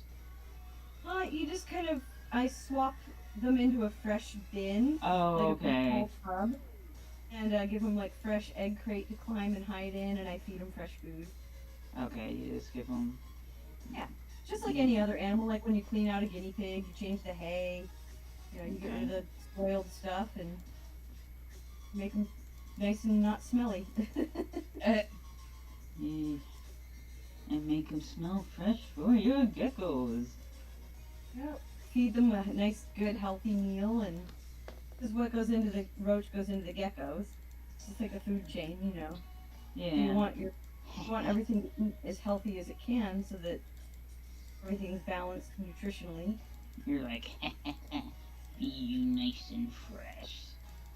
You just kind of... I swap them into a fresh bin. Oh, like okay. A whole tub, and give them like fresh egg crate to climb and hide in, and I feed them fresh food. Okay, you just give them... Yeah, just like any other animal. Like when you clean out a guinea pig, you change the hay. You know, you get rid of the spoiled stuff and make them nice and not smelly. Yeah. And make them smell fresh for your geckos. Yep. Feed them a nice, good, healthy meal, and because what goes into the roach goes into the geckos. It's like a food chain, you know. Yeah. You want everything to eat as healthy as it can, so that everything's balanced nutritionally. You're like, be you nice and fresh.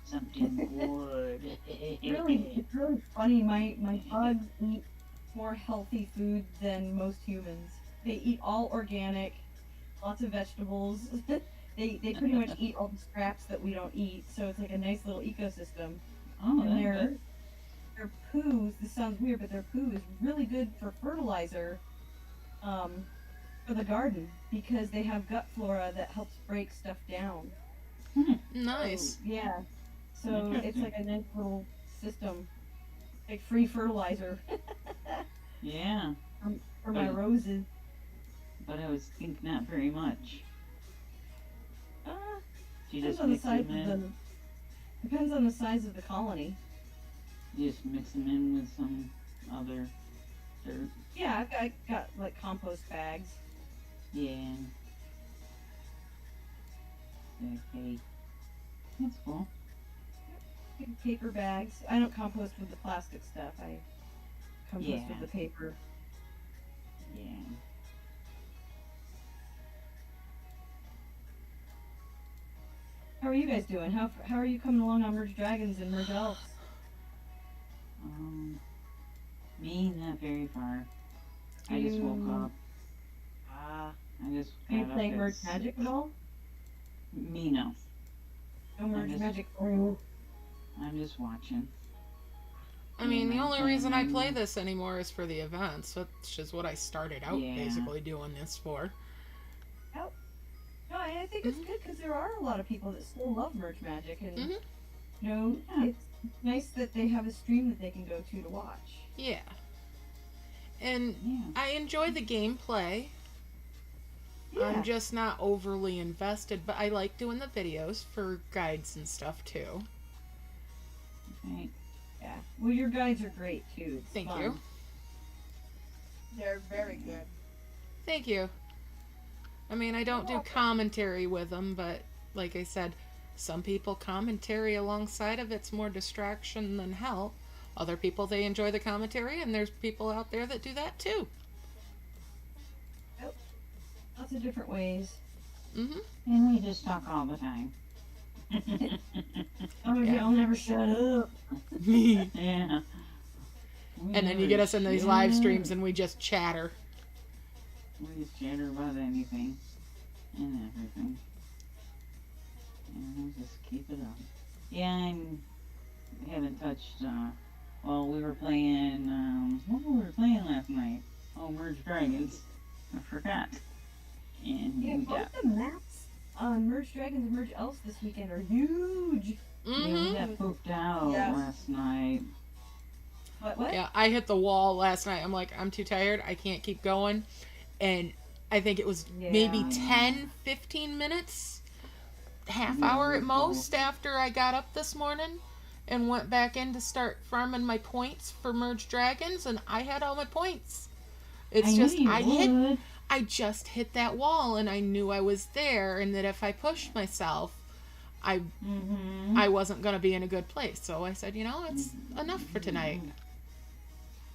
Something good. It's really funny. My bugs eat more healthy food than most humans. They eat all organic, lots of vegetables. they pretty much eat all the scraps that we don't eat. So it's like a nice little ecosystem. Oh, and that's their good. poos. This sounds weird, but their poo is really good for fertilizer. For the garden, because they have gut flora that helps break stuff down. Nice. So, yeah. So it's like a nice little system, like free fertilizer. Yeah. For my roses. But I was think not very much. You Depends just on the mix size them of in. depends on the size of the colony. You just mix them in with some other dirt. Yeah, I got like compost bags. Yeah. Okay. That's cool. Big paper bags. I don't compost with the plastic stuff. I compost Yeah. with the paper. Yeah. How are you guys doing? How are you coming along on Merge Dragons and Merge Elves? Me, not very far. I just woke up. I just Are you got up playing at Merge Magic at all? Me, no. No Merge just- Magic for you. I'm just watching. I mean, the I'm only playing reason I play them. this anymore is for the events, which is what I started out Yeah. basically doing this for. No, I think it's good because there are a lot of people that still love Merge Magic, and Mhm. you know, it's nice that they have a stream that they can go to watch. Yeah. And Yeah. I enjoy the gameplay. Yeah. I'm just not overly invested, but I like doing the videos for guides and stuff too. Right. Yeah. Well, your guides are great too. It's Thank fun. you. They're very good. Thank you. I mean, I don't do commentary with them, but like I said, some people commentary alongside of it's more distraction than help. Other people, they enjoy the commentary, and there's people out there that do that too. Lots of different ways. Mm-hmm. And we just talk all the time. Some of y'all never shut up. Yeah. And then you get us in these live streams and we just chatter. We just chatter about anything and everything. And we'll just keep it up. Yeah, I haven't touched, well, we were playing, what were we playing last night? Oh, Merge Dragons. I forgot. And Yeah, we both got, the maps on Merge Dragons and Merge Elves this weekend are huge. yeah, we got pooped out Yes. last night. What? Yeah, I hit the wall last night. I'm like, I'm too tired. I can't keep going. And I think it was maybe Yeah. 10, 15 minutes, half Yeah, hour we at most after I got up this morning and went back in to start farming my points for Merge Dragons, and I had all my points. It's I just knew you would. I just hit that wall, and I knew I was there, and that if I pushed myself, I wasn't going to be in a good place. So I said, you know, it's enough for tonight.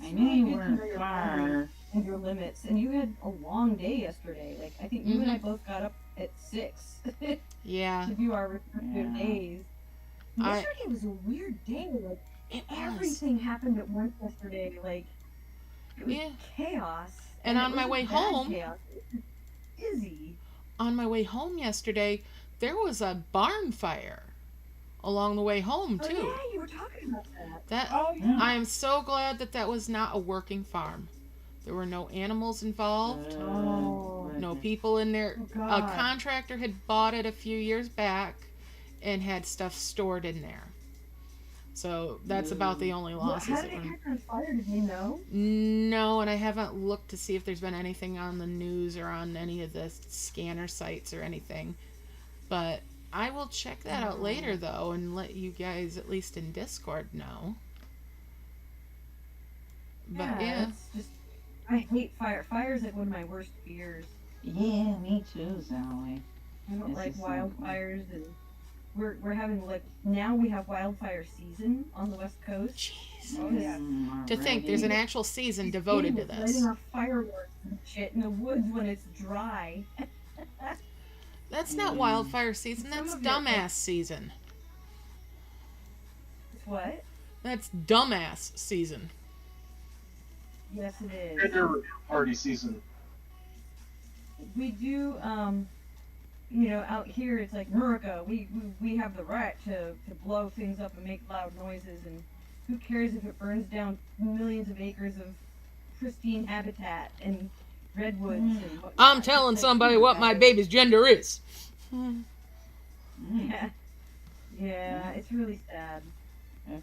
I knew you Good to know weren't your far. boundaries and your limits. And you had a long day yesterday. Like, I think you and I both got up at 6 Yeah. to do our respective days. I- Yesterday was a weird day. Like, It was. everything happened at once yesterday. Like, it was Yeah. chaos. And on it my wasn't way bad home- chaos. It was busy. On my way home yesterday, there was a barn fire along the way home, Oh, too. yeah, you were talking about that. That Oh, yeah. I am so glad that that was not a working farm. There were no animals involved, Oh. no people in there. Oh, A God. contractor had bought it a few years back and had stuff stored in there. So that's about the only losses. How that did it were- catch on fire? Did you know? No, and I haven't looked to see if there's been anything on the news or on any of the scanner sites or anything. But I will check that out later, though, and let you guys, at least in Discord, know. But yeah. It's just, I hate fire. Fire is like one of my worst fears. Yeah, me too, Sally. I don't This like is so wildfires, and we're having like now we have wildfire season on the west coast. Jeez. Oh yeah. To think there's an actual season devoted to this. Lighting off fireworks and shit in the woods when it's dry. That's not wildfire season, that's Some of it- dumbass season. It's what? That's dumbass season. Yes, it is. Trigger party season. We do, you know, out here it's like America. We have the right to blow things up and make loud noises, and who cares if it burns down millions of acres of pristine habitat and redwoods and whatnot. I'm telling It's like, somebody oh, what my guys. baby's gender is. Yeah, yeah, it's really sad.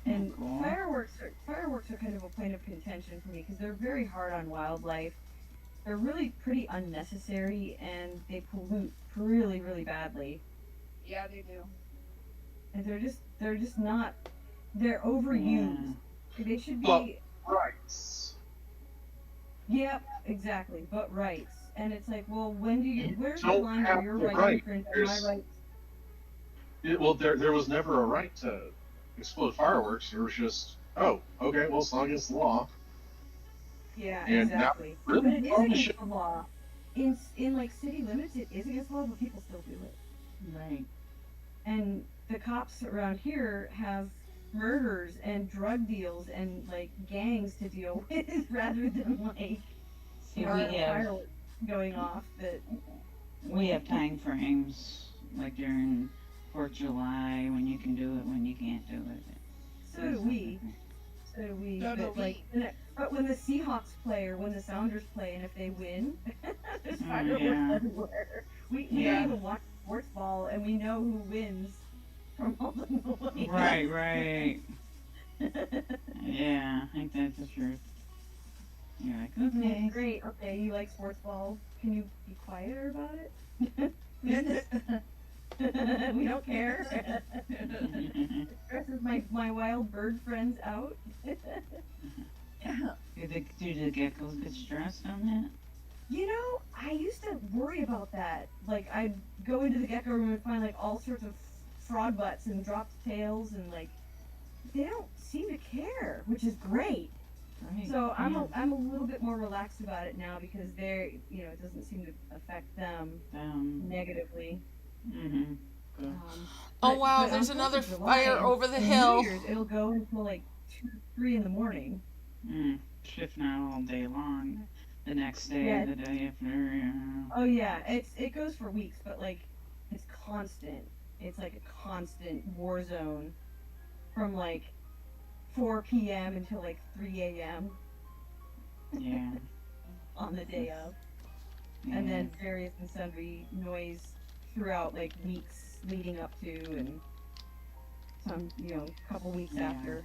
And fireworks are kind of a point of contention for me because they're very hard on wildlife. They're really pretty unnecessary and they pollute really, really badly. Yeah, they do. And they're just not. They're overused. They should be. Well, rights. Yep, exactly. But rights, and it's like, well, when do you? Where's the don't line have where your the rights right. infringe on There's- my rights? Well, there was never a right to explode fireworks. There was just, oh, okay, well, it's not against the law. Yeah, And now- exactly. really? But it is Oh, against shit. the law. In like city limits, it is against the law, but people still do it. Right. And the cops around here have murders and drug deals and like gangs to deal with rather than like See, There are we have fireworks going off that we have time frames like during 4th of July when you can do it, when you can't do it. so do we. So do we. So do But we. like, but when the Seahawks play or when the Sounders play, and if they win, there's Oh, fireworks yeah. everywhere. We Yeah. don't even watch sports ball, and we know who wins from all the noise. Right, right. Yeah, I think that's the truth. You're like, okay. Great. Okay, you like sports ball. Can you be quieter about it? We don't care. It stresses my wild bird friends out. Do the geckos get stressed on that? You know, I used to worry about that. Like, I'd go into the gecko room and find like all sorts of frog butts and dropped tails, and like they don't seem to care, which is great. Right. So I'm a little bit more relaxed about it now because they're, you know, it doesn't seem to affect them negatively. Mm-hmm. Oh wow, but there's on another 4th of July fire and- over the and hill. New Year's, it'll go until like 2 or 3 in the morning. If not all day long. The next day, Yeah. the day after. Oh yeah, it goes for weeks, but like it's constant. It's like a constant war zone from like 4 p.m. until like 3 a.m. Yeah. on the day of, and then various and sundry noise throughout like weeks leading up to, and some, you know, couple weeks Yeah. after.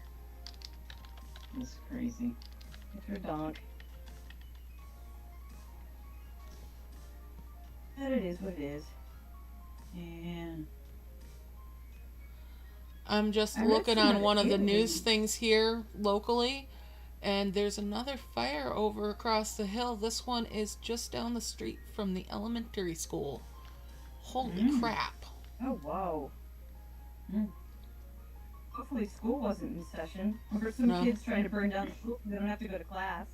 It's crazy. It's redonk. But it is what it is. Yeah. I'm just I read looking some on of one of the Italy. news things here locally, and there's another fire over across the hill. This one is just down the street from the elementary school. Holy crap. Oh, whoa. Hopefully school wasn't in session. Or some No. kids trying to burn down the school so they don't have to go to class.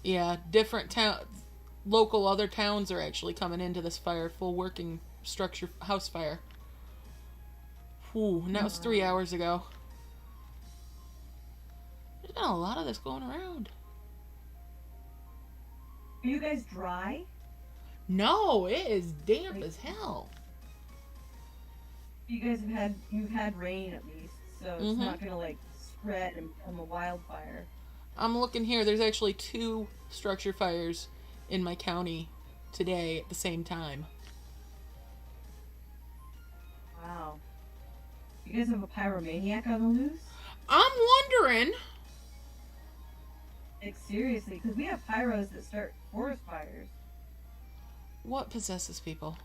Yeah, different local other towns are actually coming into this fire, full working structure house fire. Whew, and that was 3 hours ago. There's been a lot of this going around. Are you guys dry? No, it is damp as hell. You guys you've had rain at least, so it's Mhm. not gonna like spread and become a wildfire. I'm looking here. There's actually 2 structure fires in my county today at the same time. Wow. You guys have a pyromaniac on the loose? I'm wondering. Like seriously, because we have pyros that start forest fires. What possesses people?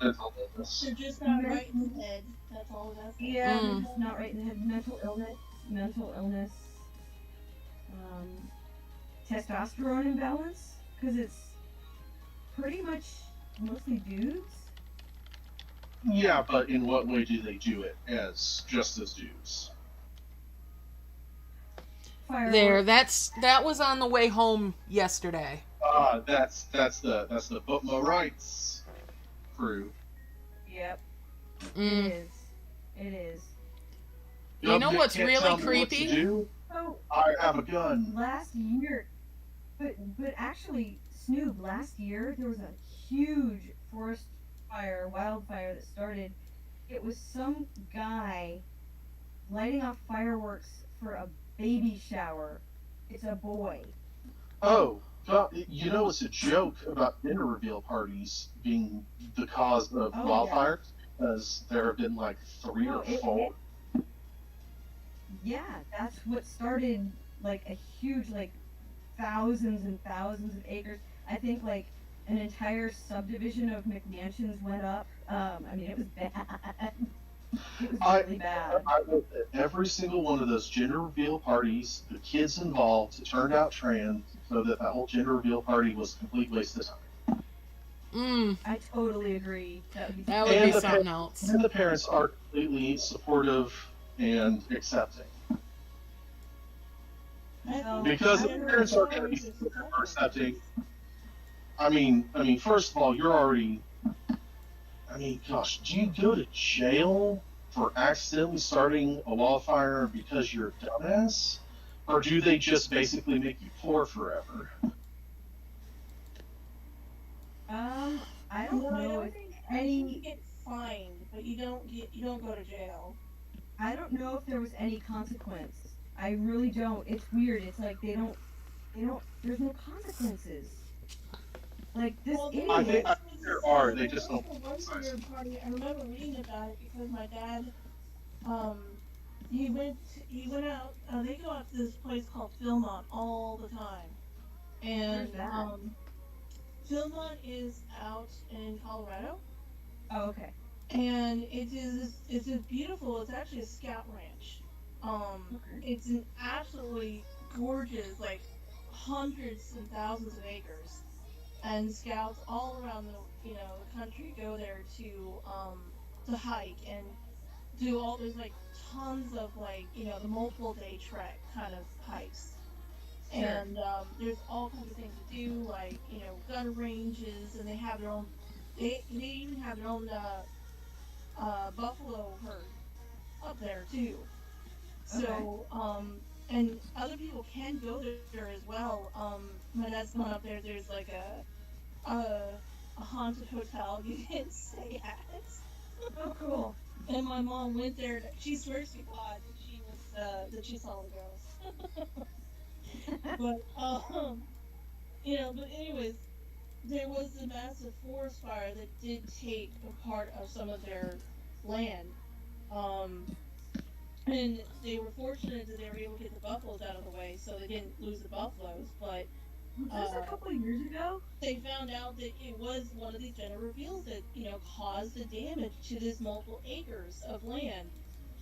That's all business. They're just not right in the head. That's all that's. Yeah, they're just not right in the head. Mental illness, testosterone imbalance, because it's pretty much mostly dudes. Yeah, but in what way do they do it as just as dudes? There, that was on the way home yesterday. That's the Butmo Rights crew. Yep. Mm. It is. You know what's Can't really tell me what to creepy? do. So I have a gun. last year, but actually, Snoob, last year there was a huge forest fire, wildfire that started. It was some guy lighting off fireworks for a baby shower. It's a boy. Oh, well, you know it's a joke about dinner reveal parties being the cause of Oh, wildfires, because there have been like 3 No, or 4. Yeah, that's what started like a huge, like thousands and thousands of acres. I think like an entire subdivision of McMansions went up. I mean, it was bad. It was really bad. I looked at every single one of those gender reveal parties, the kids involved turned out trans, so that whole gender reveal party was a complete waste of time. I totally agree. That would be, That would And be the something else. And the parents are completely supportive and accepting. Because the parents are going to be supportive or accepting. I mean, first of all, you're already. I mean, gosh, do you go to jail for accidentally starting a wildfire because you're a dumbass? Or do they just basically make you poor forever? I don't No, I know don't if think any. you get fined, but you don't go to jail. I don't know if there was any consequence. I really don't. It's weird. It's like they don't. There's no consequences. Like this Well, I think idiot. there are. They there just was don't the one publicize dinner them. party. I remember reading about it because my dad, um, he went out. They go out to this place called Philmont all the time, Where's and that? Philmont is out in Colorado, Oh, okay. and it's just beautiful. It's actually a scout ranch. It's an absolutely gorgeous, like hundreds and thousands of acres, and scouts all around the country go there to hike and do all there's like tons of like the multiple day trek kind of hikes. Sure. And there's all kinds of things to do, like gun ranges, and they have their own. They even have their own buffalo herd up there too. So and other people can go there as well. My dad's gone up there. There's like a haunted hotel you can stay at. Oh, cool. And my mom went there. She swears to God that she saw the ghost. But but anyways, there was a massive forest fire that did take a part of some of their land. Um, and they were fortunate that they were able to get the buffaloes out of the way, so they didn't lose the buffaloes. But Was this a couple of years ago? they found out that it was one of these gender reveals that caused the damage to this multiple acres of land.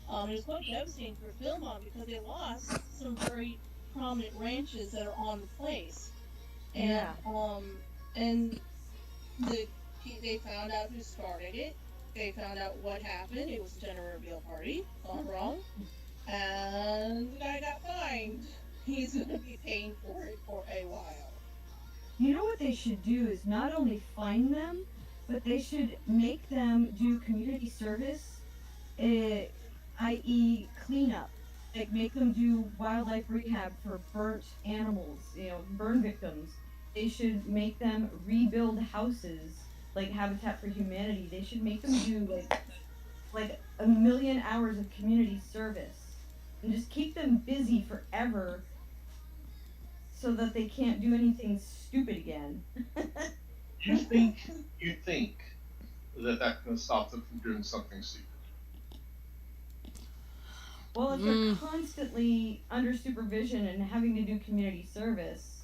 It was quite devastating for Philmont because they lost some very prominent ranches that are on the place, and Yeah. and they found out who started it. They found out what happened. It was a gender reveal party, gone wrong, and the guy got fined. He's going to be paying for it for a while. You know what they should do is not only fine them, but they should make them do community service, i.e. cleanup. Like make them do wildlife rehab for burnt animals, burn victims. They should make them rebuild houses, like Habitat for Humanity. They should make them do like 1,000,000 hours of community service and just keep them busy forever so that they can't do anything stupid again. You think that that's going to stop them from doing something stupid? Well, if they're constantly under supervision and having to do community service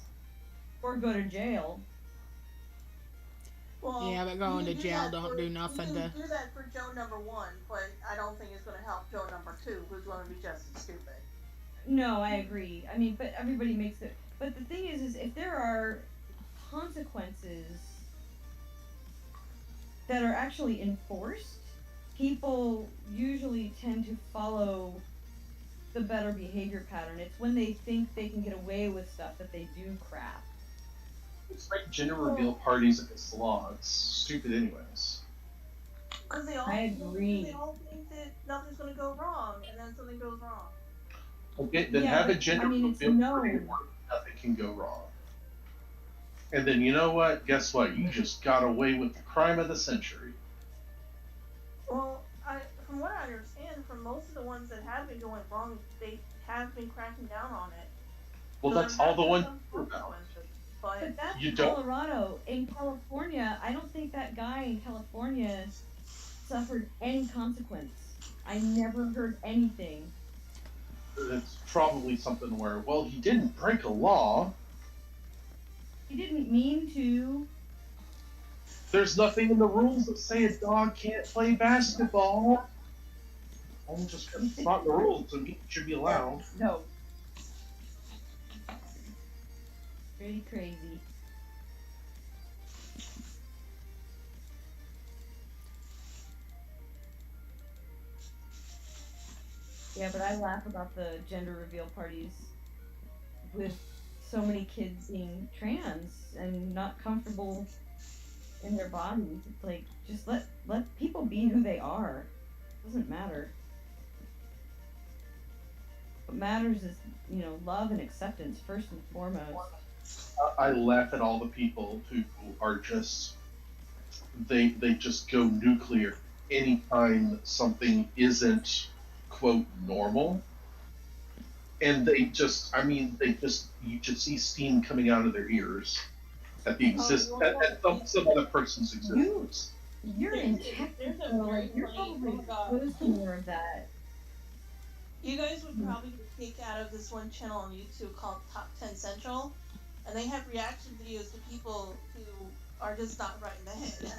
or go to jail. Well, Yeah, but going to you can jail that don't for- do nothing you to. can do that for Joe number 1, but I don't think it's going to help Joe number 2, who's going to be just as stupid. No, I agree. I mean, but everybody makes it. But the thing is if there are consequences that are actually enforced, people usually tend to follow the better behavior pattern. It's when they think they can get away with stuff that they do crap. It's like gender reveal parties against the law. It's stupid anyways. Because they all I agree. They all think that nothing's going to go wrong, and then something goes wrong. Okay, then Yeah, have a but, gender I mean, it's reveal known. party where nothing can go wrong. And then you know what? Guess what? You just got away with the crime of the century. Well, from what I understand, from most of the ones that have been going wrong, they have been cracking down on it. Well, So that's there all have the been ones some you know about. consequences, But But that's You don't- Colorado. In California, I don't think that guy in California suffered any consequence. I never heard anything. It's probably something where, well, he didn't break a law. He didn't mean to. There's nothing in the rules that say a dog can't play basketball. I'm just gonna spot the rules and it should be allowed. No. Pretty crazy. Yeah, but I laugh about the gender reveal parties with so many kids being trans and not comfortable in their bodies. It's like, just let people be who they are. Doesn't matter. What matters is, love and acceptance first and foremost. I laugh at all the people who are just they just go nuclear anytime something isn't quote normal, and you just see steam coming out of their ears at the at some other person's existence. You're in technical, you're probably exposed to more of that. You guys would probably get a kick out of this one channel on YouTube called Top 10 Central, and they have reaction videos to people who are just not right in the head.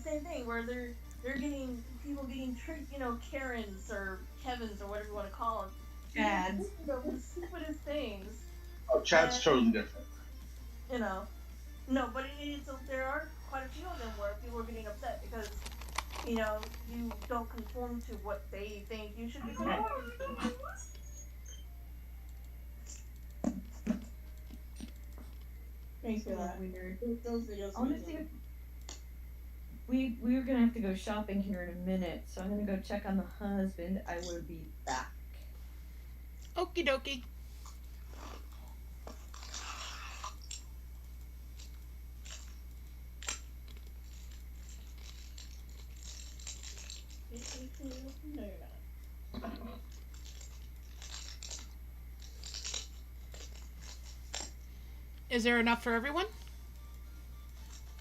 Same thing where they're getting people getting tricked, Karens or Kevins or whatever you want to call them. Chads. The stupidest things. Oh, Chad's totally different. No, but there are quite a few of them where people are getting upset because, you don't conform to what they think you should be conforming to. Thanks for that. Weird. Those videos. Honestly, we're gonna have to go shopping here in a minute, so I'm gonna go check on the husband. I will be back. Okie dokie. Is there enough for everyone?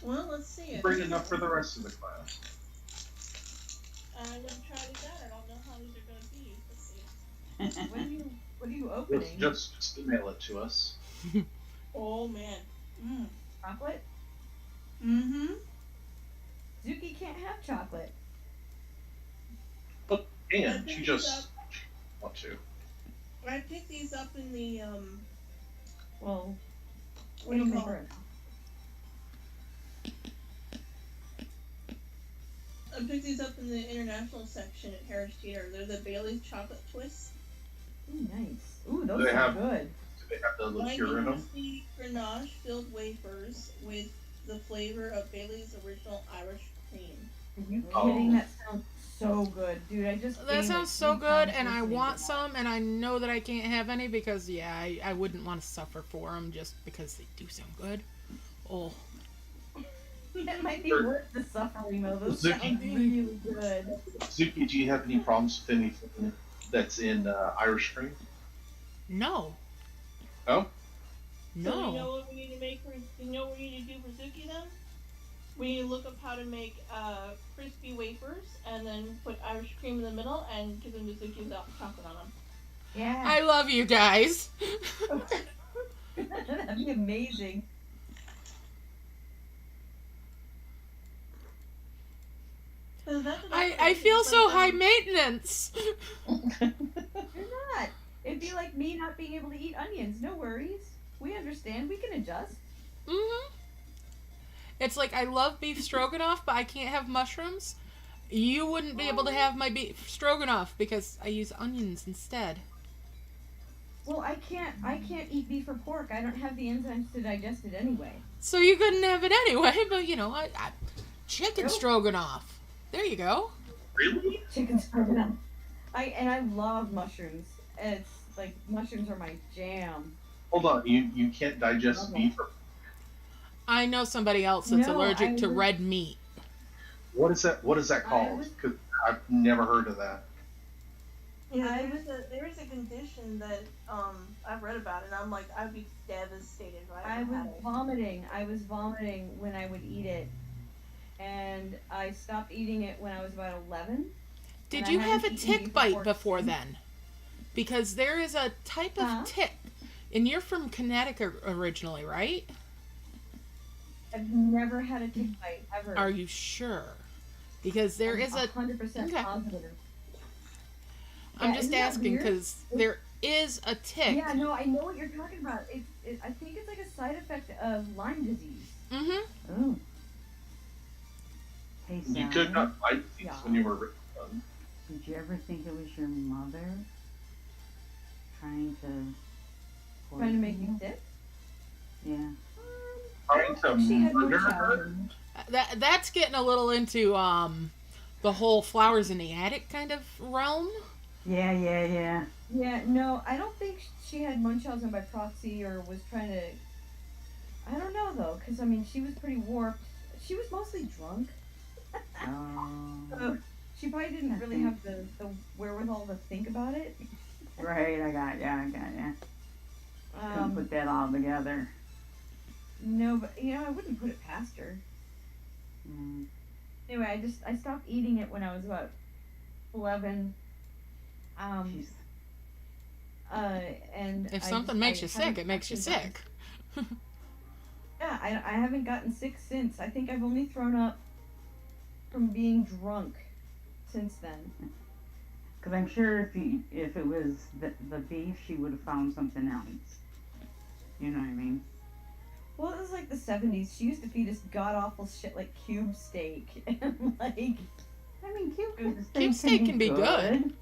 Well, let's see. Bring enough for the rest of the class. I'm gonna try these out. I don't know how these are gonna be. Let's see. What are you opening? Just email it to us. Oh man. Chocolate? Mm-hmm. Zuki can't have chocolate. And you just want to. I picked these up in the Well, what do you call it? I picked these up in the international section at Harris Teeter. They're the Bailey's chocolate twists. Ooh, nice. Ooh, those are good. Do they have the liqueur in them? Grenache filled wafers with the flavor of Bailey's original Irish cream. Are you kidding? That sounds so good, dude. That sounds so good, and I want some, and I know that I can't have any because, I wouldn't want to suffer for them just because they do sound good. Oh. It might be worth the suffering, though. Those sound really good. Zuki, do you have any problems with anything that's in Irish cream? No. Oh? No. So you know what we need to make you know what we need to do for Zuki then? We need to look up how to make crispy wafers and then put Irish cream in the middle and give them to Zuki without chocolate on them. Yeah. I love you guys. That'd be amazing. I feel so high maintenance. You're not. It'd be like me not being able to eat onions. No worries. We understand. We can adjust. Mm-hmm. It's like I love beef stroganoff, but I can't have mushrooms. You wouldn't be able to have my beef stroganoff because I use onions instead. Well, I can't eat beef or pork. I don't have the enzymes to digest it anyway. So you couldn't have it anyway, but I chicken stroganoff. There you go. Really? Chicken stroganoff. I love mushrooms. It's like mushrooms are my jam. Hold on, you can't digest beef or... I know somebody else that's allergic to red meat. What is that called? Because I've never heard of that. Yeah, there is a condition that I've read about it, and I'm like, I'd be devastated, right? I was vomiting when I would eat it, and I stopped eating it when I was about 11. Did you have a tick bite before then? Because there is a type of tick, and you're from Connecticut originally, right? I've never had a tick bite ever. Are you sure? Because there is a 100% positive. I'm just asking because there is a tick. Yeah, no, I know what you're talking about. I think it's like a side effect of Lyme disease. Mm-hmm. Oh. Hey, You Sally, could not bite these when you were young. did you ever think it was your mother trying to make you sick? Yeah. Trying to murder her? That's getting a little into the whole flowers in the attic kind of realm. Yeah. Yeah, no, I don't think she had Munchausen by proxy or was trying to. I don't know though, because I mean, she was pretty warped. She was mostly drunk. So she probably didn't really have the wherewithal to think about it. Right, I got ya. Couldn't put that all together. No, but I wouldn't put it past her. Anyway, I stopped eating it when I was about 11. And if something makes you sick, it makes you sick. Yeah, I haven't gotten sick since. I think I've only thrown up from being drunk since then. Because I'm sure if it was the beef, she would have found something else. You know what I mean? Well, it was like the 70s. She used to feed us god-awful shit like cube steak. And like... I mean, cube steak can be good.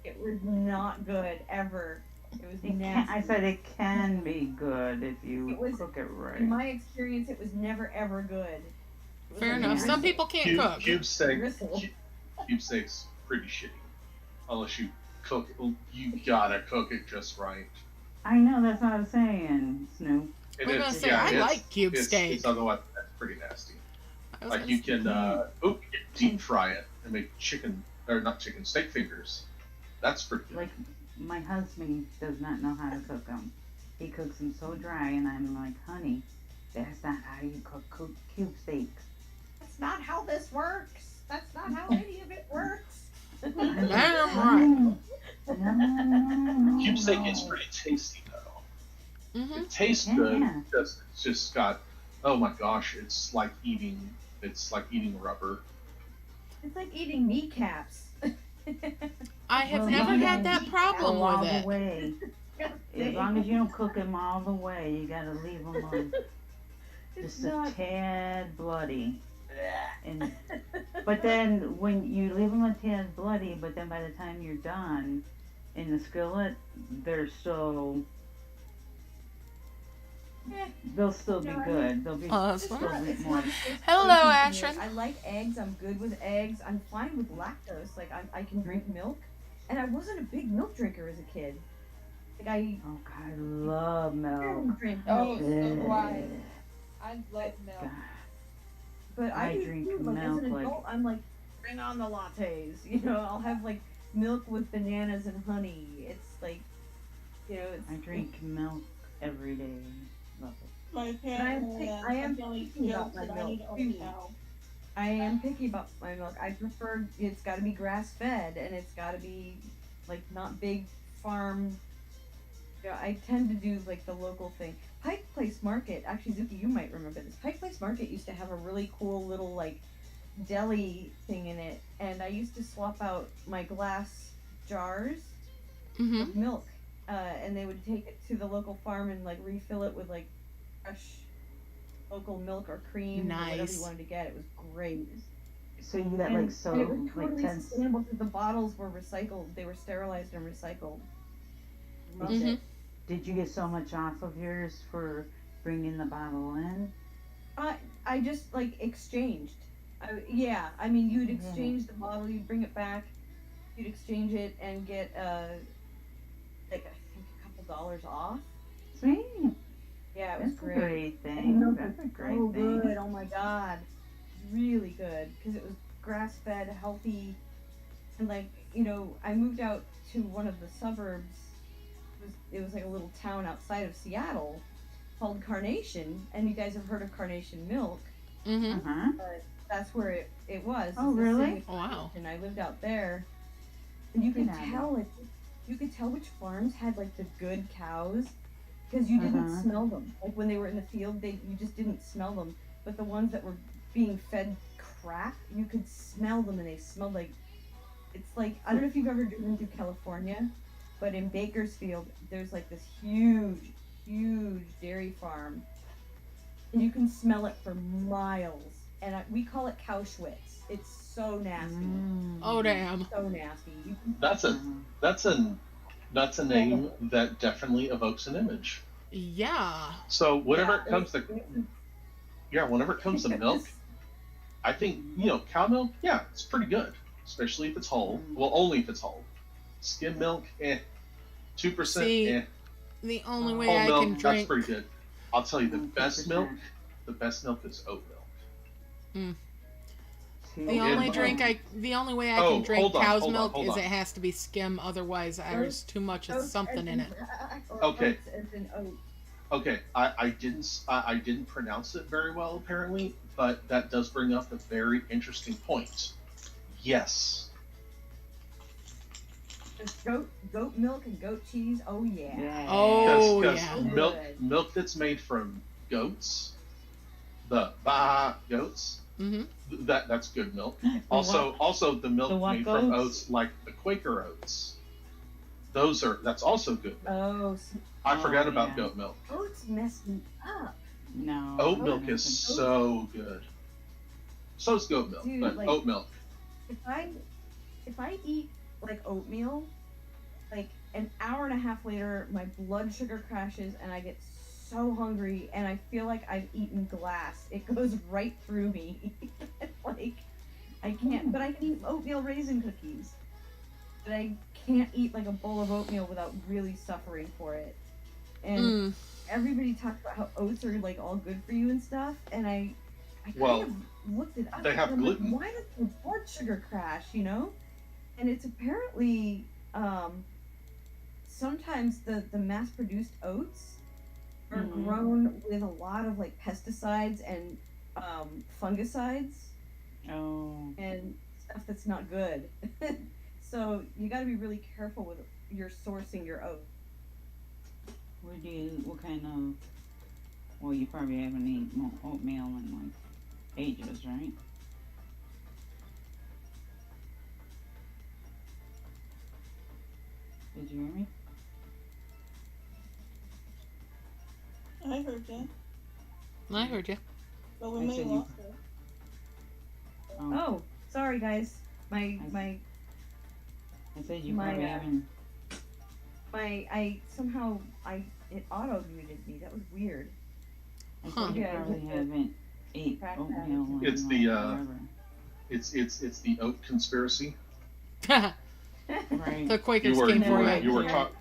It was not good, ever. It was nasty. I said it can be good if you cook it right. In my experience, it was never, ever good. Fair enough. Some people can't cook. Cube steak's pretty shitty. Unless you cook it. You gotta cook it just right. I know, that's what I was saying, Snoop. I like cube steak. It's otherwise that's pretty nasty. Like you can deep fry it and make steak fingers. That's pretty good. Like my husband does not know how to cook them. He cooks them so dry, and I'm like, honey, that's not how you cook cube steaks. That's not how this works. That's not how any of it works. Damn right. Cube steak is pretty tasty though. It tastes good because it's just got. Oh my gosh! It's like eating rubber. It's like eating kneecaps. I have never had that problem with it. Way. As long as you don't cook them all the way, you gotta leave them on just a tad bloody. But then when you leave them a tad bloody, but then by the time you're done in the skillet, they're so. They'll still be good. They'll be still be more. Hello, Ashton. I like eggs. I'm good with eggs. I'm fine with lactose. Like I can drink milk, and I wasn't a big milk drinker as a kid. Like I love milk. Drink Oh, milk. so do I. I love milk. But I drink too. milk as an adult, I'm like, bring on the lattes. I'll have like milk with bananas and honey. It's like, I drink milk every day. Love it. My parents, I am picky about my milk. I am picky about my milk. I prefer it's got to be grass fed and it's got to be like not big farm. I tend to do like the local thing. Pike Place Market, actually, Zuki, you might remember this. Pike Place Market used to have a really cool little like deli thing in it, and I used to swap out my glass jars of milk, and they would take it to the local farm and like refill it with like fresh local milk or cream, or whatever you wanted to get. It was great. So you got like so it was totally like sustainable because the bottles were recycled. They were sterilized and recycled. Loved it. Did you get so much off of yours for bringing the bottle in? I just like exchanged. I mean, you'd exchange the bottle, you'd bring it back, you'd exchange it and get like I think a couple dollars off. Sweet. Yeah, it was That's a great thing. That's a great so thing. good. Oh my god, really good because it was grass fed, healthy, and like I moved out to one of the suburbs. It was like a little town outside of Seattle called Carnation, and you guys have heard of Carnation Milk. That's where it was. Oh, really? Oh, wow. And I lived out there, and you could tell which farms had like the good cows because you didn't smell them. Like when they were in the field, you just didn't smell them. But the ones that were being fed crap, you could smell them, and they smelled like. It's like I don't know if you've ever driven through California. But in Bakersfield, there's like this huge dairy farm. And you can smell it for miles. And we call it cow schwitz. It's so nasty. Oh, damn. So nasty. That's a name that definitely evokes an image. Yeah. So whenever it comes to milk, I think, cow milk, yeah, it's pretty good. Especially if it's whole. Well, only if it's whole. Skim milk, 2%, See, the only way Whole I milk, can that's drink. pretty good. I'll tell you, the 2%. best milk is oat milk. Mm. Two The only percent. the only way I can drink hold on, cow's hold on, milk hold is on. it has to be skim. Otherwise, there's too much of something in it. Okay. As in oat. Okay, I didn't pronounce it very well apparently, but that does bring up a very interesting point. Yes. Just goat milk and goat cheese. Oh yeah. Yeah. Oh Because yeah. milk that's made from goats, the Baja goats, Mhm. that's good milk. what? Also the milk The what made from goats? oats, like the Quaker oats. That's also good milk. Oh, I forgot Oh, about yeah. goat milk. oats mess me up. No. Oat I milk don't is think- so good. So's goat milk, Dude, but like- oat milk. If I eat like oatmeal, like an hour and a half later, my blood sugar crashes and I get so hungry and I feel like I've eaten glass. It goes right through me. Like I can't, but I can eat oatmeal raisin cookies. But I can't eat like a bowl of oatmeal without really suffering for it. And Mm. everybody talks about how oats are like all good for you and stuff, and I kind Well, of looked it up. they have and I'm like, gluten. why does the blood sugar crash? You know, and it's apparently sometimes the mass-produced oats are Mhm. grown with a lot of like pesticides and fungicides Oh. and stuff that's not good. So you got to be really careful with your sourcing your oats. What kind of, well, you probably haven't eaten oatmeal in like ages, right? Did you hear me? I heard you, I heard you. but we I may said lost you- her. Oh, sorry guys. I said you probably haven't. It auto muted me. That was weird. I said Huh. you Yeah, probably with the haven't ate crack oatmeal in It's like the, forever. It's the oat conspiracy. Right. The Quakers You were came you for were, you. you were talking.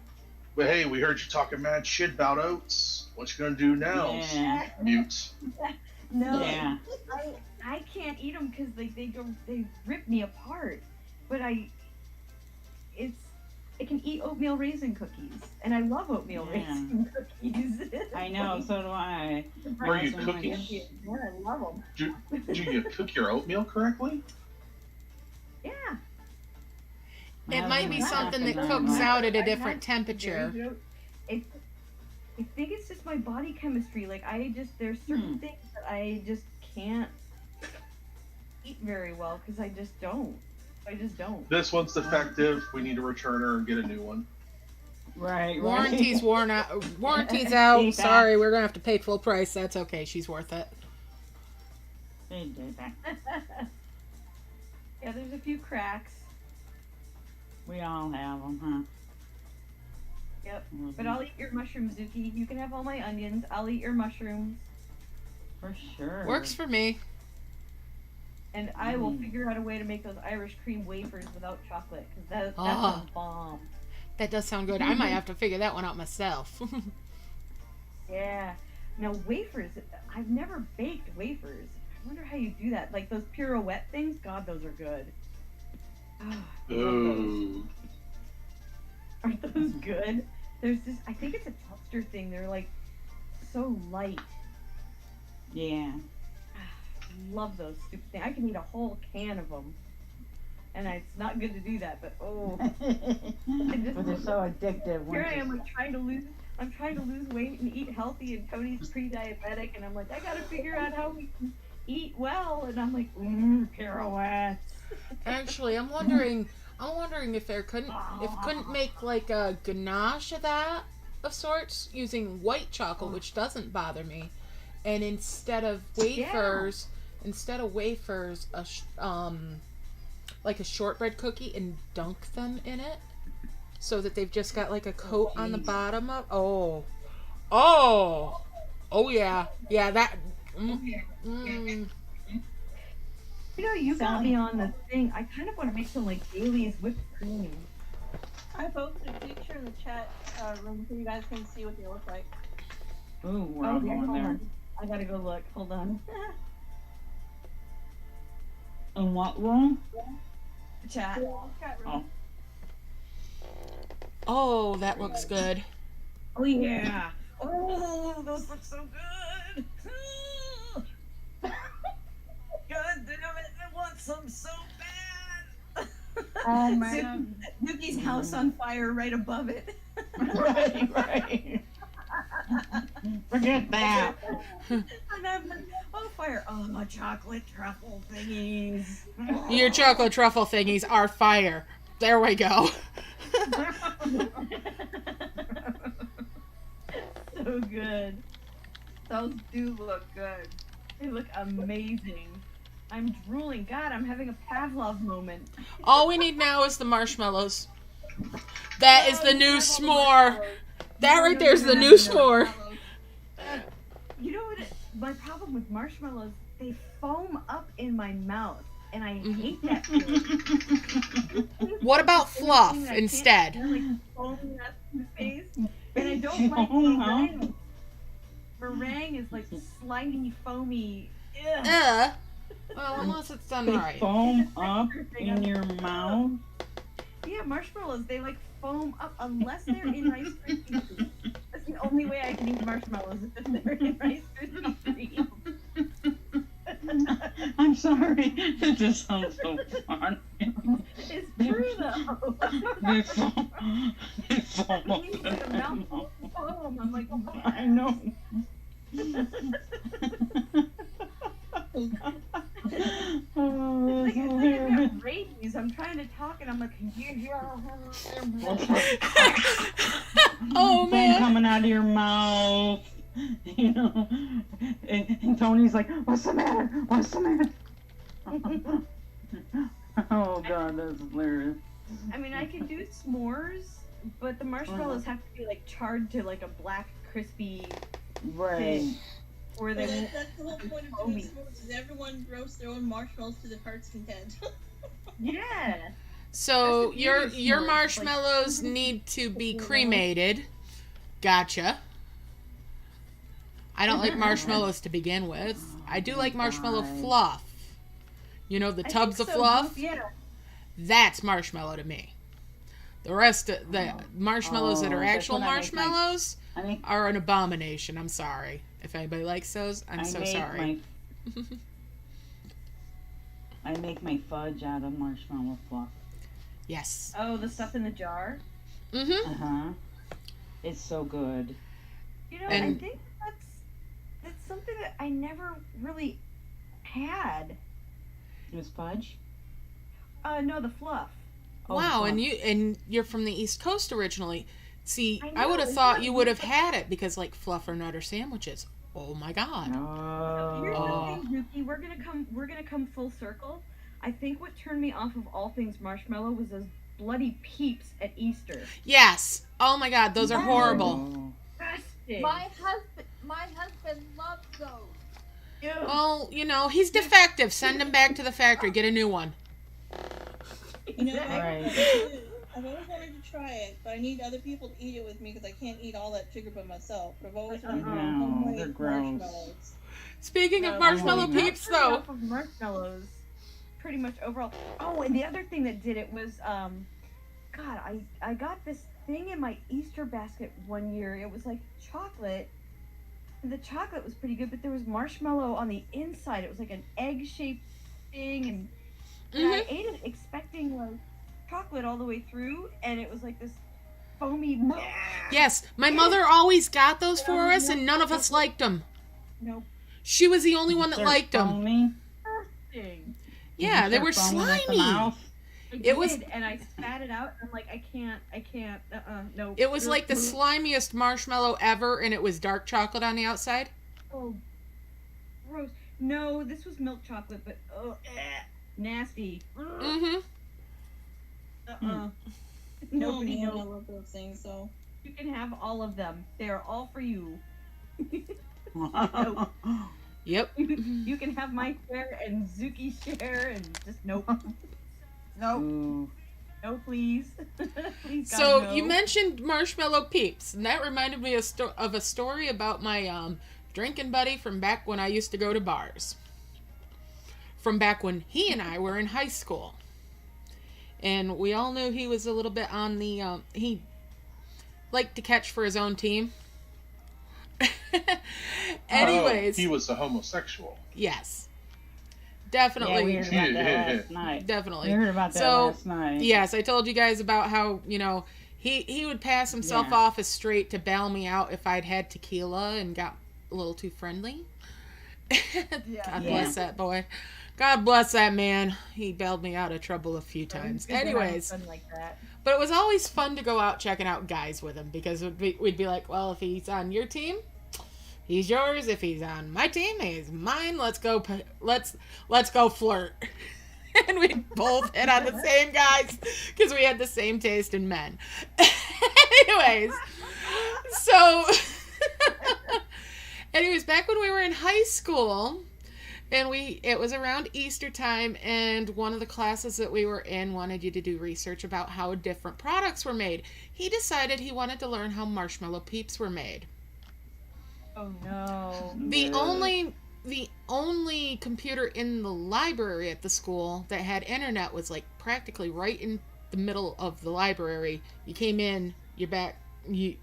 But hey, we heard you talking mad shit about oats. What you gonna do now? Yeah. Mute. No, Yeah. I can't eat them because they rip me apart. But I can eat oatmeal raisin cookies, and I love oatmeal Yeah. raisin cookies. I know, so do I. Were you That's one of my cooking? issues. Yeah, I love them. Do you cook your oatmeal correctly? Yeah. My It might be husband something was that laughing cooks at out at a I've different had temperature. very good- I think it's just my body chemistry. Like there's certain things that I just can't eat very well because I just don't. This one's defective. We need to return her and get a new one. Right, Warranty's right. worn out. Warranty's out. Feedback. Sorry, we're gonna have to pay full price. That's okay. She's worth it. They did that. Yeah, there's a few cracks. We all have them, huh? Yep. But I'll eat your mushrooms, Zuki. You can have all my onions. I'll eat your mushrooms. For sure. Works for me. And I will figure out a way to make those Irish cream wafers without chocolate, because that's Ah. a bomb. That does sound good. I might have to figure that one out myself. Yeah. Now wafers, I've never baked wafers. I wonder how you do that. Like those pirouette things, God, those are good. Ah, I love those. Ooh. Aren't those good? There's this, I think it's a texture thing. They're like so light. Yeah. Love those stupid things. I can eat a whole can of them. And it's not good to do that, but oh. But they're so addictive. Here I am, like, I'm trying to lose weight and eat healthy, and Tony's pre-diabetic, and I'm like, I gotta figure out how we can eat well, and I'm like, pirouettes. Actually, I'm wondering if there couldn't make like a ganache of that of sorts using white chocolate, which doesn't bother me, and instead of wafers, like a shortbread cookie and dunk them in it, so that they've just got like a coat on the bottom of. Oh yeah, that. You know, you got me on the thing. I kind of want to make some like Bailey's whipped cream. I posted a picture in the chat room so you guys can see what they look like. Ooh, we're all Okay, going hold there. on. I gotta go look. Hold on. In what room? Chat. Chat room. Oh. Oh, that looks good. Oh yeah. Oh, those look so good. God damn it! I want some so bad. Oh man. Yuki's house on fire right above it. Right. Forget that. And I'm like, oh fire! Oh, my chocolate truffle thingies. Your chocolate truffle thingies are fire. There we go. So good. Those do look good. They look amazing. I'm drooling. God, I'm having a Pavlov moment. All we need now is the marshmallows. That is the new s'more. That right there is the new s'more. You know what? My problem with marshmallows, they foam up in my mouth, and I hate that feeling. What about fluff I can't instead? stand, like foaming up in the face, and I don't like meringue. Meringue is like slimy, foamy. Ugh. Well, unless it's done They right. foam up in your mouth. Yeah, marshmallows, they like foam up unless they're in Rice Krispies. That's the only way I can eat marshmallows is if they're in Rice Krispies. I'm sorry. It just sounds so fun. It's true though. They foam up in Like a my mouthful mouth. of foam. I'm like, oh, I know. Oh, it's like, that's it's like I've hilarious. got rabies. I'm trying to talk and I'm like, Oh Foam man. coming out of your mouth. You know, and Tony's like, "What's the matter? What's the matter?" Oh God, that's hilarious. I mean, I can do s'mores, but the marshmallows have to be like charred to like a black, crispy Right. or they Well, won't. that's the whole point of doing s'mores, is everyone roasts their own marshmallows to their heart's content. Yeah. So That's the your beauty of your s'mores, marshmallows need to be cremated. Gotcha. I don't like marshmallows to begin with. I do like marshmallow fluff. You know, the I tubs think of so, fluff? Yeah. That's marshmallow to me. The rest of the marshmallows that are that's actual what I make my- marshmallows I make are an abomination. I'm sorry. If anybody likes those, I'm so make sorry. I make my fudge out of marshmallow fluff. Yes. Oh, the stuff in the jar. Mm-hmm. Uh-huh. It's so good. You know, I And- think that's something that I never really had. It was fudge? No, the fluff. Oh, Wow, fluff. and you're from the East Coast originally. See, I I would know, have thought yeah. you would have had it because like fluffernutter sandwiches. Oh my god. Here's Oh. the thing, Yuki. We're gonna come full circle. I think what turned me off of all things marshmallow was those bloody peeps at Easter. Yes. Oh my god, those are horrible. Oh. Disgusting. My husband loves those. Ew. Well, you know, he's defective. Send him back to the factory. Get a new one. You know, Right. I've always wanted to try it, but I need other people to eat it with me because I can't eat all that sugar by myself. But I've always wanted to No, try homemade they're gross. marshmallows. Speaking of No, marshmallow I'm peeps, not though. off of marshmallows, pretty much overall. Oh, and the other thing that did it was, God, I got this thing in my Easter basket one year. It was like chocolate. And the chocolate was pretty good, but there was marshmallow on the inside. It was like an egg-shaped thing, and I ate it expecting like chocolate all the way through, and it was like this foamy. Yes, my mother always got those for us, and none of us liked them. Nope. She was the only one that They're liked them. foamy. Thing. Yeah, they were Foaming at the slimy. mouth. It was- did, and I spat it out. And I'm like, I can't. No. It was like the slimiest marshmallow ever, and it was dark chocolate on the outside. Oh, gross. No, this was milk chocolate, but nasty. Mm-hmm. Nobody I knows. love those things, so. You can have all of them. They are all for you. Yep. You can have my share and Zuki's share, and just nope. Nope. Ooh. No, please. Please, God, So no. you mentioned Marshmallow Peeps, and that reminded me of a story about my drinking buddy from back when I used to go to bars. From back when he and I were in high school. And we all knew he was a little bit on the, he liked to catch for his own team. Anyways. He was a homosexual. Yes. Definitely. Yeah, we heard about that last night. Definitely. We heard about that last night. Yes, I told you guys about how, he would pass himself off as straight to bail me out if I'd had tequila and got a little too friendly. God bless that boy. God bless that man. He bailed me out of trouble a few times. Anyways. Like that. But it was always fun to go out checking out guys with him because we'd be like, well, if he's on your team, he's yours. If he's on my team, he's mine. Let's go flirt. And we both hit on the same guys because we had the same taste in men. Anyways, so back when we were in high school, and it was around Easter time, and one of the classes that we were in wanted you to do research about how different products were made. He decided he wanted to learn how Marshmallow Peeps were made. Oh no. The only computer in the library at the school that had internet was like practically right in the middle of the library. You came in, you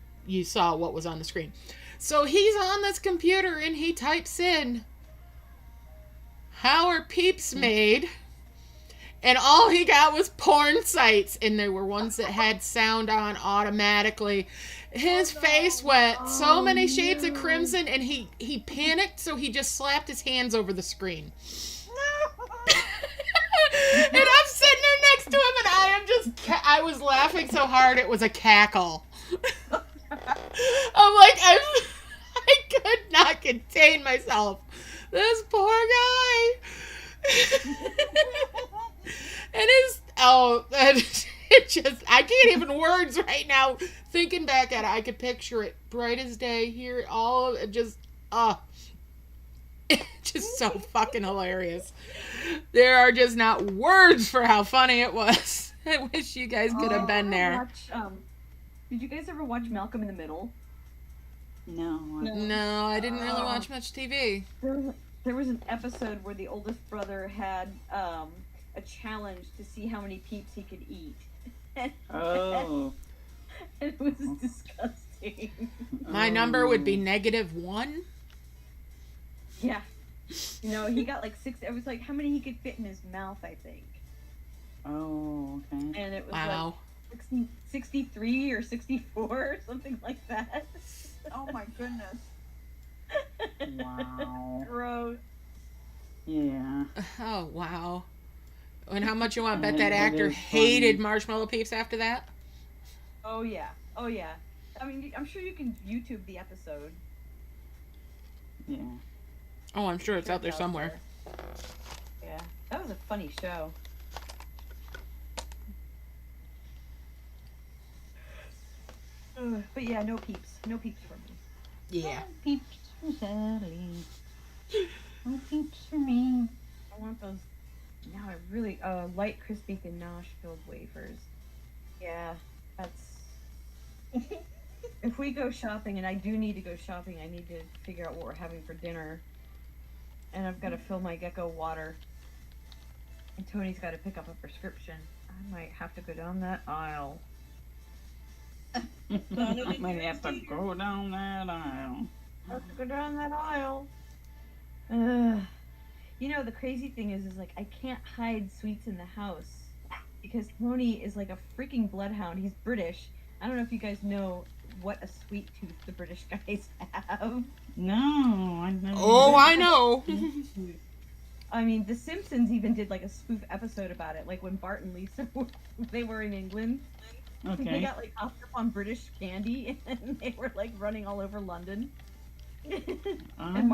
saw what was on the screen. So he's on this computer and he types in, how are peeps made? And all he got was porn sites, and there were ones that had sound on automatically. His face went so many shades of crimson, and he panicked, so he just slapped his hands over the screen. And I'm sitting there next to him, and I was laughing so hard it was a cackle. I'm like, I could not contain myself. This poor guy. And I can't even words right now. Thinking back at it, I could picture it bright as day, hear it all, just so fucking hilarious. There are just not words for how funny it was. I wish you guys could have been there. Did you guys ever watch Malcolm in the Middle? No, I didn't really watch much TV. There was an episode where the oldest brother had a challenge to see how many peeps he could eat. Oh. It was disgusting. My number would be -1. Yeah. He got like 6. It was like how many he could fit in his mouth, I think. Oh, okay. And it was like 63 or 64 or something like that. Oh my goodness. Wow. Gross. Yeah. Oh, wow. And how much you want to bet that actor hated Marshmallow Peeps after that? Oh, yeah. Oh, yeah. I mean, I'm sure you can YouTube the episode. Yeah. Oh, I'm sure it's out there somewhere. Yeah. That was a funny show. But yeah, no peeps. No peeps for me. Yeah. No peeps for Sally. No peeps for me. I want those now I really light crispy ganache filled wafers. Yeah, that's if we go shopping, and I do need to go shopping, I need to figure out what we're having for dinner. And I've got to fill my gecko water. And Tony's got to pick up a prescription. I might have to go down that aisle. I might have to go down that aisle. Have to go down that aisle. The crazy thing is like I can't hide sweets in the house because Tony is like a freaking bloodhound. He's British. I don't know if you guys know what a sweet tooth the British guys have. No, I know. Oh, I know. I mean, The Simpsons even did like a spoof episode about it, like when Bart and Lisa they were in England. Okay. They got like hopped up on British candy and they were like running all over London. And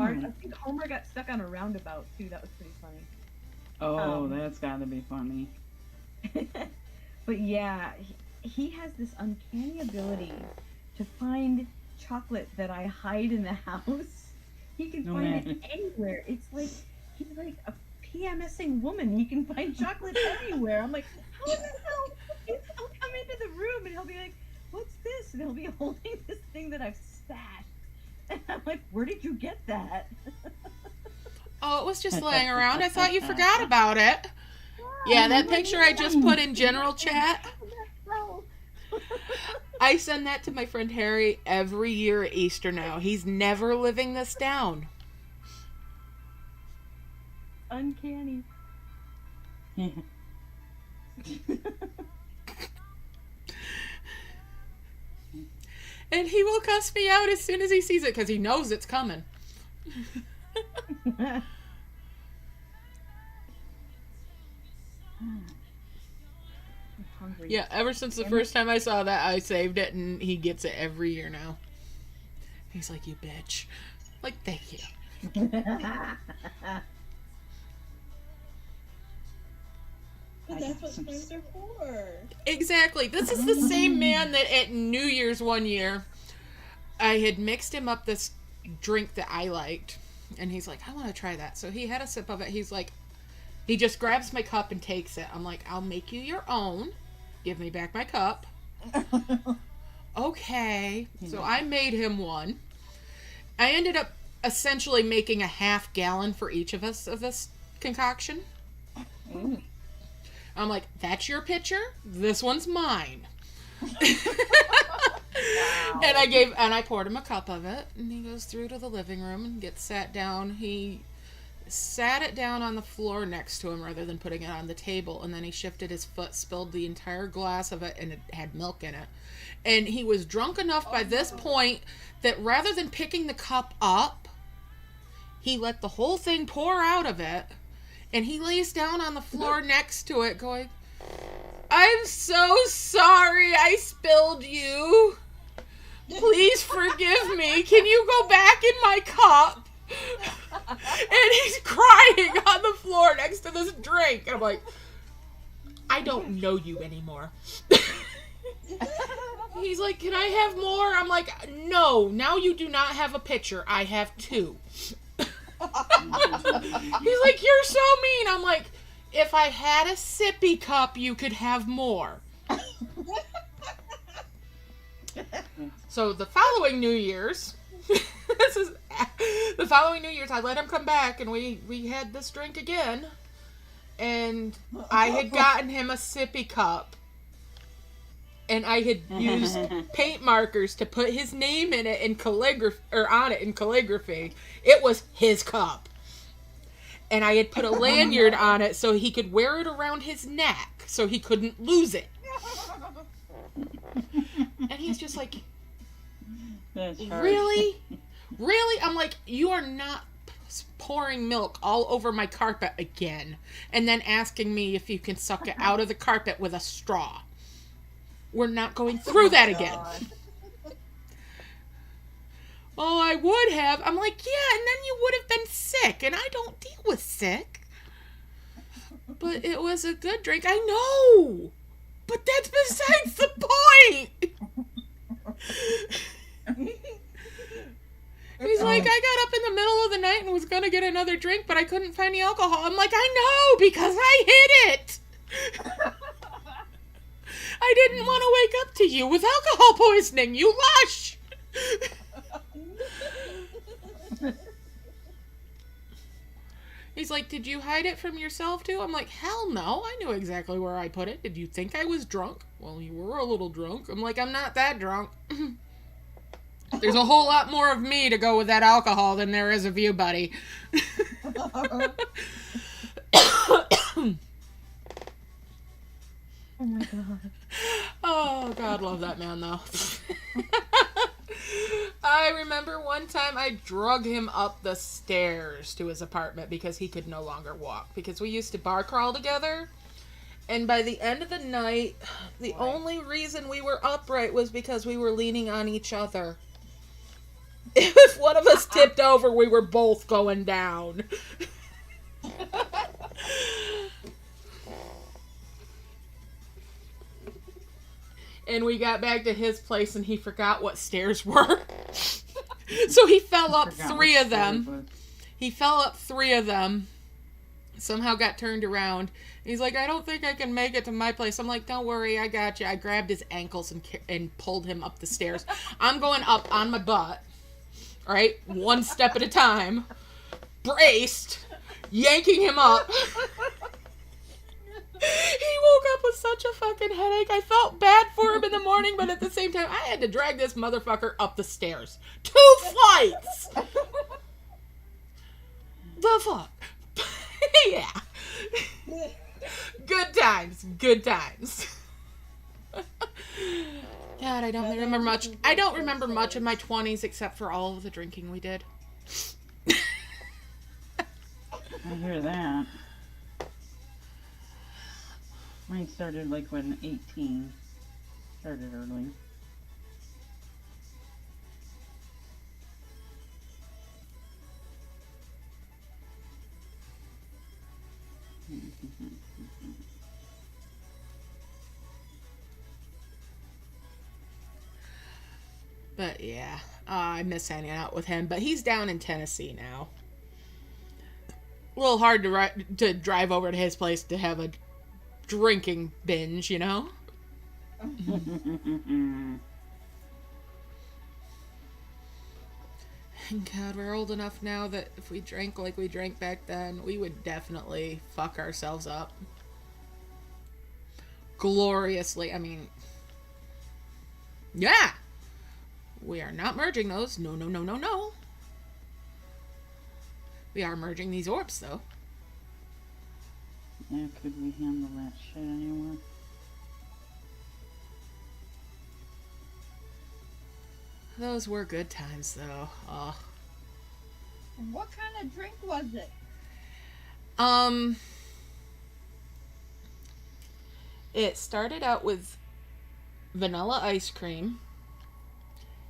I think Homer got stuck on a roundabout too. That was pretty funny. Oh, that's gotta be funny. But yeah, he has this uncanny ability to find chocolate that I hide in the house. He can find it anywhere. It's like he's like a PMSing woman. He can find chocolate anywhere. I'm like, how the hell is into the room and he'll be like, "What's this?" And he'll be holding this thing that I've stashed. And I'm like, "Where did you get that?" Oh, it was just laying around. I thought you forgot about it. Yeah, that picture I just put in general chat. I send that to my friend Harry every year at Easter now. He's never living this down. Uncanny. And he will cuss me out as soon as he sees it because he knows it's coming. Yeah, ever since the first time I saw that, I saved it, and he gets it every year now. He's like, "You bitch." Like, thank you. But that's what friends are for. Exactly. This is the same man that at New Year's one year, I had mixed him up this drink that I liked. And he's like, "I want to try that." So he had a sip of it. He's like, he just grabs my cup and takes it. I'm like, "I'll make you your own. Give me back my cup." Okay. So I made him one. I ended up essentially making a half gallon for each of us of this concoction. Mm. I'm like, "That's your pitcher. This one's mine." And I poured him a cup of it, and he goes through to the living room and gets sat down. He sat it down on the floor next to him rather than putting it on the table, and then he shifted his foot, spilled the entire glass of it, and it had milk in it. And he was drunk enough by this point that rather than picking the cup up, he let the whole thing pour out of it, and he lays down on the floor next to it going, "I'm so sorry I spilled you. Please forgive me. Can you go back in my cup?" And he's crying on the floor next to this drink. And I'm like, "I don't know you anymore." He's like, "Can I have more?" I'm like, "No, now you do not have a pitcher. I have two." He's like, "You're so mean." I'm like, "If I had a sippy cup, you could have more." So the following New Year's, I let him come back, and we had this drink again, and I had gotten him a sippy cup, and I had used paint markers to put his name in it in calligraphy. It was his cup. And I had put a lanyard on it so he could wear it around his neck so he couldn't lose it. And he's just like, "Really? Really?" I'm like, "You are not pouring milk all over my carpet again and then asking me if you can suck it out of the carpet with a straw. We're not going through that again." "Oh, I would have." I'm like, "Yeah, and then you would have been sick, and I don't deal with sick." "But it was a good drink." "I know, but that's besides the point." He's like, "I got up in the middle of the night and was gonna get another drink, but I couldn't find the alcohol." I'm like, "I know, because I hid it. I didn't want to wake up to you with alcohol poisoning, you lush." He's like, "Did you hide it from yourself too?" I'm like, "Hell no, I knew exactly where I put it. Did you think I was drunk?" "Well, you were a little drunk." I'm like, "I'm not that drunk." There's a whole lot more of me to go with that alcohol than there is of you, buddy. Oh my god. Oh, God, love that man, though. I remember one time I drug him up the stairs to his apartment because he could no longer walk. Because we used to bar crawl together. And by the end of the night, the only reason we were upright was because we were leaning on each other. If one of us tipped over, we were both going down. And we got back to his place and he forgot what stairs were. So he fell up three of them. He fell up 3 of them. somehow got turned around. He's like, I don't think I can make it to my place. I'm like, don't worry, I got you. I grabbed his ankles and pulled him up the stairs. I'm going up on my butt, right? One step at a time, braced, yanking him up. He woke up with such a fucking headache. I felt bad for him in the morning, but at the same time, I had to drag this motherfucker up the stairs. 2 flights! The fuck? Yeah. Good times. Good times. God, I don't remember much. I don't remember much of my 20s except for all of the drinking we did. I hear that. Mine started like when 18. Started early. But yeah, I miss hanging out with him. But he's down in Tennessee now. A little hard to drive over to his place to have a drinking binge, you know? God, we're old enough now that if we drank like we drank back then, we would definitely fuck ourselves up. Gloriously. I mean, yeah! We are not merging those. No, no, no, no, no. We are merging these orbs, though. Yeah, could we handle that shit anymore? Those were good times, though. Oh. What kind of drink was it? It started out with vanilla ice cream.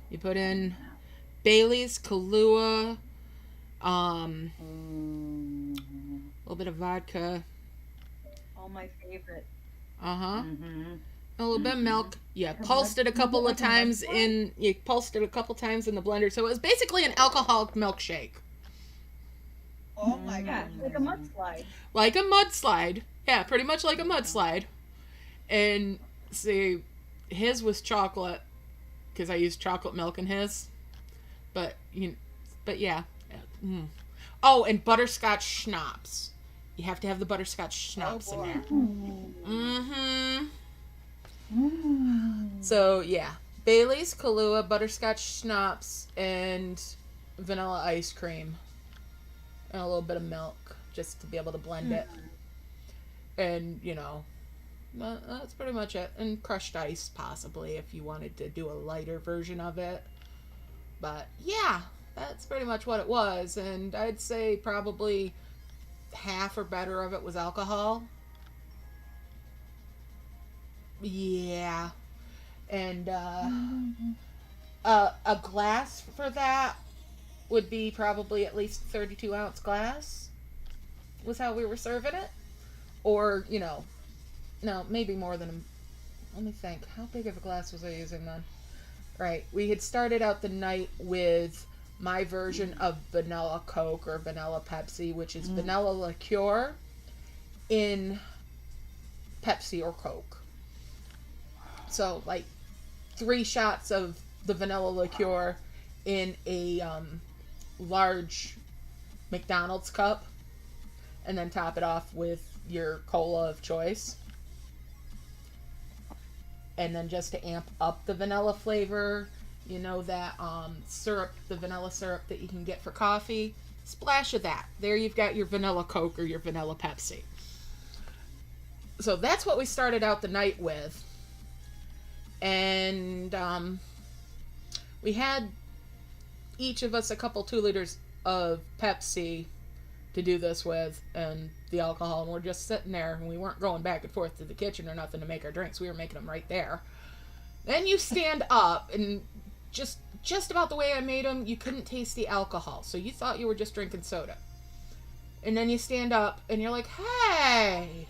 You put in Bailey's, Kahlua, a little bit of vodka. All my favorite. Uh-huh. A little bit of milk. Yeah, pulsed it a couple of times in. You pulsed it a couple times in the blender, so it was basically an alcoholic milkshake. Oh my god! Like a mudslide. Like a mudslide. Yeah, pretty much like a mudslide. And see, his was chocolate because I used chocolate milk in his. But yeah. Oh, and butterscotch schnapps. You have to have the butterscotch schnapps in there. So, yeah. Bailey's, Kahlua, butterscotch schnapps, and vanilla ice cream. And a little bit of milk, just to be able to blend it. And, that's pretty much it. And crushed ice, possibly, if you wanted to do a lighter version of it. But, yeah, that's pretty much what it was. And I'd say probably half or better of it was alcohol. Yeah. And a glass for that would be probably at least 32 ounce glass was how we were serving it. Or, no, maybe more than let me think. How big of a glass was I using then? Right. We had started out the night with my version of vanilla Coke or vanilla Pepsi, which is vanilla liqueur in Pepsi or Coke. So, like, 3 shots of the vanilla liqueur in a large McDonald's cup, and then top it off with your cola of choice. And then just to amp up the vanilla flavor, that syrup, the vanilla syrup that you can get for coffee, splash of that. There you've got your vanilla Coke or your vanilla Pepsi. So that's what we started out the night with. And we had each of us a couple 2 liters of Pepsi to do this with, and the alcohol, and we're just sitting there, and we weren't going back and forth to the kitchen or nothing to make our drinks. We were making them right there. Then you stand up, and just about the way I made them, you couldn't taste the alcohol, so you thought you were just drinking soda. And then you stand up, and you're like, hey,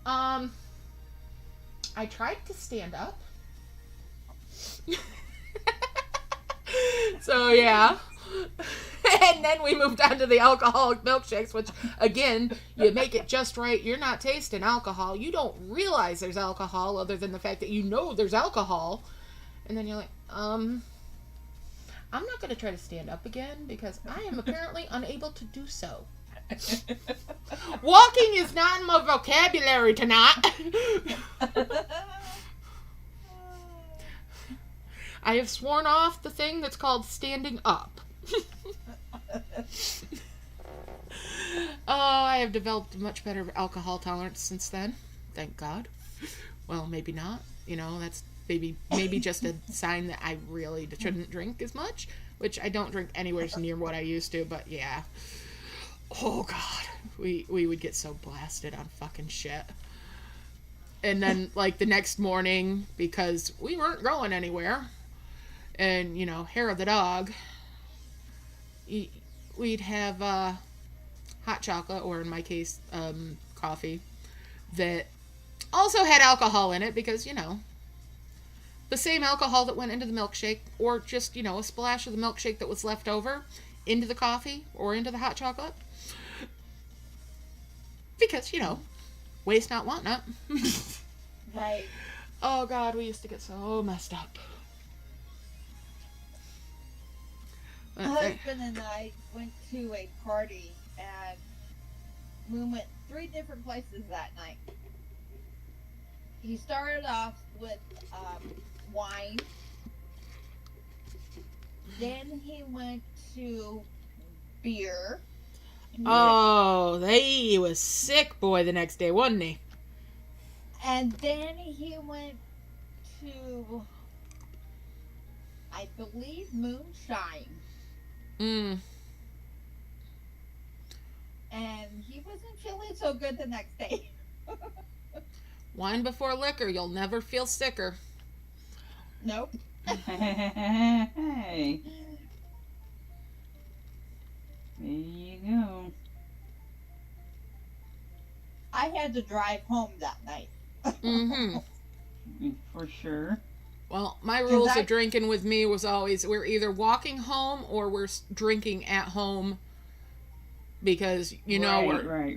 I tried to stand up. So, yeah. And then we moved on to the alcoholic milkshakes, which, again, you make it just right. You're not tasting alcohol. You don't realize there's alcohol other than the fact that you know there's alcohol. And then you're like, I'm not going to try to stand up again because I am apparently unable to do so. Walking is not in my vocabulary tonight. I have sworn off the thing that's called standing up. I have developed a much better alcohol tolerance since then. Thank God. Well, maybe not. You know, that's maybe just a sign that I really shouldn't drink as much, which I don't drink anywhere near what I used to, but yeah. Oh God, we would get so blasted on fucking shit. And then, like, the next morning, because we weren't going anywhere, and, you know, hair of the dog, we'd have hot chocolate, or in my case, coffee, that also had alcohol in it, because, you know, the same alcohol that went into the milkshake, or just, you know, a splash of the milkshake that was left over into the coffee or into the hot chocolate. Because, you know, waste not, want not. Right. Oh God, we used to get so messed up. My husband and I went to a party, and we went 3 different places that night. He started off with wine. Then he went to beer. Oh, he was sick boy the next day, wasn't he? And then he went to, I believe, moonshine. And he wasn't feeling so good the next day. Wine before liquor, you'll never feel sicker. Nope. Hey. There you go. I had to drive home that night. For sure. Well, my rules of drinking with me was always, we're either walking home or we're drinking at home, because, you know, Right.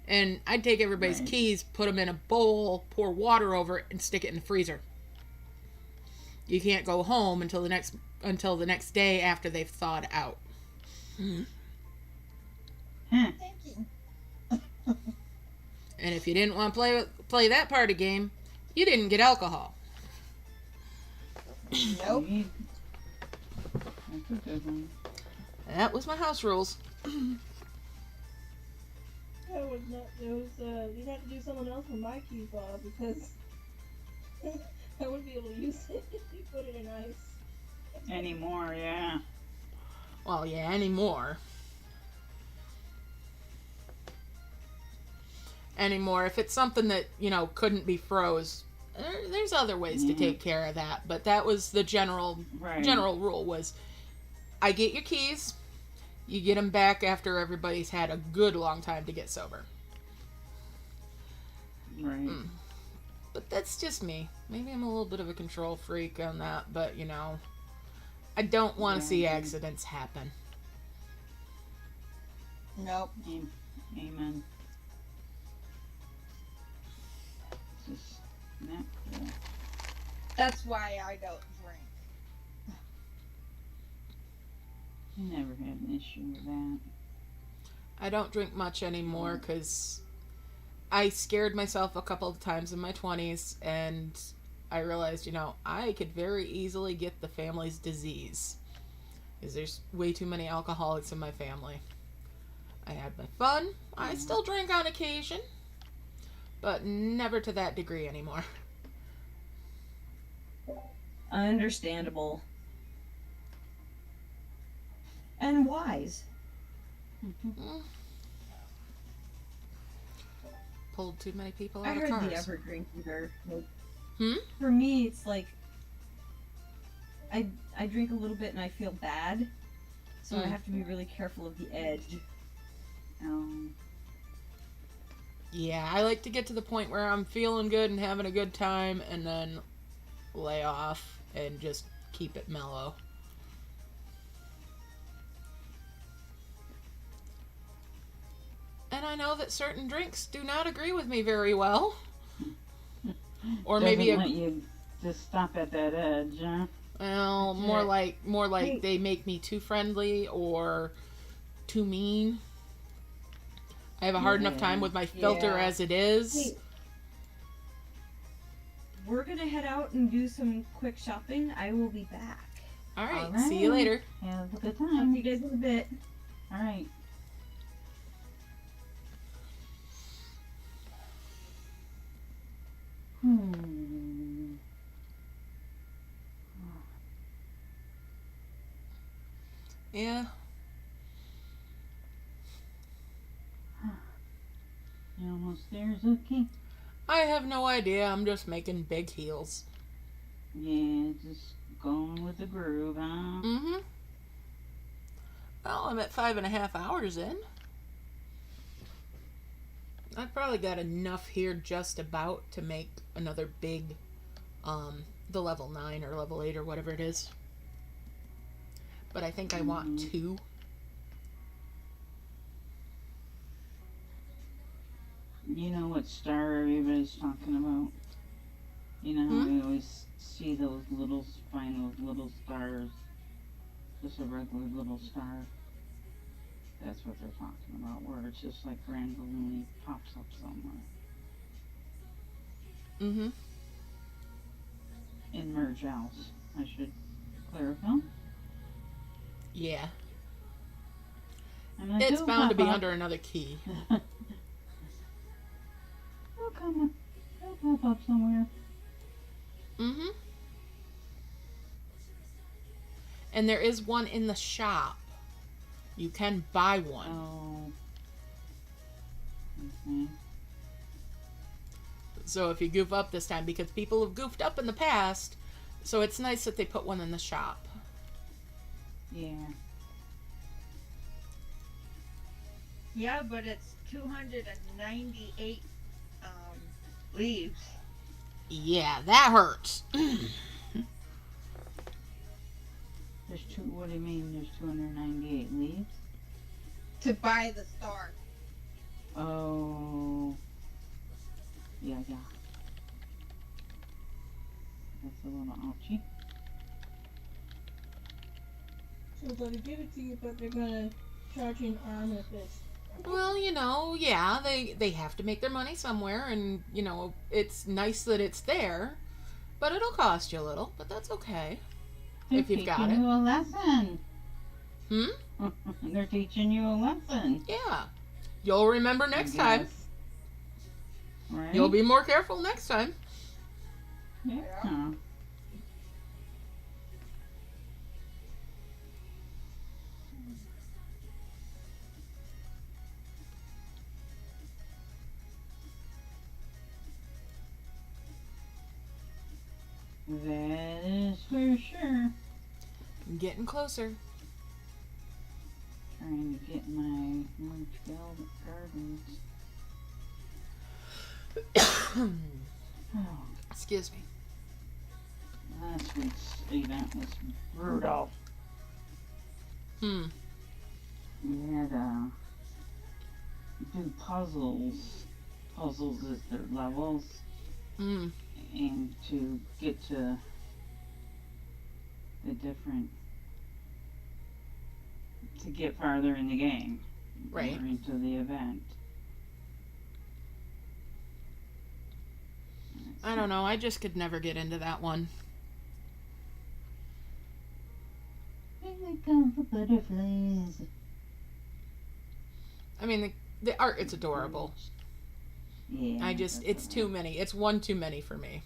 And I'd take everybody's keys, put them in a bowl, pour water over it, and stick it in the freezer. You can't go home until the next day after they've thawed out. Thank you. And if you didn't want to play that part of the game, you didn't get alcohol. Nope. That's a good one. That was my house rules. It was you'd have to do someone else with my key fob, because I wouldn't be able to use it if you put it in ice. Anymore, yeah. Well, yeah, anymore. If it's something that, you know, couldn't be froze, there's other ways to take care of that. But that was the general rule was, I get your keys, you get them back after everybody's had a good long time to get sober. Right. But that's just me. Maybe I'm a little bit of a control freak on that, but, you know, I don't want to see accidents happen. Nope. Amen. It's just not cool. That's why I don't drink. Never had an issue with that. I don't drink much anymore because I scared myself a couple of times in my 20s, and I realized, you know, I could very easily get the family's disease, because there's way too many alcoholics in my family. I had my fun. I still drink on occasion, but never to that degree anymore. Understandable. And wise. Pulled too many people I out of heard cars. the evergreen either. Hmm? For me, it's like I drink a little bit and I feel bad, so I have to be really careful of the edge. Yeah, I like to get to the point where I'm feeling good and having a good time, and then lay off and just keep it mellow. And I know that certain drinks do not agree with me very well. Or Doesn't maybe let you just stop at that edge, huh? well, more like they make me too friendly or too mean. I have a hard enough time with my filter as it is. Hey, we're gonna head out and do some quick shopping. I will be back. All right. See you later. Have a good Talk time. to you guys in a bit. All right. Yeah. You almost there, Zuki? I have no idea. I'm just making big heels. Yeah, just going with the groove, huh? Mm-hmm. Well, I'm at 5.5 hours in. I've probably got enough here just about to make another big, the level 9 or level 8 or whatever it is. But I think I want 2. You know what star everybody's talking about? You know how we always see those little, find those little stars. Just a regular little star. That's what they're talking about, where it's just like randomly pops up somewhere. Mm-hmm. In merge house, I should clarify. Yeah. And It's bound to be under another key. They'll come, they'll pop up somewhere. Mm-hmm. And there is one in the shop. You can buy one. Oh. Okay. So if you goof up this time, because people have goofed up in the past, so it's nice that they put one in the shop. Yeah. Yeah, but it's 298 leaves. Yeah, that hurts. There's two. What do you mean? There's 298 leaves. To buy the star. Oh. Yeah. That's a little ouchy. So they'll give it to you, but they're gonna charge you an arm with this. Well, you know, yeah, they have to make their money somewhere, and, you know, it's nice that it's there, but it'll cost you a little, but that's okay. They're if you've got teaching it. you a lesson. Hmm? They're teaching you a lesson. Yeah. You'll remember next time. Right? You'll be more careful next time. Yeah. That is for sure. I'm getting closer. Trying to get my merge velvet gardens. Oh, Excuse me. last week's event was brutal. We had do puzzles. Puzzles is their levels. And to get to the different, to get farther in the game, Right. or into the event. I don't know. I just could never get into that one. Here they come, the butterflies. I mean, the art, it's adorable. Yeah. It's too many. It's one too many for me.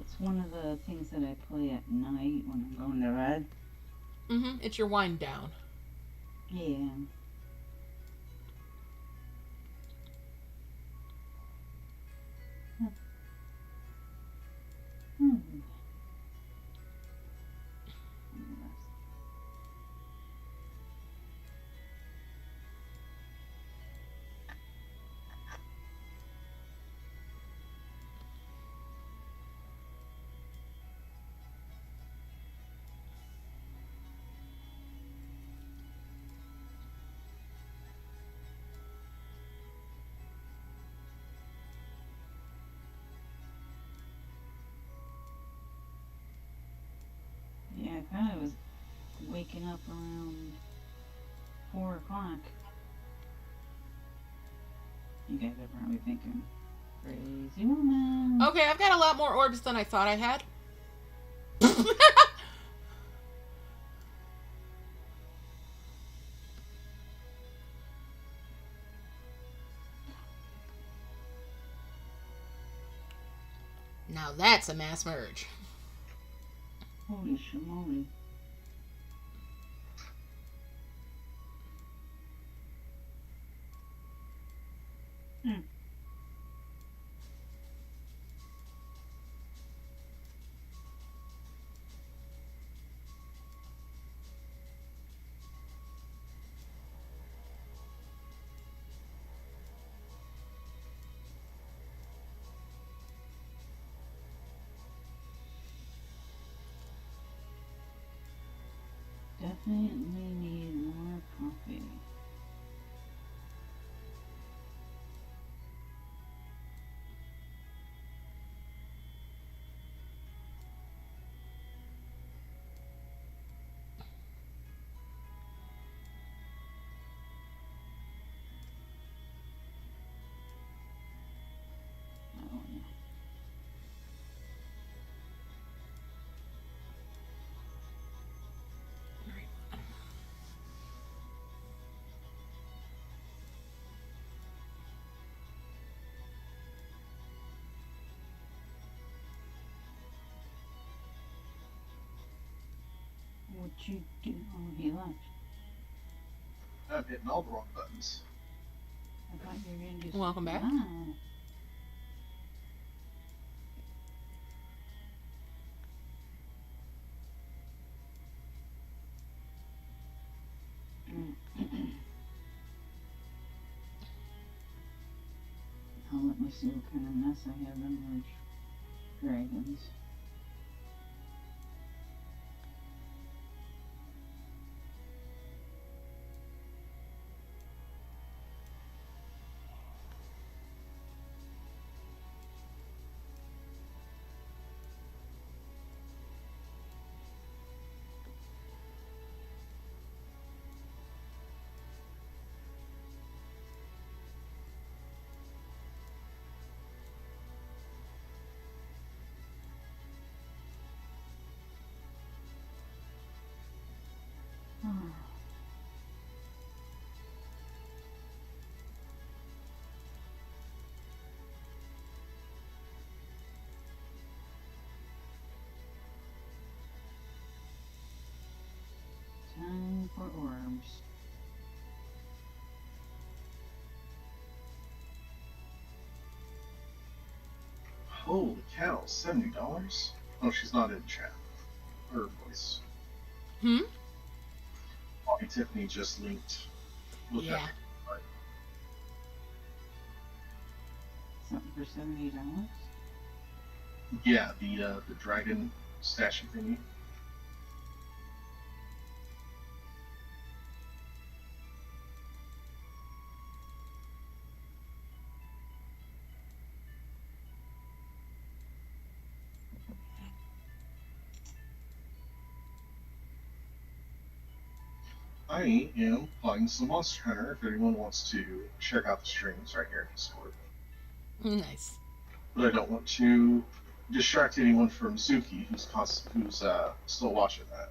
It's one of the things that I play at night when I'm going to bed. It's your wind down. Yeah. I was waking up around 4 o'clock. You guys are probably thinking, crazy woman. Okay, I've got a lot more orbs than I thought I had. Now that's a mass merge. Holy shimoly. Definitely need more coffee. Oh, yeah. What you do? Oh, he left. I'm hitting all the wrong buttons. I thought you were going to do Welcome back. Ah. Now let me see what kind of mess I have in my dragons. Time for orbs. Holy cow, $70? Oh, she's not in chat. Her voice. Bobby Tiffany just linked. Look Yeah. Right. Something for $70? Yeah, the dragon statue thingy. I am playing some Monster Hunter if anyone wants to check out the streams right here in Discord. Nice. But I don't want to distract anyone from Zuki, who's still watching that.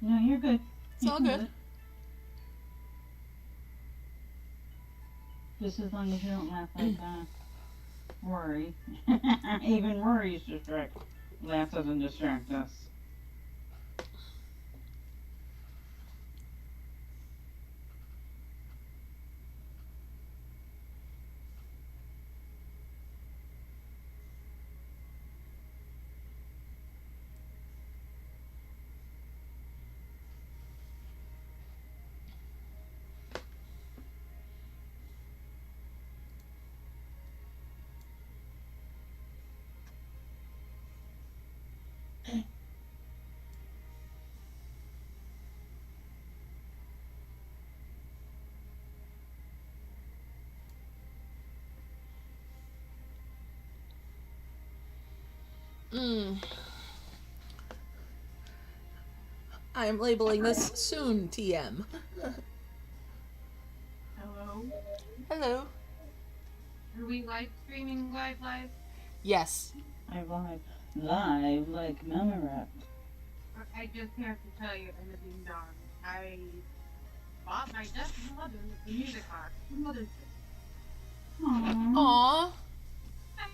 No, you're good. It's all good. Just as long as you don't laugh like Rory. Even Rory's laugh doesn't distract us. I am labeling this soon TM. Hello. Hello. Are we live streaming live? Yes. I live like Memorex. I just have to tell you, I'm a ding dong. I bought my deaf mother the music box for Mother's Day. Aww.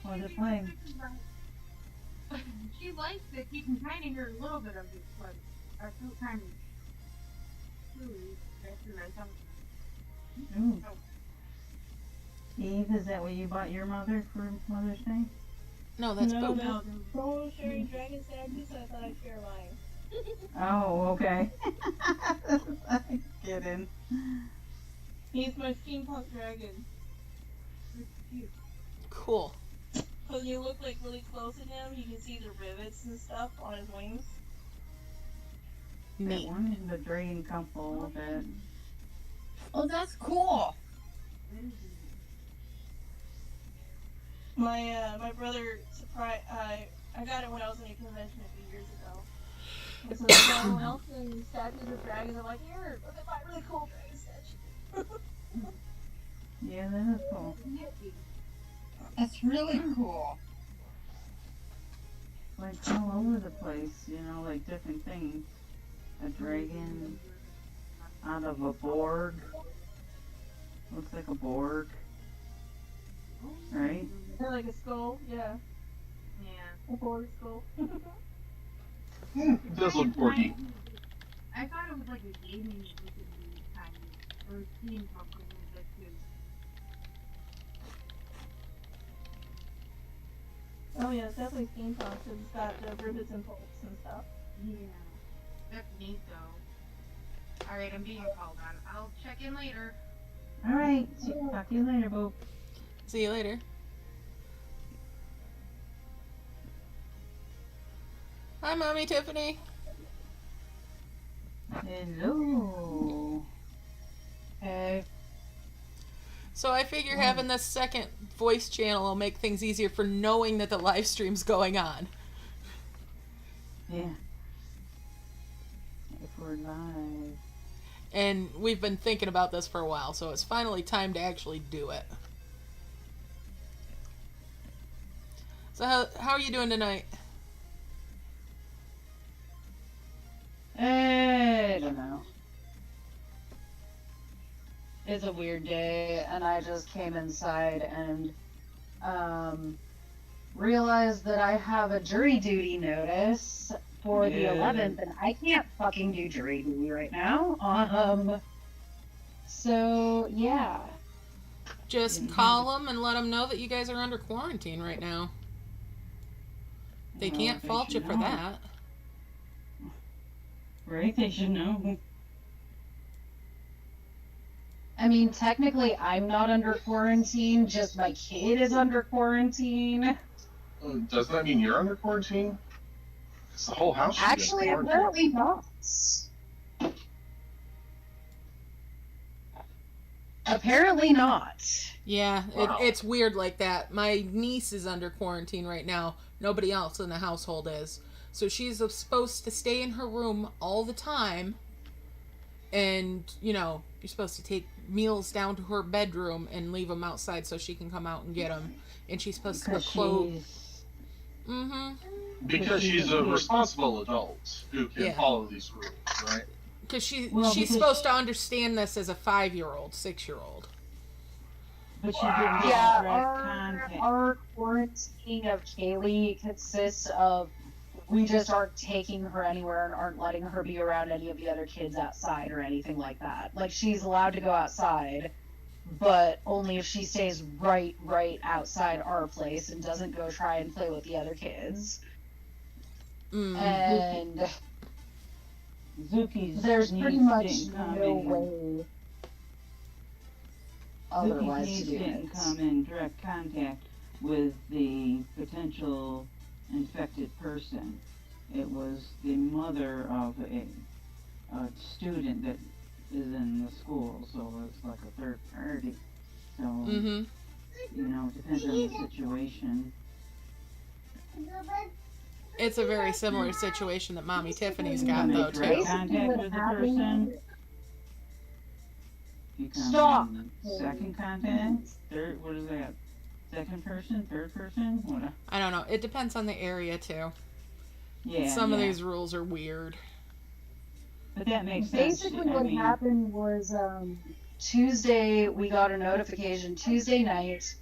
What is it playing? She likes it. You can kind of hear a little bit of it, but I feel kind of silly after I talk. Ooh. Eve, is that what you bought your mother for Mother's Day? No, that's no, Boop. that's Pro sharing Dragon Statues, so I thought I'd share mine. Oh, okay. I'm kidding. He's my steampunk dragon. Cool. When you look like really close to him, you can see the rivets and stuff on his wings. That one is the dragon couple that. Oh, that's cool. My brother surprised. I got it when I was in a convention a few years ago. And so there's everyone else in statues of dragons. I'm like, here, look at my really cool dragon statue. Yeah, that is cool. That's really cool. Like all over the place, you know, like different things. A dragon out of a Borg. Looks like a Borg. Right? Or like a skull, yeah. Yeah. A Borg skull. It does look Borgy. I thought it was like a gaming looking kind of, or steampunk a little bit too. Oh yeah, it's definitely steampunk because it's got the rivets and bolts and stuff. Yeah. That's neat though. Alright, I'm being called on. I'll check in later. Alright, talk to you later, Boop. See you later. Hi, Mommy Tiffany. Hello. Hey. So I figure having this second voice channel will make things easier for knowing that the live stream's going on. Yeah. If we're live. And we've been thinking about this for a while, so it's finally time to actually do it. So how are you doing tonight? I don't know. It's a weird day, and I just came inside and realized that I have a jury duty notice for the 11th, and I can't fucking do jury duty right now. So yeah. Just call them and let them know that you guys are under quarantine right now. They Well, can't they fault you should for know. that. Right? They should know. I mean, technically, I'm not under quarantine, just my kid is under quarantine. Does that mean you're under quarantine? Because the whole house should Actually, be under apparently not. Apparently not. Yeah, Wow. it's weird like that. My niece is under quarantine right now. Nobody else in the household is. So she's supposed to stay in her room all the time. And, you know, you're supposed to take meals down to her bedroom and leave them outside so she can come out and get them. And she's supposed to close. Mm-hmm. Because she's a responsible adult who can follow these rules, right? Because she's because supposed to understand this as a 5-year-old, 6-year-old. But she didn't Yeah, direct contact. our quarantining of Kaylee consists of we just aren't taking her anywhere and aren't letting her be around any of the other kids outside or anything like that. Like, she's allowed to go outside, but only if she stays right outside our place and doesn't go try and play with the other kids. And Zuki's there's pretty niece much didn't come no in- way Zuki's otherwise niece to do didn't it. come in direct contact with the potential infected person. It was the mother of a student that is in the school, so it's like a third party. So, you know, depends on the situation. It's a very similar situation that Mommy Tiffany's got, Make though, direct too. contact with the person. You come Stop. second contact, third. What is that? Second person, third person? What? I don't know. It depends on the area, too. Yeah. Some of these rules are weird. But that makes sense. Basically, what happened was Tuesday, we got a notification Tuesday night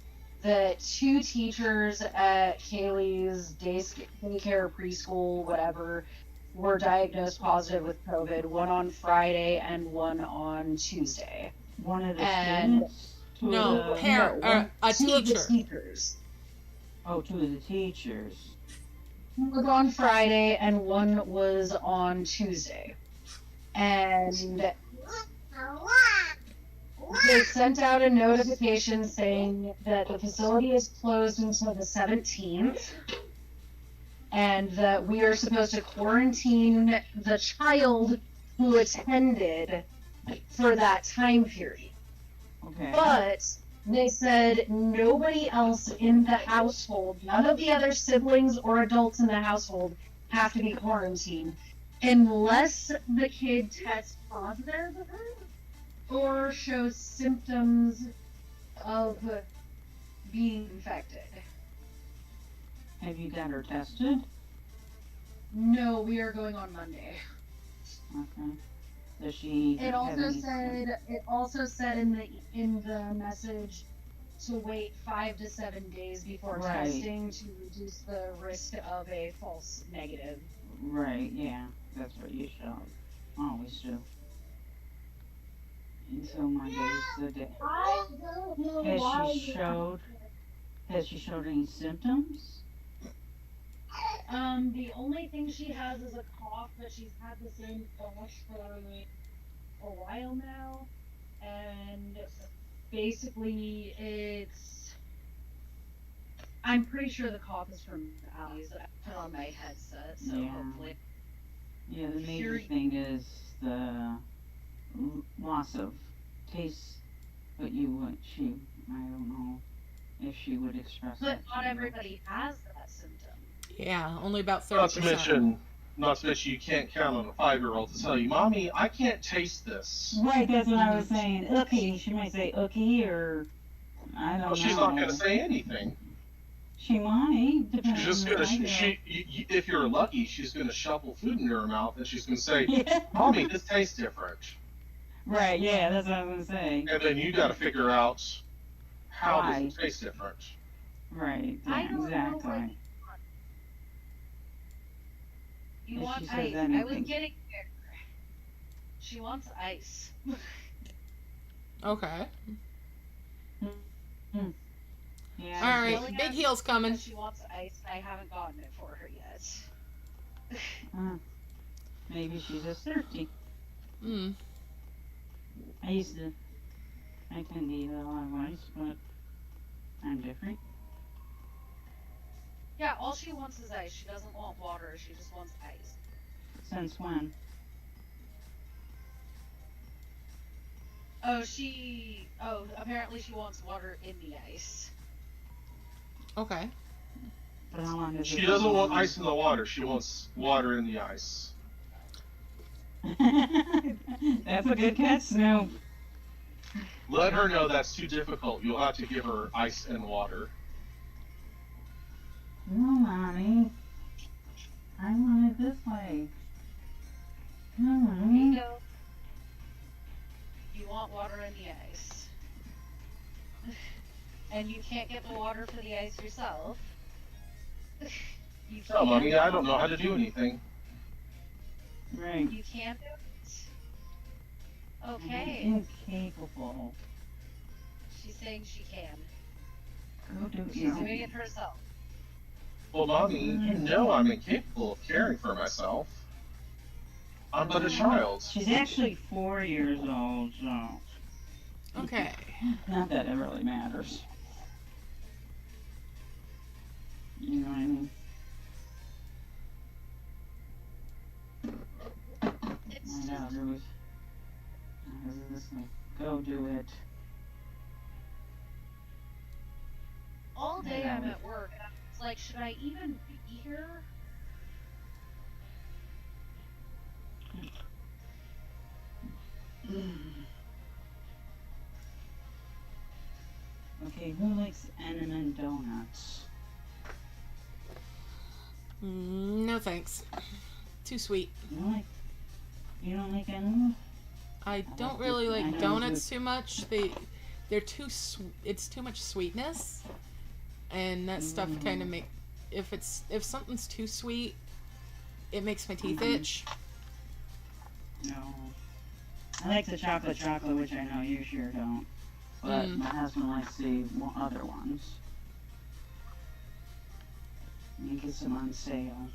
that 2 teachers at Kaylee's daycare, preschool, whatever, were diagnosed positive with COVID. One on Friday and one on Tuesday. One of the students? No, a two of the teacher. teachers. Oh, 2 of the teachers. One was on Friday and one was on Tuesday. And they sent out a notification saying that the facility is closed until the 17th and that we are supposed to quarantine the child who attended for that time period. Okay. But they said nobody else in the household, none of the other siblings or adults in the household have to be quarantined unless the kid tests positive or shows symptoms of being infected. Have you got her tested? No, we are going on Monday. Okay. Does she? It also said in the message to wait 5 to 7 days before testing to reduce the risk of a false negative. Right. Yeah, that's what you should always do. And so Monday's the day. I don't know why. Has she showed any symptoms? The only thing she has is a cough, but she's had the same cough for a while now, and basically I'm pretty sure the cough is from allergies. I put on my headset, so hopefully. Yeah, the major thing is the loss of taste, but I don't know if she would express But that. not everybody has that symptom. Yeah, only about 30%. Not to mention you can't count on a 5-year-old to tell you, Mommy, I can't taste this. Right, that's what I was saying. Ookie. She might say ookie or I don't know. Well, she's not going to say anything. She might. She's just going to, if you're lucky, she's going to shovel food in her mouth and she's going to say, Mommy, this tastes different. Right, yeah, that's what I was going to say. And then you got to figure out how does it taste different. Right, I yeah, don't exactly. know You If want she says ice? I anything. was getting there. She wants ice. Okay. Yeah. All right, Big Heel's coming. She wants ice, and I haven't gotten it for her yet. Maybe she's just thirsty. I can eat a lot of ice, but I'm different. Yeah, all she wants is ice. She doesn't want water. She just wants ice. Since when? Apparently she wants water in the ice. Okay. But how long does She doesn't want ice in the water. She wants water in the ice. That's a good catch, Snoop. Let her know that's too difficult. You'll have to give her ice and water. No, Mommy. I want it this way. No, There you go. You want water in the ice. And you can't get the water for the ice yourself. You No, Mommy, I don't know how to do anything. Right. You can't do it? Okay. Incapable. She's saying she can. Go do She's doing it herself. Well, Mommy, you know I'm incapable of caring for myself. I'm but a child. She's actually 4 years old, so. Okay. Not that it really matters. You know what I mean? My daughter was just like, go do it. All day I'm at work. It's like, should I even be here? Okay, who likes M&M donuts? No thanks. Too sweet. You don't like M&M? I don't really like donuts too much. They're too it's too much sweetness, and that stuff kind of if something's too sweet, it makes my teeth itch. No. I like the chocolate, which I know you sure don't. But my husband likes the other ones. He gets them on sale.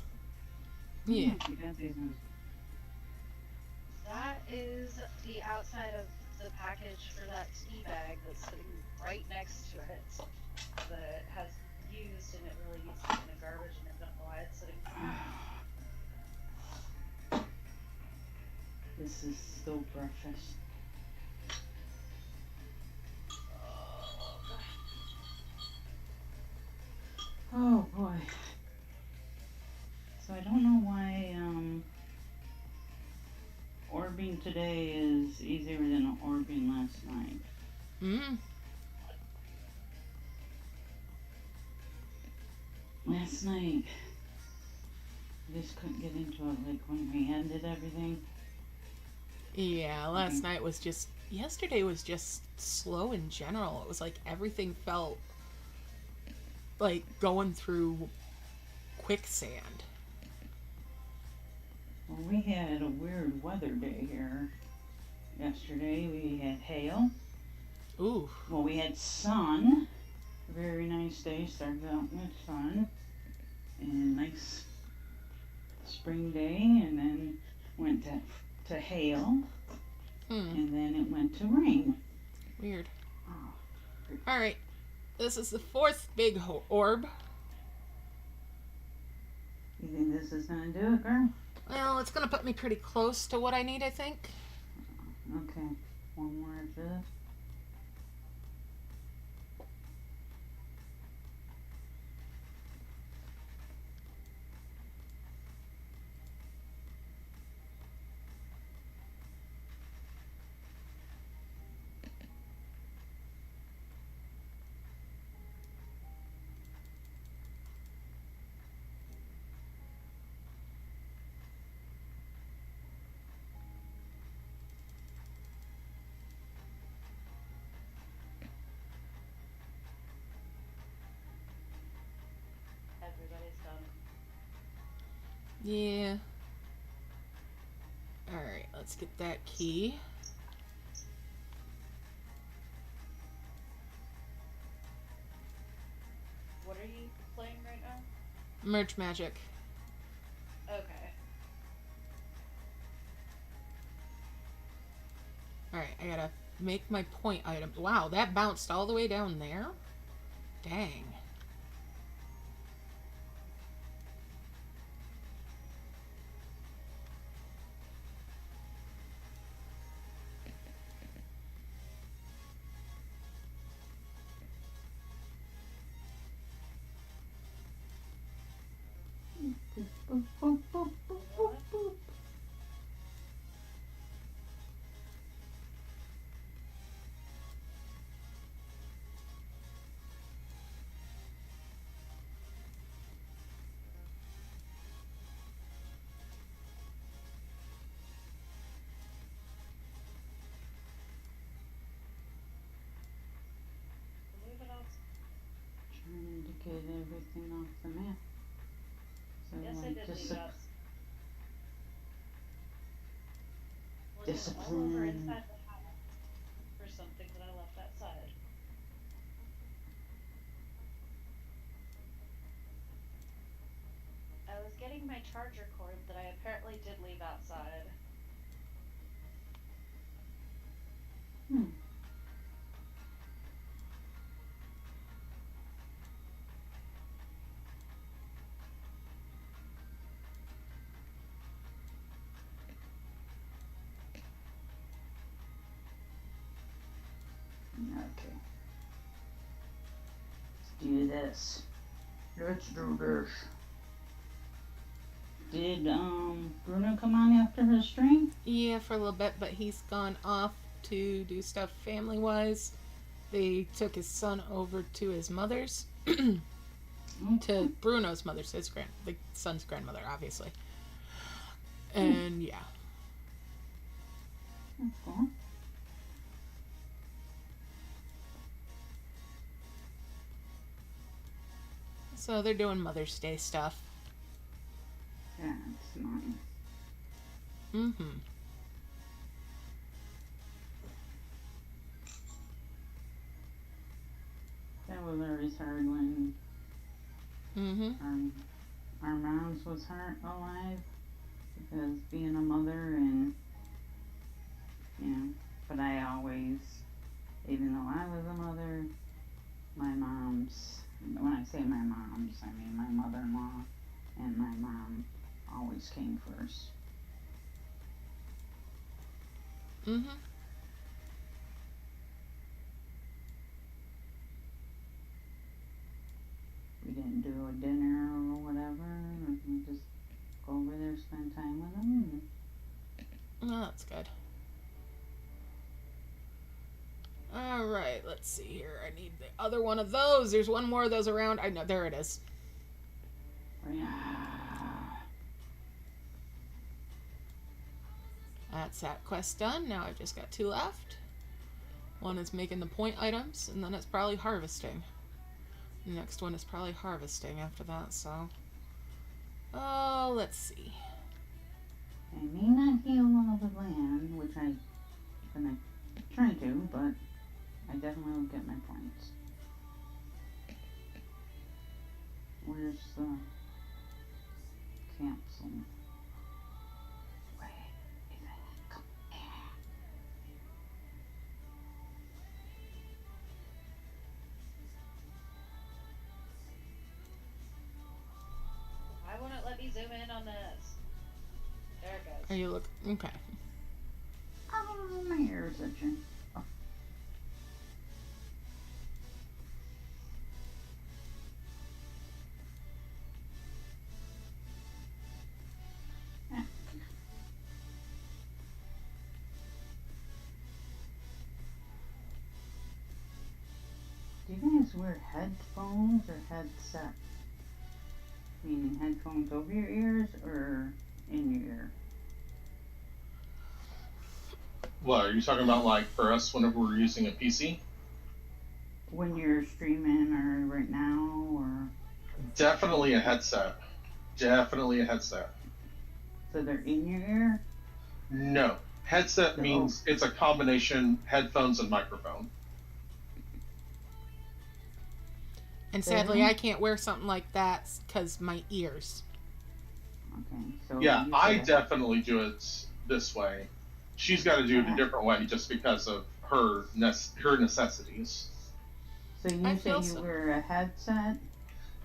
Yeah. You got these ones. That is the outside of the package for that tea bag that's sitting right next to it. That it has used and it really needs to be in the garbage, and I don't know why it's sitting there. This is still breakfast. Oh boy. So I don't know why orbing today is easier than orbing last night. Last night I just couldn't get into it, like when we ended everything. Yeah, last night was just yesterday was just slow in general. It was like everything felt like going through quicksand. Well, we had a weird weather day here yesterday. We had hail. Ooh. Well, we had sun. A very nice day. Started out with sun. And nice spring day. And then went to hail. And then it went to rain. Weird. Alright. This is the fourth big orb. You think this is going to do it, girl? Well, it's going to put me pretty close to what I need, I think. Okay. One more of this. Everybody's done. Yeah. Alright, let's get that key. What are you playing right now? Merge magic. Okay. Alright, I gotta make my point item. Wow, that bounced all the way down there? Dang. Boop, boop, boop, boop, boop, boop. Trying to get everything off the map. So Yes, I did leave it out. Discipline. All over inside the house for something that I left outside. I was getting my charger cord that I apparently did leave outside. Okay. Let's do this. Let's do this. Did Bruno come on after his stream? Yeah, for a little bit, but he's gone off to do stuff family-wise. they took his son over to his mother's, to Bruno's mother's, the son's grandmother, obviously. And yeah. That's cool. So they're doing Mother's Day stuff. Yeah, it's nice. Mm-hmm. That was always hard when our moms was alive, because being a mother and, you know, but I always, even though I was a mother, my moms, when I say my moms, I mean my mother-in-law and my mom always came first. Mm-hmm. We didn't do a dinner or whatever. We just go over there, spend time with them. Oh, that's good. Alright, let's see here. I need the other one of those. There's one more of those around. I know, there it is. That's that quest done. Now I've just got 2 left. One is making the point items, and then it's probably harvesting. The next one is probably harvesting after that, so... Oh, let's see. I may not heal all the land, which I'm gonna try to, but I definitely will get my points. Where's the capsule? Where is it? Come here. Why won't it let me zoom in on this? There it goes. Are you look? Okay. Oh, my ears itching. Oh. Do you guys wear headphones or headset? Meaning headphones over your ears or in your ear? What, are you talking about, like, for us whenever we're using a PC? When you're streaming or right now, or... Definitely a headset. Definitely a headset. So they're in your ear? No. Headset means it's a combination headphones and microphone. And sadly, I can't wear something like that because my ears. Okay, so... Yeah, I definitely do it this way. She's got to do it a different way just because of her necessities. So you say you wear a headset?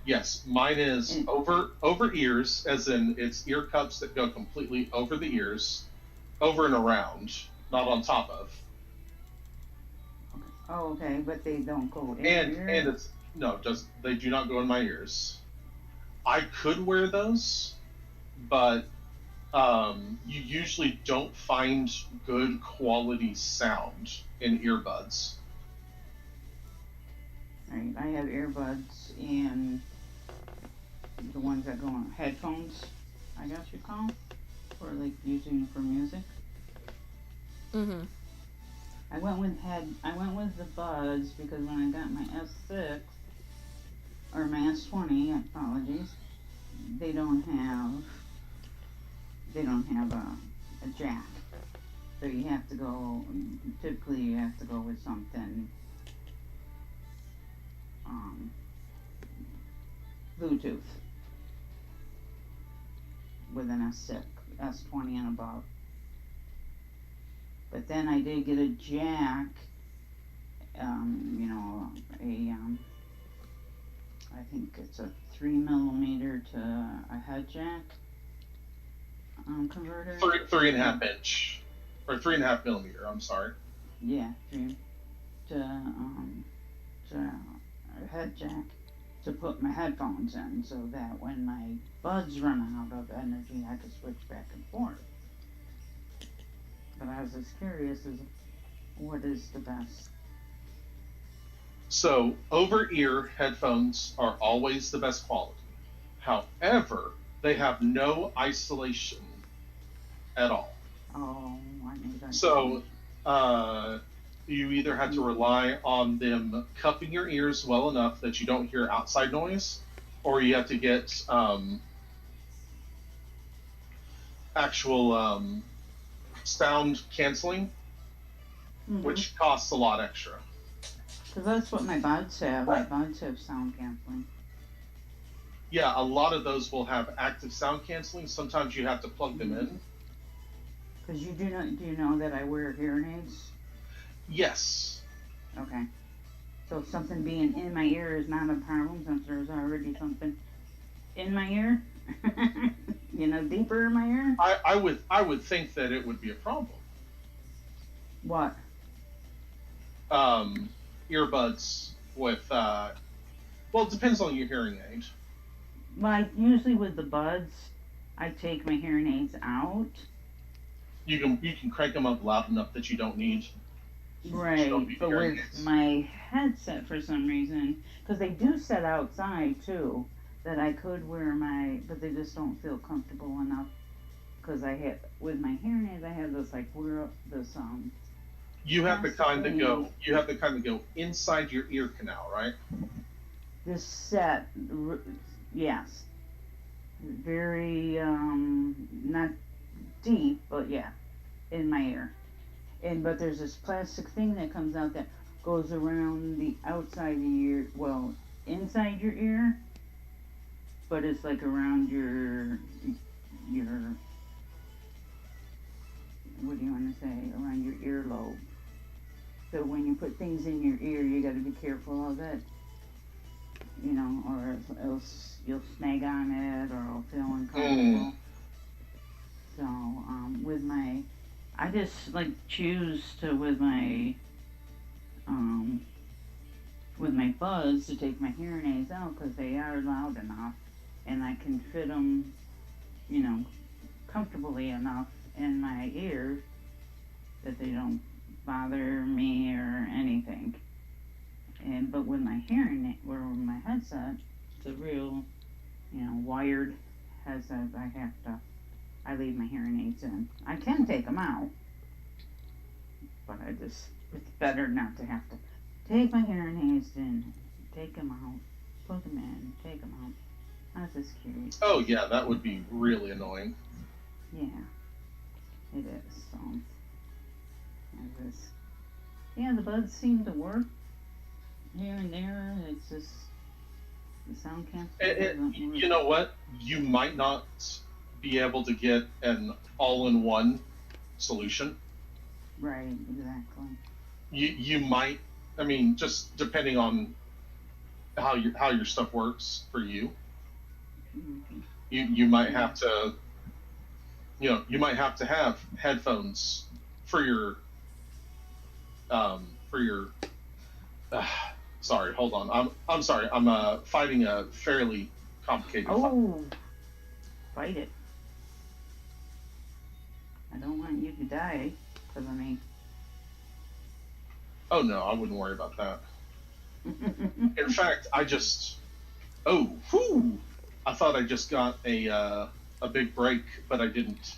Yes, mine is over ears, as in it's ear cups that go completely over the ears, over and around, not on top of. Oh, okay, but they don't go in And your and it's they do not go in my ears. I could wear those, but you usually don't find good quality sound in earbuds. Right, I have earbuds and the ones that go on headphones, I guess you call them, for like using for music. Mm-hmm. I went with the Buds because when I got my S6 or my S20, apologies, they don't have a jack. So you have to go, typically you have to go with something Bluetooth with an S6, S20 and above. But then I did get a jack, I think it's a 3mm to a head jack converter. 3.5 inch, or 3.5 millimeter. I'm sorry. Yeah, to a head jack to put my headphones in, so that when my buds run out of energy, I can switch back and forth. But I was as curious as what is the best So over ear headphones are always the best quality. However, they have no isolation at all. Oh, I know that. So you either have to rely on them cupping your ears well enough that you don't hear outside noise, or you have to get actual sound canceling, which costs a lot extra. Because that's what my buds have. My buds have sound canceling. Yeah, a lot of those will have active sound canceling. Sometimes you have to plug them in. Because do you know that I wear hearing aids? Yes. Okay. So something being in my ear is not a problem since there's already something in my ear. Deeper in my ear. I would think that it would be a problem. What? Earbuds with well, it depends on your hearing aid. Well, usually with the buds, I take my hearing aids out. You can crank them up loud enough that you don't need. Right, but with my headset for some reason, because they do set outside too, that I could wear but they just don't feel comfortable enough. Because with my hearing aids, I have this You have the kind that go. You have the kind that go inside your ear canal, right? This set, yes, very not deep, but yeah, in my ear. But there's this plastic thing that comes out that goes around the outside of your, well, inside your ear, but it's like around your what do you want to say? Around your earlobe. So when you put things in your ear, you got to be careful of it, or else you'll snag on it or it'll feel uncomfortable. So I just choose to with my buds to take my hearing aids out because they are loud enough, and I can fit them, comfortably enough in my ears that they don't bother me or anything. But with my my headset, it's a real, wired headset. I leave my hearing aids in. I can take them out, but it's better not to have to take my hearing aids in, take them out, put them in, take them out. I was just curious. Oh yeah, that would be really annoying. Yeah, it is. So, the buds seem to work here and there. It's just the sound canceling. You know what? You might not be able to get an all-in-one solution. Right, exactly. You might. I mean, just depending on how your stuff works for you. Mm-hmm. You might have to. You might have to have headphones for your. Sorry, hold on. I'm sorry. I'm fighting a fairly complicated. Fight it. I don't want you to die because of me. Oh no, I wouldn't worry about that. In fact, I thought I just got a big break, but I didn't.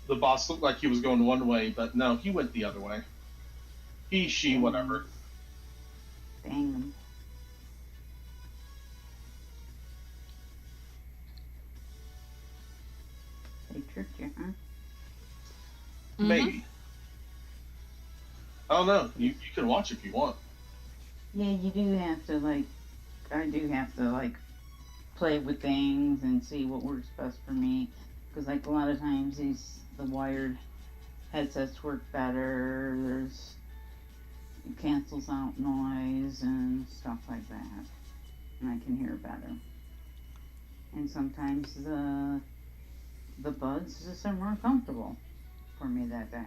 The boss looked like he was going one way, but no, he went the other way. He, she, whatever. Dang them. They tricked you, huh? Maybe. I don't know. You can watch if you want. Yeah, you do have to I do have to play with things and see what works best for me. Because a lot of times the wired headsets work better. It cancels out noise and stuff like that, and I can hear better. And sometimes the buds just are more comfortable for me that day.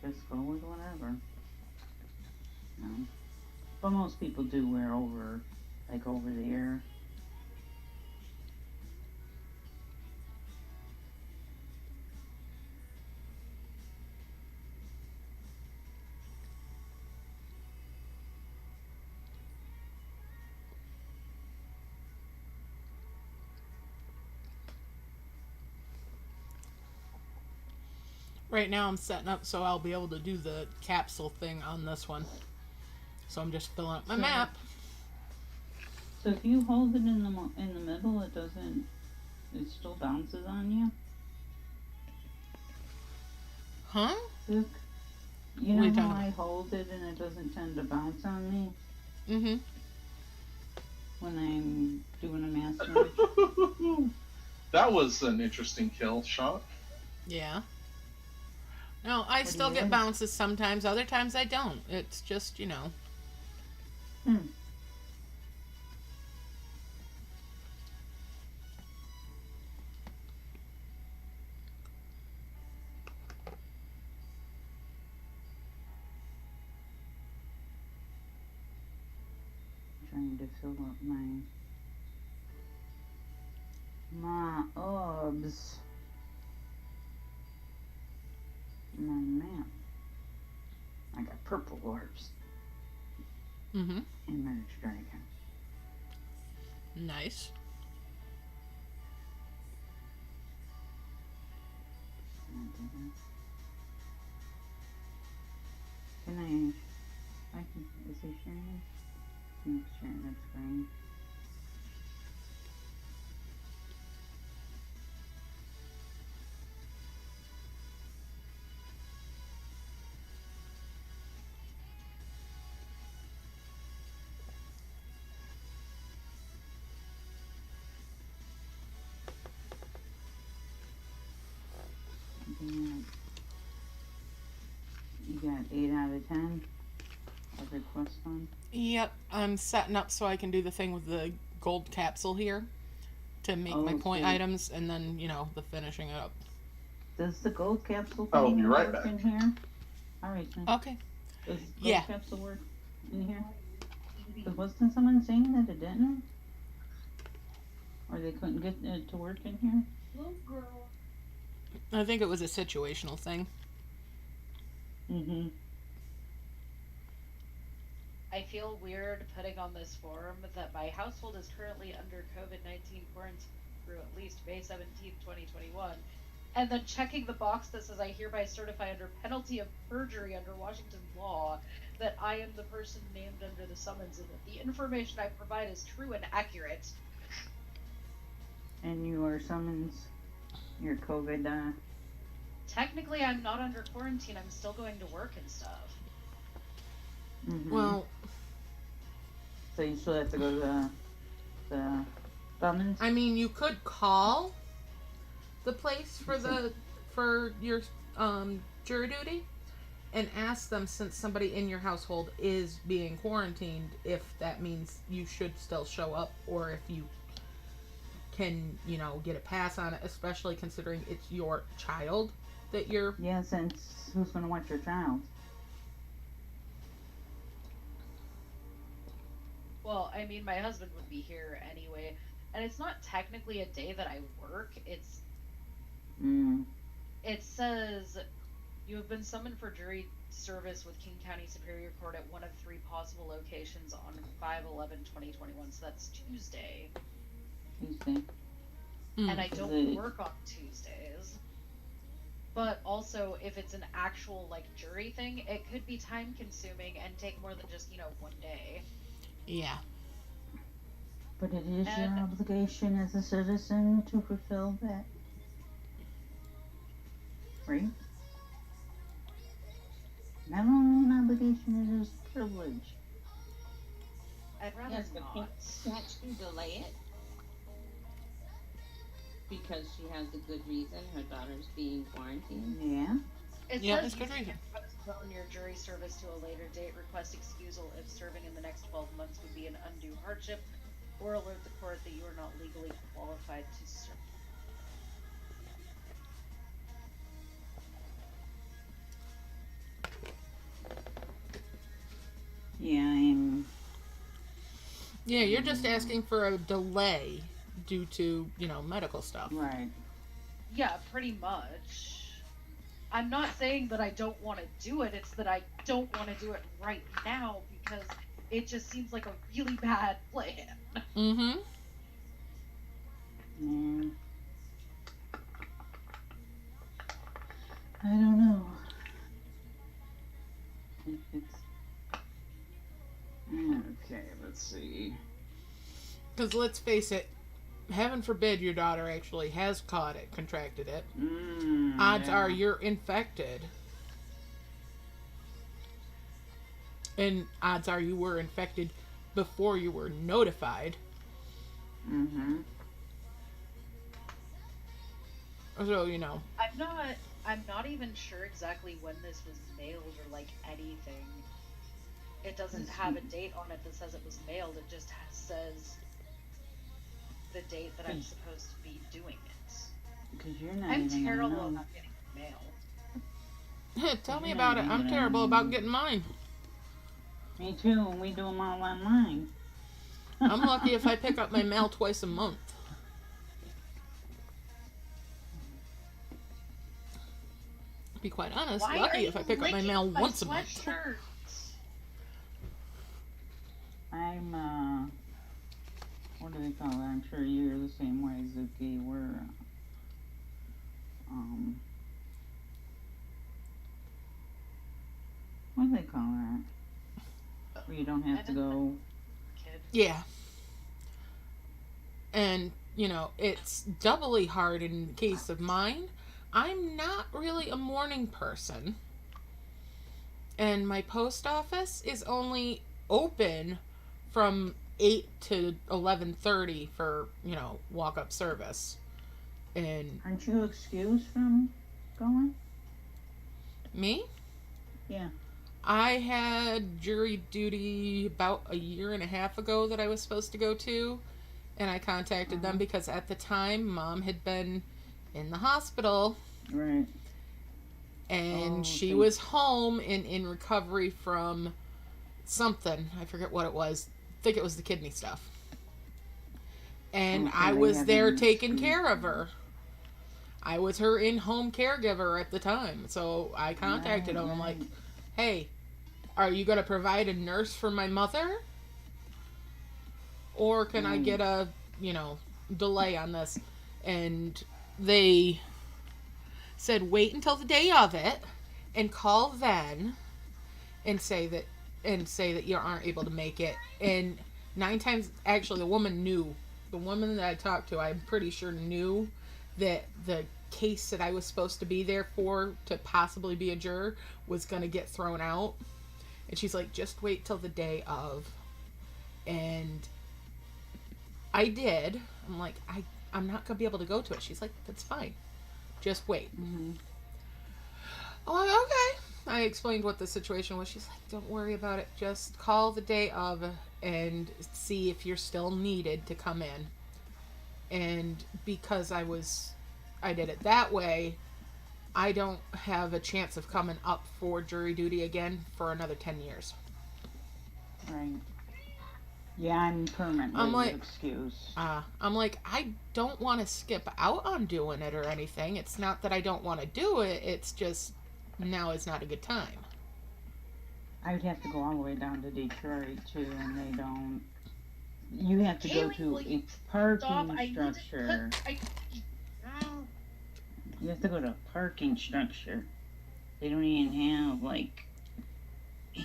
Just go with whatever. But most people do wear over the ear. Right now I'm setting up so I'll be able to do the capsule thing on this one. So I'm just filling up my map. So if you hold it in the middle, it still bounces on you? Huh? Look, you know how I hold it and it doesn't tend to bounce on me? Mm-hmm. When I'm doing a master. That was an interesting kill shot. Yeah. No, I still get bounces sometimes. Other times I don't. It's just, you know. Trying to fill up my orbs. My map. I got purple orbs. Mm-hmm. And managed dragon. Nice. Is he sharing? No, sharing that screen. You got 8 out of 10. Every quest one. Yep, I'm setting up so I can do the thing with the gold capsule here to make my point items, and then, you know, the finishing it up. Does the gold capsule I'll be right work back. in here? Alright then. Okay. Does the gold capsule work in here? Because wasn't someone saying that it didn't? Or they couldn't get it to work in here? Little girl. I think it was a situational thing. Mm-hmm. I feel weird putting on this form that my household is currently under COVID-19 quarantine through at least May 17th, 2021, and then checking the box that says I hereby certify under penalty of perjury under Washington law that I am the person named under the summons and that the information I provide is true and accurate. And your summons, your COVID, Technically, I'm not under quarantine. I'm still going to work and stuff. Mm-hmm. Well, so you still have to go to the summons? I mean, you could call the place for your jury duty and ask them, since somebody in your household is being quarantined, if that means you should still show up, or if you can, you know, get a pass on it, especially considering it's your child that you're... Yeah, since who's going to watch your child? Well, I mean, my husband would be here anyway, and it's not technically a day that I work. It's... It says, you have been summoned for jury service with King County Superior Court at one of 3 possible locations on 5/11/2021, so that's Tuesday. Tuesday. And I don't work on Tuesdays. But also, if it's an actual, like, jury thing, it could be time-consuming and take more than just, you know, one day. Yeah. But it is your obligation as a citizen to fulfill that. Right? Not only an obligation, it is a privilege. I'd rather Yes, but not. can't she delay it? Because she has a good reason, her daughter's being quarantined. Yeah. It Yeah, says that's good you reason. can postpone your jury service to a later date, request excusal if serving in the next 12 months would be an undue hardship, or alert the court that you are not legally qualified to serve. Yeah, Yeah, you're just asking for a delay due to, you know, medical stuff. Right. Yeah, pretty much. I'm not saying that I don't want to do it, it's that I don't want to do it right now because it just seems like a really bad plan. Mm-hmm. I don't know. Because let's face it, heaven forbid your daughter actually has caught it, contracted it. Odds are you're infected. And odds are you were infected before you were notified. Mm-hmm. So, you know. I'm not even sure exactly when this was mailed or like anything. It doesn't have a date on it that says it was mailed. It just says the date that I'm supposed to be doing it. Because you're not I'm even terrible gonna know. about getting mail. Tell me about it. I'm terrible about getting mine. Me too. We do them all online. I'm lucky if I pick up my mail twice a month. To be quite honest, lucky if I pick up my mail once a month. I'm, what do they call it? I'm sure you're the same way, Zuki. We're, what do they call that? Where you don't have to go. Yeah. And, you know, it's doubly hard in the case of mine. I'm not really a morning person. And my post office is only open from 8 to 11:30 for, you know, walk-up service. And aren't you excused from going? Me? Yeah. I had jury duty about a year and a half ago that I was supposed to go to. And I contacted them because at the time, Mom had been in the hospital. Right. And she was home and in recovery from something. I forget what it was. I think it was the kidney stuff. And I was there taking care of her. I was her in-home caregiver at the time. So I contacted them. I'm like, hey, are you going to provide a nurse for my mother? Or can I get a, you know, delay on this? And they said, wait until the day of it and call then and say that you aren't able to make it. And 9 times, actually, the woman that I talked to, I'm pretty sure knew that the case that I was supposed to be there for to possibly be a juror was going to get thrown out. And she's like, just wait till the day of. And I did. I'm like, I'm not going to be able to go to it. She's like, that's fine. Just wait. Mm-hmm. I'm like, okay. I explained what the situation was. She's like, don't worry about it. Just call the day of and see if you're still needed to come in. And because I did it that way, I don't have a chance of coming up for jury duty again for another 10 years. Right. Yeah, I'm permanently excused. I'm like, I don't want to skip out on doing it or anything. It's not that I don't want to do it. It's just, now is not a good time. I would have to go all the way down to Detroit, too, and they don't... You have to go to a parking structure. You have to go to a parking structure. They don't even have, like,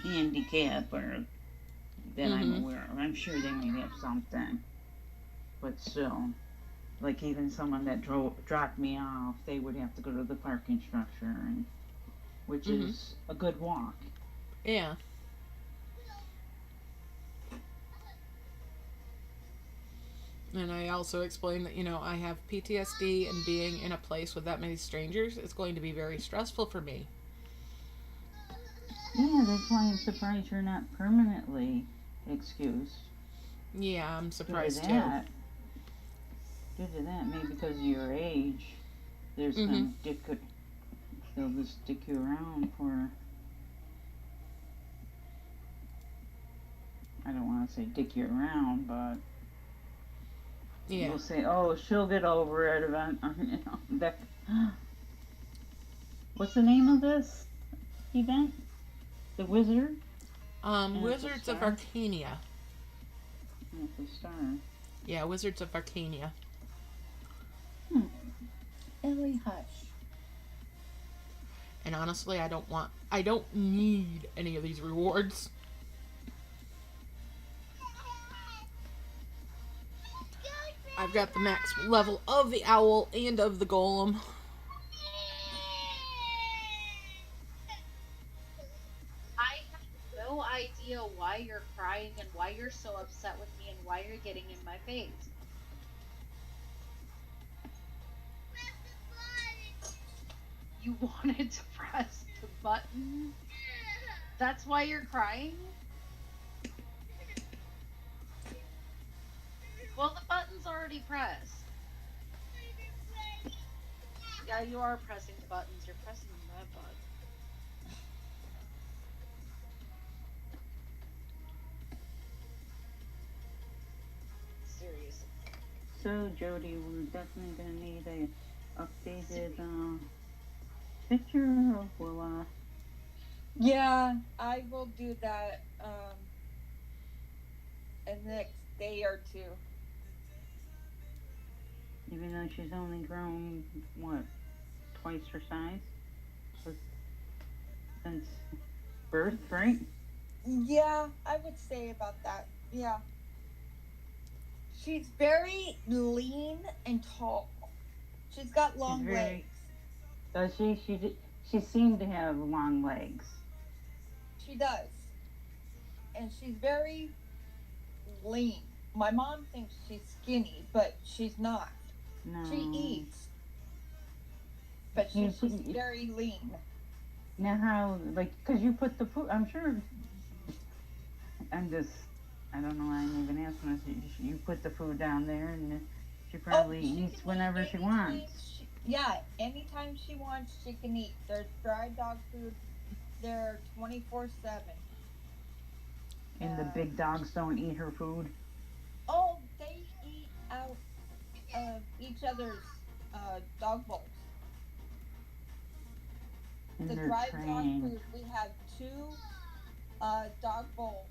handicap or... that I'm aware of. I'm sure they may have something. But still, like even someone that dropped me off, they would have to go to the parking structure, and which is a good walk. Yeah. And I also explained that, you know, I have PTSD, and being in a place with that many strangers is going to be very stressful for me. Yeah, that's why I'm surprised you're not permanently excused. Yeah, I'm surprised too. Due to that, maybe because of your age, there's some they'll just stick you around for, I don't want to say dick you around, but you'll say, oh, she'll get over it eventually. What's the name of this event? The Wizard? Wizards of Arcania. That's a star. Yeah, Wizards of Arcania. Ellie Hush. And honestly, I don't need any of these rewards. I've got the max level of the owl and of the golem. I have no idea why you're crying and why you're so upset with me and why you're getting in my face. You wanted to press the button? That's why you're crying? Well, the button's already pressed. Yeah, you are pressing the buttons. You're pressing that button. Seriously. So, Jody, we're definitely going to need a updated picture of Willa. Yeah, I will do that in the next day or two. Even though she's only grown, what, twice her size? Since birth, right? Yeah, I would say about that. Yeah. She's very lean and tall. She's got long legs. Does she? She seemed to have long legs. She does. And she's very lean. My mom thinks she's skinny, but she's not. No. She eats. But she's very lean. Now how, like, because you put the food, I'm sure, I don't know why I'm even asking this. You put the food down there and she probably eats whenever she wants. Yeah, anytime she wants, she can eat. There's dry dog food. They're 24/7. And the big dogs don't eat her food? Oh, they eat out of each other's dog bowls. And The they're dry trained. dog food, we have 2 dog bowl.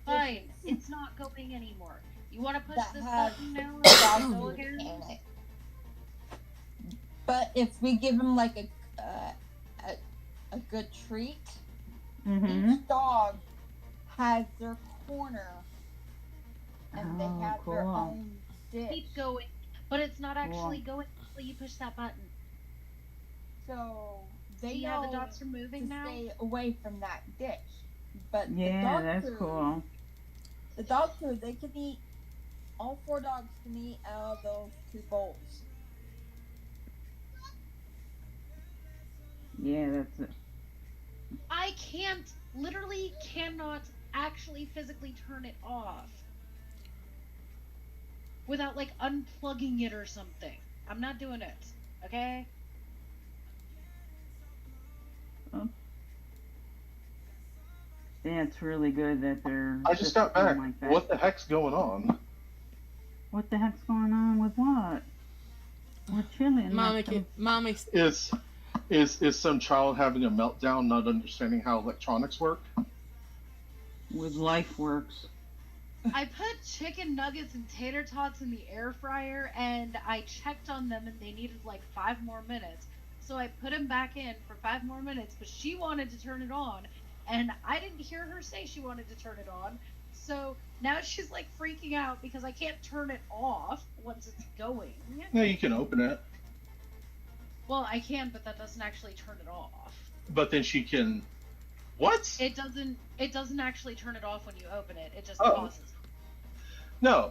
Fine, it's not going anymore. You want to push That this have button now? dog Go food again? in it. But if we give them like a good treat, each dog has their corner, and they have their own dish. Keep going, but it's not actually going until you push that button. So they See know how the dots are moving to now? stay away from that dish. But Yeah, the dog that's food, cool. The dog food, they can eat. All 4 dogs can eat out of those 2 bowls. Yeah, that's it. I literally cannot actually physically turn it off without like unplugging it or something. I'm not doing it, okay? That's really good that they're. I just got back. Like that. What the heck's going on? What the heck's going on with what? We're chilling. Mommy. Is some child having a meltdown, not understanding how electronics work? With life works. I put chicken nuggets and tater tots in the air fryer, and I checked on them, and they needed like 5 more minutes. So I put them back in for 5 more minutes, but she wanted to turn it on, and I didn't hear her say she wanted to turn it on. So now she's like freaking out because I can't turn it off once it's going. No, you can open it. Well, I can, but that doesn't actually turn it off. But then she can. What? It doesn't actually turn it off when you open it. It just pauses. No.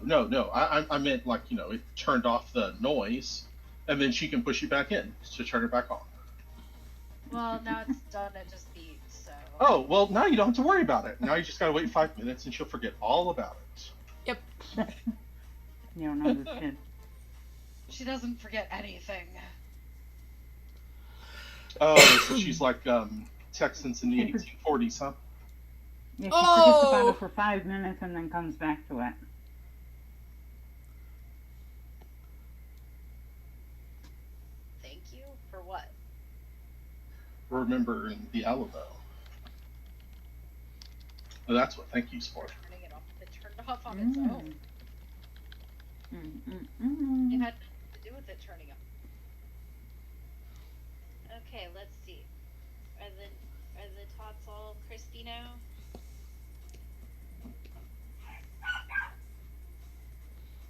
I meant like, it turned off the noise, and then she can push it back in to turn it back on. Well, now it's done. It just beeps. So. Oh, well, now you don't have to worry about it. Now you just gotta wait 5 minutes, and she'll forget all about it. Yep. You don't know this kid. She doesn't forget anything. Oh, so she's like Texans in the 1840s, huh? Yeah, she forgets about it for 5 minutes and then comes back to it. Thank you for what? Remembering the Alamo. Oh, that's what thank you's for. Turning it off. It turned off on its own. It had nothing to do with it turning off. Okay, let's see. Are the tots all crispy now?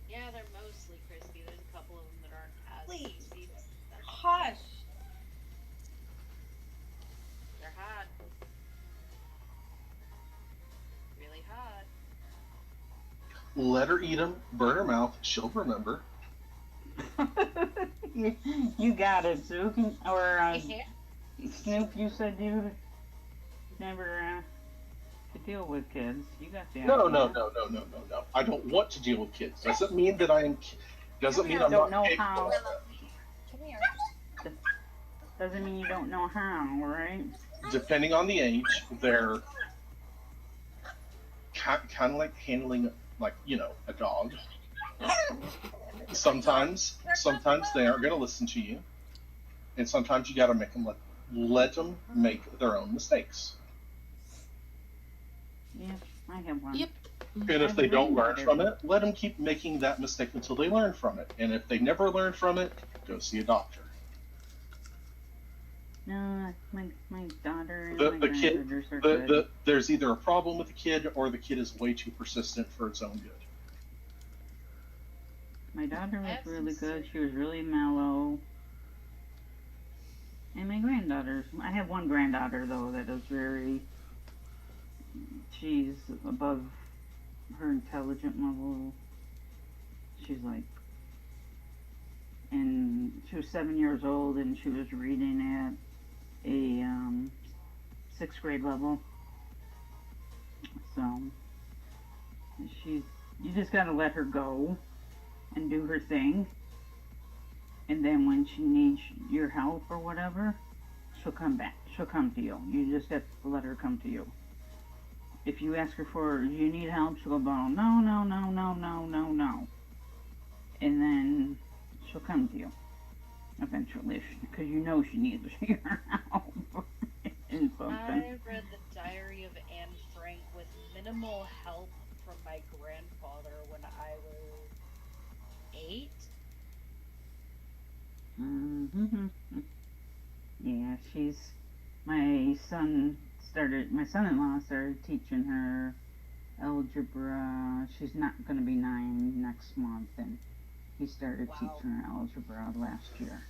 Yeah, they're mostly dangerously crispy. There's a couple of them that aren't as Please. tasty. Hush. They're hot. Really hot. Let her eat them, burn her mouth, she'll remember. You got it, Zook. Or, Snoop, you said you never could deal with kids. You got the No. idea. I don't want to deal with kids. Doesn't mean that I am. Doesn't mean I'm don't not know capable how. of it. Come here. Doesn't mean you don't know how, right? Depending on the age, they're kind of like handling, like, a dog. Sometimes they aren't going to listen to you, and sometimes you got to make them let them make their own mistakes. Yeah, I have one. Yep. And if they don't learn from it, let them keep making that mistake until they learn from it. And if they never learn from it, go see a doctor. No, my daughter and The my kid, granddaughters are good. there's either a problem with the kid or the kid is way too persistent for its own good. My daughter was really good. She was really mellow. And my granddaughters. I have one granddaughter, though, that is she's above her intelligent level. She's like, and she was 7 years old, and she was reading at a 6th grade level. So, you just gotta let her go and do her thing, and then when she needs your help or whatever, she'll come back. She'll come to you. You just have to let her come to you. If you ask her for, you need help, she'll go, no, and then she'll come to you eventually, because you know she needs your help in something. I read the Diary of Anne Frank with minimal help from my grandfather when I was 8. Mm-hmm. Yeah, my son-in-law started teaching her algebra. She's not going to be 9 next month, and he started teaching her algebra last year.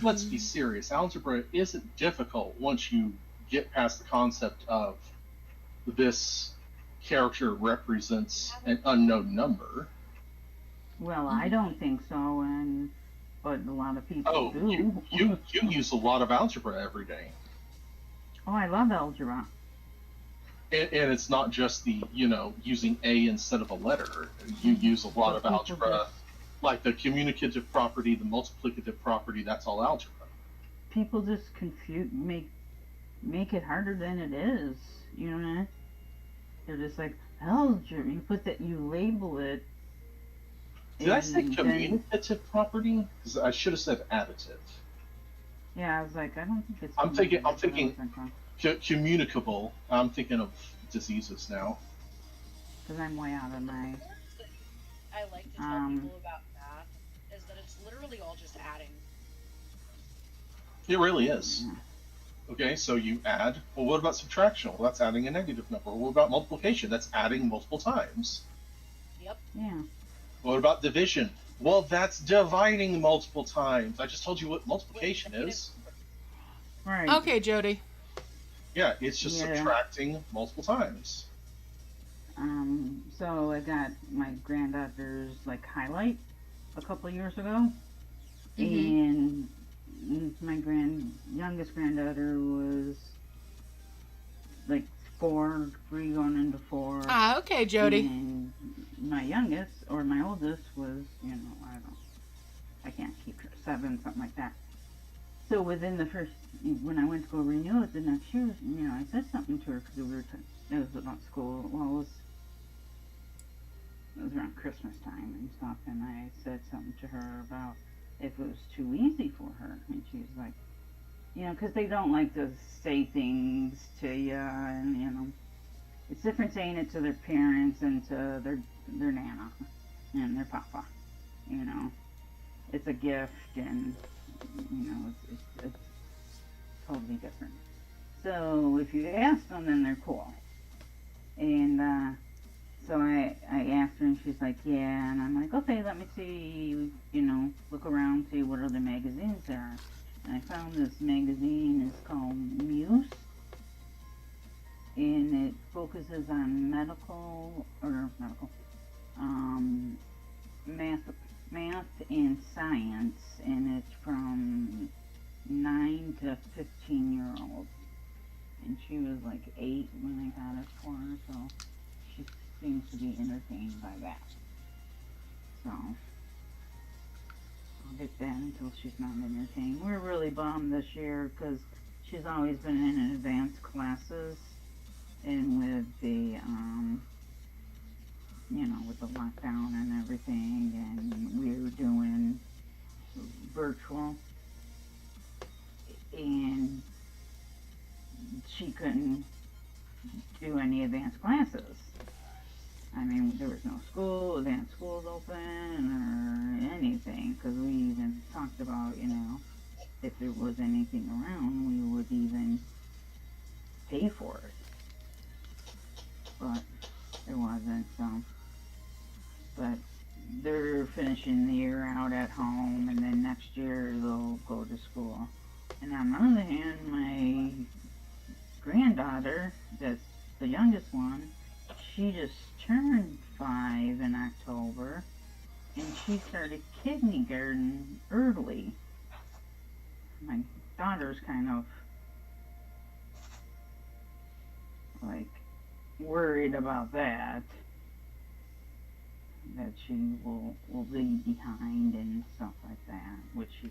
Let's be serious. Algebra isn't difficult once you get past the concept of this character represents an unknown number. Well, I don't think so, but a lot of people do. You use a lot of algebra every day. Oh, I love algebra. And it's not just the, using a instead of a letter. You use a lot of algebra, like the communicative property, the multiplicative property, that's all algebra. People just make it harder than it is, you know what I mean? They're just like, algebra, you label it. Did I say communicative property? Because I should have said additive. Yeah, I was like, I don't think it's. I'm thinking communicable. I'm thinking of diseases now. Because I'm way out of my. I like to tell people about math is that it's literally all just adding. It really is. Yeah. Okay, so you add. Well, what about subtraction? Well, that's adding a negative number. What about multiplication? That's adding multiple times. Yep. Yeah. What about division? Well, that's dividing multiple times. I just told you what multiplication is. Right. Okay, Jody. Yeah, it's just subtracting multiple times. So I got my granddaughter's highlight a couple of years ago, and my youngest granddaughter was 4, 3 going into 4. Ah, okay, Jody. And my youngest, or my oldest, was, I can't keep her, 7, something like that. So within the first, when I went to go renew it the next year, I said something to her because it was about school. Well, it was around Christmas time and stuff, and I said something to her about if it was too easy for her, and she was like, because they don't like to say things to you, and it's different saying it to their parents and to their nana and their papa. It's a gift, and it's totally different. So if you ask them, then they're cool. And So I asked her, and she's like, yeah. And I'm like, okay, let me see, look around, see what other magazines there are. And I found this magazine. It's called Muse. And it focuses on math and science. And it's from 9 to 15-year-olds. And she was like 8 when I got it for her, so she seems to be entertained by that. So I'll get that until she's not entertained. We're really bummed this year because she's always been in advanced classes, and with the with the lockdown and everything, and we were doing virtual, and she couldn't do any advanced classes. I mean, there was no advanced schools open or anything, because we even talked about, if there was anything around, we would even pay for it. But there wasn't, so. But they're finishing the year out at home, and then next year they'll go to school. And on the other hand, my granddaughter, that's the youngest one, she just turned 5 in October, and she started kindergarten early. My daughter's kind of like worried about that she will be behind and stuff like that, which she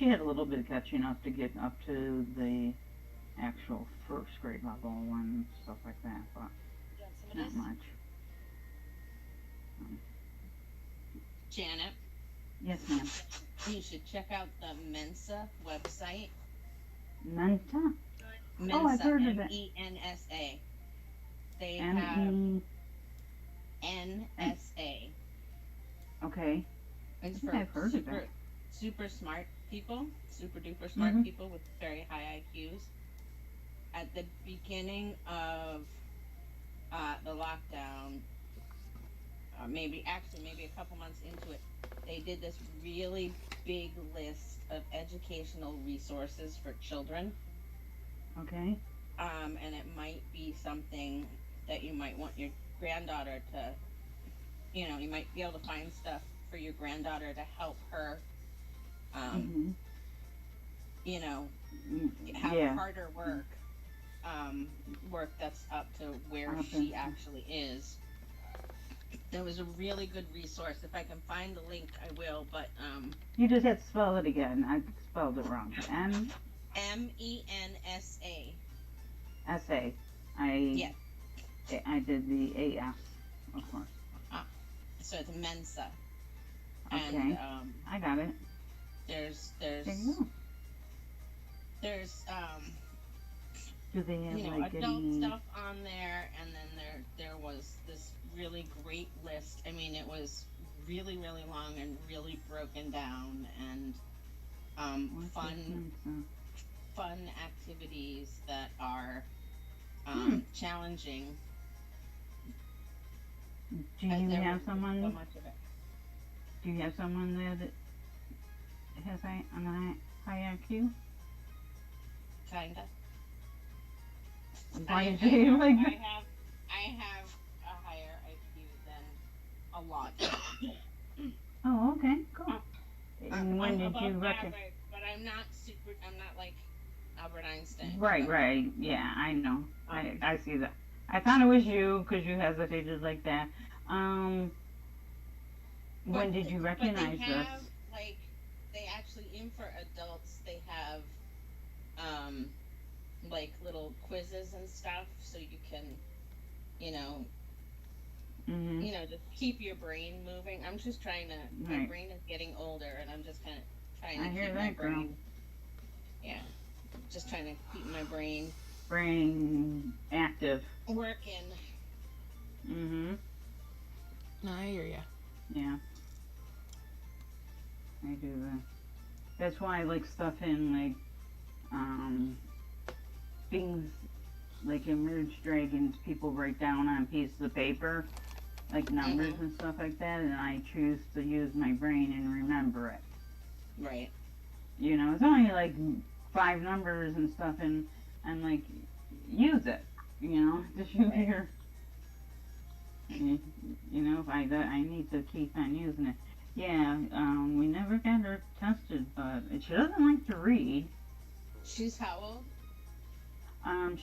had a little bit of catching up to get up to the actual first grade level and stuff like that, but not much. Janet? Yes, ma'am. You should check out the Mensa website. Mensa? Mensa, Oh, I've heard of it. MENSA. They M-E- have NSA. Okay. It's I think for I've heard of that. super smart people, super duper smart people with very high IQs. At the beginning of the lockdown, maybe a couple months into it, they did this really big list of educational resources for children. Okay. And it might be something that you might want your granddaughter to, you might be able to find stuff for your granddaughter to help her, have harder work, work that's up to where she actually is. There was a really good resource. If I can find the link, I will, but, You just had to spell it again. I spelled it wrong. MENSA. S-A. Yeah. I did the A-S, of course. So it's Mensa. Okay. And, I got it. There's There you go. Do they have adult any stuff on there, and then there was this really great list. I mean, it was really, really long and really broken down, and fun activities that are challenging. Do you have someone? So much of it. Do you have someone there that has a high IQ? Kinda. Why is he like that? I have a higher IQ than a lot. Oh, okay, cool. And when did you reckon? But I'm not like Albert Einstein. Right, yeah, I know. I see that. I thought it was you because you hesitated like that. When did you recognize but they have, this? Like, they actually, even for adults, they have, like, little quizzes and stuff, so you can, just keep your brain moving. I'm just trying to, my brain is getting older, and I'm just kind of trying to keep my brain. Girl. Yeah, just trying to keep my brain active. Working. No, I hear ya. Yeah. I do that. That's why I like stuff in, like, things like emerged dragons, people write down on pieces of paper, like numbers and stuff like that, and I choose to use my brain and remember it. Right. You know, it's only like 5 numbers and stuff, and I'm like, use it. You know, just use your. You know, if I need to keep on using it. Yeah, we never got her tested, but she doesn't like to read. She's how old?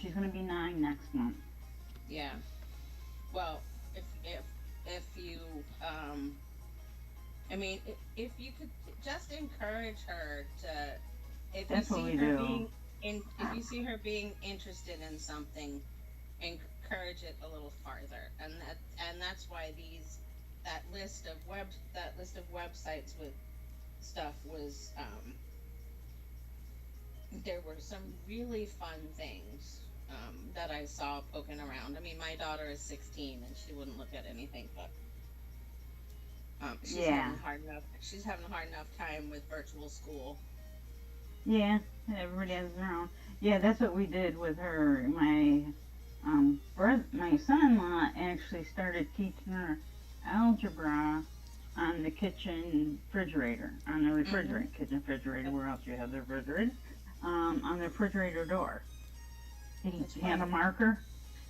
She's gonna be 9 next month. Yeah. Well, if you I mean, if you could just encourage her to, if That's you what see we her do. if you see her being interested in something, encourage it a little farther, and that's why that list of websites with stuff was there were some really fun things that I saw poking around. I mean, my daughter is 16 and she wouldn't look at anything but she's having a hard enough time with virtual school. Yeah, everybody has their own. Yeah, that's what we did with her. My my son-in-law actually started teaching her algebra on the kitchen refrigerator, on the refrigerator, kitchen refrigerator, where else you have the refrigerator, on the refrigerator door. He had a marker.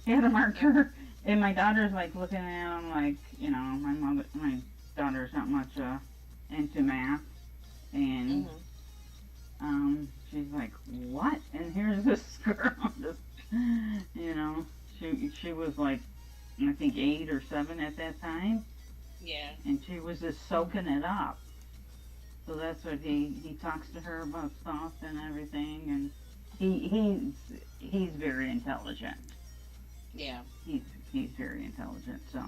And my daughter's like looking at him like, you know, my daughter's not much into math, and she's like, what? And here's this girl, just, you know, she was like, I think 8 or 7 at that time. Yeah. And she was just soaking it up. So that's what he talks to her about stuff and everything, and he's very intelligent. Yeah. He's very intelligent, so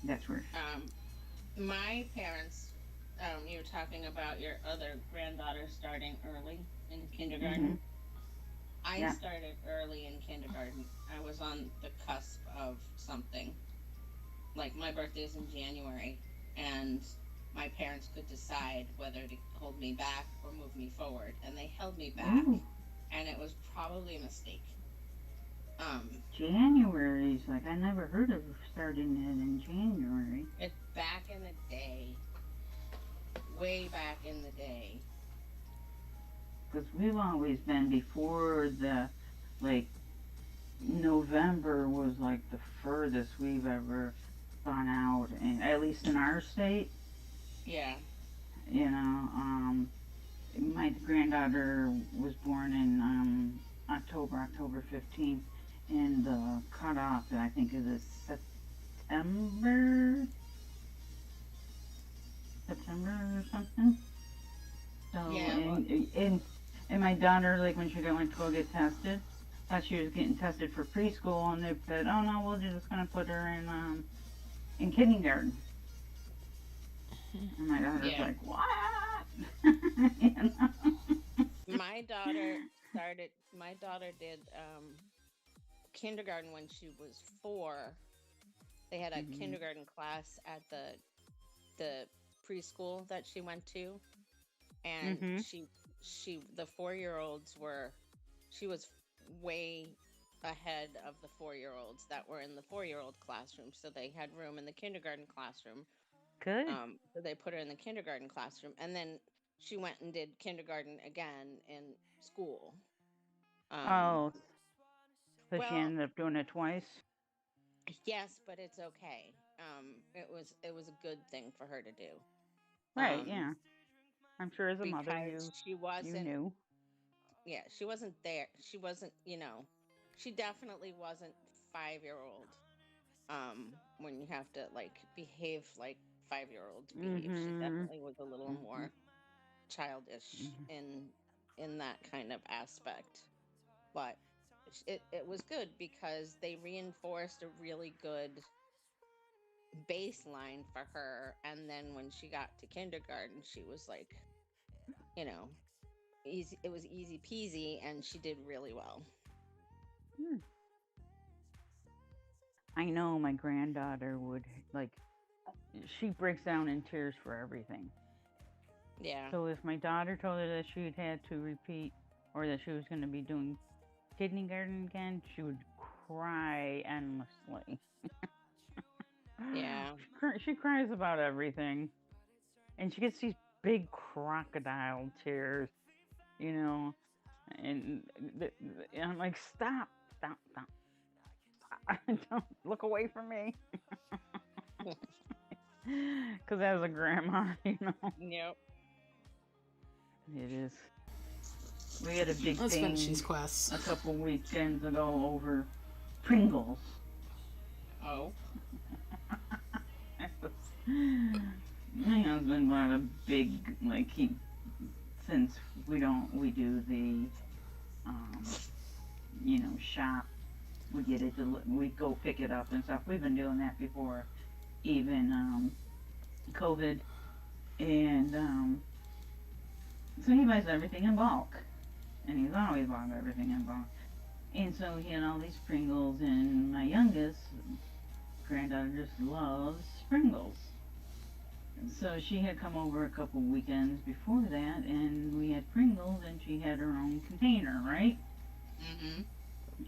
that's where. My parents, you were talking about your other granddaughter starting early in kindergarten. I started early in kindergarten. I was on the cusp of something. Like, my birthday is in January, and my parents could decide whether to hold me back or move me forward, and they held me back, and it was probably a mistake. January's like, I never heard of starting it in January. It's back in the day. Way back in the day. Because we've always been before the, like, November was like the furthest we've ever gone out, and at least in our state. Yeah. You know, my granddaughter was born in October 15th, and the cutoff, I think, is September or something. So, yeah, and my daughter, like, when she went to go get tested, thought she was getting tested for preschool, and they said, oh no, we're just gonna put her in kindergarten. And my daughter's like, what? You know? My daughter did kindergarten when she was 4. They had a kindergarten class at the preschool that she went to, and she the 4-year-olds she was way ahead of the 4-year-olds that were in the 4-year-old classroom, so they had room in the kindergarten classroom. Good. So they put her in the kindergarten classroom, and then she went and did kindergarten again in school. So she ended up doing it twice? Yes, but it's okay. It was a good thing for her to do. Right, yeah. I'm sure as a mother you knew. Yeah, she wasn't there. She wasn't, you know, she definitely wasn't 5-year-old. When you have to, like, behave like 5-year-olds behave. She definitely was a little more childish in that kind of aspect. But it was good because they reinforced a really good baseline for her, and then when she got to kindergarten, she was like, you know, easy. It was easy peasy, and she did really well. I know my granddaughter would, like, she breaks down in tears for everything. Yeah. So if my daughter told her that she'd had to repeat, or that she was going to be doing kindergarten again, she would cry endlessly. Yeah. She cries about everything. And she gets these big crocodile tears, you know. And I'm like, stop. Don't look away from me. Because as a grandma, you know. Yep. It is. We had a big Let's thing finish these quests. a couple weekends ago over Pringles. Oh. My husband bought a big, like, since we do the, shop, we get it, we go pick it up and stuff. We've been doing that before, even, COVID, and, so he buys everything in bulk, and he's always bought everything in bulk. And so he had all these Pringles, and my youngest granddaughter just loves Pringles. So she had come over a couple weekends before that, and we had Pringles, and she had her own container, right? Mm-hmm.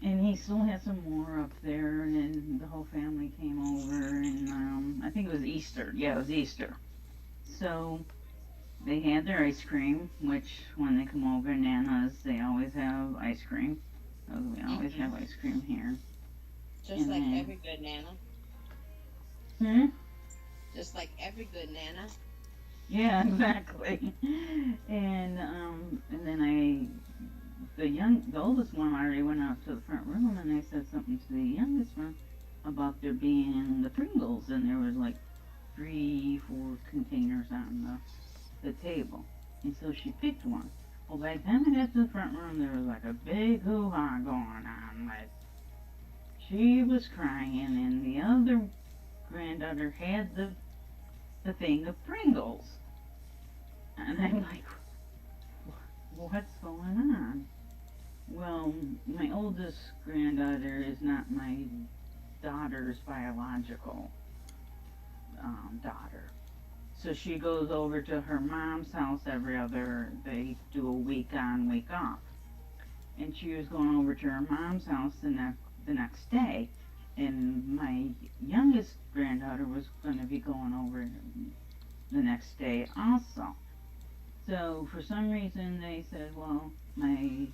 And he still had some more up there, and the whole family came over, and I think it was Easter. Yeah, it was Easter. So they had their ice cream, which when they come over, Nana's, they always have ice cream. So we always have ice cream here. Just like every good Nana. Just like every good Nana. Yeah, exactly. And then the oldest one already went out to the front room, and I said something to the youngest one about there being the Pringles, and there was like 3-4 containers on the table. And so she picked one. Well, by the time I got to the front room, there was like a big hoo-ha going on. Like, she was crying, and the other granddaughter had the thing of Pringles. And I'm like, what's going on? Well, my oldest granddaughter is not my daughter's biological daughter. So she goes over to her mom's house they do a week on, week off. And she was going over to her mom's house the next day. And my youngest granddaughter was going to be going over the next day also. So for some reason they said, well, my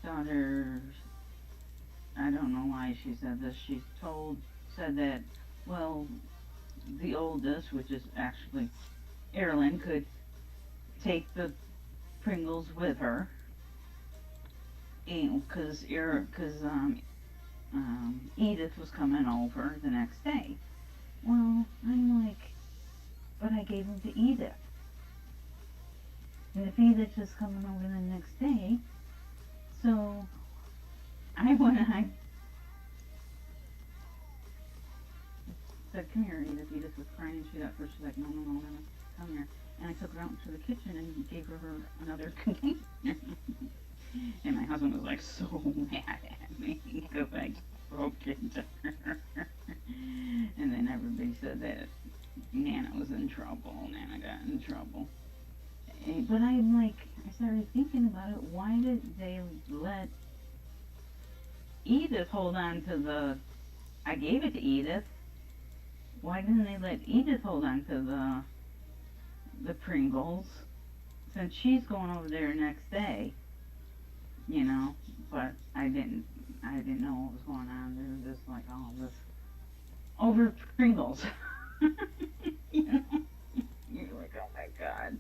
daughter, I don't know why she said this, said that, well, the oldest, which is actually Erin, could take the Pringles with her, because Edith was coming over the next day. Well, I'm like, but I gave them to Edith. And if Edith is coming over the next day, so I went and I said, come here, Edith. Edith was crying, and she got first, she's like, no, come here. And I took her out into the kitchen and gave her another container. And my husband was like so mad at me because I broke into her. And then everybody said that Nana was in trouble. Nana got in trouble. But I'm like, I started thinking about it. Why did they let Edith hold on to I gave it to Edith. Why didn't they let Edith hold on to the Pringles? Since she's going over there next day. You know, but I didn't know what was going on. There was just like all this over Pringles. You know? You're like, oh my God.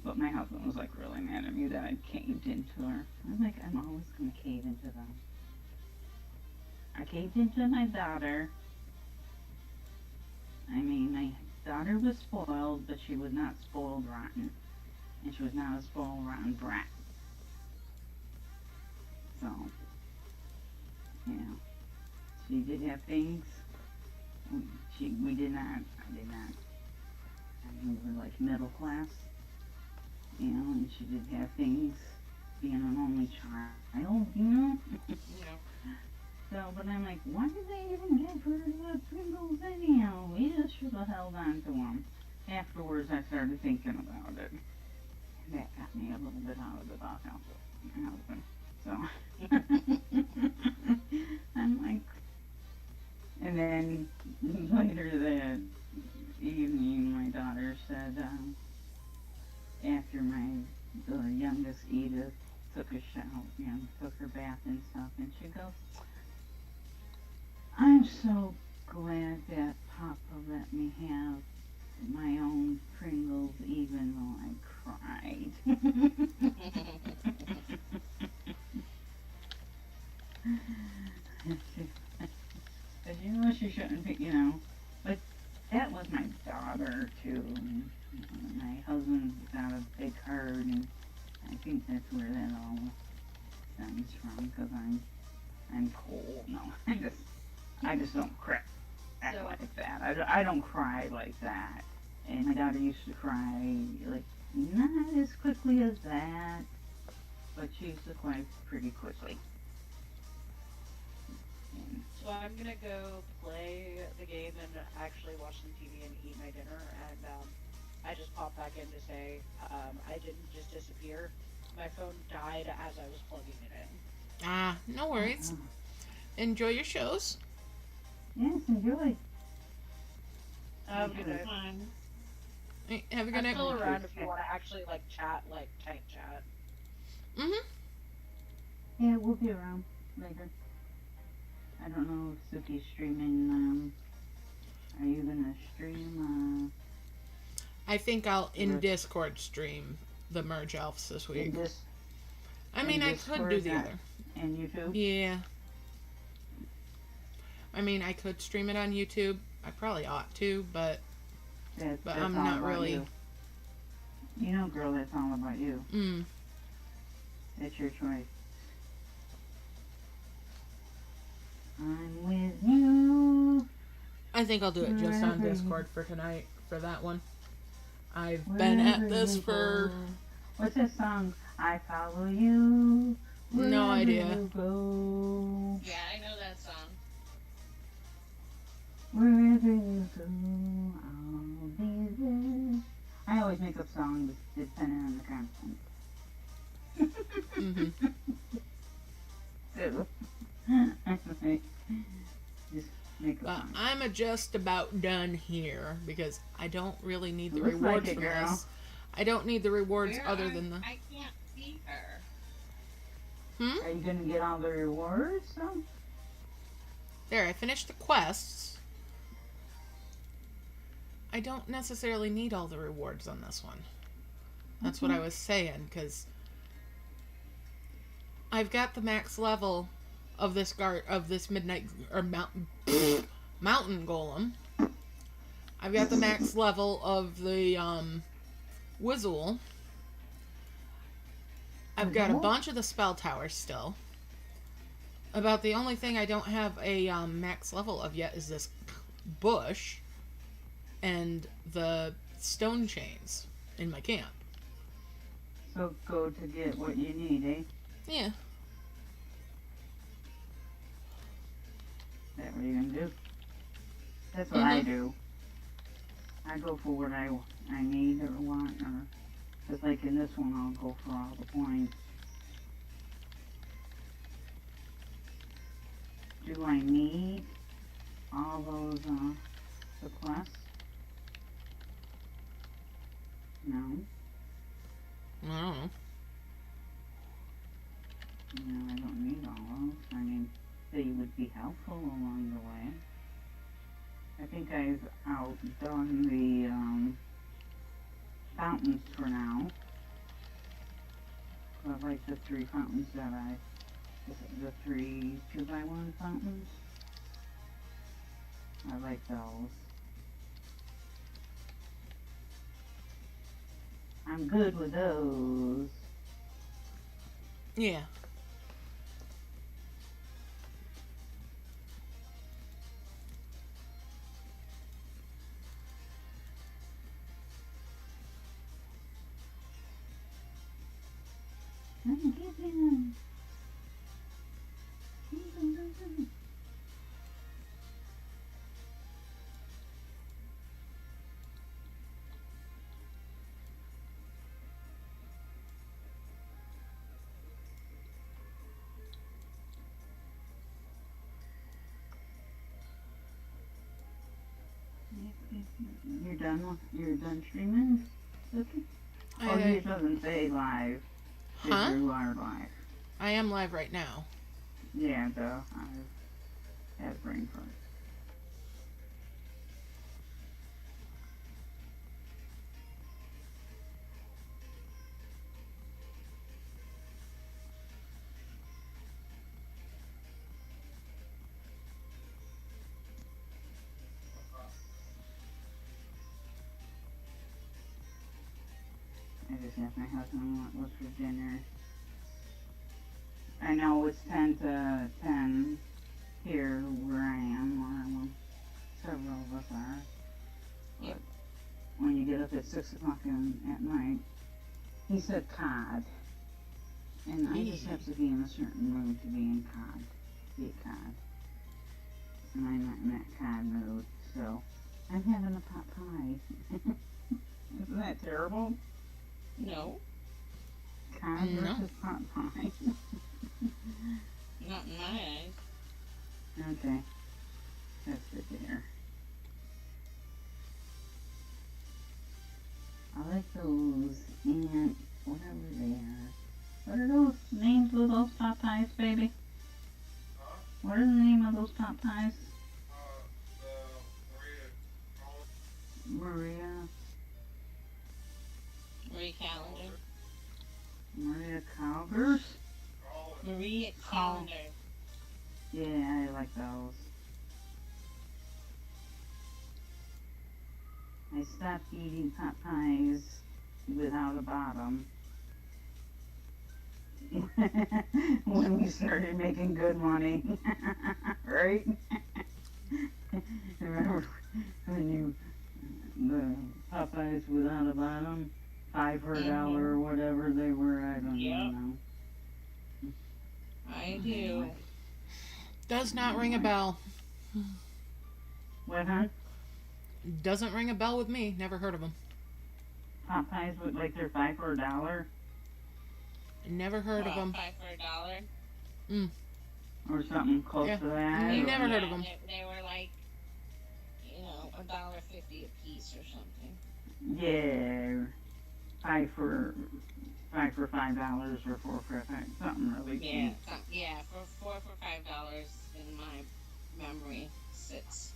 But my husband was like really mad at me that I caved into her. I'm like, I'm always gonna cave into them. I caved into my daughter. I mean, my daughter was spoiled, but she was not spoiled rotten. And she was not a spoiled rotten brat. So, yeah, she did have things. We did not. I did not. I mean, we were like middle class, you know, and she did have things. Being an only child, you know. Yeah. So, but I'm like, why did they even give her the Pringles anyhow? We just should have held on to them. Afterwards, I started thinking about it. And that got me a little bit out of the doghouse with my husband. So I'm like, and then later that evening, my daughter said, after the youngest Edith took a shower, took her bath and stuff, and she goes, I'm so glad that Papa let me have my own Pringles even though I cried. She shouldn't be, but that was my daughter too. My husband got a big heart, and I think that's where that all stems from, because I'm cold. No, I just don't cry like that. I don't cry like that. And my daughter used to cry like not as quickly as that, but she used to cry pretty quickly. So I'm gonna go play the game and actually watch some TV and eat my dinner. And I just popped back in to say I didn't just disappear. My phone died as I was plugging it in. Ah, no worries. Enjoy your shows. Yes, enjoy. Have a good night. Have a good I'm night. still around if you want to actually chat, type chat. Yeah, we'll be around later. I don't know if Suki's streaming. Are you gonna stream? I think I'll in Discord stream the Merge Elves this week. I mean, I could do the other. And YouTube? Yeah. I mean, I could stream it on YouTube. I probably ought to, but that's I'm all not about really. You know, girl, that's all about you. It's your choice. I'm with you. I think I'll do it just on Discord for tonight for that one. I've been at this for. What's that song? I follow you. No idea. You go. Yeah, I know that song. Wherever you go, I'll be there. I always make up songs depending on the content. So, just make up songs. I'm just about done here because I don't really need the Looks rewards like it, from girl. this. I don't need the rewards Where other are- than the. I can't see her. Are you gonna get all the rewards though? There, I finished the quests. I don't necessarily need all the rewards on this one. That's what I was saying, because I've got the max level of this midnight or mountain golem. I've got the max level of the Wizzle. I've got a bunch of the spell towers still. About the only thing I don't have a max level of yet is this bush and the stone chains in my camp. So go to get what you need, eh? Yeah. Is that what you're gonna do? That's what I do. I go for what I need or want, or just like in this one, I'll go for all the points. Do I need all those the quests? No. I don't know. No, I don't need all those. I mean, they would be helpful along the way. I think I've outdone the fountains for now. I like the 3 fountains that the 3 2x1 fountains. I like those. I'm good with those. Yeah. I'm giving. You're done. You're done streaming. Okay. Oh, it doesn't say live. Huh? You are live. I am live right now. Yeah, though. I have brain fart. I just asked my husband what was for dinner. I know it's 10 to 10 here where I am, or several of us are. But when you get up at 6 o'clock at night, he said cod. And I just have to be in a certain mood to be in cod. Be a cod. And I'm not in that cod mood, so I'm having a pot pie. Isn't that terrible? No. Cod versus pot pie. Not in my eyes. Okay. That's good to hear. I like those and whatever they are. What are those names of those pot pies, baby? What is the name of those pot pies? Maria Calendar. Maria Calgers? Maria Calendar. Yeah, I like those. I stopped eating pot pies without a bottom when we started making good money. Right? Remember when the Popeyes without a bottom, 5 for $1 or whatever they were, I don't even know. I do. Does not ring a bell. What, huh? Doesn't ring a bell with me. Never heard of them. Popeyes with like they're 5 for $1? Never heard of them. 5 for $1? Mm. Or something close to that. You never heard of them. They were like, $1.50 a piece or something. Yeah, 5 for $5 or 4 for something really cheap. Yeah, for $4 for $5 in my memory sits.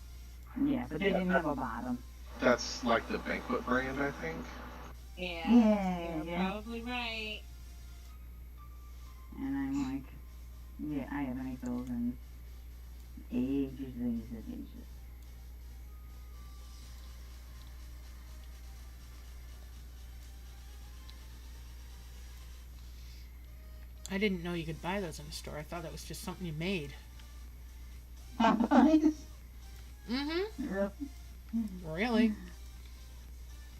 Yeah, but they didn't have a bottom. That's like the Banquet brand, I think. Yeah, you're probably right. And I'm like, yeah, I haven't ate those in ages. I didn't know you could buy those in a store. I thought that was just something you made. Popeyes? Mm-hmm. Really?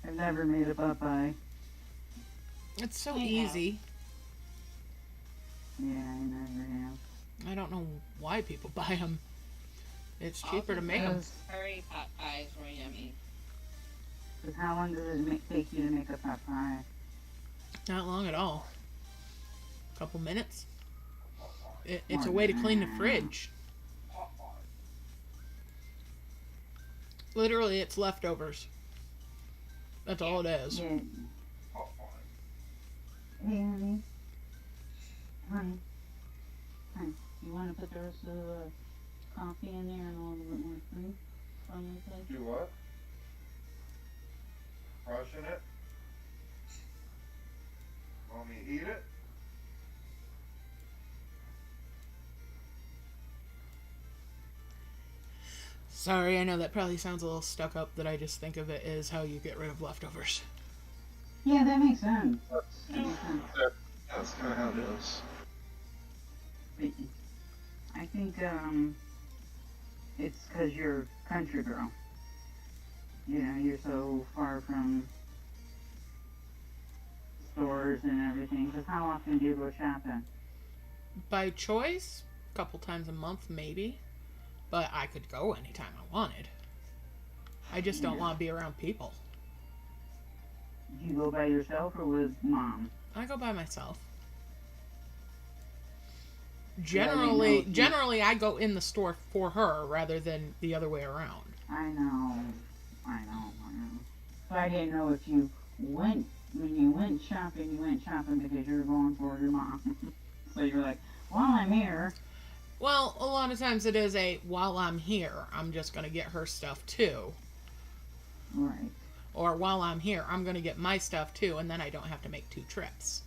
I've never made a Popeye. It's so easy. Yeah, I never have. I don't know why people buy them. It's cheaper to make them. Curry pot pies were yummy. Because how long does it take you to make a pot pie? Not long at all. A couple minutes. It's a way to clean the fridge. Literally, it's leftovers. That's all it is. Yeah. Hey, honey. Honey. You want to put the rest of the coffee in there and a little bit more cream on your plate? Do what? Crushing it? Want me to eat it? Sorry, I know that probably sounds a little stuck up, that I just think of it as how you get rid of leftovers. Yeah, that makes sense. That's kind of how it is. I think it's because you're a country girl. You know, you're so far from stores and everything. Because how often do you go shopping? By choice, a couple times a month maybe. But I could go anytime I wanted. I just don't want to be around people. Do you go by yourself or with mom? I go by myself. Generally, I go in the store for her rather than the other way around. I know. I know. So I didn't know if you went, when you went shopping because you were going for your mom. So you're like, while I'm here. Well, a lot of times it is while I'm here, I'm just going to get her stuff too. Right. Or while I'm here, I'm going to get my stuff too, and then I don't have to make 2 trips.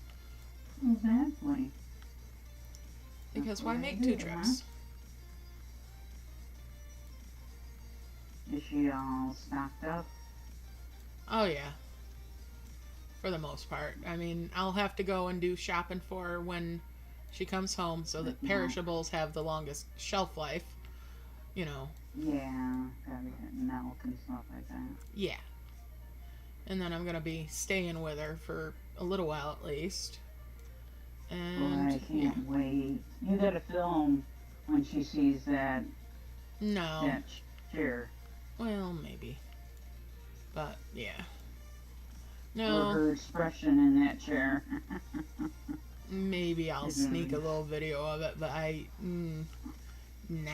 Exactly. Because why make 2 trips? Is she all stocked up? Oh, yeah. For the most part. I mean, I'll have to go and do shopping for her when she comes home so that perishables have the longest shelf life. You know. Yeah, gotta get milk and stuff like that. Yeah. And then I'm going to be staying with her for a little while at least. And I can't wait. You gotta film when she sees that. No. That chair. Well, maybe. But, yeah. No. Or her expression in that chair. Maybe I'll sneak a little video of it, but nah.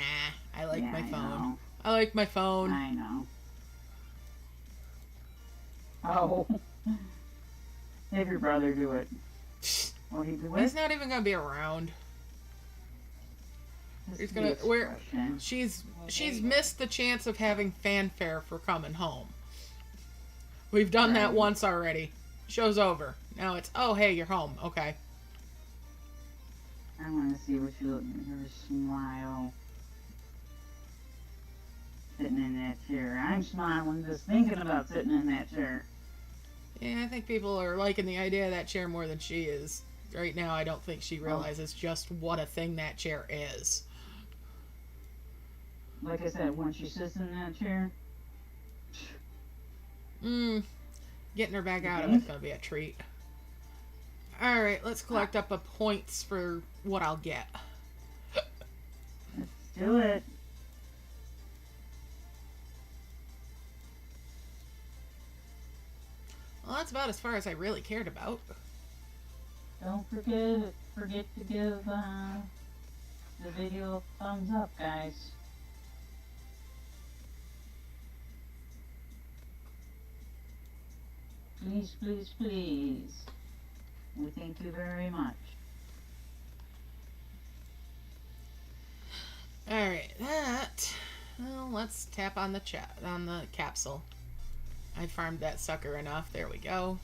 I like my phone. I like my phone. I know. Oh. Have your brother do it. Will he do it? He's not even gonna be around. He's gonna. She's missed the chance of having fanfare for coming home. We've done that once already. Show's over. Now it's, oh hey, you're home. Okay. I want to see what she looks at. Her smile. Sitting in that chair. I'm smiling just thinking about sitting in that chair. Yeah, I think people are liking the idea of that chair more than she is. Right now, I don't think she realizes just what a thing that chair is. Like I said, when she sits in that chair. Getting her back out of it's gonna be a treat. Alright, let's collect up the points for what I'll get. Let's do it. Well, that's about as far as I really cared about. Don't forget to give the video a thumbs up, guys. Please, please, please. We thank you very much. Alright, well, let's tap on the capsule. I farmed that sucker enough. There we go.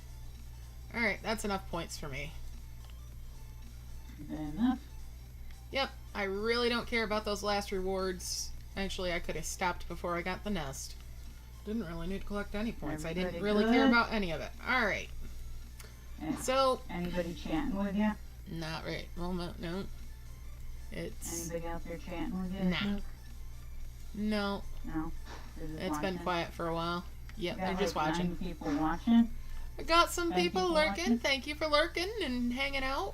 Alright, that's enough points for me. Enough? Yep, I really don't care about those last rewards. Actually, I could have stopped before I got the nest. Didn't really need to collect any points. I didn't really care about any of it. Alright. So... Anybody chatting with you? Not right. Well, no. It's... Anybody out there chatting with you? Nah. No. No? It's been quiet for a while. Yep, they're just watching. 9 people watching? I got some people lurking. Watching? Thank you for lurking and hanging out.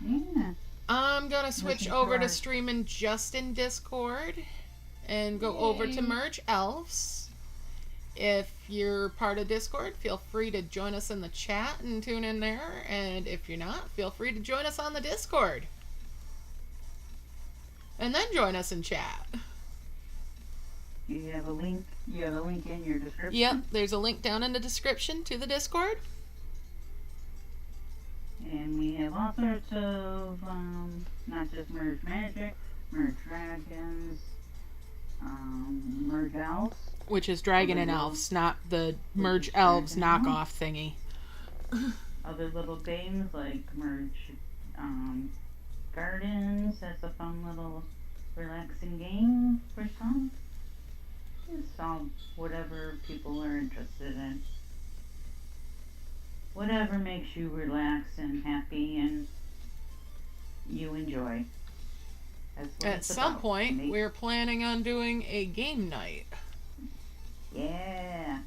Yeah. I'm gonna switch over to streaming just in Discord and go over to Merge Elves. If you're part of Discord, feel free to join us in the chat and tune in there. And if you're not, feel free to join us on the Discord. And then join us in chat. You have a link? You have a link in your description? Yep, there's a link down in the description to the Discord. And we have all sorts of, not just Merge Magic, Merge Dragons, Merge Elves. Which is Dragon and Elves, not the Merge Elves knockoff thingy. Other little games like Merge Gardens. That's a fun little relaxing game for some. Just all whatever people are interested in. Whatever makes you relax and happy and you enjoy. At some point, we're planning on doing a game night. Yeah.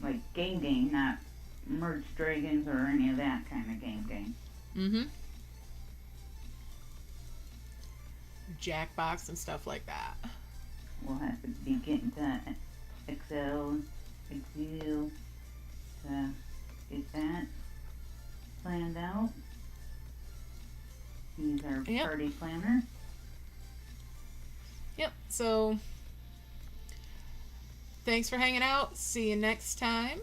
Like game, not Merge Dragons or any of that kind of game. Mm-hmm. Jackbox and stuff like that. We'll have to be getting to Excel to get that planned out. He's our party planner. Yep, so Thanks for hanging out. See you next time.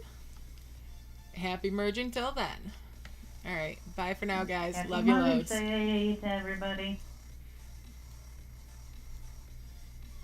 Happy merging till then. All right. Bye for now, guys. Happy Love you Mother's loads. Day to everybody.